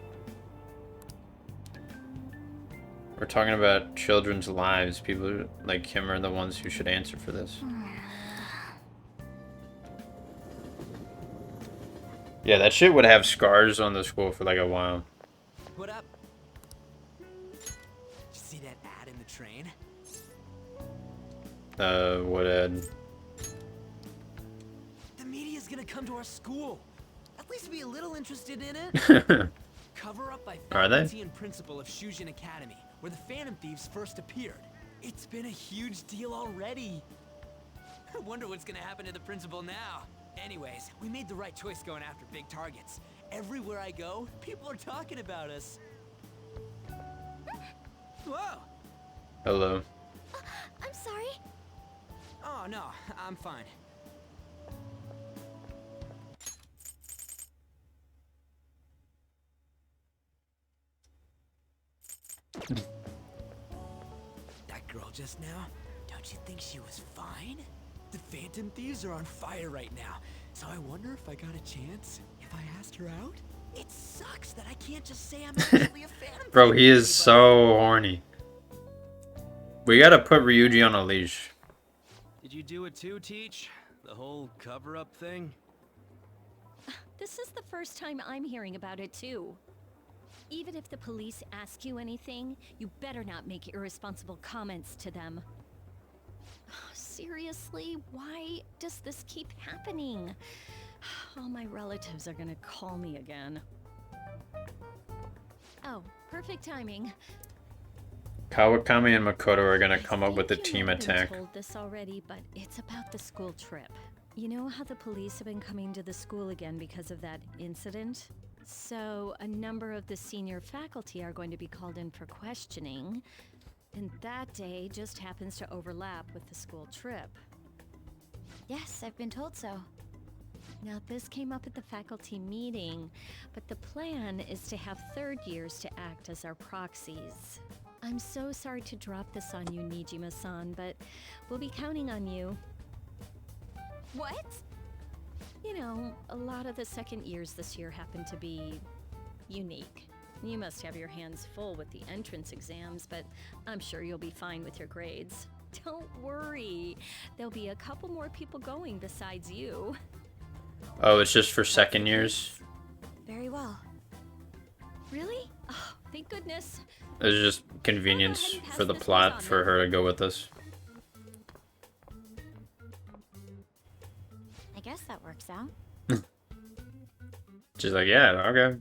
Speaker 1: We're talking about children's lives. People like him are the ones who should answer for this. Yeah, that shit would have scars on the school for like a while.
Speaker 17: What up? Did you see that ad in the train?
Speaker 1: What ad?
Speaker 17: The media's gonna come to our school. At least be a little interested in it. Cover up by
Speaker 1: Are they?
Speaker 17: faculty and principal of Shujin Academy, where the Phantom Thieves first appeared. It's been a huge deal already. I wonder what's gonna happen to the principal now. Anyways, we made the right choice going after big targets. Everywhere I go, people are talking about us. Whoa!
Speaker 1: Hello.
Speaker 12: I'm sorry.
Speaker 17: Oh no, I'm fine. That girl just now, don't you think she was fine? The Phantom Thieves are on fire right now, so I wonder if I got a chance if I asked her out? It sucks that I can't just say I'm actually a Phantom
Speaker 1: Bro,
Speaker 17: Thief
Speaker 1: he is
Speaker 17: anybody.
Speaker 1: so horny. We gotta put Ryuji on a leash.
Speaker 7: Did you do it too, Teach? The whole cover-up thing?
Speaker 6: This is the first time I'm hearing about it, too. Even if the police ask you anything, you better not make irresponsible comments to them. Seriously, why does this keep happening? All my relatives are gonna call me again. Oh, perfect timing.
Speaker 1: Kawakami and Makoto are gonna come up with a
Speaker 6: You
Speaker 1: team
Speaker 6: might have been
Speaker 1: attack.
Speaker 6: told this already, but it's about the school trip. You know how the police have been coming to the school again because of that incident? So, a number of the senior faculty are going to be called in for questioning, and that day just happens to overlap with the school trip.
Speaker 3: Yes, I've been told so.
Speaker 6: Now, this came up at the faculty meeting, but the plan is to have third years to act as our proxies. I'm so sorry to drop this on you, Nijima-san, but we'll be counting on you.
Speaker 3: What?
Speaker 6: You know, a lot of the second years this year happen to be unique. You must have your hands full with the entrance exams, but I'm sure you'll be fine with your grades. Don't worry. There'll be a couple more people going besides you.
Speaker 1: Oh, it's just for second years?
Speaker 3: Very well.
Speaker 6: Really? Oh, thank goodness.
Speaker 1: It's just convenience for the plot for her to go with us.
Speaker 3: I guess that works out.
Speaker 1: She's like, yeah, okay.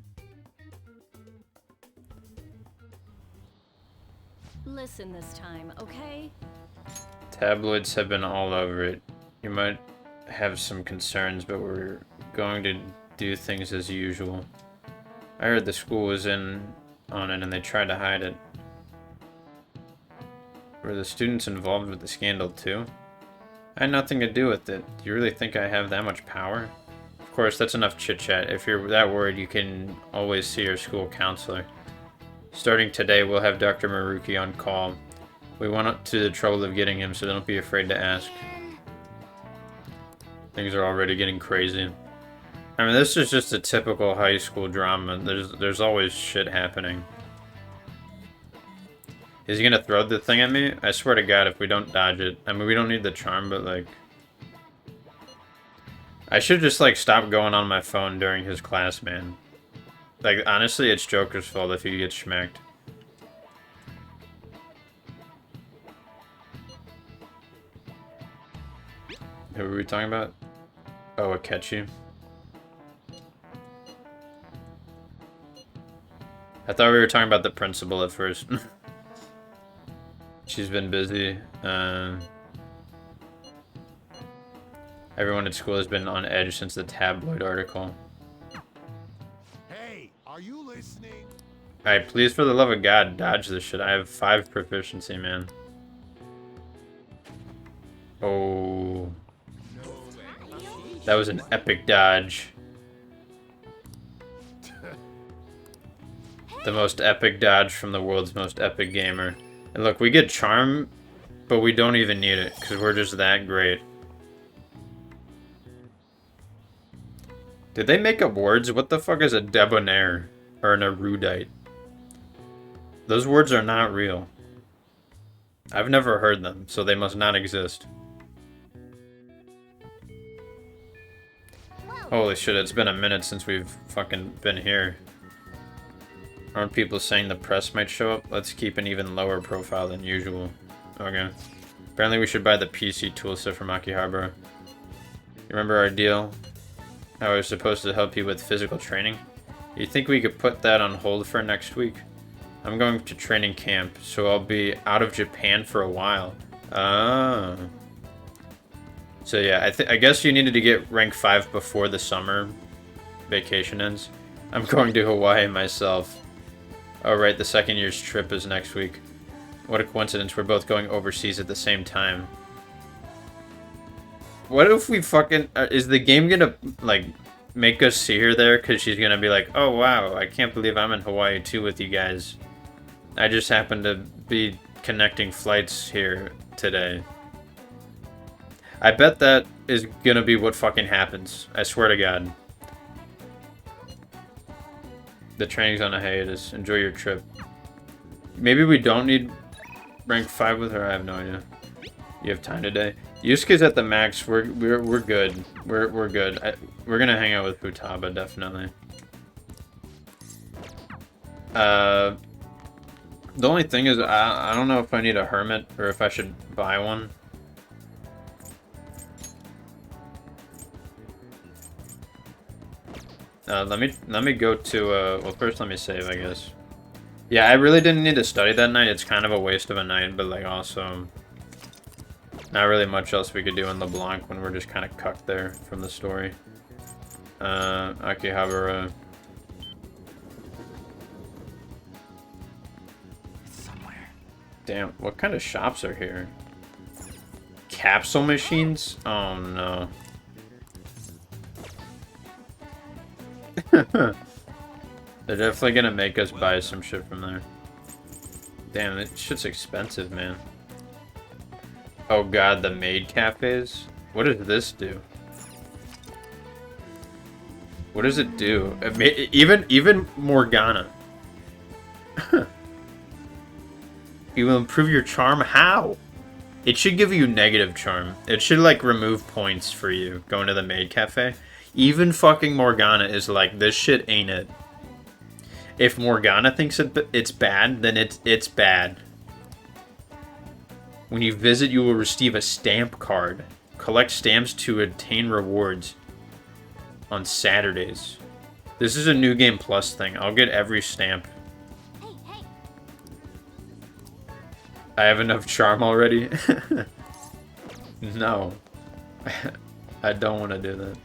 Speaker 6: Listen this time, okay?
Speaker 1: Tabloids have been all over it. You might have some concerns, but we're going to do things as usual. I heard the school was in on it and they tried to hide it. Were the students involved with the scandal too? I had nothing to do with it. Do you really think I have that much power? Of course, that's enough chit-chat. If you're that worried, you can always see your school counselor. Starting today, we'll have Dr. Maruki on call. We went up to the trouble of getting him, so don't be afraid to ask. Things are already getting crazy. I mean, this is just a typical high school drama. There's always shit happening. Is he gonna throw the thing at me? I swear to God, if we don't dodge it. I mean, we don't need the charm, but like... I should just like stop going on my phone during his class, man. Like, honestly, it's Joker's fault if he gets schmacked. Who were we talking about? Oh, Akechi. I thought we were talking about the principal at first. She's been busy. Everyone at school has been on edge since the tabloid article.
Speaker 2: Hey, are you listening?
Speaker 1: Alright, please, for the love of God, dodge this shit. I have 5 proficiency, man. Oh. That was an epic dodge. The most epic dodge from the world's most epic gamer. And look, we get charm, but we don't even need it, because we're just that great. Did they make up words? What the fuck is a debonair? Or an erudite? Those words are not real. I've never heard them, so they must not exist. Holy shit, it's been a minute since we've fucking been here. Aren't people saying the press might show up? Let's keep an even lower profile than usual. Okay. Apparently we should buy the PC toolset from Akihabara. You remember our deal? How I was supposed to help you with physical training? You think we could put that on hold for next week? I'm going to training camp, so I'll be out of Japan for a while. Ah. So yeah, I guess you needed to get rank 5 before the summer vacation ends. I'm going to Hawaii myself. Oh right, the second year's trip is next week. What a coincidence, we're both going overseas at the same time. What if we fucking... is the game gonna, like, make us see her there? Because she's gonna be like, oh wow, I can't believe I'm in Hawaii too with you guys. I just happened to be connecting flights here today. I bet that is gonna be what fucking happens. I swear to God. The training's on a hiatus. Enjoy your trip. Maybe we don't need rank 5 with her. I have no idea. You have time today. Yusuke's at the max. We're good. We're good. We're gonna hang out with Futaba definitely. The only thing is I don't know if I need a hermit or if I should buy one. Let me go to well, first let me save, I guess. Yeah, I really didn't need to study that night. It's kind of a waste of a night, but like also not really much else we could do in LeBlanc when we're just kind of cucked there from the story. Akihabara.
Speaker 17: It's somewhere.
Speaker 1: Damn, what kind of shops are here? Capsule machines? Oh no. They're definitely gonna make us buy some shit from there. Damn, that shit's expensive, man. Oh god, the maid cafes? What does this do? What does it do? Even Morgana. You will improve your charm? How? It should give you negative charm. It should, like, remove points for you going to the maid cafe. Even fucking Morgana is like, this shit ain't it. If Morgana thinks it's bad, then it's bad. When you visit, you will receive a stamp card. Collect stamps to obtain rewards on Saturdays. This is a New Game Plus thing. I'll get every stamp. I have enough charm already? No. I don't want to do that.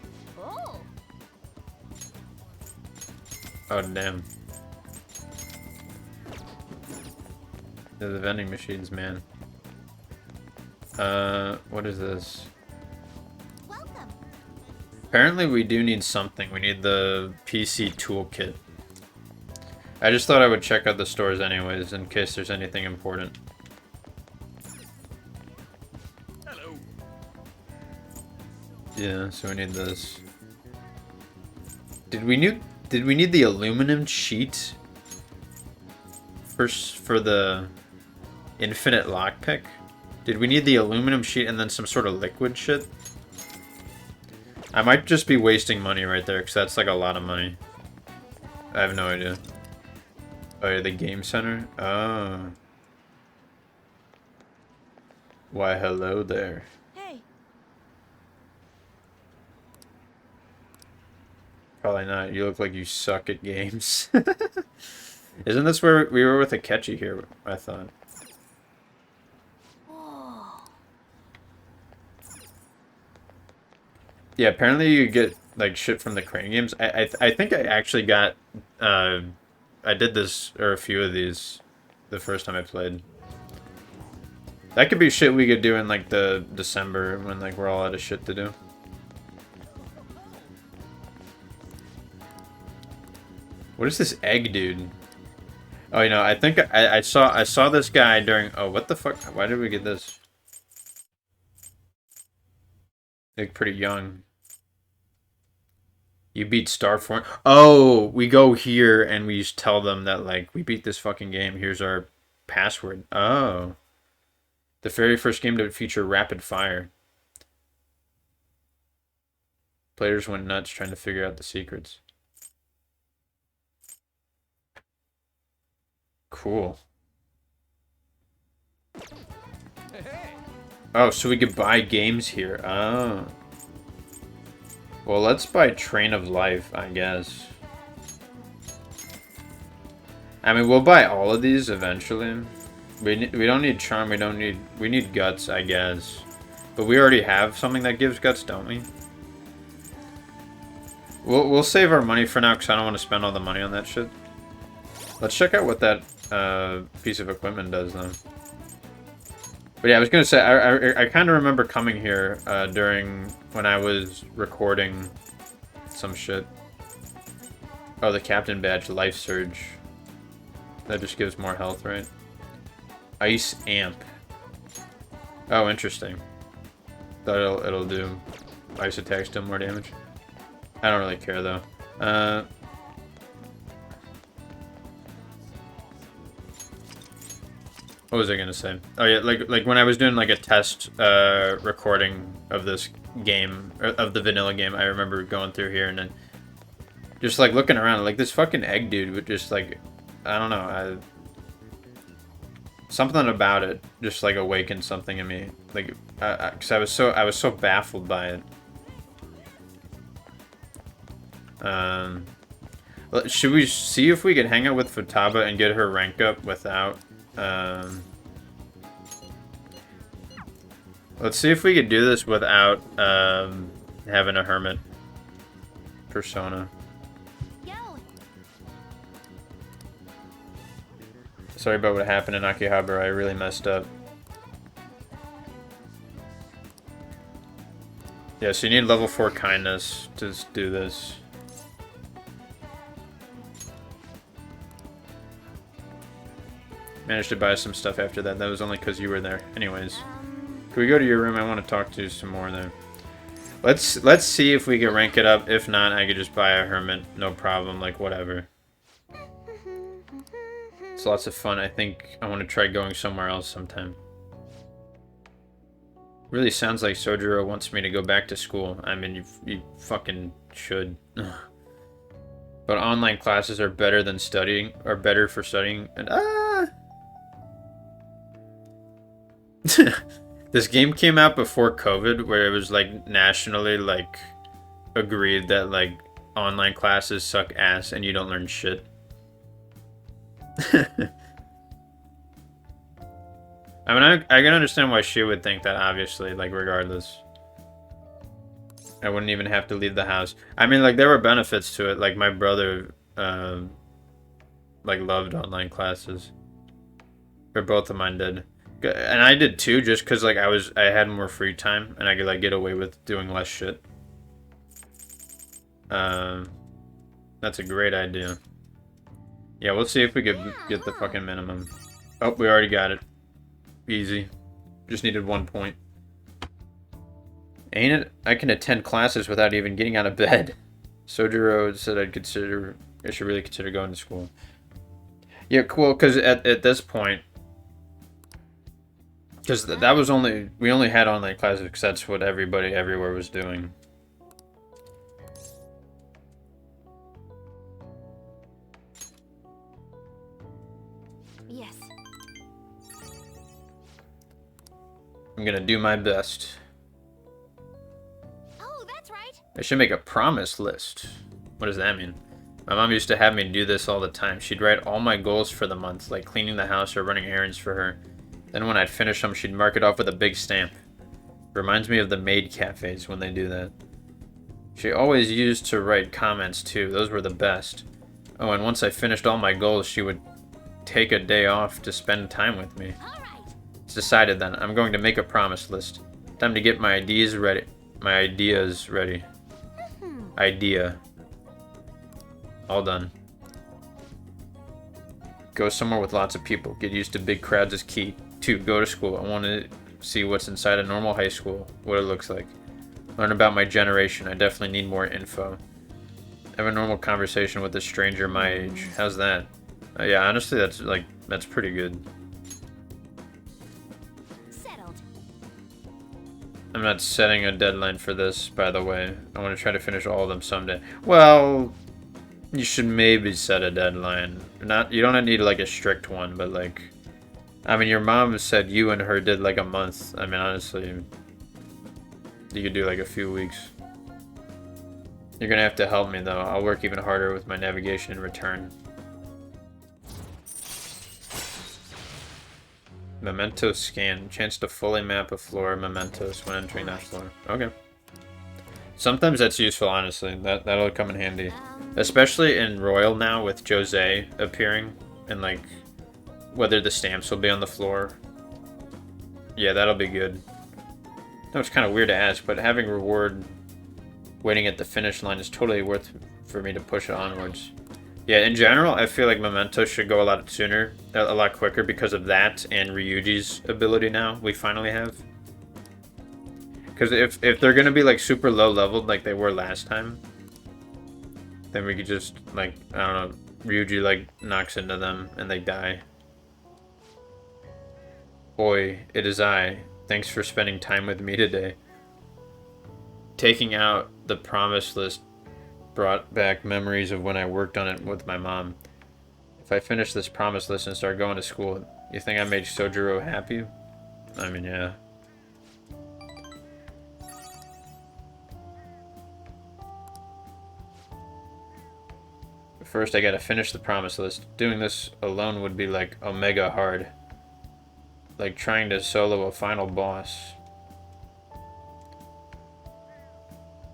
Speaker 1: Oh, damn. They're the vending machines, man. What is this? Apparently we do need something. We need the PC toolkit. I just thought I would check out the stores anyways, in case there's anything important.
Speaker 4: Hello.
Speaker 1: Yeah, so we need this. Did we need the aluminum sheet first for the infinite lockpick? Did we need the aluminum sheet and then some sort of liquid shit? I might just be wasting money right there, because that's like a lot of money. I have no idea. Oh yeah, the game center? Oh. Why, hello there.
Speaker 11: Hey.
Speaker 1: Probably not. You look like you suck at games. Isn't this where we were with Akechi here, I thought? Yeah, apparently you get like shit from the crane games. I think I actually got I did this or a few of these the first time I played. That could be shit we could do in like the December when like we're all out of shit to do. What is this egg dude? Oh, you know, I think I saw this guy during. Oh, what the fuck? Why did we get this? Like pretty young. You beat Starform. Oh, we go here and we just tell them that like we beat this fucking game. Here's our password. Oh, the very first game to feature rapid fire. Players went nuts trying to figure out the secrets. Cool. Oh, so we could buy games here. Oh. Well, let's buy Train of Life, I guess. I mean, we'll buy all of these eventually. We don't need Charm, we need Guts, I guess. But we already have something that gives Guts, don't we? We'll save our money for now, because I don't want to spend all the money on that shit. Let's check out what that piece of equipment does, though. But yeah, I was gonna say, I kind of remember coming here during when I was recording some shit. Oh, the Captain Badge Life Surge. That just gives more health, right? Ice Amp. Oh, interesting. Thought it'll do ice attacks do more damage. I don't really care though. What was I gonna say? Oh yeah, like when I was doing like a test recording of this game, of the vanilla game, I remember going through here and then just like looking around, like this fucking egg dude would just like, I don't know, something about it just like awakened something in me, like, cause I was so baffled by it. Should we see if we could hang out with Futaba and get her rank up without... let's see if we could do this without having a Hermit persona. Sorry about what happened in Akihabara. I really messed up. Yeah, so you need level 4 kindness to do this. Managed to buy some stuff after that. That was only because you were there. Anyways, can we go to your room? I want to talk to you some more there. Let's see if we can rank it up. If not, I could just buy a Hermit. No problem. Like, whatever. It's lots of fun. I think I want to try going somewhere else sometime. Really sounds like Sojiro wants me to go back to school. I mean, you fucking should. But online classes are better than studying, or better for studying. And this game came out before COVID, where it was like nationally like agreed that like online classes suck ass and you don't learn shit. I mean, I can understand why she would think that, obviously, like, regardless. I wouldn't even have to leave the house. I mean, like, there were benefits to it. Like, my brother, like, loved online classes. Or both of mine did. And I did too, just because, like, I had more free time, and I could, like, get away with doing less shit. That's a great idea. Yeah, we'll see if we could get the fucking minimum. Oh, we already got it. Easy. Just needed 1 point. Ain't it? I can attend classes without even getting out of bed. Sojiro said I should really consider going to school. Yeah, cool, because at this point, because that was we only had online classes because that's what everybody everywhere was doing.
Speaker 5: Yes.
Speaker 1: I'm gonna do my best.
Speaker 21: Oh, that's right.
Speaker 1: I should make a promise list. What does that mean? My mom used to have me do this all the time. She'd write all my goals for the month, like cleaning the house or running errands for her. Then when I'd finish them, she'd mark it off with a big stamp. Reminds me of the maid cafes when they do that. She always used to write comments too. Those were the best. Oh, and once I finished all my goals, she would take a day off to spend time with me. It's decided then. I'm going to make a promise list. Time to get my ideas ready. Idea. All done. Go somewhere with lots of people. Get used to big crowds is key. 2. Go to school. I want to see what's inside a normal high school. What it looks like. Learn about my generation. I definitely need more info. Have a normal conversation with a stranger my age. How's that? Yeah, honestly, that's pretty good.
Speaker 21: Settled.
Speaker 1: I'm not setting a deadline for this, by the way. I want to try to finish all of them someday. Well, you should maybe set a deadline. You don't need like a strict one, but like, I mean, your mom said you and her did like a month. I mean, honestly, you could do like a few weeks. You're gonna have to help me though. I'll work even harder with my navigation in return. Memento scan. Chance to fully map a floor mementos when entering that floor. Okay. Sometimes that's useful, honestly. That'll come in handy. Especially in Royal now with Jose appearing. And like, whether the stamps will be on the floor. Yeah, that'll be good. No, it's kind of weird to ask, but having reward waiting at the finish line is totally worth for me to push it onwards. Yeah, in general, I feel like Memento should go a lot sooner, a lot quicker because of that and Ryuji's ability now we finally have. Because if they're going to be like super low leveled like they were last time, then we could just like, I don't know, Ryuji like knocks into them and they die. Oi, it is I. Thanks for spending time with me today. Taking out the promise list brought back memories of when I worked on it with my mom. If I finish this promise list and start going to school, you think I made Sojiro happy? I mean, yeah. First, I gotta finish the promise list. Doing this alone would be like omega hard. Like trying to solo a final boss.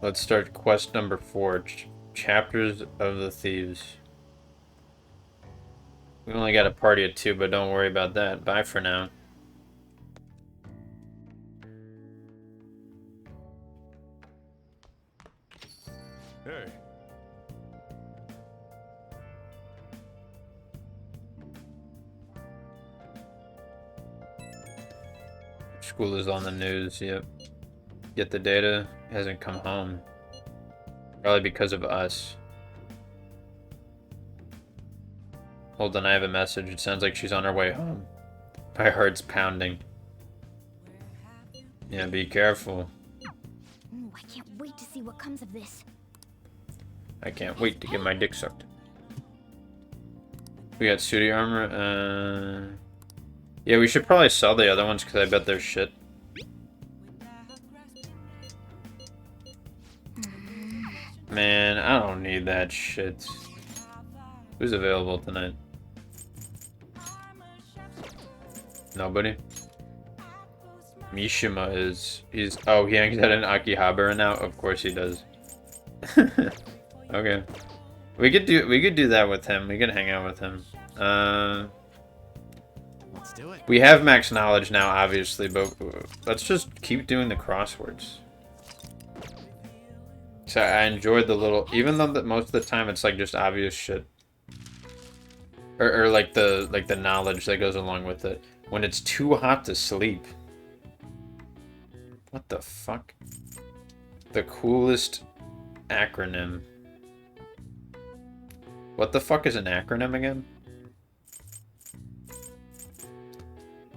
Speaker 1: Let's start quest number 4. Chapters of the Thieves. We only got a party of 2, but don't worry about that. Bye for now.
Speaker 4: Hey.
Speaker 1: School is on the news, yep. Get the data, hasn't come home. Probably because of us. Hold on, I have a message. It sounds like she's on her way home. My heart's pounding. Yeah, be careful.
Speaker 12: Ooh, I can't wait to see what comes of this.
Speaker 1: I can't wait to get my dick sucked. We got studio armor. Yeah, we should probably sell the other ones because I bet they're shit. Man, I don't need that shit. Who's available tonight? Nobody? Mishima is... Oh, he hangs out in Akihabara now? Of course he does. Okay. We could do that with him. We could hang out with him.
Speaker 15: Let's do it.
Speaker 1: We have max knowledge now, obviously, but let's just keep doing the crosswords. So I enjoyed the little, even though most of the time it's like just obvious shit, or like the knowledge that goes along with it. When it's too hot to sleep. What the fuck? The coolest acronym. What the fuck is an acronym again?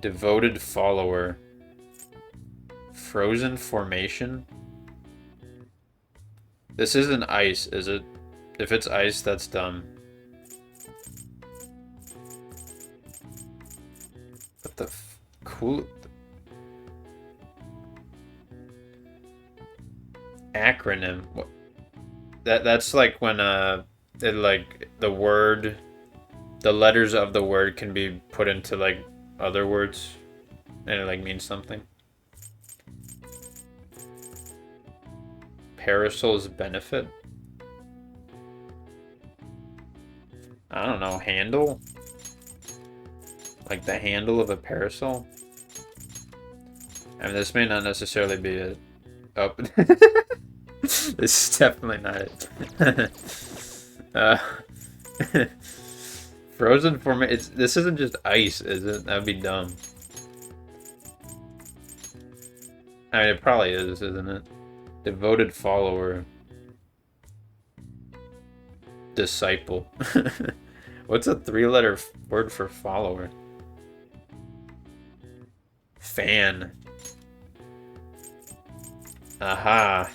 Speaker 1: Devoted follower. Frozen formation? This isn't ice, is it? If it's ice, that's dumb. What the cool... Acronym. What? That's like when it like the word, the letters of the word can be put into like other words, and it like means something. Parasol's benefit. I don't know. Handle. Like the handle of a parasol. I mean, this may not necessarily be it. Oh. This is definitely not it. Frozen form. This isn't just ice, is it? That'd be dumb. I mean, it probably is, isn't it? Devoted follower. Disciple. What's a 3-letter word for follower? Fan. Aha.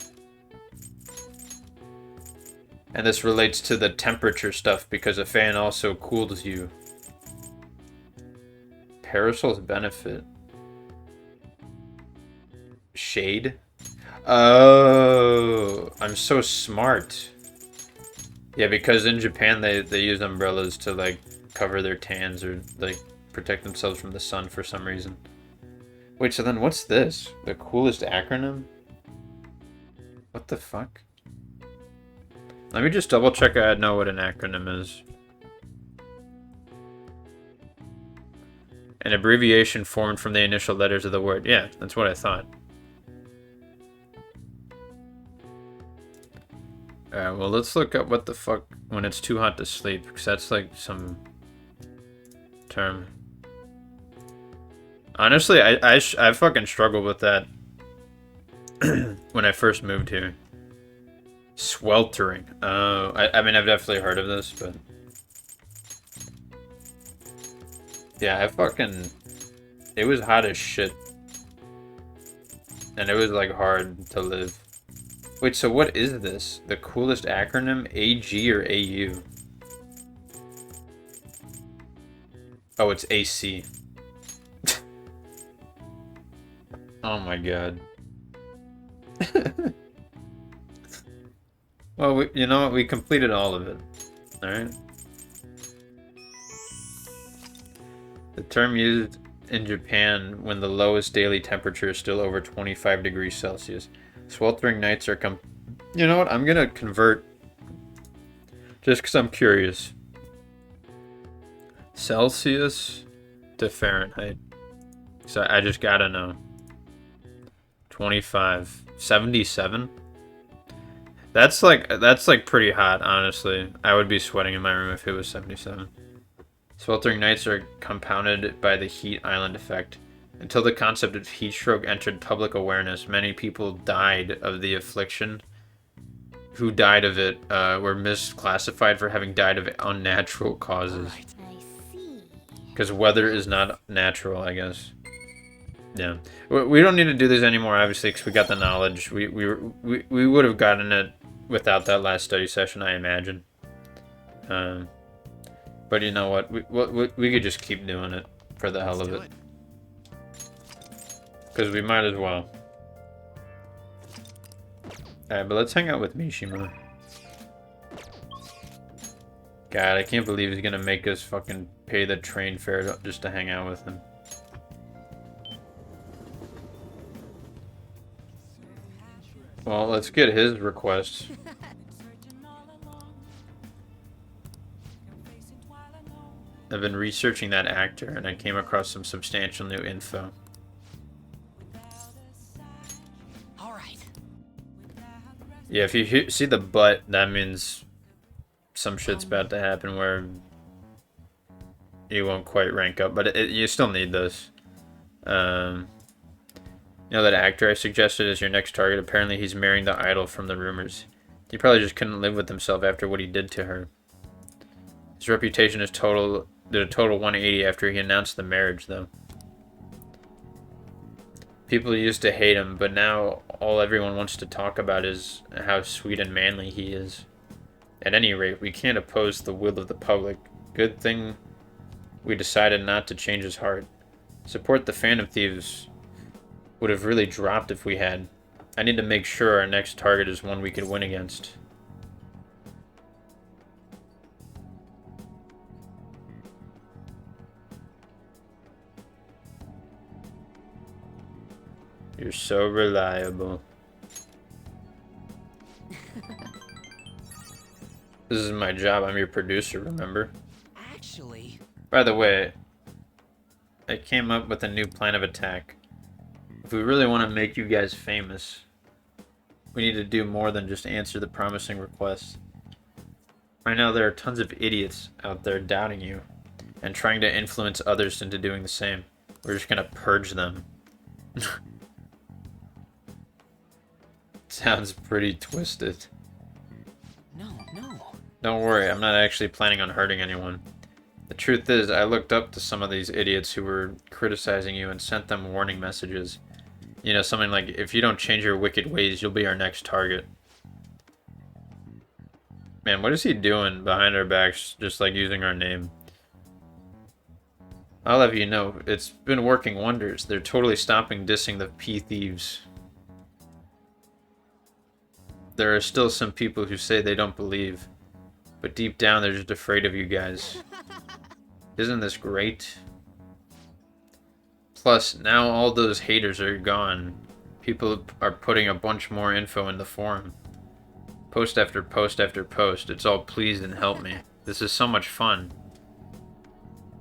Speaker 1: And this relates to the temperature stuff because a fan also cools you. Parasol's benefit. Shade? Oh, I'm so smart. Yeah, because in Japan they use umbrellas to like cover their tans or like protect themselves from the sun for some reason. Wait, so then what's this? The coolest acronym? What the fuck? Let me just double check I know what an acronym is. An abbreviation formed from the initial letters of the word. Yeah, that's what I thought. Alright, well let's look up what the fuck when it's too hot to sleep, because that's like some term. Honestly, I fucking struggled with that when I first moved here. Sweltering. I mean, I've definitely heard of this, but... Yeah, it was hot as shit. And it was, like, hard to live. Wait, so what is this? The coolest acronym? AG or AU? Oh, it's AC. Oh my god. Well, you know what? We completed all of it. Alright. The term used in Japan when the lowest daily temperature is still over 25 degrees Celsius. Sweltering nights are You know what? I'm gonna convert just because I'm curious. Celsius to Fahrenheit. So I just gotta know. 25. 77? That's like pretty hot, honestly. I would be sweating in my room if it was 77. Sweltering nights are compounded by the heat island effect. Until the concept of heat stroke entered public awareness, many people died of the affliction. Who died of it were misclassified for having died of unnatural causes. Because weather is not natural, I guess. Yeah. We don't need to do this anymore, obviously, because we got the knowledge. We would have gotten it without that last study session, I imagine. But you know what? We could just keep doing it for the hell of it. Because we might as well. Alright, but let's hang out with Mishima. God, I can't believe he's gonna make us fucking pay the train fare just to hang out with him. Well, let's get his request. I've been researching that actor, and I came across some substantial new info. Yeah, if you see the butt, that means some shit's about to happen where you won't quite rank up, but you still need this. You know that actor I suggested as your next target? Apparently he's marrying the idol from the rumors. He probably just couldn't live with himself after what he did to her. His reputation did a total 180 after he announced the marriage, though. People used to hate him, but now all everyone wants to talk about is how sweet and manly he is. At any rate, we can't oppose the will of the public. Good thing we decided not to change his heart. Support the Phantom Thieves would have really dropped if we had. I need to make sure our next target is one we can win against. You're so reliable. This is my job. I'm your producer, remember?
Speaker 15: Actually...
Speaker 1: By the way, I came up with a new plan of attack. If we really want to make you guys famous, we need to do more than just answer the promising requests. Right now, there are tons of idiots out there doubting you and trying to influence others into doing the same. We're just gonna purge them. Sounds pretty twisted.
Speaker 15: No.
Speaker 1: Don't worry, I'm not actually planning on hurting anyone. The truth is, I looked up to some of these idiots who were criticizing you and sent them warning messages. You know, something like, if you don't change your wicked ways, you'll be our next target. Man, what is he doing behind our backs, just like using our name? I'll have you know, it's been working wonders. They're totally stopping dissing the P Thieves. There are still some people who say they don't believe, but deep down they're just afraid of you guys. Isn't this great? Plus, now all those haters are gone. People are putting a bunch more info in the forum. Post after post after post. It's all please and help me. This is so much fun.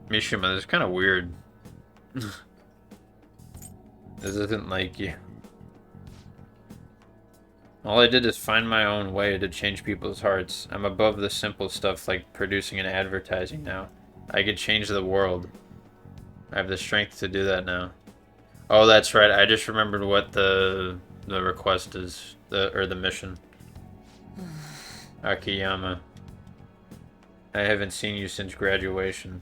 Speaker 1: Mishima, this is kind of weird. This isn't like you. All I did is find my own way to change people's hearts. I'm above the simple stuff like producing and advertising now. I could change the world. I have the strength to do that now. Oh, that's right. I just remembered what the request is, the mission. Akiyama. I haven't seen you since graduation.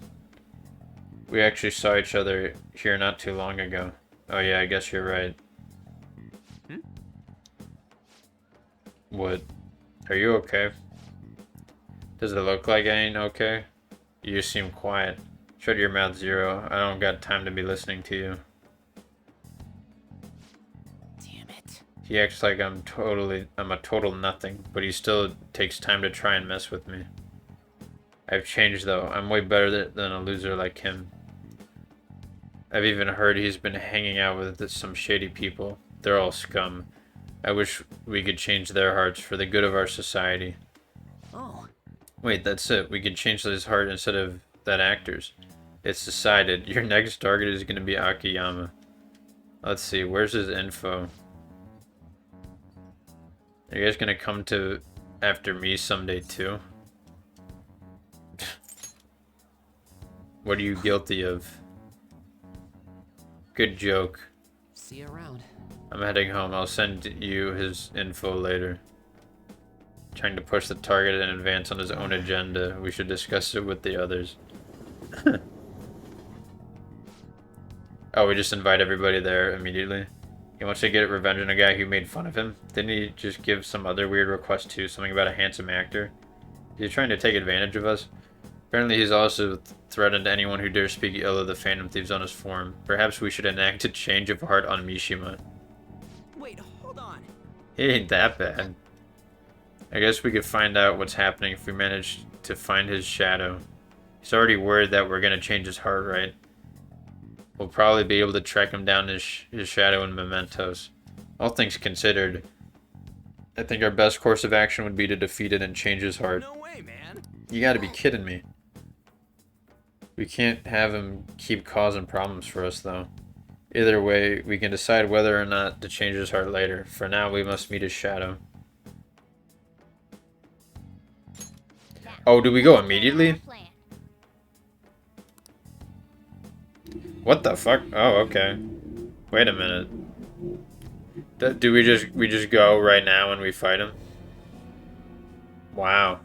Speaker 1: We actually saw each other here not too long ago. Oh yeah, I guess you're right. What? Are you okay? Does it look like I ain't okay? You seem quiet. Shut your mouth, Zero. I don't got time to be listening to you.
Speaker 15: Damn it.
Speaker 1: He acts like I'm a total nothing, but he still takes time to try and mess with me. I've changed though. I'm way better than a loser like him. I've even heard he's been hanging out with some shady people. They're all scum. I wish we could change their hearts for the good of our society.
Speaker 17: Oh.
Speaker 1: Wait, that's it. We could change his heart instead of that actor's. It's decided. Your next target is going to be Akiyama. Let's see. Where's his info? Are you guys going to come to after me someday too? What are you guilty of? Good joke.
Speaker 26: See you around.
Speaker 1: I'm heading home. I'll send you his info later. Trying to push the target in advance on his own agenda. We should discuss it with the others. Oh, we just invite everybody there immediately. He wants to get revenge on a guy who made fun of him. Didn't he just give some other weird request too? Something about a handsome actor? Is he trying to take advantage of us? Apparently he's also threatened anyone who dares speak ill of the Phantom Thieves on his forum. Perhaps we should enact a change of heart on Mishima.
Speaker 17: Wait, hold on.
Speaker 1: He ain't that bad. I guess we could find out what's happening if we manage to find his shadow. He's already worried that we're gonna change his heart, right? We'll probably be able to track him down his shadow in mementos. All things considered, I think our best course of action would be to defeat it and change his heart.
Speaker 17: No way, man.
Speaker 1: You gotta be kidding me. We can't have him keep causing problems for us, though. Either way, we can decide whether or not to change his heart later. For now, we must meet his shadow. Oh, do we go immediately? What the fuck? Oh, okay. Wait a minute. Do we just go right now and we fight him? Wow.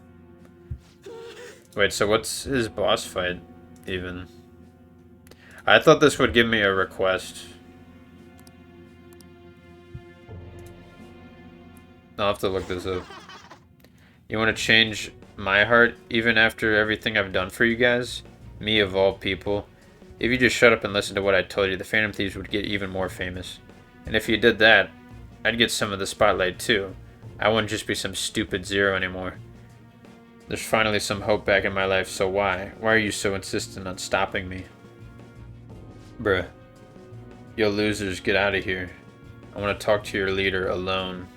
Speaker 1: Wait, so what's his boss fight even? I thought this would give me a request. I'll have to look this up. You want to change my heart even after everything I've done for you guys? Me of all people. If you just shut up and listen to what I told you, the Phantom Thieves would get even more famous. And if you did that, I'd get some of the spotlight too. I wouldn't just be some stupid zero anymore. There's finally some hope back in my life, so why? Why are you so insistent on stopping me? Bruh. Yo losers, get out of here. I want to talk to your leader alone.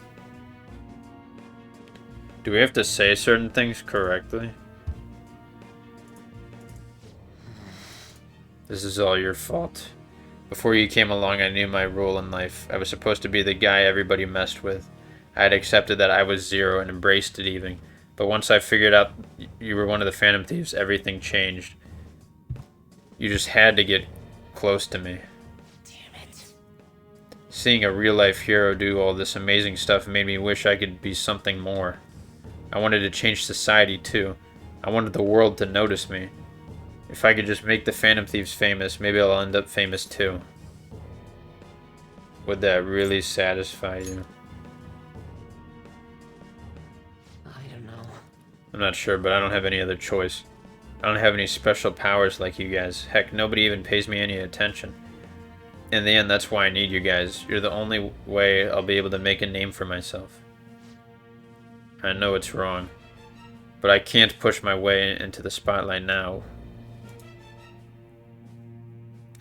Speaker 1: Do we have to say certain things correctly? This is all your fault. Before you came along, I knew my role in life. I was supposed to be the guy everybody messed with. I had accepted that I was zero and embraced it even. But once I figured out you were one of the Phantom Thieves, everything changed. You just had to get close to me.
Speaker 17: Damn it.
Speaker 1: Seeing a real-life hero do all this amazing stuff made me wish I could be something more. I wanted to change society too. I wanted the world to notice me. If I could just make the Phantom Thieves famous, maybe I'll end up famous too. Would that really satisfy you?
Speaker 26: I don't know.
Speaker 1: I'm not sure, but I don't have any other choice. I don't have any special powers like you guys. Heck, nobody even pays me any attention. In the end, that's why I need you guys. You're the only way I'll be able to make a name for myself. I know it's wrong, but I can't push my way into the spotlight now.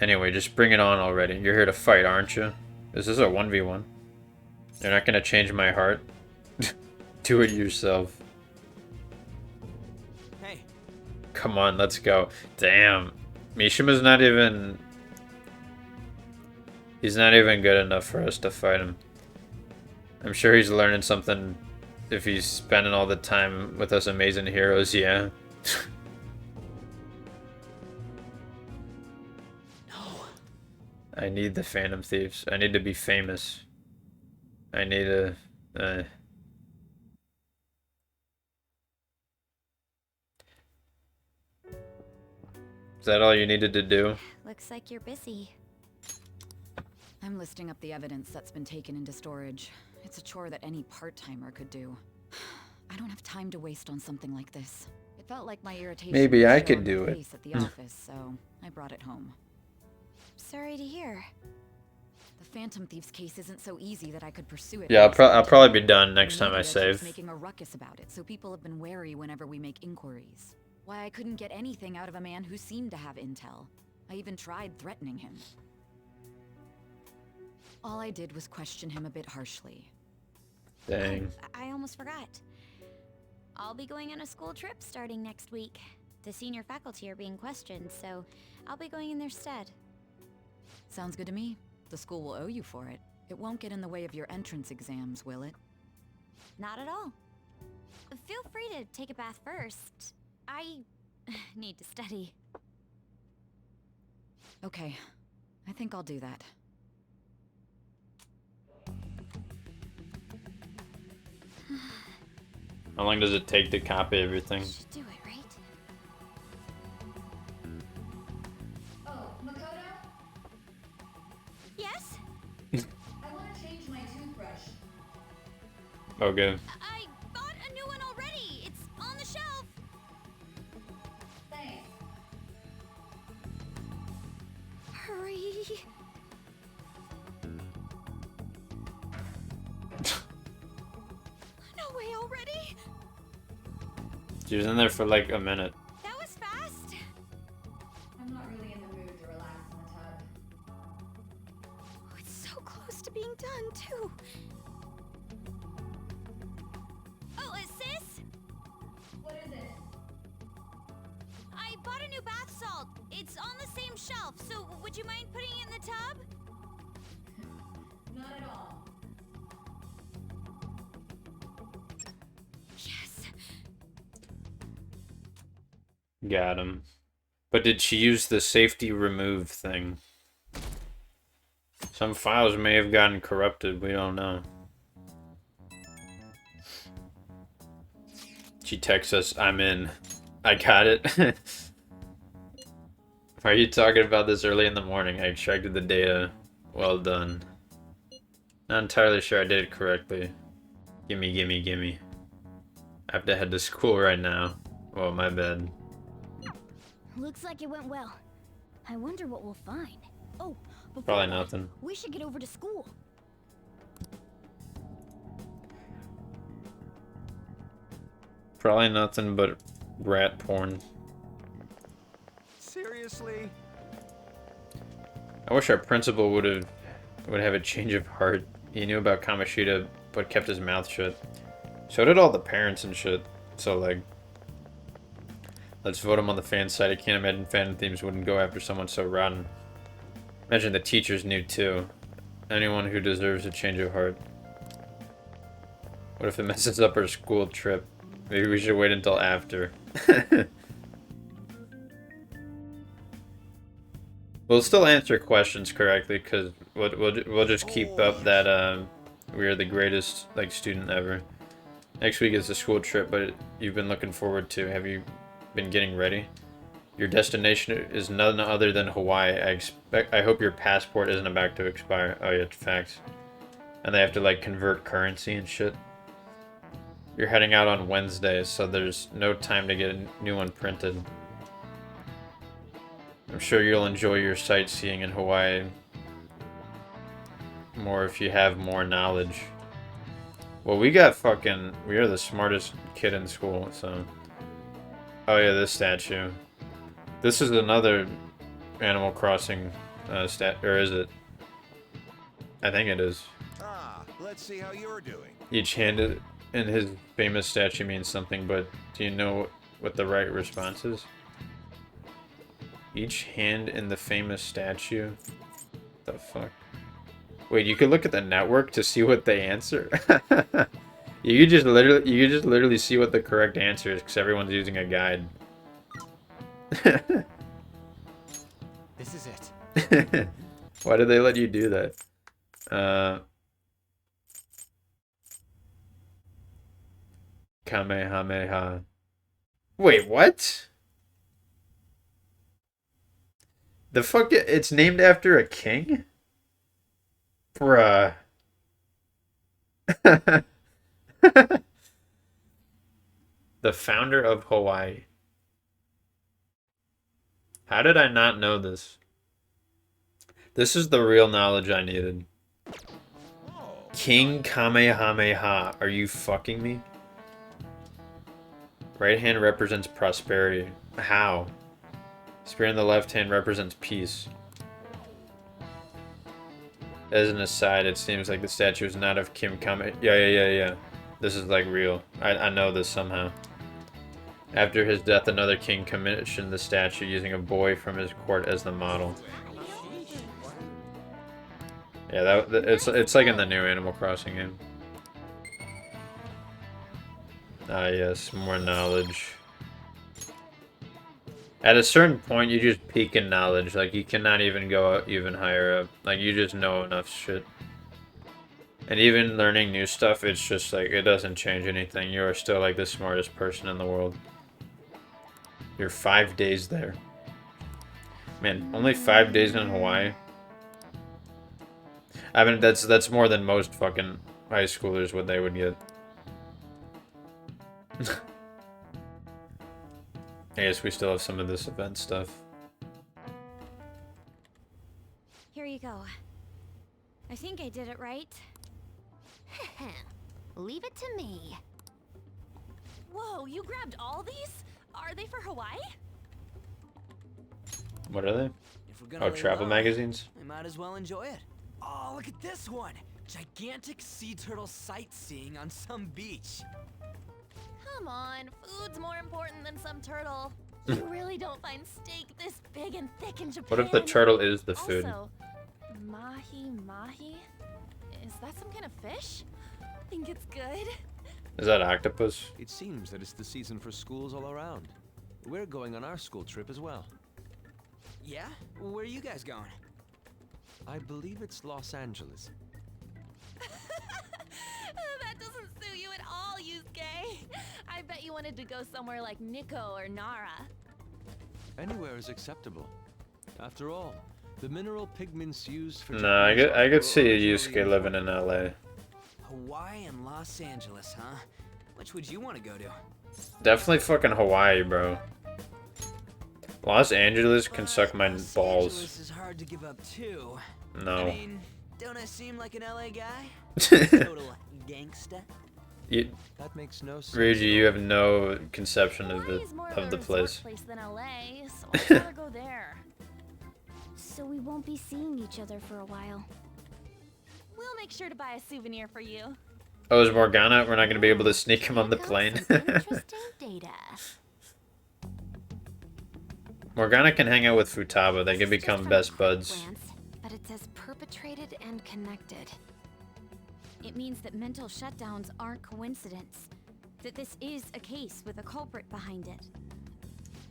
Speaker 1: Anyway, just bring it on already. You're here to fight, aren't you? Is this a 1v1? You're not gonna change my heart? Do it yourself.
Speaker 17: Hey.
Speaker 1: Come on, let's go. Damn. Mishima's not even... He's not even good enough for us to fight him. I'm sure he's learning something if he's spending all the time with us amazing heroes, yeah. I need the Phantom Thieves. I need to be famous. I need a... Is that all you needed to do?
Speaker 3: Looks like you're busy.
Speaker 10: I'm listing up the evidence that's been taken into storage. It's a chore that any part-timer could do. I don't have time to waste on something like this. It felt like my irritation
Speaker 1: Maybe
Speaker 10: would
Speaker 1: I
Speaker 10: show
Speaker 1: could
Speaker 10: on
Speaker 1: do
Speaker 10: my
Speaker 1: it.
Speaker 10: face at the office, so I brought it home.
Speaker 3: Sorry to hear.
Speaker 10: The Phantom Thieves case isn't so easy that I could pursue it.
Speaker 1: Yeah, I'll probably be done next time I
Speaker 10: Keeps
Speaker 1: save.
Speaker 10: making a ruckus about it, so people have been wary whenever we make inquiries. Why I couldn't get anything out of a man who seemed to have intel. I even tried threatening him. All I did was question him a bit harshly.
Speaker 1: Dang.
Speaker 3: I almost forgot. I'll be going on a school trip starting next week. The senior faculty are being questioned, so I'll be going in their stead.
Speaker 10: Sounds good to me. The school will owe you for it. It won't get in the way of your entrance exams, will it?
Speaker 3: Not at all. Feel free to take a bath first. I need to study.
Speaker 10: Okay. I think I'll do that.
Speaker 1: How long does it take to copy everything?
Speaker 3: Should do it, right?
Speaker 8: Oh, Makoto?
Speaker 3: Yes?
Speaker 8: I want to change my toothbrush.
Speaker 1: Okay.
Speaker 3: I bought a new one already. It's on the shelf.
Speaker 8: Thanks.
Speaker 3: Hurry. No way already.
Speaker 1: She was in there for like a minute.
Speaker 3: That was fast.
Speaker 8: I'm not really in the mood to relax in the tub.
Speaker 3: Oh, it's so close to being done, too. Oh, sis?
Speaker 8: What is it?
Speaker 3: I bought a new bath salt. It's on the same shelf, so would you mind putting it in the tub?
Speaker 8: Not at all.
Speaker 3: Yes.
Speaker 1: Got him. But did she use the safety remove thing? Some files may have gotten corrupted, we don't know. She texts us, I'm in. I got it. Why are you talking about this early in the morning? I extracted the data. Well done. Not entirely sure I did it correctly. Gimme, gimme, gimme. I have to head to school right now. Oh, my bad.
Speaker 12: Looks like it went well. I wonder what we'll find. Oh, before
Speaker 1: Probably
Speaker 12: that,
Speaker 1: nothing.
Speaker 12: we should get over to school.
Speaker 1: Probably nothing but rat porn.
Speaker 7: Seriously?
Speaker 1: I wish our principal would have a change of heart. He knew about Kamoshida, but kept his mouth shut. So did all the parents and shit. So like, let's vote him on the fan side. I can't imagine fan themes wouldn't go after someone so rotten. Imagine the teachers knew too. Anyone who deserves a change of heart. What if it messes up our school trip? Maybe we should wait until after. We'll still answer questions correctly because we'll just keep up that we are the greatest like student ever. Next week is the school trip, but you've been looking forward to. Have you been getting ready? Your destination is none other than Hawaii. I hope your passport isn't about to expire. Oh yeah, facts. And they have to like convert currency and shit. You're heading out on Wednesday, so there's no time to get a new one printed. I'm sure you'll enjoy your sightseeing in Hawaii more if you have more knowledge. Well, we are the smartest kid in school, so. Oh yeah, this statue. This is another Animal Crossing or is it? I think it is.
Speaker 23: Ah, let's see how you're doing.
Speaker 1: Each hand in his famous statue means something, but do you know what the right response is? Each hand in the famous statue? The fuck? Wait, you could look at the network to see what they answer? You could just literally see what the correct answer is because everyone's using a guide.
Speaker 17: This is it.
Speaker 1: Why did they let you do that? Kamehameha. Wait, what? The fuck? It's named after a king? Bruh. The founder of Hawaii. How did I not know this? This is the real knowledge I needed. King Kamehameha. Are you fucking me? Right hand represents prosperity. How? Spear in the left hand represents peace. As an aside, it seems like the statue is not of Kim Kame. Yeah. This is like real. I know this somehow. After his death, another king commissioned the statue using a boy from his court as the model. Yeah, it's like in the new Animal Crossing game. Ah, yes, more knowledge. At a certain point, you just peak in knowledge. Like, you cannot even go even higher up. Like, you just know enough shit. And even learning new stuff, it's just like, it doesn't change anything. You are still like the smartest person in the world. You're 5 days there. Man, only 5 days in Hawaii? I mean, that's more than most fucking high schoolers what they would get. I guess we still have some of this event stuff.
Speaker 3: Here you go. I think I did it right.
Speaker 21: Leave it to me.
Speaker 11: Whoa, you grabbed all these? Are they for Hawaii?
Speaker 1: What are they?
Speaker 17: If we're gonna
Speaker 1: Oh,
Speaker 17: lay
Speaker 1: travel
Speaker 17: low,
Speaker 1: magazines?
Speaker 17: we might as well enjoy it. Oh, look at this one! Gigantic sea turtle sightseeing on some beach.
Speaker 11: Come on, food's more important than some turtle. You really don't find steak this big and thick in Japan.
Speaker 1: What if the turtle is the food?
Speaker 11: Also, mahi? Is that some kind of fish? Think it's good?
Speaker 1: Is that octopus?
Speaker 7: It seems that it's the season for schools all around. We're going on our school trip as well.
Speaker 17: Yeah? Where are you guys going?
Speaker 7: I believe it's Los Angeles.
Speaker 11: That doesn't suit you at all, Yusuke. I bet you wanted to go somewhere like Nikko or Nara.
Speaker 7: Anywhere is acceptable. After all, the mineral pigments used for...
Speaker 1: No, I could see Yusuke living in LA.
Speaker 17: Hawaii and Los Angeles, huh? Which would you want to go to?
Speaker 1: Definitely fucking Hawaii, bro. Los Angeles can suck my
Speaker 17: Los
Speaker 1: balls.
Speaker 17: Angeles is hard to give up too.
Speaker 1: No.
Speaker 17: I mean, don't I seem like an LA guy? Total gangsta.
Speaker 7: That makes no sense.
Speaker 1: Ryuji, you have no conception of the place.
Speaker 11: Place than LA, so I'd rather go there.
Speaker 3: So we won't be seeing each other for a while.
Speaker 11: We'll make sure to buy a souvenir for you.
Speaker 1: Oh, is Morgana? We're not going to be able to sneak him on the plane.
Speaker 21: Interesting data.
Speaker 1: Morgana can hang out with Futaba. They can become best buds.
Speaker 5: But it says perpetrated and connected.
Speaker 3: It means that mental shutdowns aren't coincidence. That this is a case with a culprit behind it.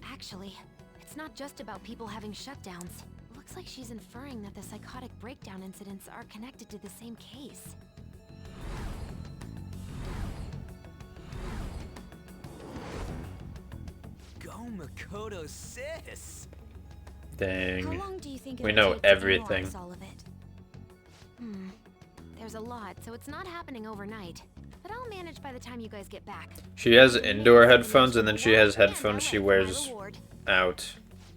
Speaker 5: Actually, it's not just about people having shutdowns. Looks like she's inferring that the psychotic breakdown incidents are connected to the same case.
Speaker 17: Go Makoto, sis!
Speaker 1: Dang.
Speaker 3: How long do you think
Speaker 1: We
Speaker 3: it'll
Speaker 1: know
Speaker 3: take to
Speaker 1: everything.
Speaker 3: analyze all of it?
Speaker 5: There's a lot, so it's not happening overnight. But I'll manage by the time you guys get back.
Speaker 1: She has indoor headphones, and then she has headphones she wears out.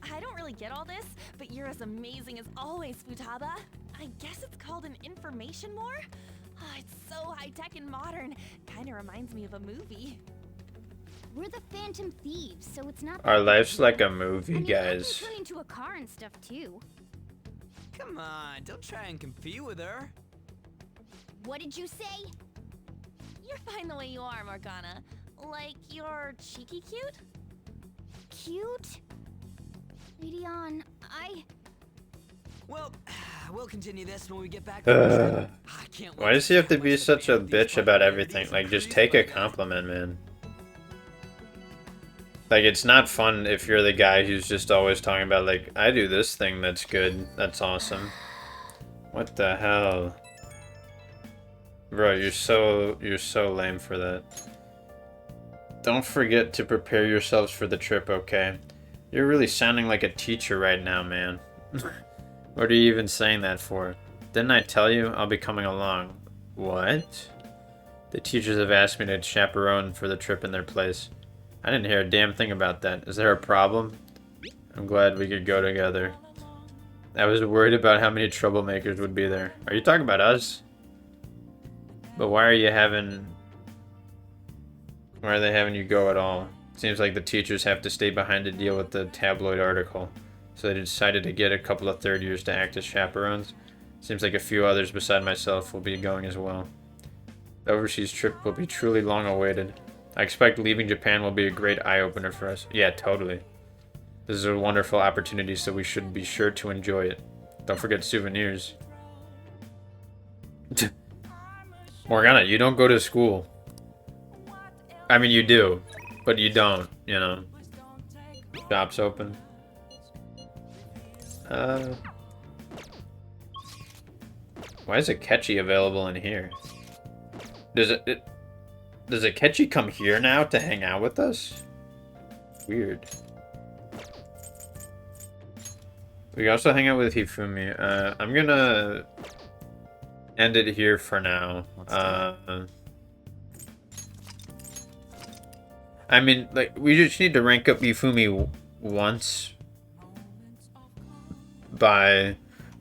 Speaker 11: I don't really get all this, but you're as amazing as always, Futaba. I guess it's called an information war? Oh, it's so high-tech and modern. Kinda reminds me of a movie.
Speaker 3: We're the Phantom Thieves, so it's not.
Speaker 1: Our life's like a movie,
Speaker 3: I mean,
Speaker 1: guys.
Speaker 3: I can turn into a car and stuff too.
Speaker 17: Come on, don't try and compete with her.
Speaker 3: What did you say?
Speaker 11: You're fine the way you are, Morgana. Like, you're cheeky cute?
Speaker 3: Cute? Lady On,
Speaker 17: Well, we'll continue this when we get back.
Speaker 1: Ugh.
Speaker 17: I can't
Speaker 1: Why does he have to be such a bitch about everything? Like, just take a compliment, man. Like, it's not fun if you're the guy who's just always talking about, like, I do this thing that's good, that's awesome. What the hell? Bro, you're so lame for that. Don't forget to prepare yourselves for the trip, okay? You're really sounding like a teacher right now, man. What are you even saying that for? Didn't I tell you I'll be coming along? What? The teachers have asked me to chaperone for the trip in their place. I didn't hear a damn thing about that. Is there a problem? I'm glad we could go together. I was worried about how many troublemakers would be there. Are you talking about us? But why are they having you go at all? Seems like the teachers have to stay behind to deal with the tabloid article, so they decided to get a couple of third years to act as chaperones. Seems like a few others beside myself will be going as well. The overseas trip will be truly long awaited. I expect leaving Japan will be a great eye-opener for us. Yeah, totally. This is a wonderful opportunity, so we should be sure to enjoy it. Don't forget souvenirs. Morgana, you don't go to school. I mean, you do, but you don't, you know. Shop's open. Why is a Ketchy available in here? Does a Ketchy come here now to hang out with us? Weird. We can also hang out with Hifumi. I'm gonna end it here for now. I mean, like, we just need to rank up Hifumi once by...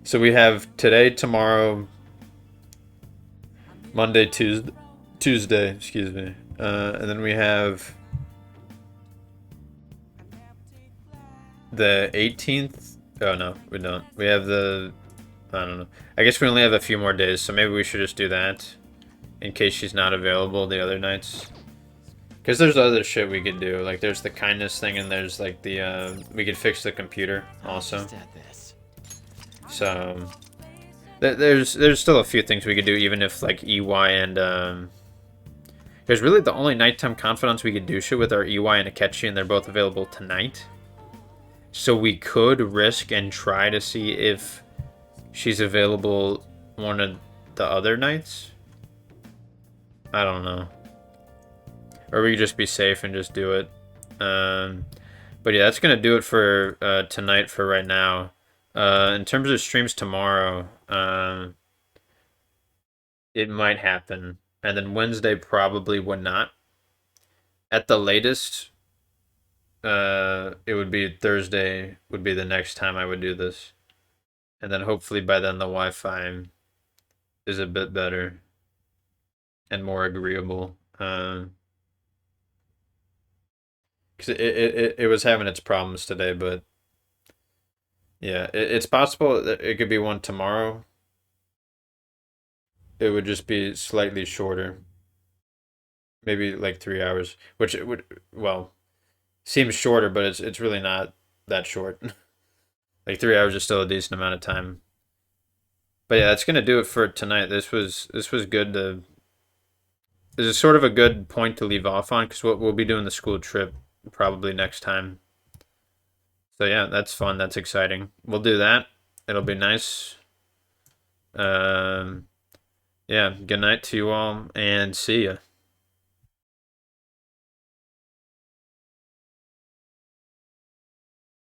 Speaker 1: So we have today, tomorrow, Monday, Tuesday, excuse me. And then we have the 18th. Oh, no, we don't. We have the... I don't know. I guess we only have a few more days, so maybe we should just do that in case she's not available the other nights. Because there's other shit we could do. Like, there's the kindness thing, and there's, like, the, we could fix the computer, also. So, there's still a few things we could do, even if, like, EY and, there's really the only nighttime confidants we could do shit with are EY and Akechi, and they're both available tonight. So we could risk and try to see if she's available one of the other nights. I don't know. Or we could just be safe and just do it. But yeah, that's going to do it for tonight for right now. In terms of streams tomorrow, it might happen. And then Wednesday probably would not. At the latest, it would be Thursday would be the next time I would do this. And then hopefully by then the Wi-Fi is a bit better and more agreeable. Because it was having its problems today, but yeah, it's possible that it could be one tomorrow. It would just be slightly shorter. Maybe like 3 hours, which it would, well, seems shorter, but it's really not that short. Like 3 hours is still a decent amount of time. But yeah, that's gonna do it for tonight. This was good to. This is sort of a good point to leave off on because we'll be doing the school trip probably next time. So yeah, that's fun. That's exciting. We'll do that. It'll be nice. Yeah. Good night to you all, and see ya.